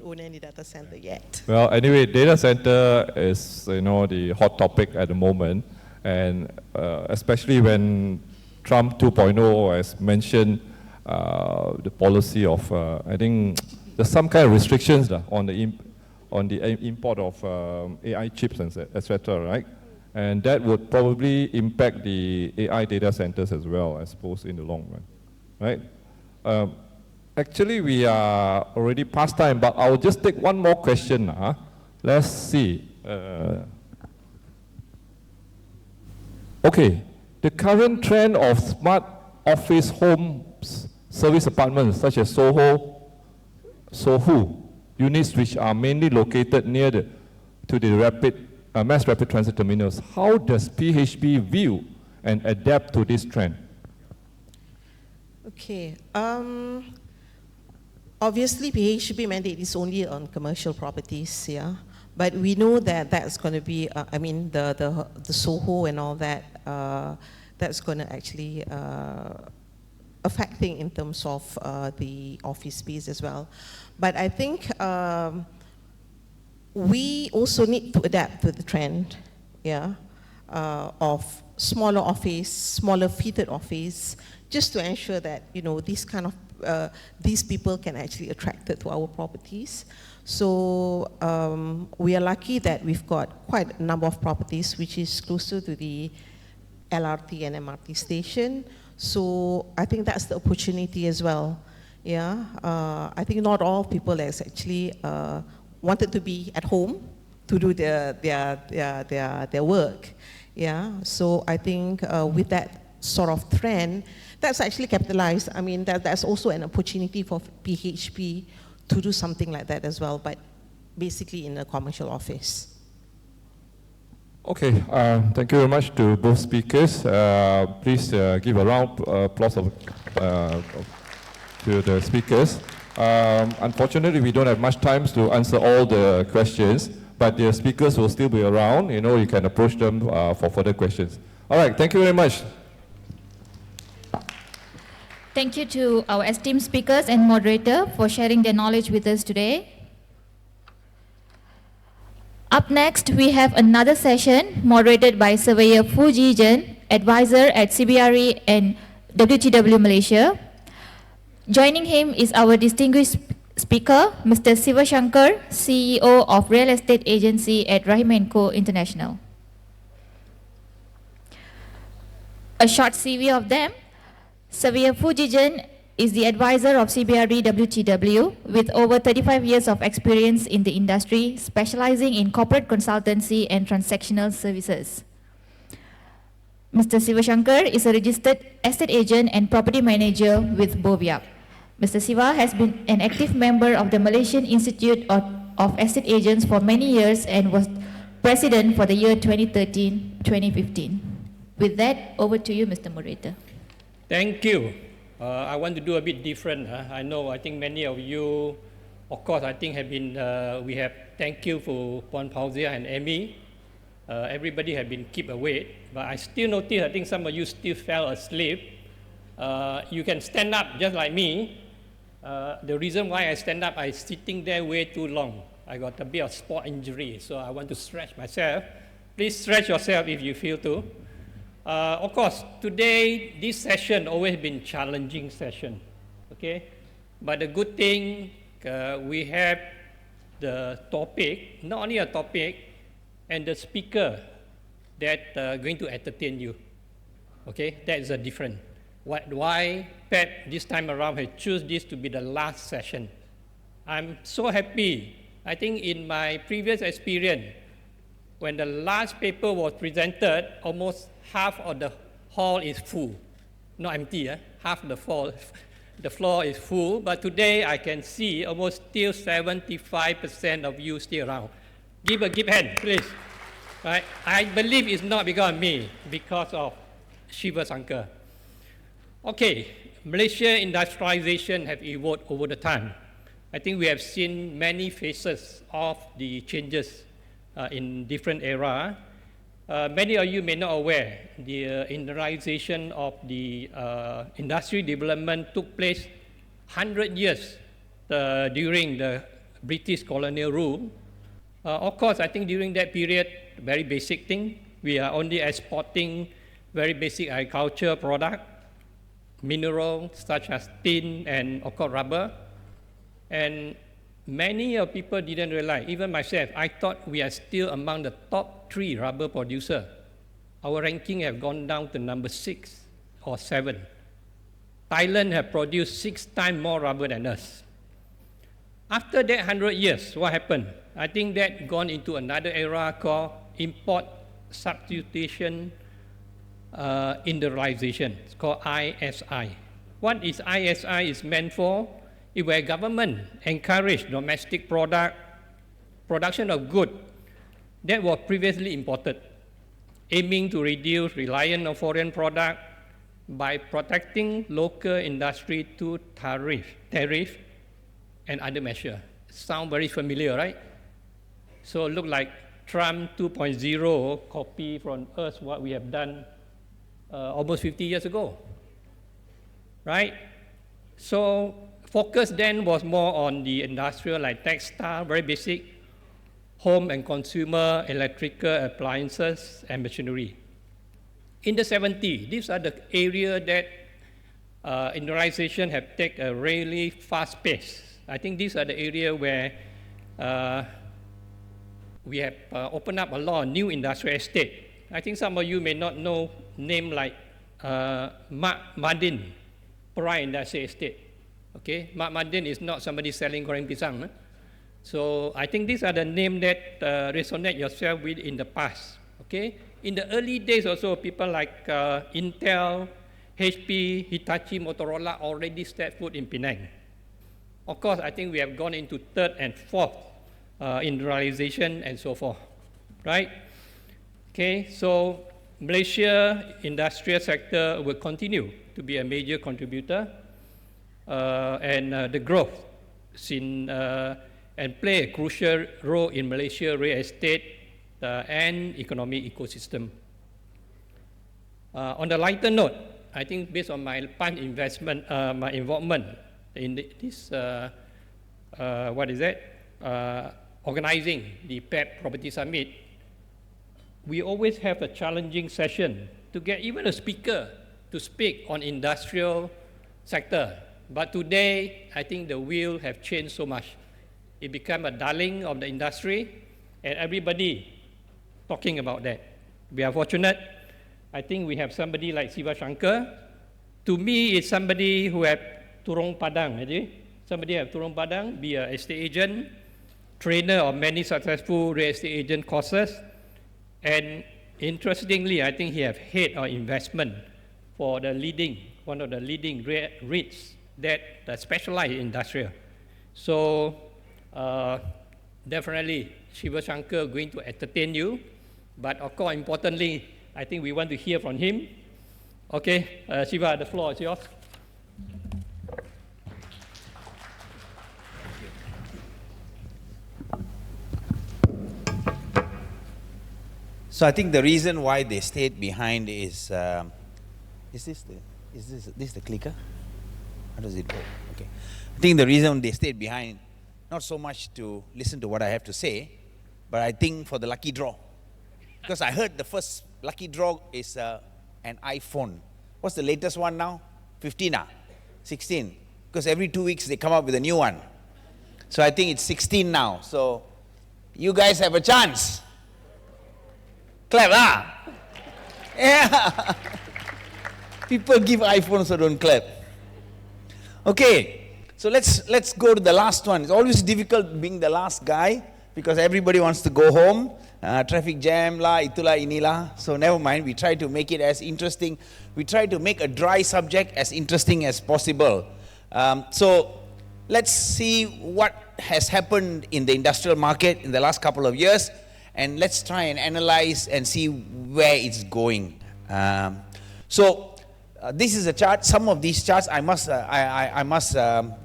own any data center yet. Well, anyway, data center is the hot topic at the moment, and especially when Trump 2.0 has mentioned the policy of I think there's some kind of restrictions on the import of AI chips and etc. Right, and that would probably impact the AI data centers as well, I suppose, in the long run, right? Actually, we are already past time, but I'll just take one more question. Let's see. Okay, the current trend of smart office homes, service apartments such as Soho units, which are mainly located near to the mass rapid transit terminals. How does PHB view and adapt to this trend? Okay. Obviously, PHB mandate is only on commercial properties, yeah. But we know that that's going to be, the Soho and all that, that's going to actually affecting in terms of the office space as well. But I think we also need to adapt to the trend, yeah, of smaller office, smaller fitted office, just to ensure that these people can actually attract to our properties. So we are lucky that we've got quite a number of properties which is closer to the LRT and MRT station. So I think that's the opportunity as well. Yeah, I think not all people has actually wanted to be at home to do their work. Yeah, so I think with that sort of trend, that's actually capitalized. I mean, that's also an opportunity for PHP to do something like that as well, but basically in a commercial office. Okay, thank you very much to both speakers. Please give a round of applause to the speakers. Unfortunately, we don't have much time to answer all the questions, but the speakers will still be around. You can approach them for further questions. All right, thank you very much. Thank you to our esteemed speakers and moderator for sharing their knowledge with us today. Up next, we have another session moderated by Surveyor Foo Ji-jen, advisor at CBRE and WTW Malaysia. Joining him is our distinguished speaker, Mr. Siva Shankar, CEO of Real Estate Agency at Rahim & Co. International. A short CV of them. Surveyor Foo Ji-jen is the advisor of CBRE WTW with over 35 years of experience in the industry, specializing in corporate consultancy and transactional services. Mr. Siva Shankar is a registered estate agent and property manager with Boviap. Mr. Siva has been an active member of the Malaysian Institute of Estate Agents for many years and was president for the year 2013-2015. With that, over to you, Mr. Moderator. Thank you. I want to do a bit different. I think many of you, of course, I think have been, we have thank you for Puan Fauzia and Amy. Everybody have been keep awake, but I still notice, I think some of you still fell asleep. You can stand up just like me. The reason why I stand up, I'm sitting there way too long. I got a bit of sport injury, so I want to stretch myself. Please stretch yourself if you feel to. Of course, today, this session always been challenging session, okay? But the good thing, we have the topic, not only a topic, and the speaker that going to entertain you, okay? That is a different. Why PEP this time around has choose this to be the last session. I'm so happy. I think in my previous experience, when the last paper was presented, almost half of the hall is full, not empty, half the the floor is full, but today I can see almost still 75% of you still around. Give a hand, please. Right? I believe it's not because of me, because of Shiva Shankar. Okay, Malaysia industrialization have evolved over the time. I think we have seen many phases of the changes in different era. Many of you may not aware the industrialization of the industry development took place 100 years during the British colonial rule. Of course, I think during that period, very basic thing, we are only exporting very basic agriculture product, minerals such as tin and of course rubber. And many of people didn't realize, even myself, I thought we are still among the top 3 rubber producer. Our ranking have gone down to number 6 or 7. Thailand have produced 6 times more rubber than us. After that 100 years, what happened? I think that gone into another era called import substitution industrialization. It's called ISI. What is ISI is meant for? If where government encourage domestic production of goods that were previously imported, aiming to reduce reliance on foreign product by protecting local industry to tariff and other measures. Sound very familiar, right? So look like Trump 2.0 copy from us what we have done almost 50 years ago, right? So focus then was more on the industrial, like textile, very basic, home and consumer, electrical appliances, and machinery. In the 70s, these are the areas that industrialization have taken a really fast pace. I think these are the areas where we have opened up a lot of new industrial estate. I think some of you may not know names like Mak Madin, Perai Industrial Estate. Okay, Mak Madin is not somebody selling goreng pisang. So I think these are the names that resonate yourself with in the past. Okay, in the early days also, people like Intel, HP, Hitachi, Motorola already stepped foot in Penang. Of course, I think we have gone into 3rd and 4th industrialization and so forth, right? Okay, so Malaysia industrial sector will continue to be a major contributor and the growth and play a crucial role in Malaysia real estate and economic ecosystem. On the lighter note, I think based on my past investment, my involvement in this, organizing the PEP Property Summit, we always have a challenging session to get even a speaker to speak on industrial sector. But today, I think the wheel have changed so much. It became a darling of the industry, and everybody talking about that. We are fortunate. I think we have somebody like Shiva Shankar. To me, it's somebody who have Turong Padang. Somebody have Turong Padang, be an estate agent, trainer of many successful real estate agent courses, and interestingly, I think he have head of investment for the one of the leading REITs that specialize in industrial. So definitely Shiva Shankar going to entertain you, but of course importantly, I think we want to hear from him. Okay, Shiva, the floor is yours. So I think the reason why they stayed behind is this the clicker? How does it work? Okay. I think the reason they stayed behind, not so much to listen to what I have to say, but I think for the lucky draw. Because I heard the first lucky draw is an iPhone. What's the latest one now? 15 16? Because every 2 weeks they come up with a new one. So I think it's 16 now. So you guys have a chance. Clap, Yeah. People give iPhones, so don't clap. Okay, so let's go to the last one. It's always difficult being the last guy because everybody wants to go home. Traffic jam la, itula inila. So never mind. We try to make it as interesting. We try to make a dry subject as interesting as possible. So let's see what has happened in the industrial market in the last couple of years, and let's try and analyze and see where it's going. This is a chart. Some of these charts, I must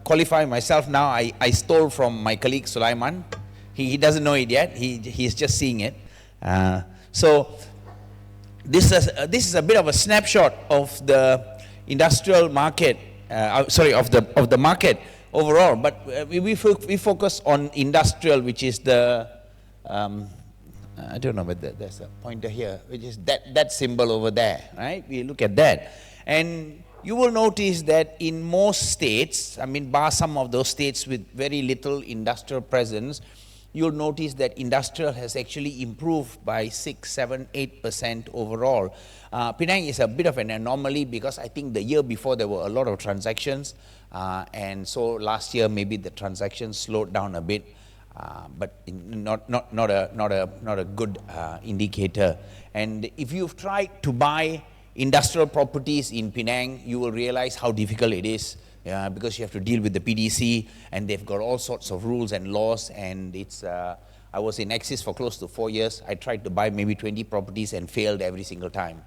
qualify myself now. I stole from my colleague Sulaiman. He doesn't know it yet. He's just seeing it. This is a bit of a snapshot of the industrial market. Of the market overall. But we focus on industrial, which is the I don't know, but there's a pointer here, which is that symbol over there, right? We look at that. And you will notice that in most states, I mean, bar some of those states with very little industrial presence, you'll notice that industrial has actually improved by 6, 7, 8% overall. Penang is a bit of an anomaly because I think the year before there were a lot of transactions, and so last year maybe the transactions slowed down a bit. But not a good indicator. And if you've tried to buy industrial properties in Penang, you will realize how difficult it is, because you have to deal with the PDC, and they've got all sorts of rules and laws. And it's I was in Axis for close to 4 years. I tried to buy maybe 20 properties and failed every single time,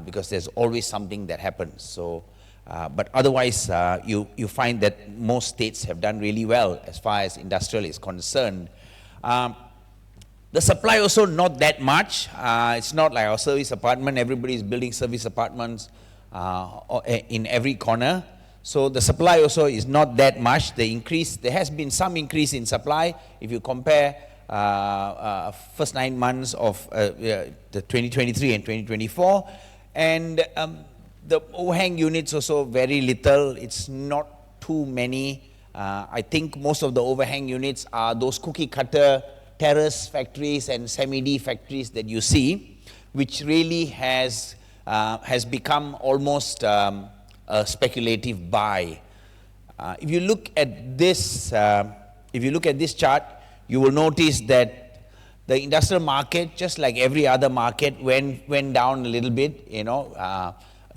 because there's always something that happens. So. But otherwise, you find that most states have done really well as far as industrial is concerned. The supply also not that much. It's not like our service apartment. Everybody is building service apartments in every corner. So the supply also is not that much. There has been some increase in supply if you compare first 9 months of the 2023 and 2024. And the overhang units also very little. It's not too many. I think most of the overhang units are those cookie cutter terrace factories and semi-D factories that you see, which really has become almost a speculative buy. If you look at this, chart, you will notice that the industrial market, just like every other market, went down a little bit.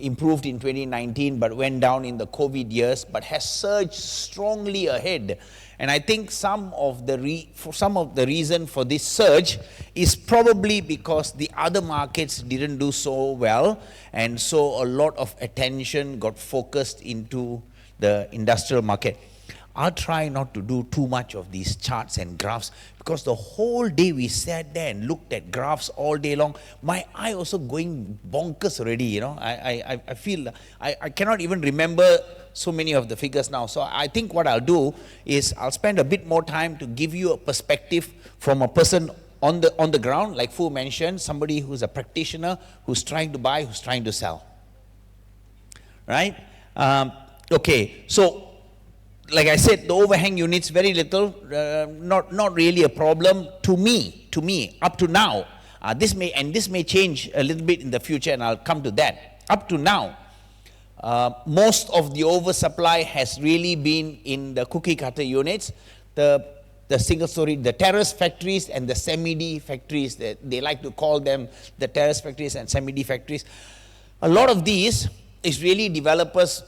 Improved in 2019, but went down in the COVID years, but has surged strongly ahead. And I think some of the reason for this surge is probably because the other markets didn't do so well, and so a lot of attention got focused into the industrial market. I'll try not to do too much of these charts and graphs, because the whole day we sat there and looked at graphs all day long. My eye also going bonkers already, I feel I cannot even remember so many of the figures now. So I think what I'll do is I'll spend a bit more time to give you a perspective from a person on the ground, like Fu mentioned, somebody who's a practitioner, who's trying to buy, who's trying to sell. Right? Okay, so like I said, the overhang units, very little, not really a problem to me, up to now. This may change a little bit in the future, and I'll come to that. Up to now, most of the oversupply has really been in the cookie cutter units, the single story, the terrace factories and the semi-D factories. They like to call them the terrace factories and semi-D factories. A lot of these is really developers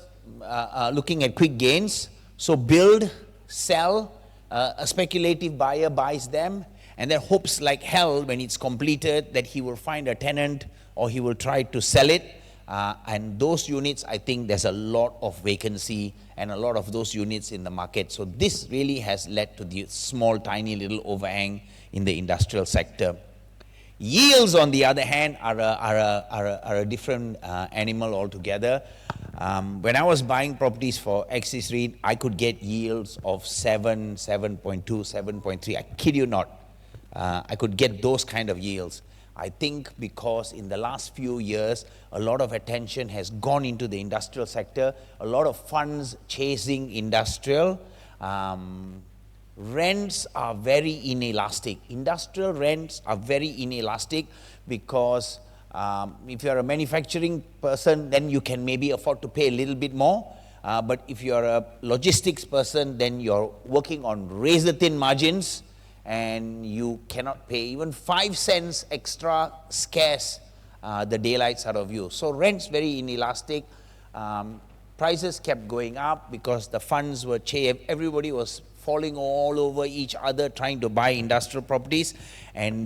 looking at quick gains. So build, sell, a speculative buyer buys them, and then hopes like hell when it's completed that he will find a tenant or he will try to sell it. And those units, I think there's a lot of vacancy and a lot of those units in the market. So this really has led to the small, tiny little overhang in the industrial sector. Yields, on the other hand, are a different animal altogether. When I was buying properties for Axis REIT, I could get yields of 7, 7.2, 7.3. I kid you not. I could get those kind of yields. I think because in the last few years, a lot of attention has gone into the industrial sector, a lot of funds chasing industrial. Rents are very inelastic. Industrial rents are very inelastic because if you're a manufacturing person, then you can maybe afford to pay a little bit more. But if you're a logistics person, then you're working on razor-thin margins, and you cannot pay even 5 cents extra scarce the daylights out of you. So rent's very inelastic. prices kept going up because the funds were everybody was falling all over each other trying to buy industrial properties, and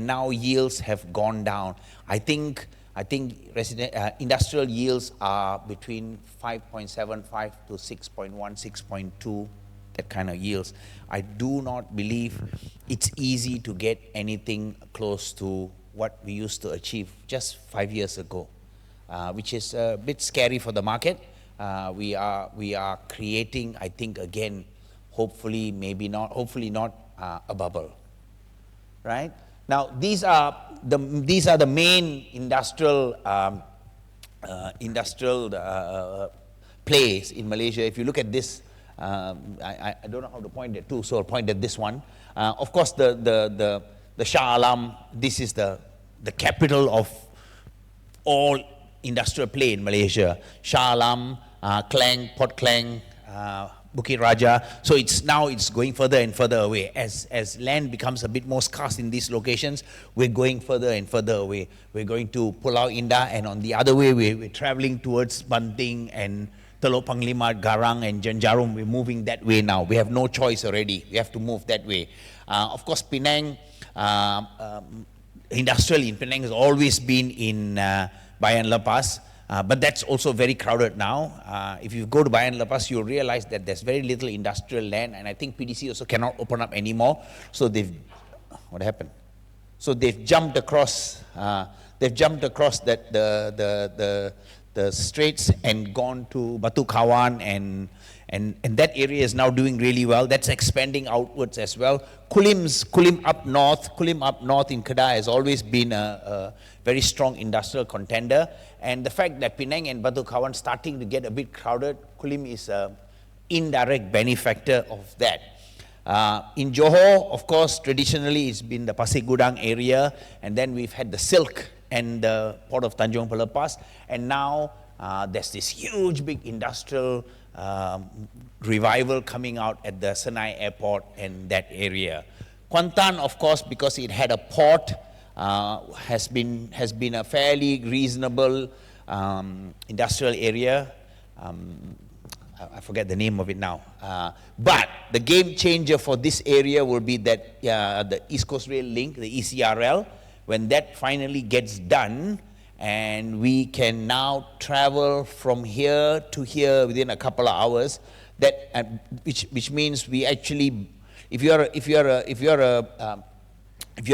now yields have gone down. I think industrial yields are between 5.75 to 6.1, 6.2, that kind of yields. I do not believe it's easy to get anything close to what we used to achieve just 5 years ago, which is a bit scary for the market. We are creating, I think, again, hopefully not a bubble, right? Now these are the main industrial plays in Malaysia. If you look at this, I don't know how to point it to, so I'll point at this one. Of course, the Shah Alam. This is the capital of all industrial play in Malaysia. Shah Alam, Klang, Port Klang, Bukit Raja. So it's going further and further away. As land becomes a bit more scarce in these locations, we're going further and further away. We're going to Pulau Indah, and on the other way, we're traveling towards Banting and Teluk Panglima, Garang and Janjarum. We're moving that way now. We have no choice already. We have to move that way. Of course, Penang, industrial in Penang has always been in Bayan Lepas. But that's also very crowded now. If you go to Bayan Lepas, you'll realize that there's very little industrial land, and I think PDC also cannot open up anymore. So what happened? So they've jumped across. That the straits and gone to Batu Kawan, and that area is now doing really well. That's expanding outwards as well. Kulim up north in Kedah has always been a very strong industrial contender. And the fact that Penang and Batu Kawan starting to get a bit crowded, Kulim is an indirect benefactor of that. In Johor, of course, traditionally it's been the Pasir Gudang area, and then we've had the silk and the port of Tanjung Pelepas, and now there's this huge big industrial revival coming out at the Senai airport and that area. Kuantan, of course, because it had a port, has been a fairly reasonable industrial area. I forget the name of it now. But the game changer for this area will be that the East Coast Rail Link, the ECRL, when that finally gets done, and we can now travel from here to here within a couple of hours, which means we actually, if you're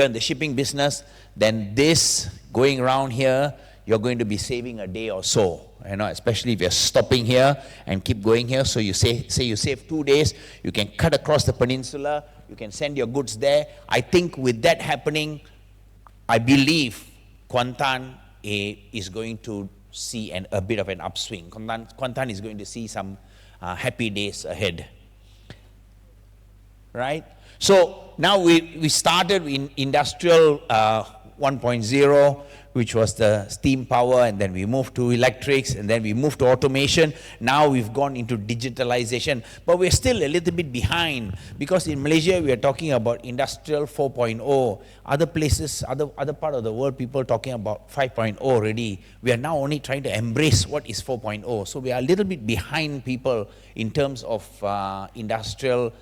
in the shipping business, then this going around here, you're going to be saving a day or so, especially if you're stopping here and keep going here. So you say you save 2 days, you can cut across the peninsula, you can send your goods there. I think with that happening, I believe Kuantan is going to see a bit of an upswing. Kuantan is going to see some happy days ahead, right? So now we started in industrial 1.0, which was the steam power, and then we moved to electrics, and then we moved to automation. Now we've gone into digitalization, but we're still a little bit behind, because in Malaysia we are talking about industrial 4.0. Other places, other part of the world, people talking about 5.0 already. We are now only trying to embrace what is 4.0. So we are a little bit behind people in terms of industrial,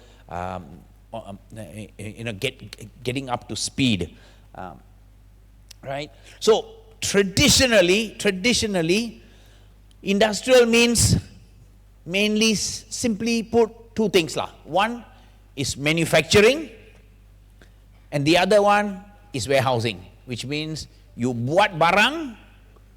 getting up to speed. Right? So traditionally, industrial means mainly, simply put, two things lah. One is manufacturing, and the other one is warehousing, which means you buat barang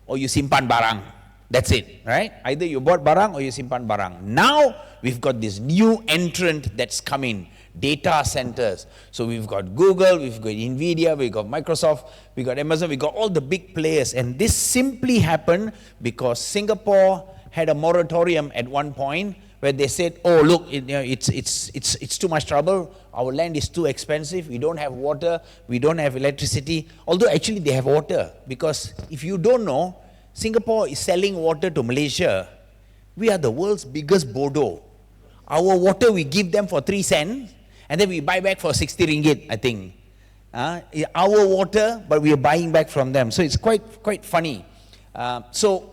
or you simpan barang. That's it, right? Either you bought barang or you simpan barang. Now we've got this new entrant that's coming. Data centers. So we've got Google, we've got Nvidia, we've got Microsoft, we've got Amazon, we've got all the big players. And this simply happened because Singapore had a moratorium at one point where they said, oh look, it's too much trouble, our land is too expensive, we don't have water, we don't have electricity. Although actually they have water, because if you don't know, Singapore is selling water to Malaysia. We are the world's biggest Bodo. Our water we give them for 3 cents, and then we buy back for 60 ringgit, I think. Our water, but we are buying back from them. So it's quite funny. So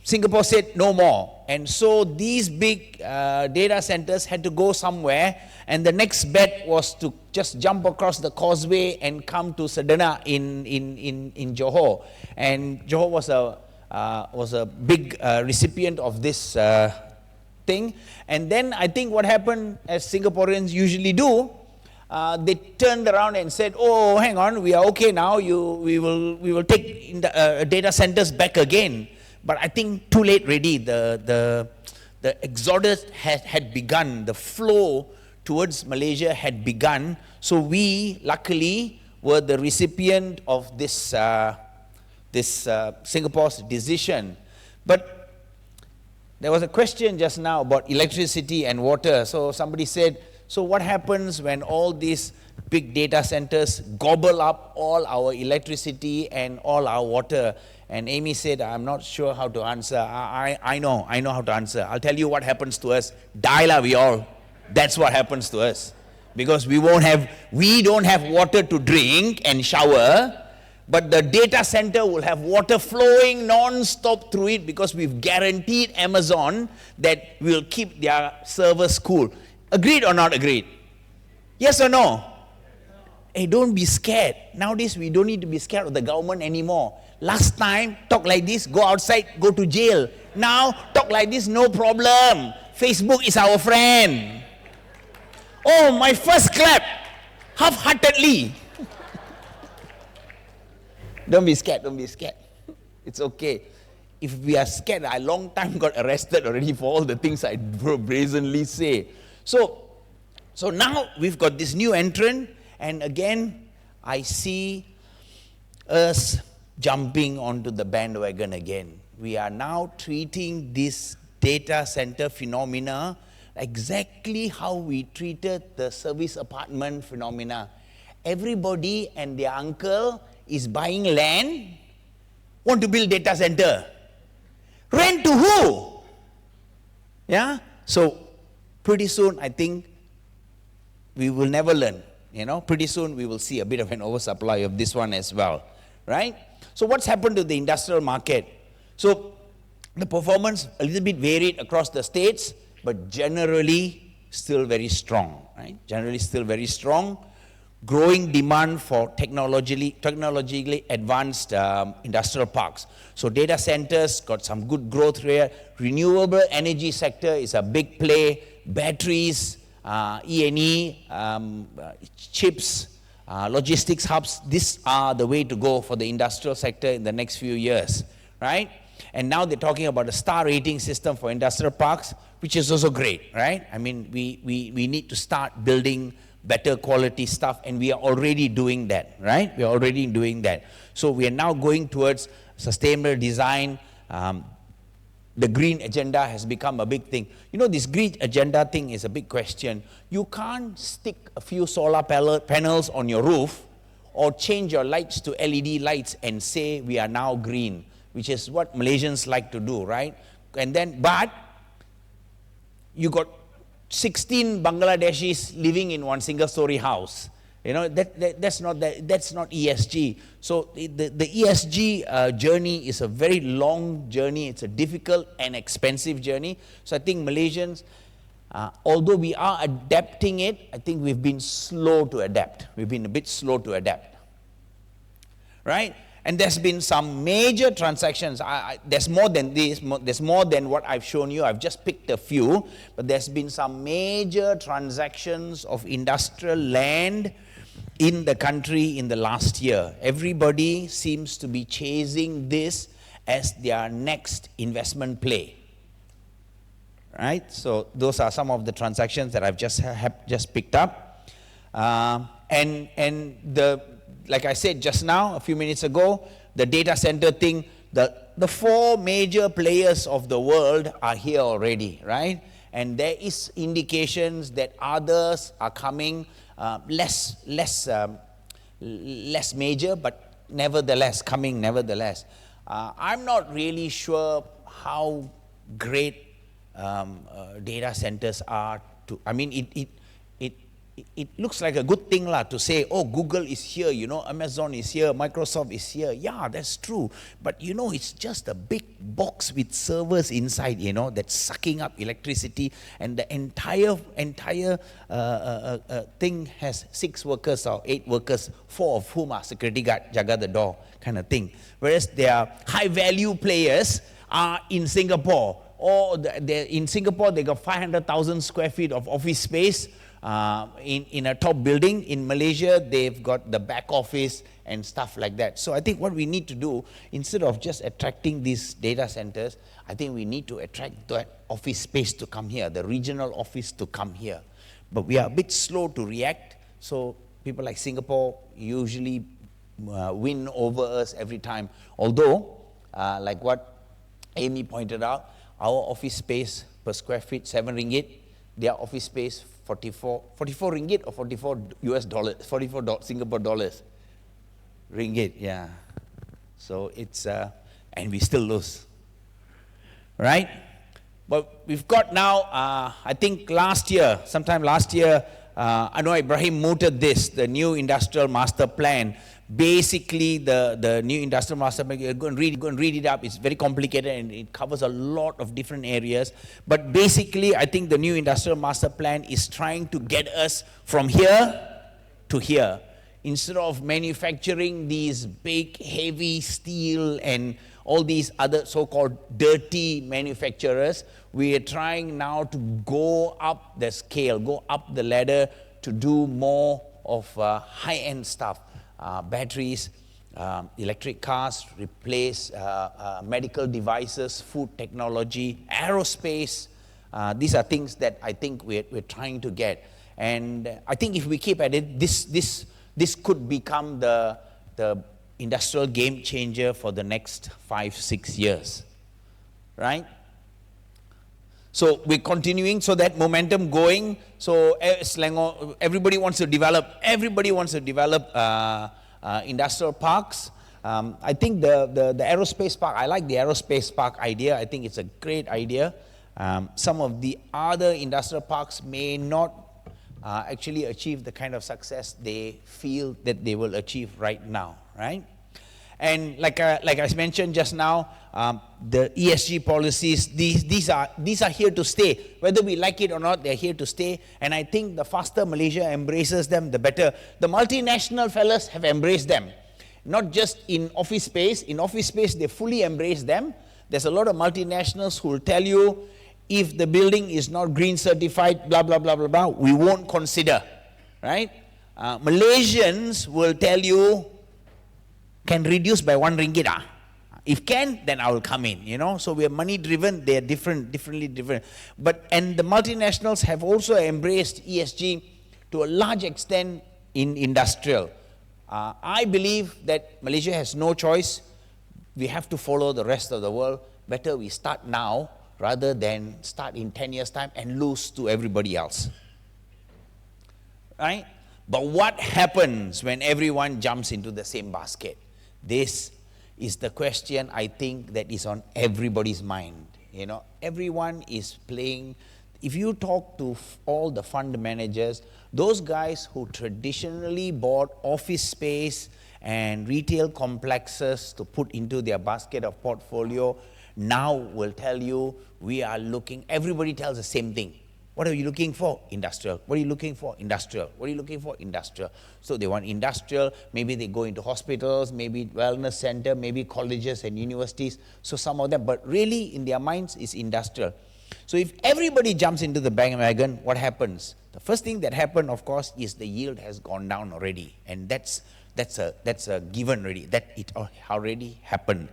Singapore said no more. And so these big data centers had to go somewhere, and the next bet was to just jump across the causeway and come to Sedana in Johor. And Johor was a big recipient of this thing. And then I think what happened, as Singaporeans usually do, they turned around and said, oh, hang on, we are okay now, we will take data centers back again. But I think too late already. The exodus had begun, the flow towards Malaysia had begun. So we, luckily, were the recipient of this, Singapore's decision. But there was a question just now about electricity and water. So somebody said, so what happens when all these big data centers gobble up all our electricity and all our water? And Amy said, I'm not sure how to answer. I know how to answer. I'll tell you what happens to us. Die la we all. That's what happens to us. Because we don't have water to drink and shower, but the data center will have water flowing non-stop through it, because we've guaranteed Amazon that we'll keep their servers cool. Agreed or not agreed? Yes or no? Hey, don't be scared. Nowadays, we don't need to be scared of the government anymore. Last time, talk like this, go outside, go to jail. Now, talk like this, no problem. Facebook is our friend. Oh, my first clap, half-heartedly. Don't be scared, don't be scared. It's okay. If we are scared, I long time got arrested already for all the things I brazenly say. So now we've got this new entrant, and again, I see us jumping onto the bandwagon again. We are now treating this data center phenomena exactly how we treated the service apartment phenomena. Everybody and their uncle is buying land, want to build data center. Rent to who? Yeah? So pretty soon, I think we will never learn. Pretty soon we will see a bit of an oversupply of this one as well, right? So what's happened to the industrial market? So the performance a little bit varied across the states, but generally still very strong, right? Generally still very strong. Growing demand for technologically advanced industrial parks. So data centers got some good growth here. Renewable energy sector is a big play. Batteries, E&E, chips, logistics hubs, these are the way to go for the industrial sector in the next few years, right? And now they're talking about a star rating system for industrial parks, which is also great, right? I mean, we need to start building better quality stuff, and we are already doing that, right? We are already doing that. So we are now going towards sustainable design. The green agenda has become a big thing. This green agenda thing is a big question. You can't stick a few solar panels on your roof or change your lights to LED lights and say we are now green, which is what Malaysians like to do, right? But you got 16 Bangladeshis living in one single-story house. That's not ESG. So the ESG journey is a very long journey. It's a difficult and expensive journey. So I think Malaysians, although we are adapting it, I think we've been slow to adapt. We've been a bit slow to adapt, right? And there's been some major transactions. There's more than this. There's more than what I've shown you. I've just picked a few. But there's been some major transactions of industrial land in the country in the last year. Everybody seems to be chasing this as their next investment play, right? So those are some of the transactions that I've just picked up. Like I said just now, a few minutes ago, the data center thing, the four major players of the world are here already, right? And there is indications that others are coming, less major, but nevertheless, coming nevertheless. I'm not really sure how great data centers are. it looks like a good thing to say, oh, Google is here, Amazon is here, Microsoft is here. Yeah, that's true. But it's just a big box with servers inside, that's sucking up electricity, and the entire thing has 6 workers or 8 workers, 4 of whom are security guard, jaga the door kind of thing. Whereas their high value players are in Singapore. Or in Singapore, they got 500,000 square feet of office space. In a top building. In Malaysia, they've got the back office and stuff like that. So I think what we need to do, instead of just attracting these data centers, I think we need to attract that office space to come here, the regional office to come here. But we are a bit slow to react, so people like Singapore usually win over us every time. Although, like what Amy pointed out, our office space per square feet, 7 ringgit, their office space, 44 ringgit or 44 US dollars, 44 Singapore dollars. Ringgit, yeah. So it's, and we still lose, right? But we've got now, I think sometime last year, Anwar Ibrahim mooted this, the new industrial master plan. Basically, the new industrial master plan, go and read it up. It's very complicated and it covers a lot of different areas. But basically, I think the new industrial master plan is trying to get us from here to here. Instead of manufacturing these big, heavy steel and all these other so-called dirty manufacturers, we are trying now to go up the scale, go up the ladder to do more of high-end stuff. Batteries, electric cars, replace medical devices, food technology, aerospace. These are things that I think we're trying to get. And I think if we keep at it, this could become the industrial game changer for the next 5-6 years, right? So we're continuing, so that momentum going. So Selangor, everybody wants to develop industrial parks. I think the aerospace park, I like the aerospace park idea. I think it's a great idea. Some of the other industrial parks may not actually achieve the kind of success they feel that they will achieve right now, right? And like I mentioned just now, the ESG policies, these are here to stay. Whether we like it or not, they're here to stay. And I think the faster Malaysia embraces them, the better. The multinational fellas have embraced them. Not just in office space. In office space, they fully embrace them. There's a lot of multinationals who will tell you, if the building is not green certified, blah, blah, blah, blah, blah, we won't consider, right? Malaysians will tell you, can reduce by 1 ringgit. If can, then I will come in, So we are money driven, they are differently different. And the multinationals have also embraced ESG to a large extent in industrial. I believe that Malaysia has no choice. We have to follow the rest of the world. Better we start now rather than start in 10 years' time and lose to everybody else, right? But what happens when everyone jumps into the same basket? This is the question I think that is on everybody's mind. Everyone is playing. If you talk to all the fund managers, those guys who traditionally bought office space and retail complexes to put into their basket of portfolio, now will tell you, we are looking, everybody tells the same thing. What are you looking for? Industrial. What are you looking for? Industrial. What are you looking for? Industrial. So they want industrial, maybe they go into hospitals, maybe wellness center, maybe colleges and universities. So some of them, but really in their minds is industrial. So if everybody jumps into the bandwagon, what happens? The first thing that happened, of course, is the yield has gone down already. And that's a given already, that it already happened.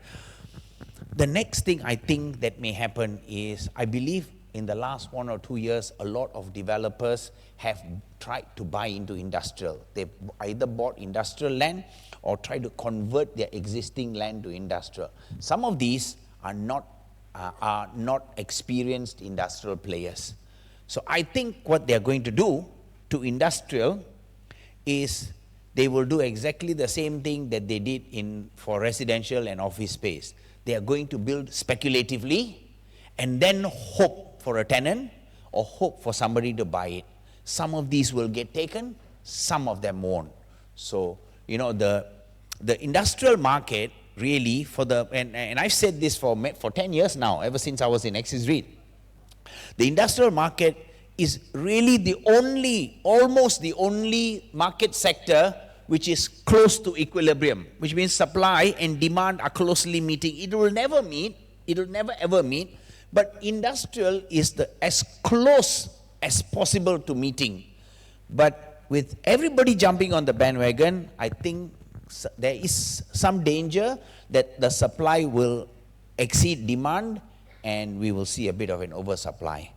The next thing I think that may happen is, I believe in the last 1 or 2 years, a lot of developers have tried to buy into industrial. They've either bought industrial land or tried to convert their existing land to industrial. Some of these are not experienced industrial players. So I think what they're going to do to industrial is they will do exactly the same thing that they did for residential and office space. They are going to build speculatively and then hope for a tenant or hope for somebody to buy it. Some of these will get taken, some of them won't. So, you know, the industrial market really for the, and I've said this for 10 years now, ever since I was in Axis REIT. The industrial market is really the only, almost the only market sector which is close to equilibrium, which means supply and demand are closely meeting. It will never meet, it will never ever meet, but industrial is as close as possible to meeting. But with everybody jumping on the bandwagon, I think there is some danger that the supply will exceed demand and we will see a bit of an oversupply.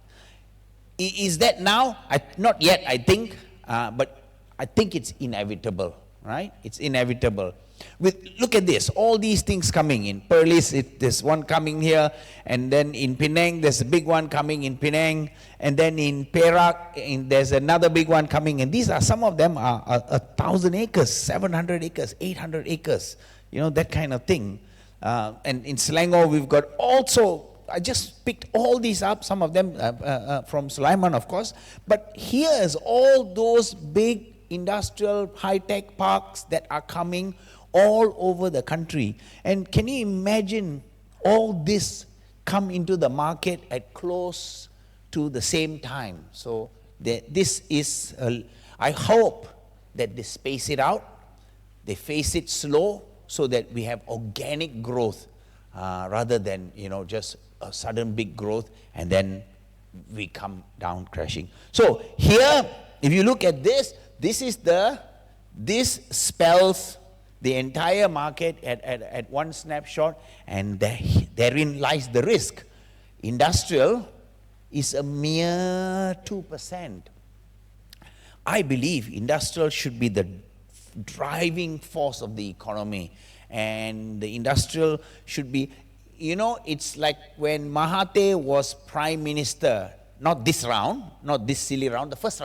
Is that now? Not yet, I think, but I think it's inevitable, right? It's inevitable. Look at this, all these things coming in. Perlis, there's one coming here, and then in Penang, there's a big one coming in Penang, and then in Perak, there's another big one coming, and these are, some of them are 1,000 acres, 700 acres, 800 acres, you know, that kind of thing. And in Selangor, we've got also, I just picked all these up, some of them from Sulaiman, of course, but here's all those big industrial high-tech parks that are coming all over the country. And can you imagine all this come into the market at close to the same time? So this is, I hope that they space it out, they face it slow, so that we have organic growth rather than, you know, just a sudden big growth and then we come down crashing. So here, if you look at this, this spells the entire market at one snapshot, and therein lies the risk. Industrial is a mere 2%. I believe industrial should be the driving force of the economy, and the industrial should be, you know, it's like when Mahathir was prime minister, not this round, not this silly round, the first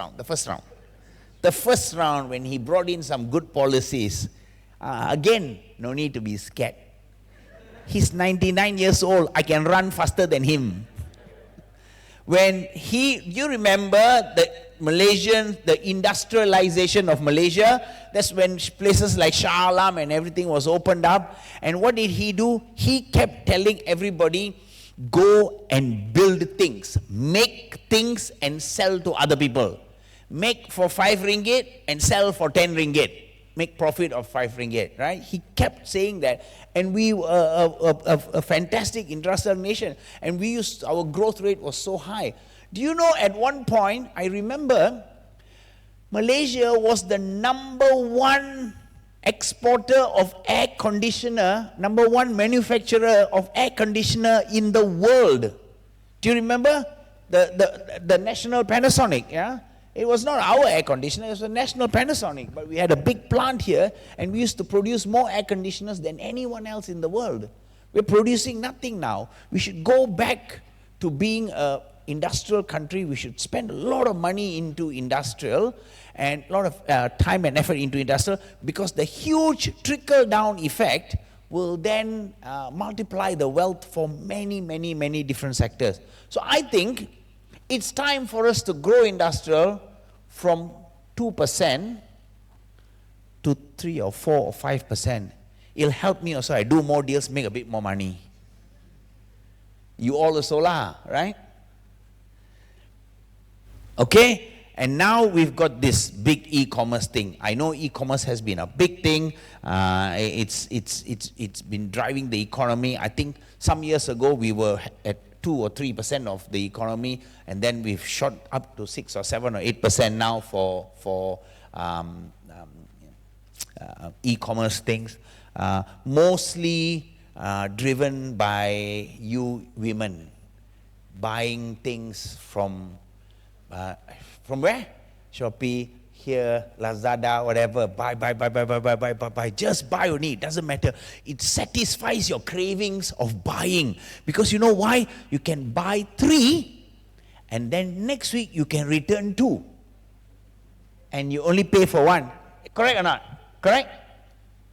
round when he brought in some good policies. Again, no need to be scared. He's 99 years old. I can run faster than him. When you remember the industrialization of Malaysia, that's when places like Shah Alam and everything was opened up. And what did he do? He kept telling everybody, go and build things, make things and sell to other people. Make for 5 ringgit and sell for 10 ringgit. Make profit of 5 ringgit, right? He kept saying that, and we were a fantastic industrial nation, and our growth rate was so high. Do you know, at one point, I remember, Malaysia was the #1 exporter of air conditioner, #1 manufacturer of air conditioner in the world. Do you remember? The national Panasonic, yeah? It was not our air conditioner, it was a national Panasonic, but we had a big plant here, and we used to produce more air conditioners than anyone else in the world. We're producing nothing now. We should go back to being an industrial country. We should spend a lot of money into industrial, and a lot of time and effort into industrial, because the huge trickle-down effect will then multiply the wealth for many, many, many different sectors. So I think it's time for us to grow industrial from 2% to 3 or 4 or 5%. It'll help me also. I do more deals, make a bit more money. You all also lah, right? Okay? And now we've got this big e-commerce thing. I know e-commerce has been a big thing. It's been driving the economy. I think some years ago we were at 2 or 3% of the economy, and then we've shot up to 6 or 7 or 8% now for e-commerce things, mostly driven by you women buying things from where? Shopee, here, Lazada, whatever. Buy. Just buy only. It doesn't matter. It satisfies your cravings of buying. Because you know why? You can buy 3, and then next week you can return 2. And you only pay for 1. Correct or not? Correct?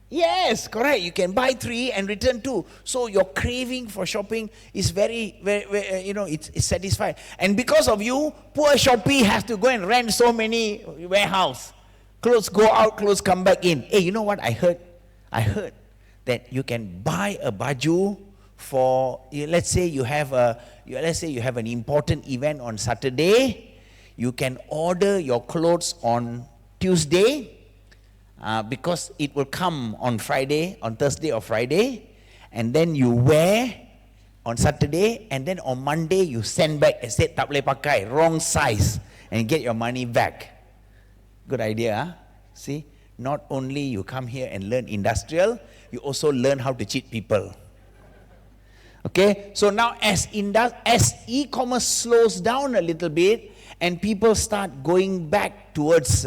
Yes, correct. You can buy 3 and return 2. So your craving for shopping is very, it's satisfied. And because of you, poor Shopee has to go and rent so many warehouse. Clothes go out, clothes come back in. Hey, you know what I heard? I heard that you can buy a baju for, let's say you have an important event on Saturday. You can order your clothes on Tuesday. Because it will come on Friday, on Thursday or Friday, and then you wear on Saturday, and then on Monday you send back and say, tak boleh pakai, wrong size, and get your money back. Good idea, huh? See, not only you come here and learn industrial, you also learn how to cheat people. Okay, so now as e-commerce slows down a little bit, and people start going back towards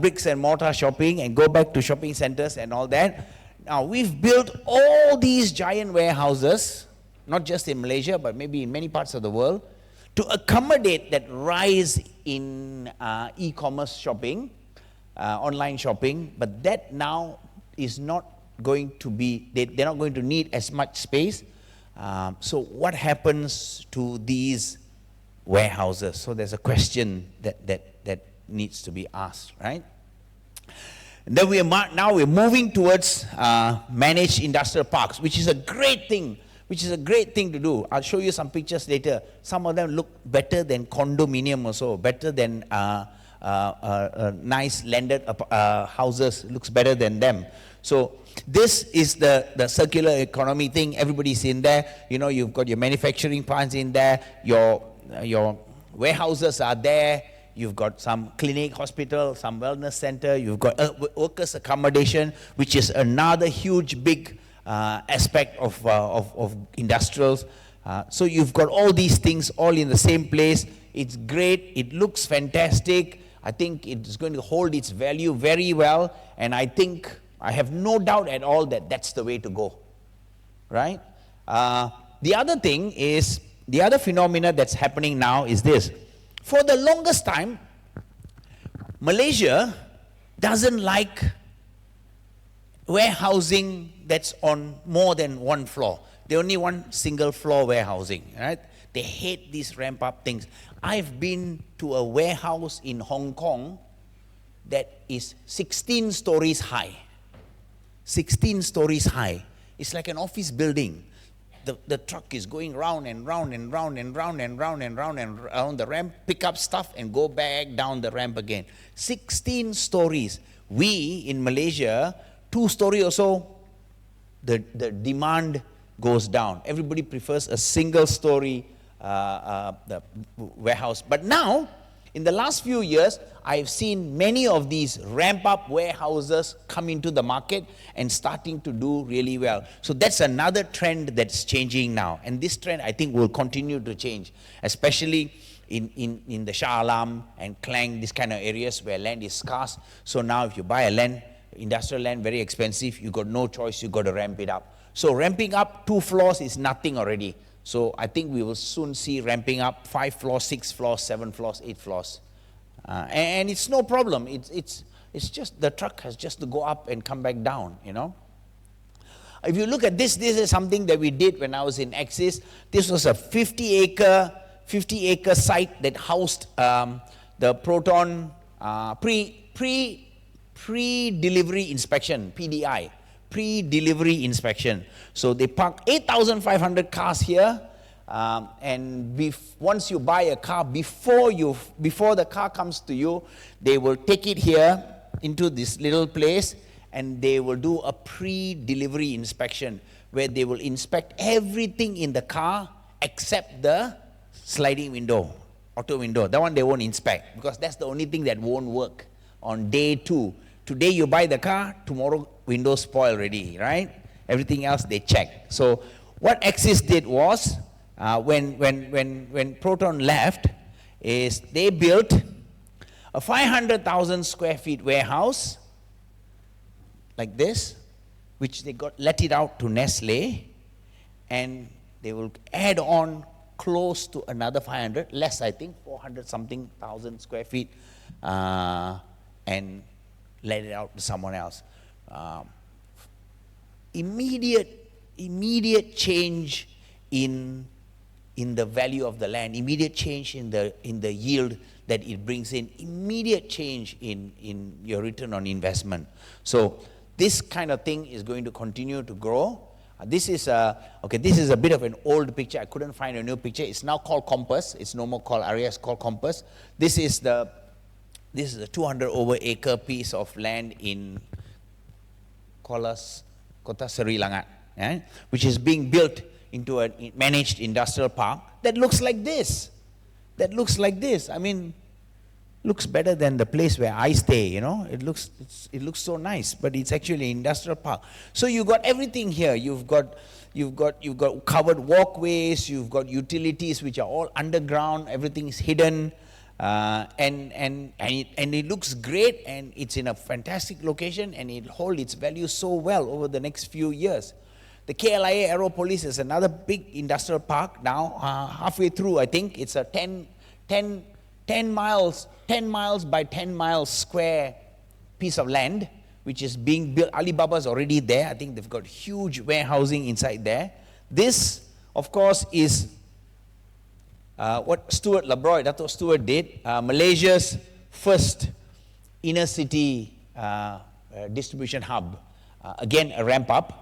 bricks and mortar shopping and go back to shopping centers and all that. Now we've built all these giant warehouses, not just in Malaysia, but maybe in many parts of the world, to accommodate that rise in e-commerce shopping, online shopping, but that now is not going to be, they're not going to need as much space. So what happens to these warehouses? So there's a question that needs to be asked, right? And then now we're moving towards managed industrial parks, which is a great thing. To do. I'll show you some pictures later. Some of them look better than condominium also, better than nice landed houses, looks better than them. So this is the circular economy thing. Everybody's in there. You've got your manufacturing plants in there. Your warehouses are there. You've got some clinic, hospital, some wellness center. You've got workers' accommodation, which is another huge, big aspect of industrials. So you've got all these things all in the same place. It's great. It looks fantastic. I think it's going to hold its value very well. And I have no doubt at all that that's the way to go, right? The other thing is, the other phenomena that's happening now is this. For the longest time, Malaysia doesn't like warehousing that's on more than one floor. They only want single floor warehousing, right? They hate these ramp up things. I've been to a warehouse in Hong Kong that is 16 stories high. 16 stories high. It's like an office building. The truck is going round and round and round and round and round and round and round the ramp, pick up stuff and go back down the ramp again. 16 stories. We in Malaysia, 2-story or so, the demand goes down. Everybody prefers a single story the warehouse. But now, in the last few years, I've seen many of these ramp-up warehouses come into the market and starting to do really well. So that's another trend that's changing now. And this trend, I think, will continue to change, especially in the Shah Alam and Klang, these kind of areas where land is scarce. So now if you buy a land, industrial land, very expensive, you got no choice, you got to ramp it up. So ramping up 2 floors is nothing already. So I think we will soon see ramping up 5 floors, 6 floors, 7 floors, 8 floors. And it's no problem. It's just the truck has just to go up and come back down, If you look at this is something that we did when I was in Axis. This was a 50-acre site that housed the Proton pre-delivery inspection, PDI. Pre-delivery inspection. So they park 8,500 cars here, and once you buy a car, before the car comes to you, they will take it here into this little place, and they will do a pre-delivery inspection where they will inspect everything in the car except the sliding window, auto window. That one they won't inspect because that's the only thing that won't work on day 2. Today you buy the car, tomorrow windows spoil already, right? Everything else they check. So what Axis did was, when Proton left, is they built a 500,000 square feet warehouse like this, which they let it out to Nestle, and they will add on close to another 500, less I think, 400 something thousand square feet, and let it out to someone else. immediate change in the value of the land, immediate change in the yield that it brings in, immediate change in your return on investment. So this kind of thing is going to continue to grow. This is a bit of an old picture. I couldn't find a new picture. It's now called Compass. It's no more called area. It's called Compass. This is a 200 over acre piece of land in Kota Seri Langat, which is being built into a managed industrial park that looks like this. I mean, looks better than the place where I stay, you know. It looks so nice, but it's actually an industrial park. So you've got everything here. You've got covered walkways, you've got utilities which are all underground, everything is hidden, and it looks great, and it's in a fantastic location, and it holds its value so well over the next few years. The KLIA Aeropolis is another big industrial park now, halfway through, I think. It's a 10 miles by 10 miles square piece of land, which is being built. Alibaba's already there. I think they've got huge warehousing inside there. This, of course, is what Dato' Stuart did, Malaysia's first inner city distribution hub. Again, a ramp up.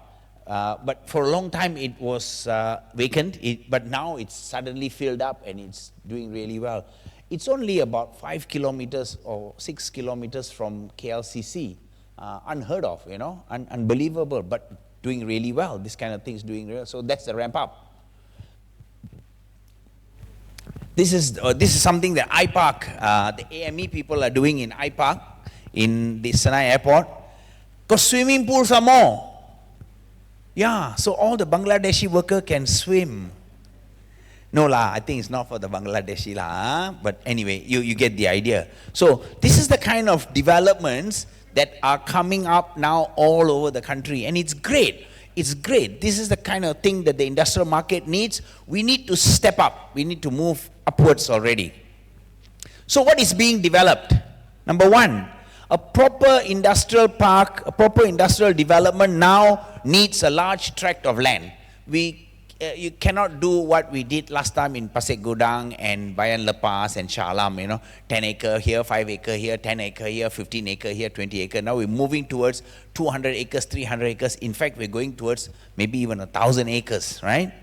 But for a long time it was vacant, but now it's suddenly filled up and it's doing really well. It's only about 5 kilometers or 6 kilometers from KLCC. Unheard of, you know, unbelievable, but doing really well. This kind of thing is doing really well. So that's the ramp up. This is something that iPark, the AME people are doing in iPark, in the Senai airport. Got swimming pools some more. Yeah, so all the Bangladeshi worker can swim. No lah, I think it's not for the Bangladeshi lah, but anyway, you get the idea. So this is the kind of developments that are coming up now all over the country, and it's great. It's great. This is the kind of thing that the industrial market needs. We need to step up. We need to move upwards already. So what is being developed? Number one, a proper industrial park, a proper industrial development now needs a large tract of land. You cannot do what we did last time in Pasir Gudang and Bayan Lepas and Shah Alam, you know, 10 acre here, 5 acre here, 10 acre here, 15 acre here, 20 acre. Now we're moving towards 200 acres, 300 acres. In fact, we're going towards maybe even 1,000 acres, right?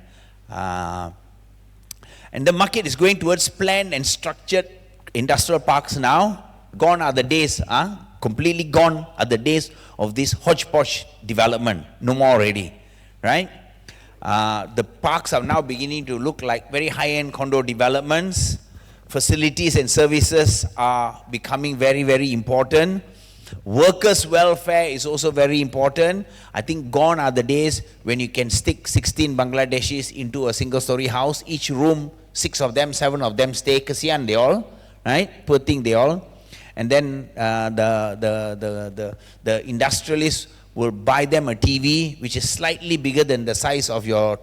And the market is going towards planned and structured industrial parks now. Gone are the days, completely gone are the days of this hodgepodge development. No more already, right? The parks are now beginning to look like very high-end condo developments. Facilities and services are becoming very, very important. Workers' welfare is also very important. I think gone are the days when you can stick 16 Bangladeshis into a single-story house. Each room, 6 of them, 7 of them stay. Kasian they all, right? Poor thing they all. And then the industrialists will buy them a TV which is slightly bigger than the size of your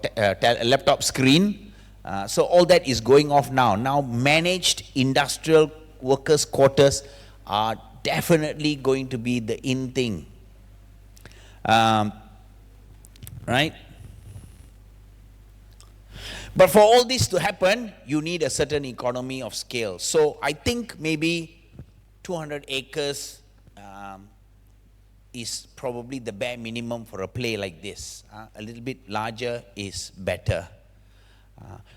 laptop screen. So all that is going off now. Now managed industrial workers' quarters are definitely going to be the in thing. Right? But for all this to happen, you need a certain economy of scale. So I think maybe 200 acres is probably the bare minimum for a play like this. A little bit larger is better.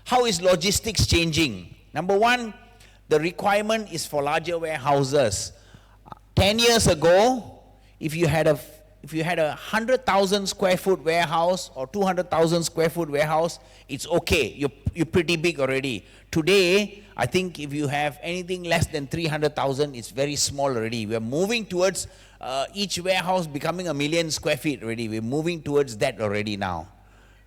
How is logistics changing? Number one, the requirement is for larger warehouses. 10 years ago, if you had a 100,000 square foot warehouse or 200,000 square foot warehouse, it's okay. You're pretty big already. Today, I think if you have anything less than 300,000, it's very small already. We're moving towards each warehouse becoming 1 million square feet already. We're moving towards that already now,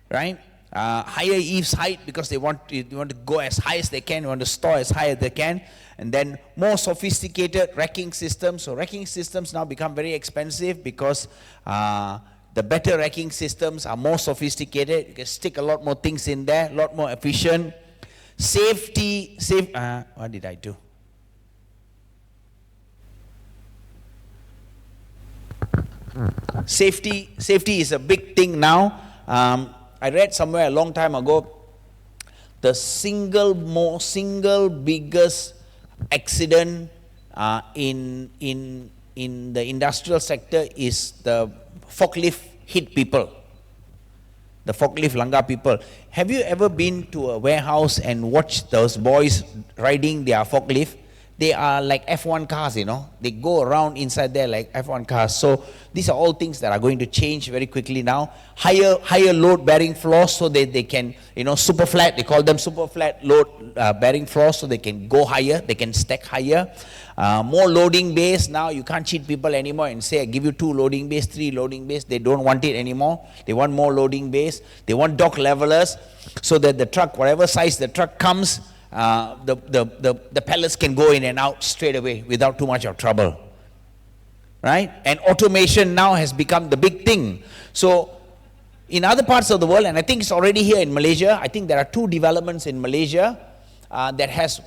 right? Higher eaves height because they want to go as high as they can, they want to store as high as they can, and then more sophisticated racking systems. So racking systems now become very expensive because the better racking systems are more sophisticated. You can stick a lot more things in there, a lot more efficient. Safety, what did I do? Safety is a big thing now. I read somewhere a long time ago, the single biggest accident in the industrial sector is the forklift hit people. The forklift langa people. Have you ever been to a warehouse and watched those boys riding their forklift? They are like F1 cars, you know. They go around inside there like F1 cars. So these are all things that are going to change very quickly now. Higher load bearing floors so that they can, you know, super flat. They call them super flat load bearing floors so they can go higher. They can stack higher. More loading bays. Now you can't cheat people anymore and say, I give you 2 loading bays, 3 loading bays. They don't want it anymore. They want more loading bays. They want dock levelers so that the truck, whatever size the truck comes, the pallets can go in and out straight away without too much of trouble. Right? And automation now has become the big thing. So in other parts of the world, and I think it's already here in Malaysia, I think there are 2 developments in Malaysia that has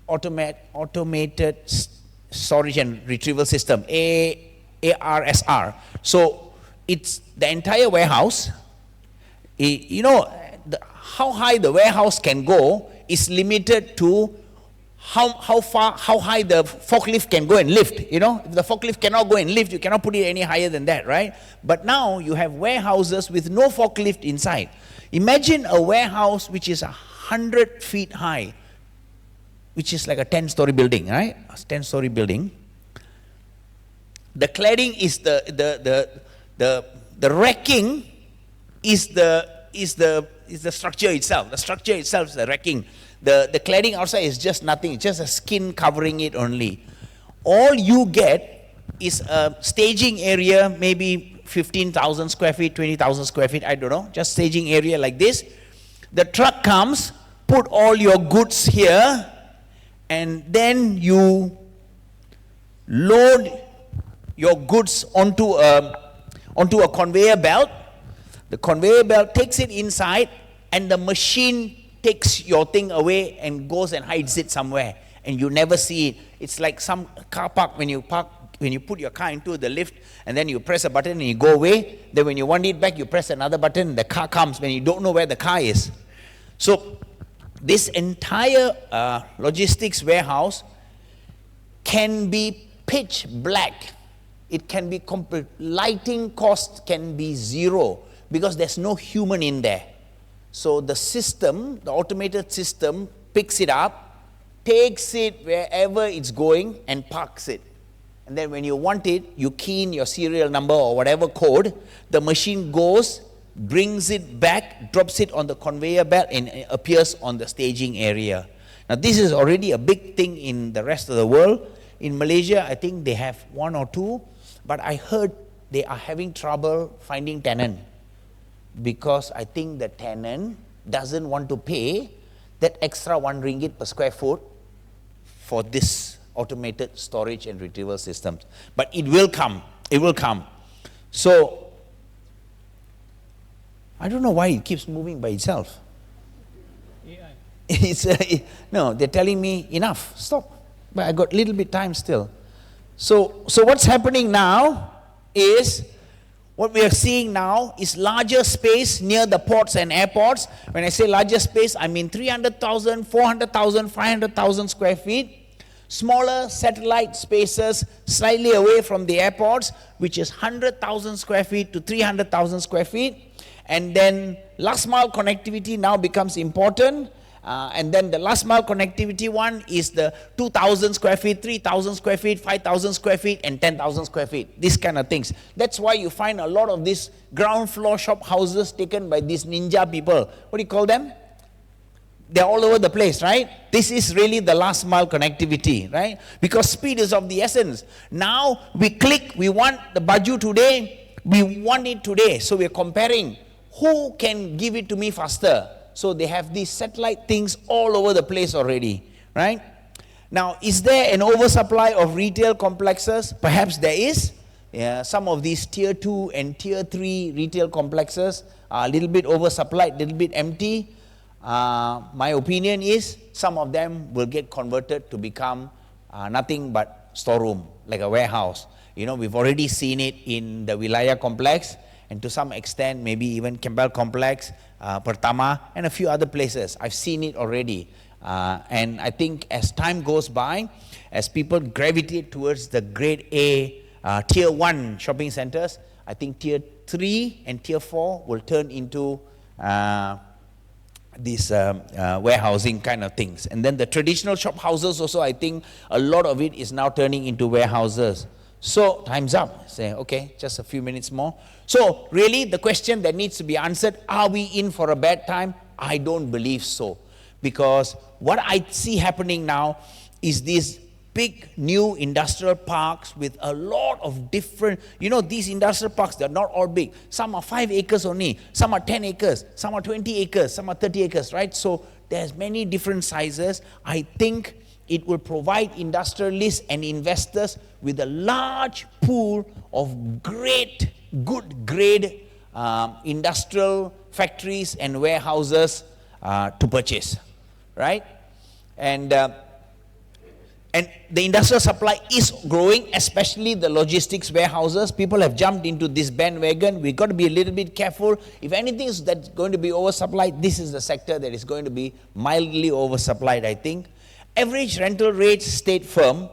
automated storage and retrieval system, ARSR. So it's the entire warehouse. You know, how high the warehouse can go is limited to how high the forklift can go and lift. You know, if the forklift cannot go and lift, you cannot put it any higher than that, right? But now you have warehouses with no forklift inside. Imagine a warehouse which is 100 feet high, which is like a 10-story building, right? A 10-story building. The cladding is the racking is the structure itself. The structure itself is the racking. The cladding outside is just nothing. It's just a skin covering it only. All you get is a staging area, maybe 15,000 square feet, 20,000 square feet, I don't know. Just staging area like this. The truck comes, put all your goods here, and then you load your goods onto a conveyor belt. The conveyor belt takes it inside, and the machine takes your thing away and goes and hides it somewhere, and you never see it. It's like some car park when you put your car into the lift, and then you press a button and you go away. Then when you want it back, you press another button, the car comes when you don't know where the car is. So this entire logistics warehouse can be pitch black. It can be complete. Lighting cost can be 0 because there's no human in there. So the system, the automated system, picks it up, takes it wherever it's going and parks it. And then when you want it, you key in your serial number or whatever code, the machine goes, brings it back, drops it on the conveyor belt, and it appears on the staging area. Now this is already a big thing in the rest of the world. In Malaysia, I think they have 1 or 2, but I heard they are having trouble finding tenant, because I think the tenant doesn't want to pay that extra 1 ringgit per square foot for this automated storage and retrieval systems. But it will come. It will come. So I don't know why it keeps moving by itself. No, they're telling me enough. Stop. But I got a little bit time still. So what's happening now is, what we are seeing now is larger space near the ports and airports. When I say larger space, I mean 300,000, 400,000, 500,000 square feet. Smaller satellite spaces slightly away from the airports, which is 100,000 square feet to 300,000 square feet. And then last mile connectivity now becomes important. And then the last mile connectivity one is the 2,000 square feet, 3,000 square feet, 5,000 square feet, and 10,000 square feet. These kind of things. That's why you find a lot of these ground floor shop houses taken by these ninja people. What do you call them? They're all over the place, right? This is really the last mile connectivity, right? Because speed is of the essence. Now we click, we want the baju today, we want it today. So we're comparing who can give it to me faster. So they have these satellite things all over the place already, right? Now, is there an oversupply of retail complexes? Perhaps there is. Some of these tier 2 and tier 3 retail complexes are a little bit oversupplied, a little bit empty. My opinion is some of them will get converted to become nothing but storeroom, like a warehouse. We've already seen it in the Wilayah complex, and to some extent, maybe even Campbell complex, Pertama, and a few other places. I've seen it already. And I think as time goes by, as people gravitate towards the grade A, tier 1 shopping centers, I think tier 3 and tier 4 will turn into these warehousing kind of things. And then the traditional shop houses also, I think a lot of it is now turning into warehouses. So time's up. Say, okay, just a few minutes more. So really the question that needs to be answered, are we in for a bad time? I don't believe so. Because what I see happening now is these big new industrial parks with a lot of different, these industrial parks, they're not all big. Some are 5 acres only, some are 10 acres, some are 20 acres, some are 30 acres, right? So there's many different sizes. I think it will provide industrialists and investors with a large pool of good grade industrial factories and warehouses to purchase, right? And the industrial supply is growing, especially the logistics warehouses. People have jumped into this bandwagon. We've got to be a little bit careful. If anything that's going to be oversupplied, this is the sector that is going to be mildly oversupplied, I think. Average rental rates stayed firm.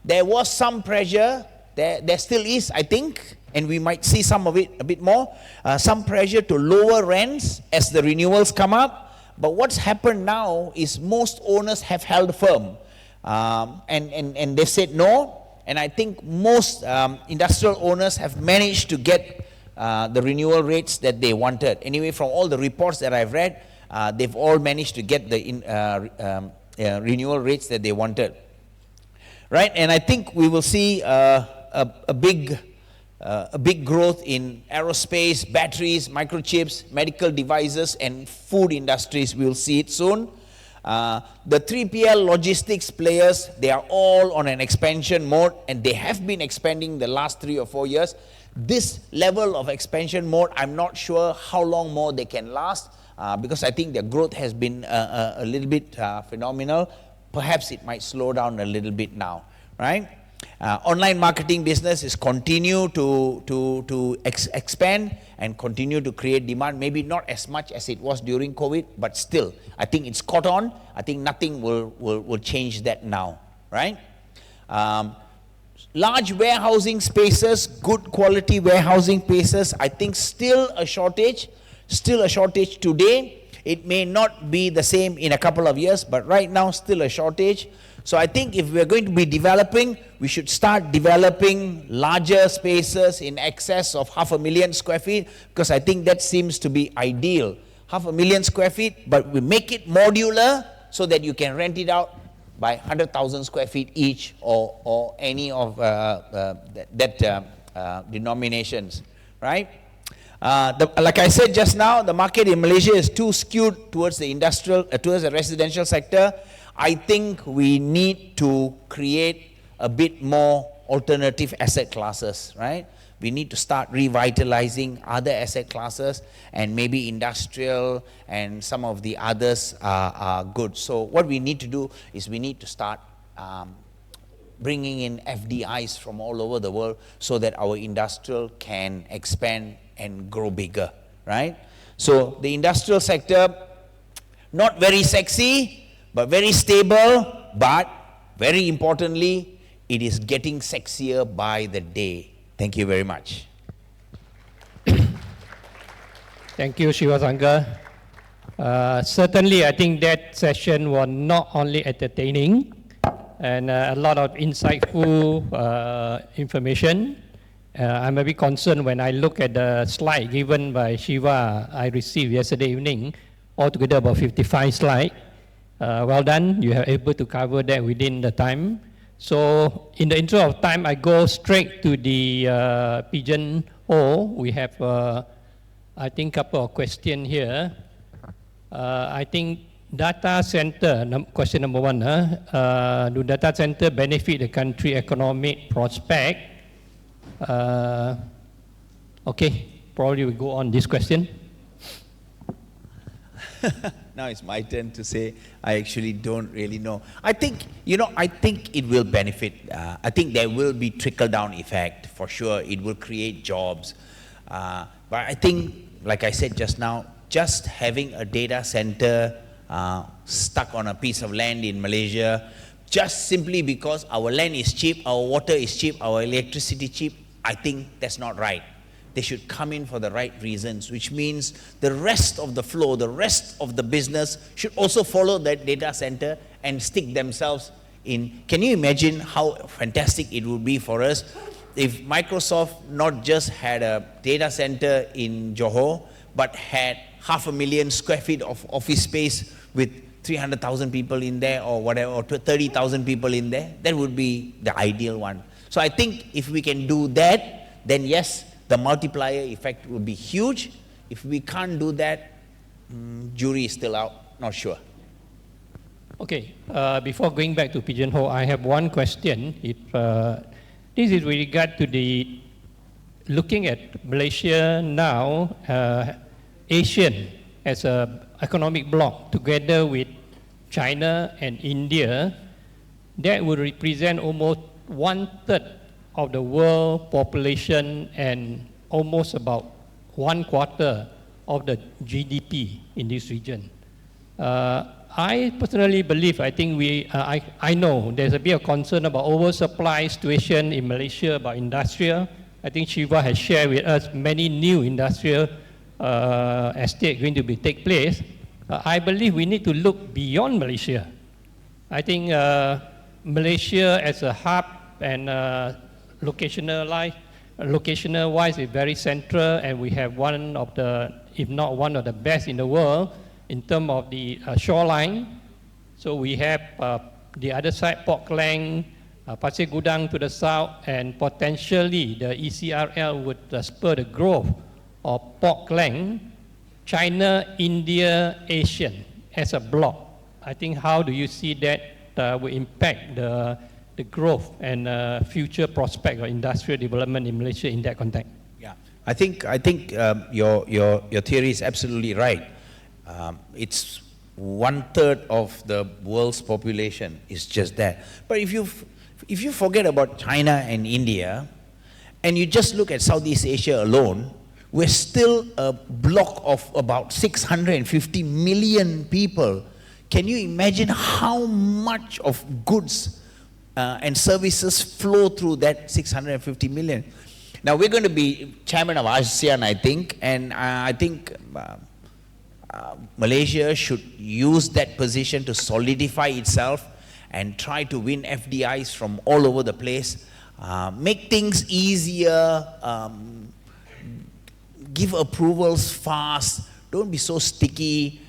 There was some pressure. There still is, I think, and we might see some of it a bit more. Some pressure to lower rents as the renewals come up. But what's happened now is most owners have held firm. And they said no, and I think most industrial owners have managed to get the renewal rates that they wanted. Anyway, from all the reports that I've read, they've all managed to get the renewal rates that they wanted. Right, and I think we will see a big growth in aerospace, batteries, microchips, medical devices, and food industries. We'll see it soon. The 3PL logistics players, they are all on an expansion mode, and they have been expanding the last 3 or 4 years. This level of expansion mode, I'm not sure how long more they can last, because I think their growth has been a little bit phenomenal. Perhaps it might slow down a little bit now, right? Online marketing business is continue to expand and continue to create demand. Maybe not as much as it was during COVID, but still, I think it's caught on. I think nothing will change that now, right? Large warehousing spaces, good quality warehousing spaces, I think still a shortage today. It may not be the same in a couple of years, but right now still a shortage. So I think if we're going to be developing, we should start developing larger spaces in excess of 500,000 square feet, because I think that seems to be ideal. 500,000 square feet, but we make it modular so that you can rent it out by 100,000 square feet each, or any of denominations, right? Like I said just now, the market in Malaysia is too skewed towards the towards the residential sector. I think we need to create a bit more alternative asset classes, right? We need to start revitalizing other asset classes, and maybe industrial and some of the others are good. So what we need to do is we need to start bringing in FDIs from all over the world so that our industrial can expand and grow bigger, right? So the industrial sector, not very sexy, but very stable, but very importantly, it is getting sexier by the day. Thank you very much. Thank you, Shiva Sangha. Certainly, I think that session was not only entertaining and a lot of insightful information. I'm a bit concerned when I look at the slide given by Shiva I received yesterday evening, altogether about 55 slides. Well done, you are able to cover that within the time. So in the interest of time, I go straight to the pigeonhole. We have, I think, a couple of questions here. I think data center, question number 1, do data center benefit the country economic prospect? Okay, probably we go on this question. Now it's my turn to say I actually don't really know. I think, I think it will benefit. I think there will be trickle-down effect for sure. It will create jobs. But I think, like I said just now, just having a data center stuck on a piece of land in Malaysia, just simply because our land is cheap, our water is cheap, our electricity cheap, I think that's not right. They should come in for the right reasons, which means the rest of the flow, the rest of the business should also follow that data center and stick themselves in. Can you imagine how fantastic it would be for us if Microsoft not just had a data center in Johor, but had 500,000 square feet of office space with 300,000 people in there or whatever, or 30,000 people in there? That would be the ideal one. So I think if we can do that, then yes, the multiplier effect will be huge. If we can't do that, jury is still out, not sure. Okay, before going back to Pigeonhole, I have one question. If this is with regard to the looking at Malaysia now, Asian as an economic bloc together with China and India, that would represent almost 1/3 of the world population and almost about 1/4 of the GDP in this region. I personally believe, I think I know there's a bit of concern about oversupply situation in Malaysia, about industrial. I think Shiva has shared with us many new industrial estate going to take place. I believe we need to look beyond Malaysia. I think Malaysia as a hub and locational wise is very central, and we have one of the, if not one of the best in the world in terms of the shoreline. So we have the other side, Port Klang, Pasir Gudang to the south, and potentially the ECRL would spur the growth of Port Klang, China, India, Asian as a bloc. I think how do you see that will impact the growth and future prospect of industrial development in Malaysia in that context? Yeah, I think your theory is absolutely right. It's 1/3 of the world's population is just that. But if you forget about China and India, and you just look at Southeast Asia alone, we're still a block of about 650 million people. Can you imagine how much of goods and services flow through that 650 million? Now we're going to be chairman of ASEAN, I think, and I think Malaysia should use that position to solidify itself and try to win FDIs from all over the place, make things easier, give approvals fast, don't be so sticky,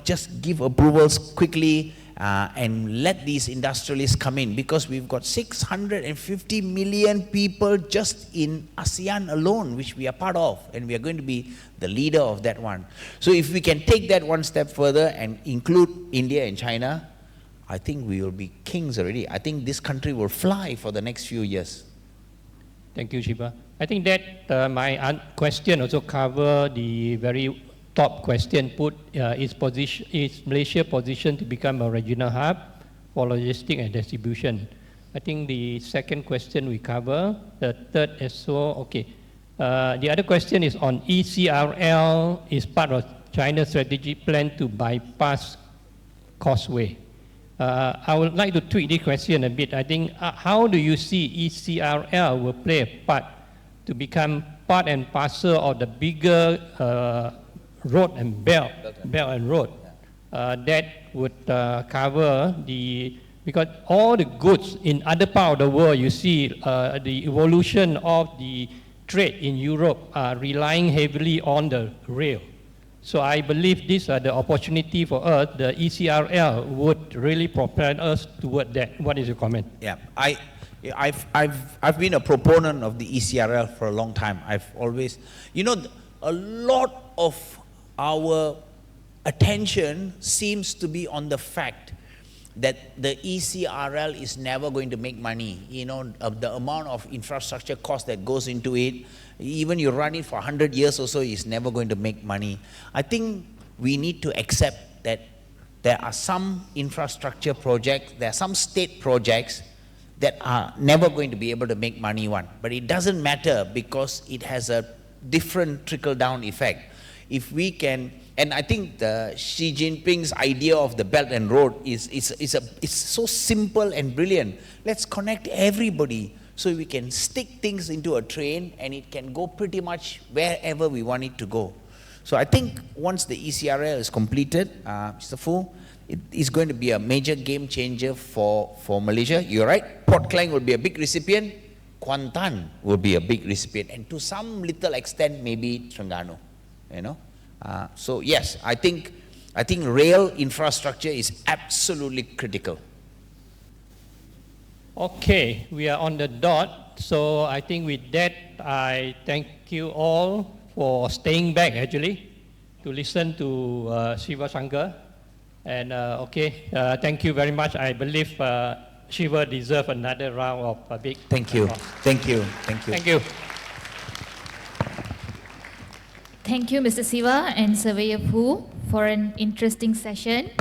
just give approvals quickly, and let these industrialists come in, because we've got 650 million people just in ASEAN alone, which we are part of, and we are going to be the leader of that one. So if we can take that one step further and include India and China, I think we will be kings already. I think this country will fly for the next few years. Thank you, Shiva. I think that my question also cover the very top question put, is Malaysia positioned to become a regional hub for logistics and distribution? I think the second question we cover, the third is so, okay. The other question is on ECRL is part of China's strategic plan to bypass causeway. I would like to tweak this question a bit. I think, how do you see ECRL will play a part to become part and parcel of the bigger road and belt and road that would cover because all the goods in other part of the world, you see the evolution of the trade in Europe are relying heavily on the rail. So I believe these are the opportunity for us. The ECRL would really propel us toward that. What is your comment? Yeah, I've been a proponent of the ECRL for a long time. I've always, a lot of our attention seems to be on the fact that the ECRL is never going to make money. The amount of infrastructure cost that goes into it, even you run it for 100 years or so, is never going to make money. I think we need to accept that there are some infrastructure projects, there are some state projects that are never going to be able to make money one. But it doesn't matter because it has a different trickle-down effect. If we can, and I think the Xi Jinping's idea of the Belt and Road is so simple and brilliant. Let's connect everybody so we can stick things into a train and it can go pretty much wherever we want it to go. So I think once the ECRL is completed, Mr. Fu, it is going to be a major game changer for Malaysia. You're right, Port Klang will be a big recipient, Kuantan will be a big recipient, and to some little extent maybe Terengganu, you know. So yes, I think rail infrastructure is absolutely critical. Okay, we are on the dot. So I think with that, I thank you all for staying back actually to listen to Shiva Shankar. And thank you very much. I believe Shiva deserves another round of a big Thank you. applause. Thank you. Thank you. Thank you. Thank you, Mr. Siva and Surveyor Fu, for an interesting session.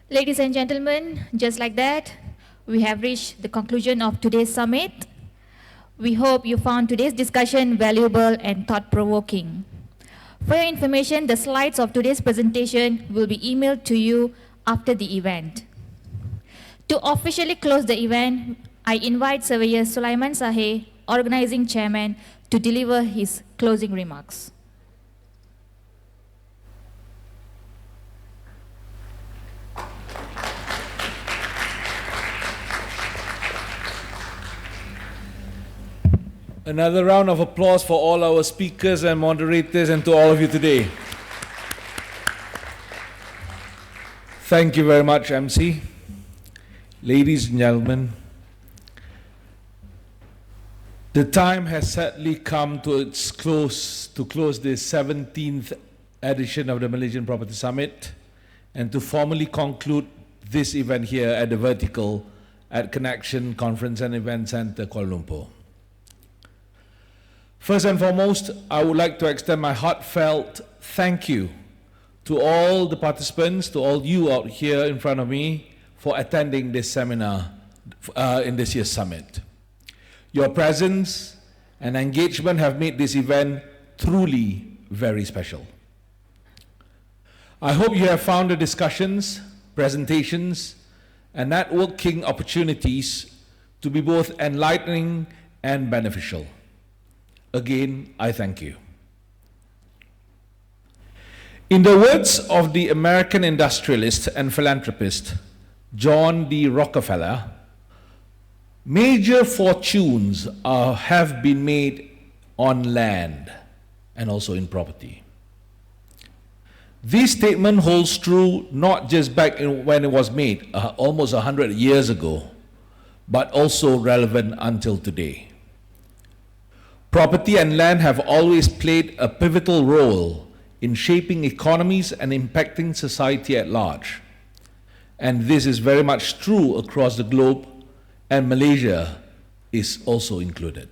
Ladies and gentlemen, just like that, we have reached the conclusion of today's summit. We hope you found today's discussion valuable and thought-provoking. For your information, the slides of today's presentation will be emailed to you after the event. To officially close the event, I invite Surveyor Sulaiman Saheh, Organizing Chairman, to deliver his closing remarks. Another round of applause for all our speakers and moderators and to all of you today. Thank you very much, MC. Ladies and gentlemen, the time has sadly come to its close to close the 17th edition of the Malaysian Property Summit and to formally conclude this event here at the Vertical at Connection Conference and Event Centre, Kuala Lumpur. First and foremost, I would like to extend my heartfelt thank you to all the participants, to all you out here in front of me for attending this seminar in this year's summit. Your presence and engagement have made this event truly very special. I hope you have found the discussions, presentations, and networking opportunities to be both enlightening and beneficial. Again, I thank you. In the words of the American industrialist and philanthropist John D. Rockefeller, major fortunes have been made on land and also in property. This statement holds true not just back when it was made, almost 100 years ago, but also relevant until today. Property and land have always played a pivotal role in shaping economies and impacting society at large. And this is very much true across the globe, and Malaysia is also included.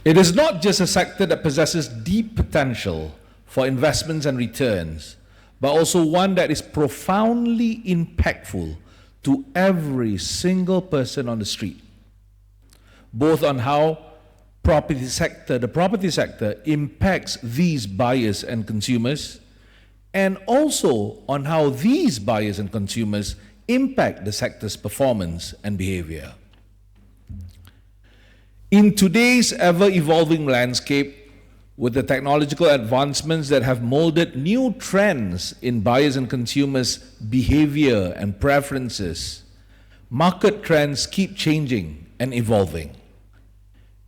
It is not just a sector that possesses deep potential for investments and returns, but also one that is profoundly impactful to every single person on the street, both on how the property sector impacts these buyers and consumers, and also on how these buyers and consumers impact the sector's performance and behavior. In today's ever-evolving landscape, with the technological advancements that have molded new trends in buyers and consumers' behavior and preferences, market trends keep changing and evolving.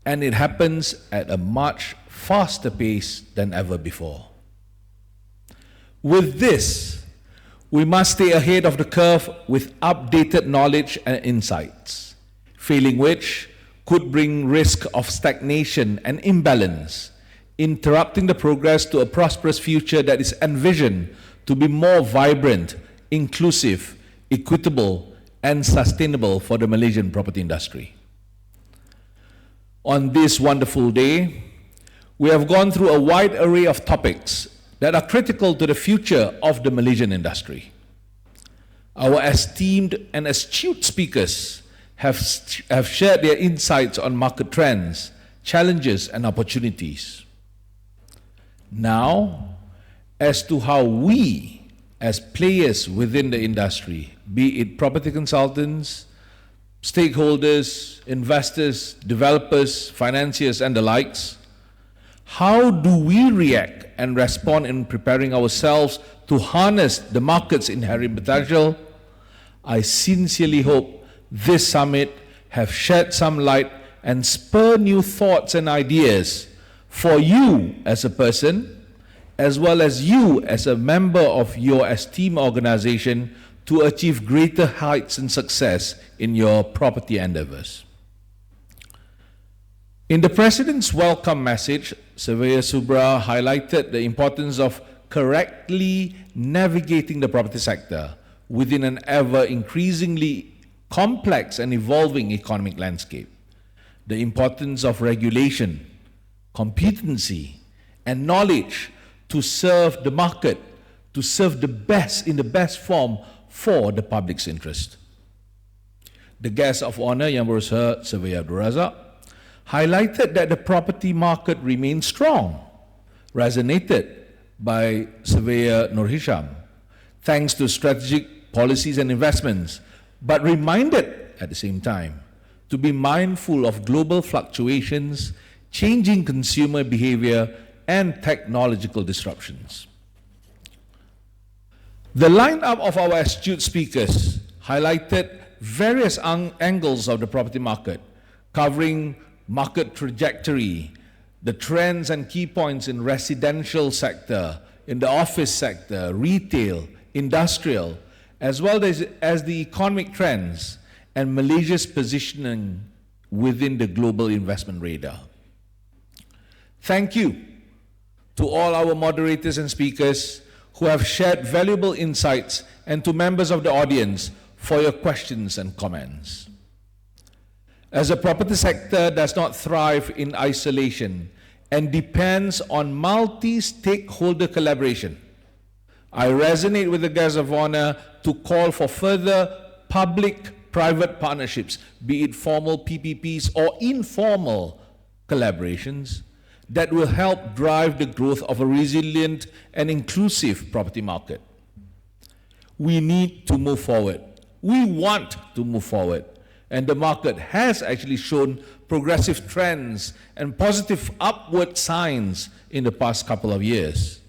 And it happens at a much faster pace than ever before. With this, we must stay ahead of the curve with updated knowledge and insights, failing which could bring risk of stagnation and imbalance, interrupting the progress to a prosperous future that is envisioned to be more vibrant, inclusive, equitable, and sustainable for the Malaysian property industry. On this wonderful day, we have gone through a wide array of topics that are critical to the future of the Malaysian industry. Our esteemed and astute speakers have shared their insights on market trends, challenges, and opportunities. Now, as to how we, as players within the industry, be it property consultants, stakeholders, investors, developers, financiers, and the likes, how do we react and respond in preparing ourselves to harness the market's inherent potential? I sincerely hope this summit have shed some light and spur new thoughts and ideas for you as a person, as well as you as a member of your esteemed organization to achieve greater heights and success in your property endeavors. In the President's welcome message, Surveyor Subra highlighted the importance of correctly navigating the property sector within an ever-increasingly complex and evolving economic landscape. The importance of regulation, competency, and knowledge to serve the market, to serve the best in the best form for the public's interest. The guest of honor, Yang Berusaha Surveyor Abdul Razak, highlighted that the property market remains strong, resonated by Surveyor Nur Hisham, thanks to strategic policies and investments, but reminded at the same time to be mindful of global fluctuations, changing consumer behavior, and technological disruptions. The lineup of our astute speakers highlighted various angles of the property market, covering market trajectory, the trends and key points in residential sector, in the office sector, retail, industrial, as well as the economic trends and Malaysia's positioning within the global investment radar. Thank you to all our moderators and speakers who have shared valuable insights, and to members of the audience for your questions and comments. As the property sector does not thrive in isolation and depends on multi-stakeholder collaboration, I resonate with the guests of honor to call for further public-private partnerships, be it formal PPPs or informal collaborations, that will help drive the growth of a resilient and inclusive property market. We need to move forward. We want to move forward. And the market has actually shown progressive trends and positive upward signs in the past couple of years.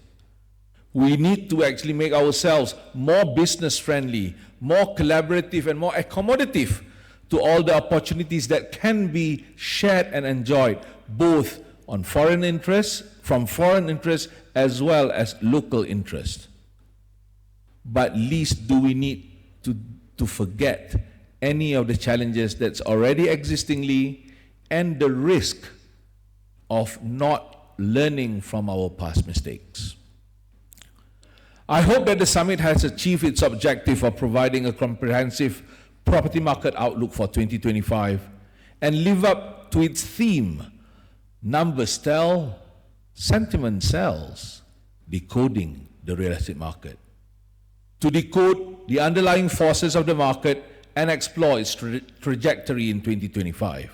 We need to actually make ourselves more business-friendly, more collaborative, and more accommodative to all the opportunities that can be shared and enjoyed, both on foreign interests, from foreign interests, as well as local interests. But least do we need to forget any of the challenges that's already existingly and the risk of not learning from our past mistakes. I hope that the summit has achieved its objective of providing a comprehensive property market outlook for 2025 and live up to its theme, numbers tell, sentiment sells, decoding the real estate market. To decode the underlying forces of the market and explore its trajectory in 2025.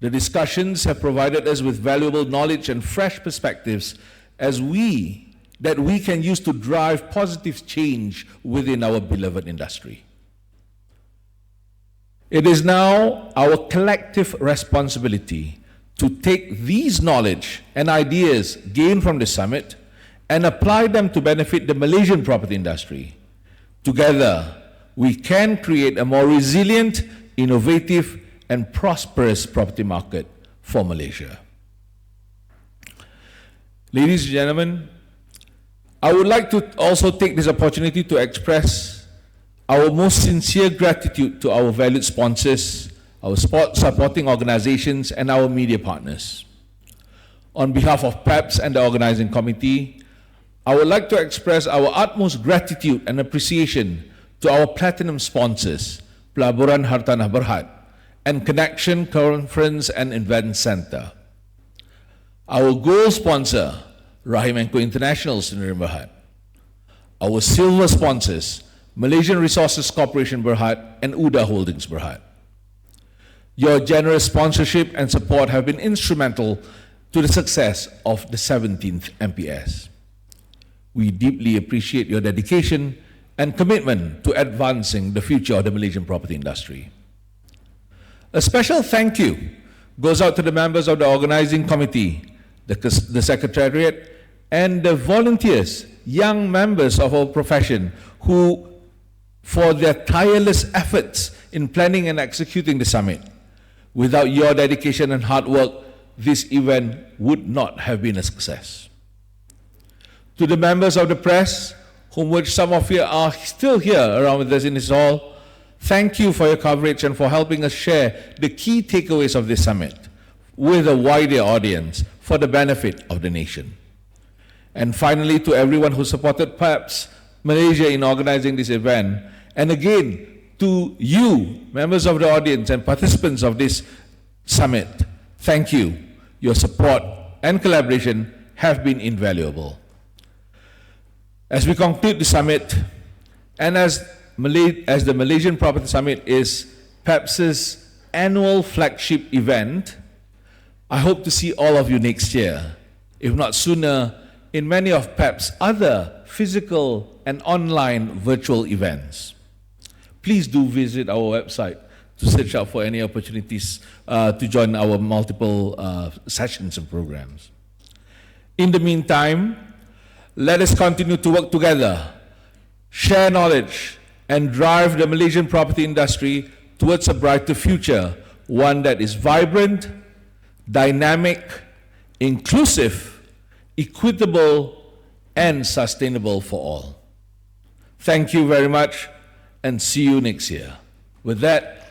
The discussions have provided us with valuable knowledge and fresh perspectives that we can use to drive positive change within our beloved industry. It is now our collective responsibility to take these knowledge and ideas gained from the summit and apply them to benefit the Malaysian property industry. Together, we can create a more resilient, innovative, and prosperous property market for Malaysia. Ladies and gentlemen, I would like to also take this opportunity to express our most sincere gratitude to our valued sponsors, our supporting organizations, and our media partners. On behalf of PEPs and the organizing committee, I would like to express our utmost gratitude and appreciation to our platinum sponsors, Pelaburan Hartanah Berhad and Connection Conference and Event Center. Our gold sponsor, Rahim & Co International, Sdn Berhad. Our silver sponsors, Malaysian Resources Corporation Berhad and UDA Holdings Berhad. Your generous sponsorship and support have been instrumental to the success of the 17th MPS. We deeply appreciate your dedication and commitment to advancing the future of the Malaysian property industry. A special thank you goes out to the members of the organizing committee, the secretariat, and the volunteers, young members of our profession who, for their tireless efforts in planning and executing the summit. Without your dedication and hard work, this event would not have been a success. To the members of the press, whom which some of you are still here around with us in this hall, thank you for your coverage and for helping us share the key takeaways of this summit with a wider audience for the benefit of the nation. And finally, to everyone who supported PEP's Malaysia in organizing this event, and again, to you, members of the audience and participants of this summit, thank you. Your support and collaboration have been invaluable. As we conclude the summit, and as the Malaysian Property Summit is PEP's annual flagship event, I hope to see all of you next year, if not sooner, in many of PEP's other physical and online virtual events. Please do visit our website to search out for any opportunities to join our multiple sessions and programs. In the meantime, let us continue to work together, share knowledge, and drive the Malaysian property industry towards a brighter future, one that is vibrant, dynamic, inclusive, equitable, and sustainable for all. Thank you very much, and see you next year. With that,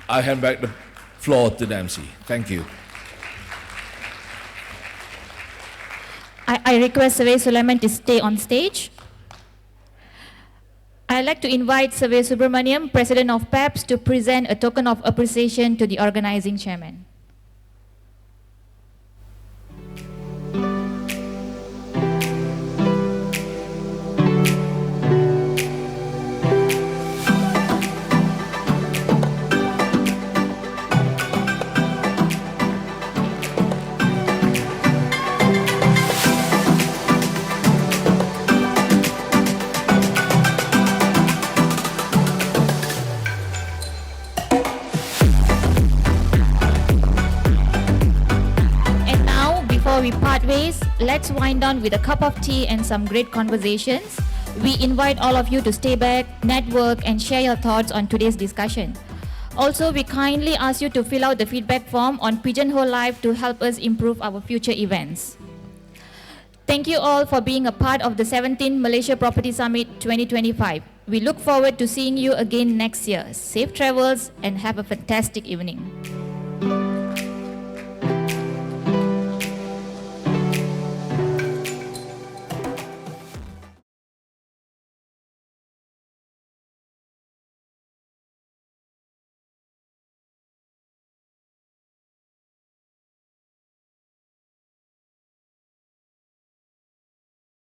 I hand back the floor to the MC. Thank you. I request Surveyor Sulaiman to stay on stage. I'd like to invite Surveyor Subramaniam, President of PEPS, to present a token of appreciation to the organizing chairman. We part ways, let's wind down with a cup of tea and some great conversations. We invite all of you to stay back, network, and share your thoughts on today's discussion. Also, we kindly ask you to fill out the feedback form on Pigeonhole Live to help us improve our future events. Thank you all for being a part of the 17th Malaysia Property Summit 2025. We look forward to seeing you again next year. Safe travels and have a fantastic evening.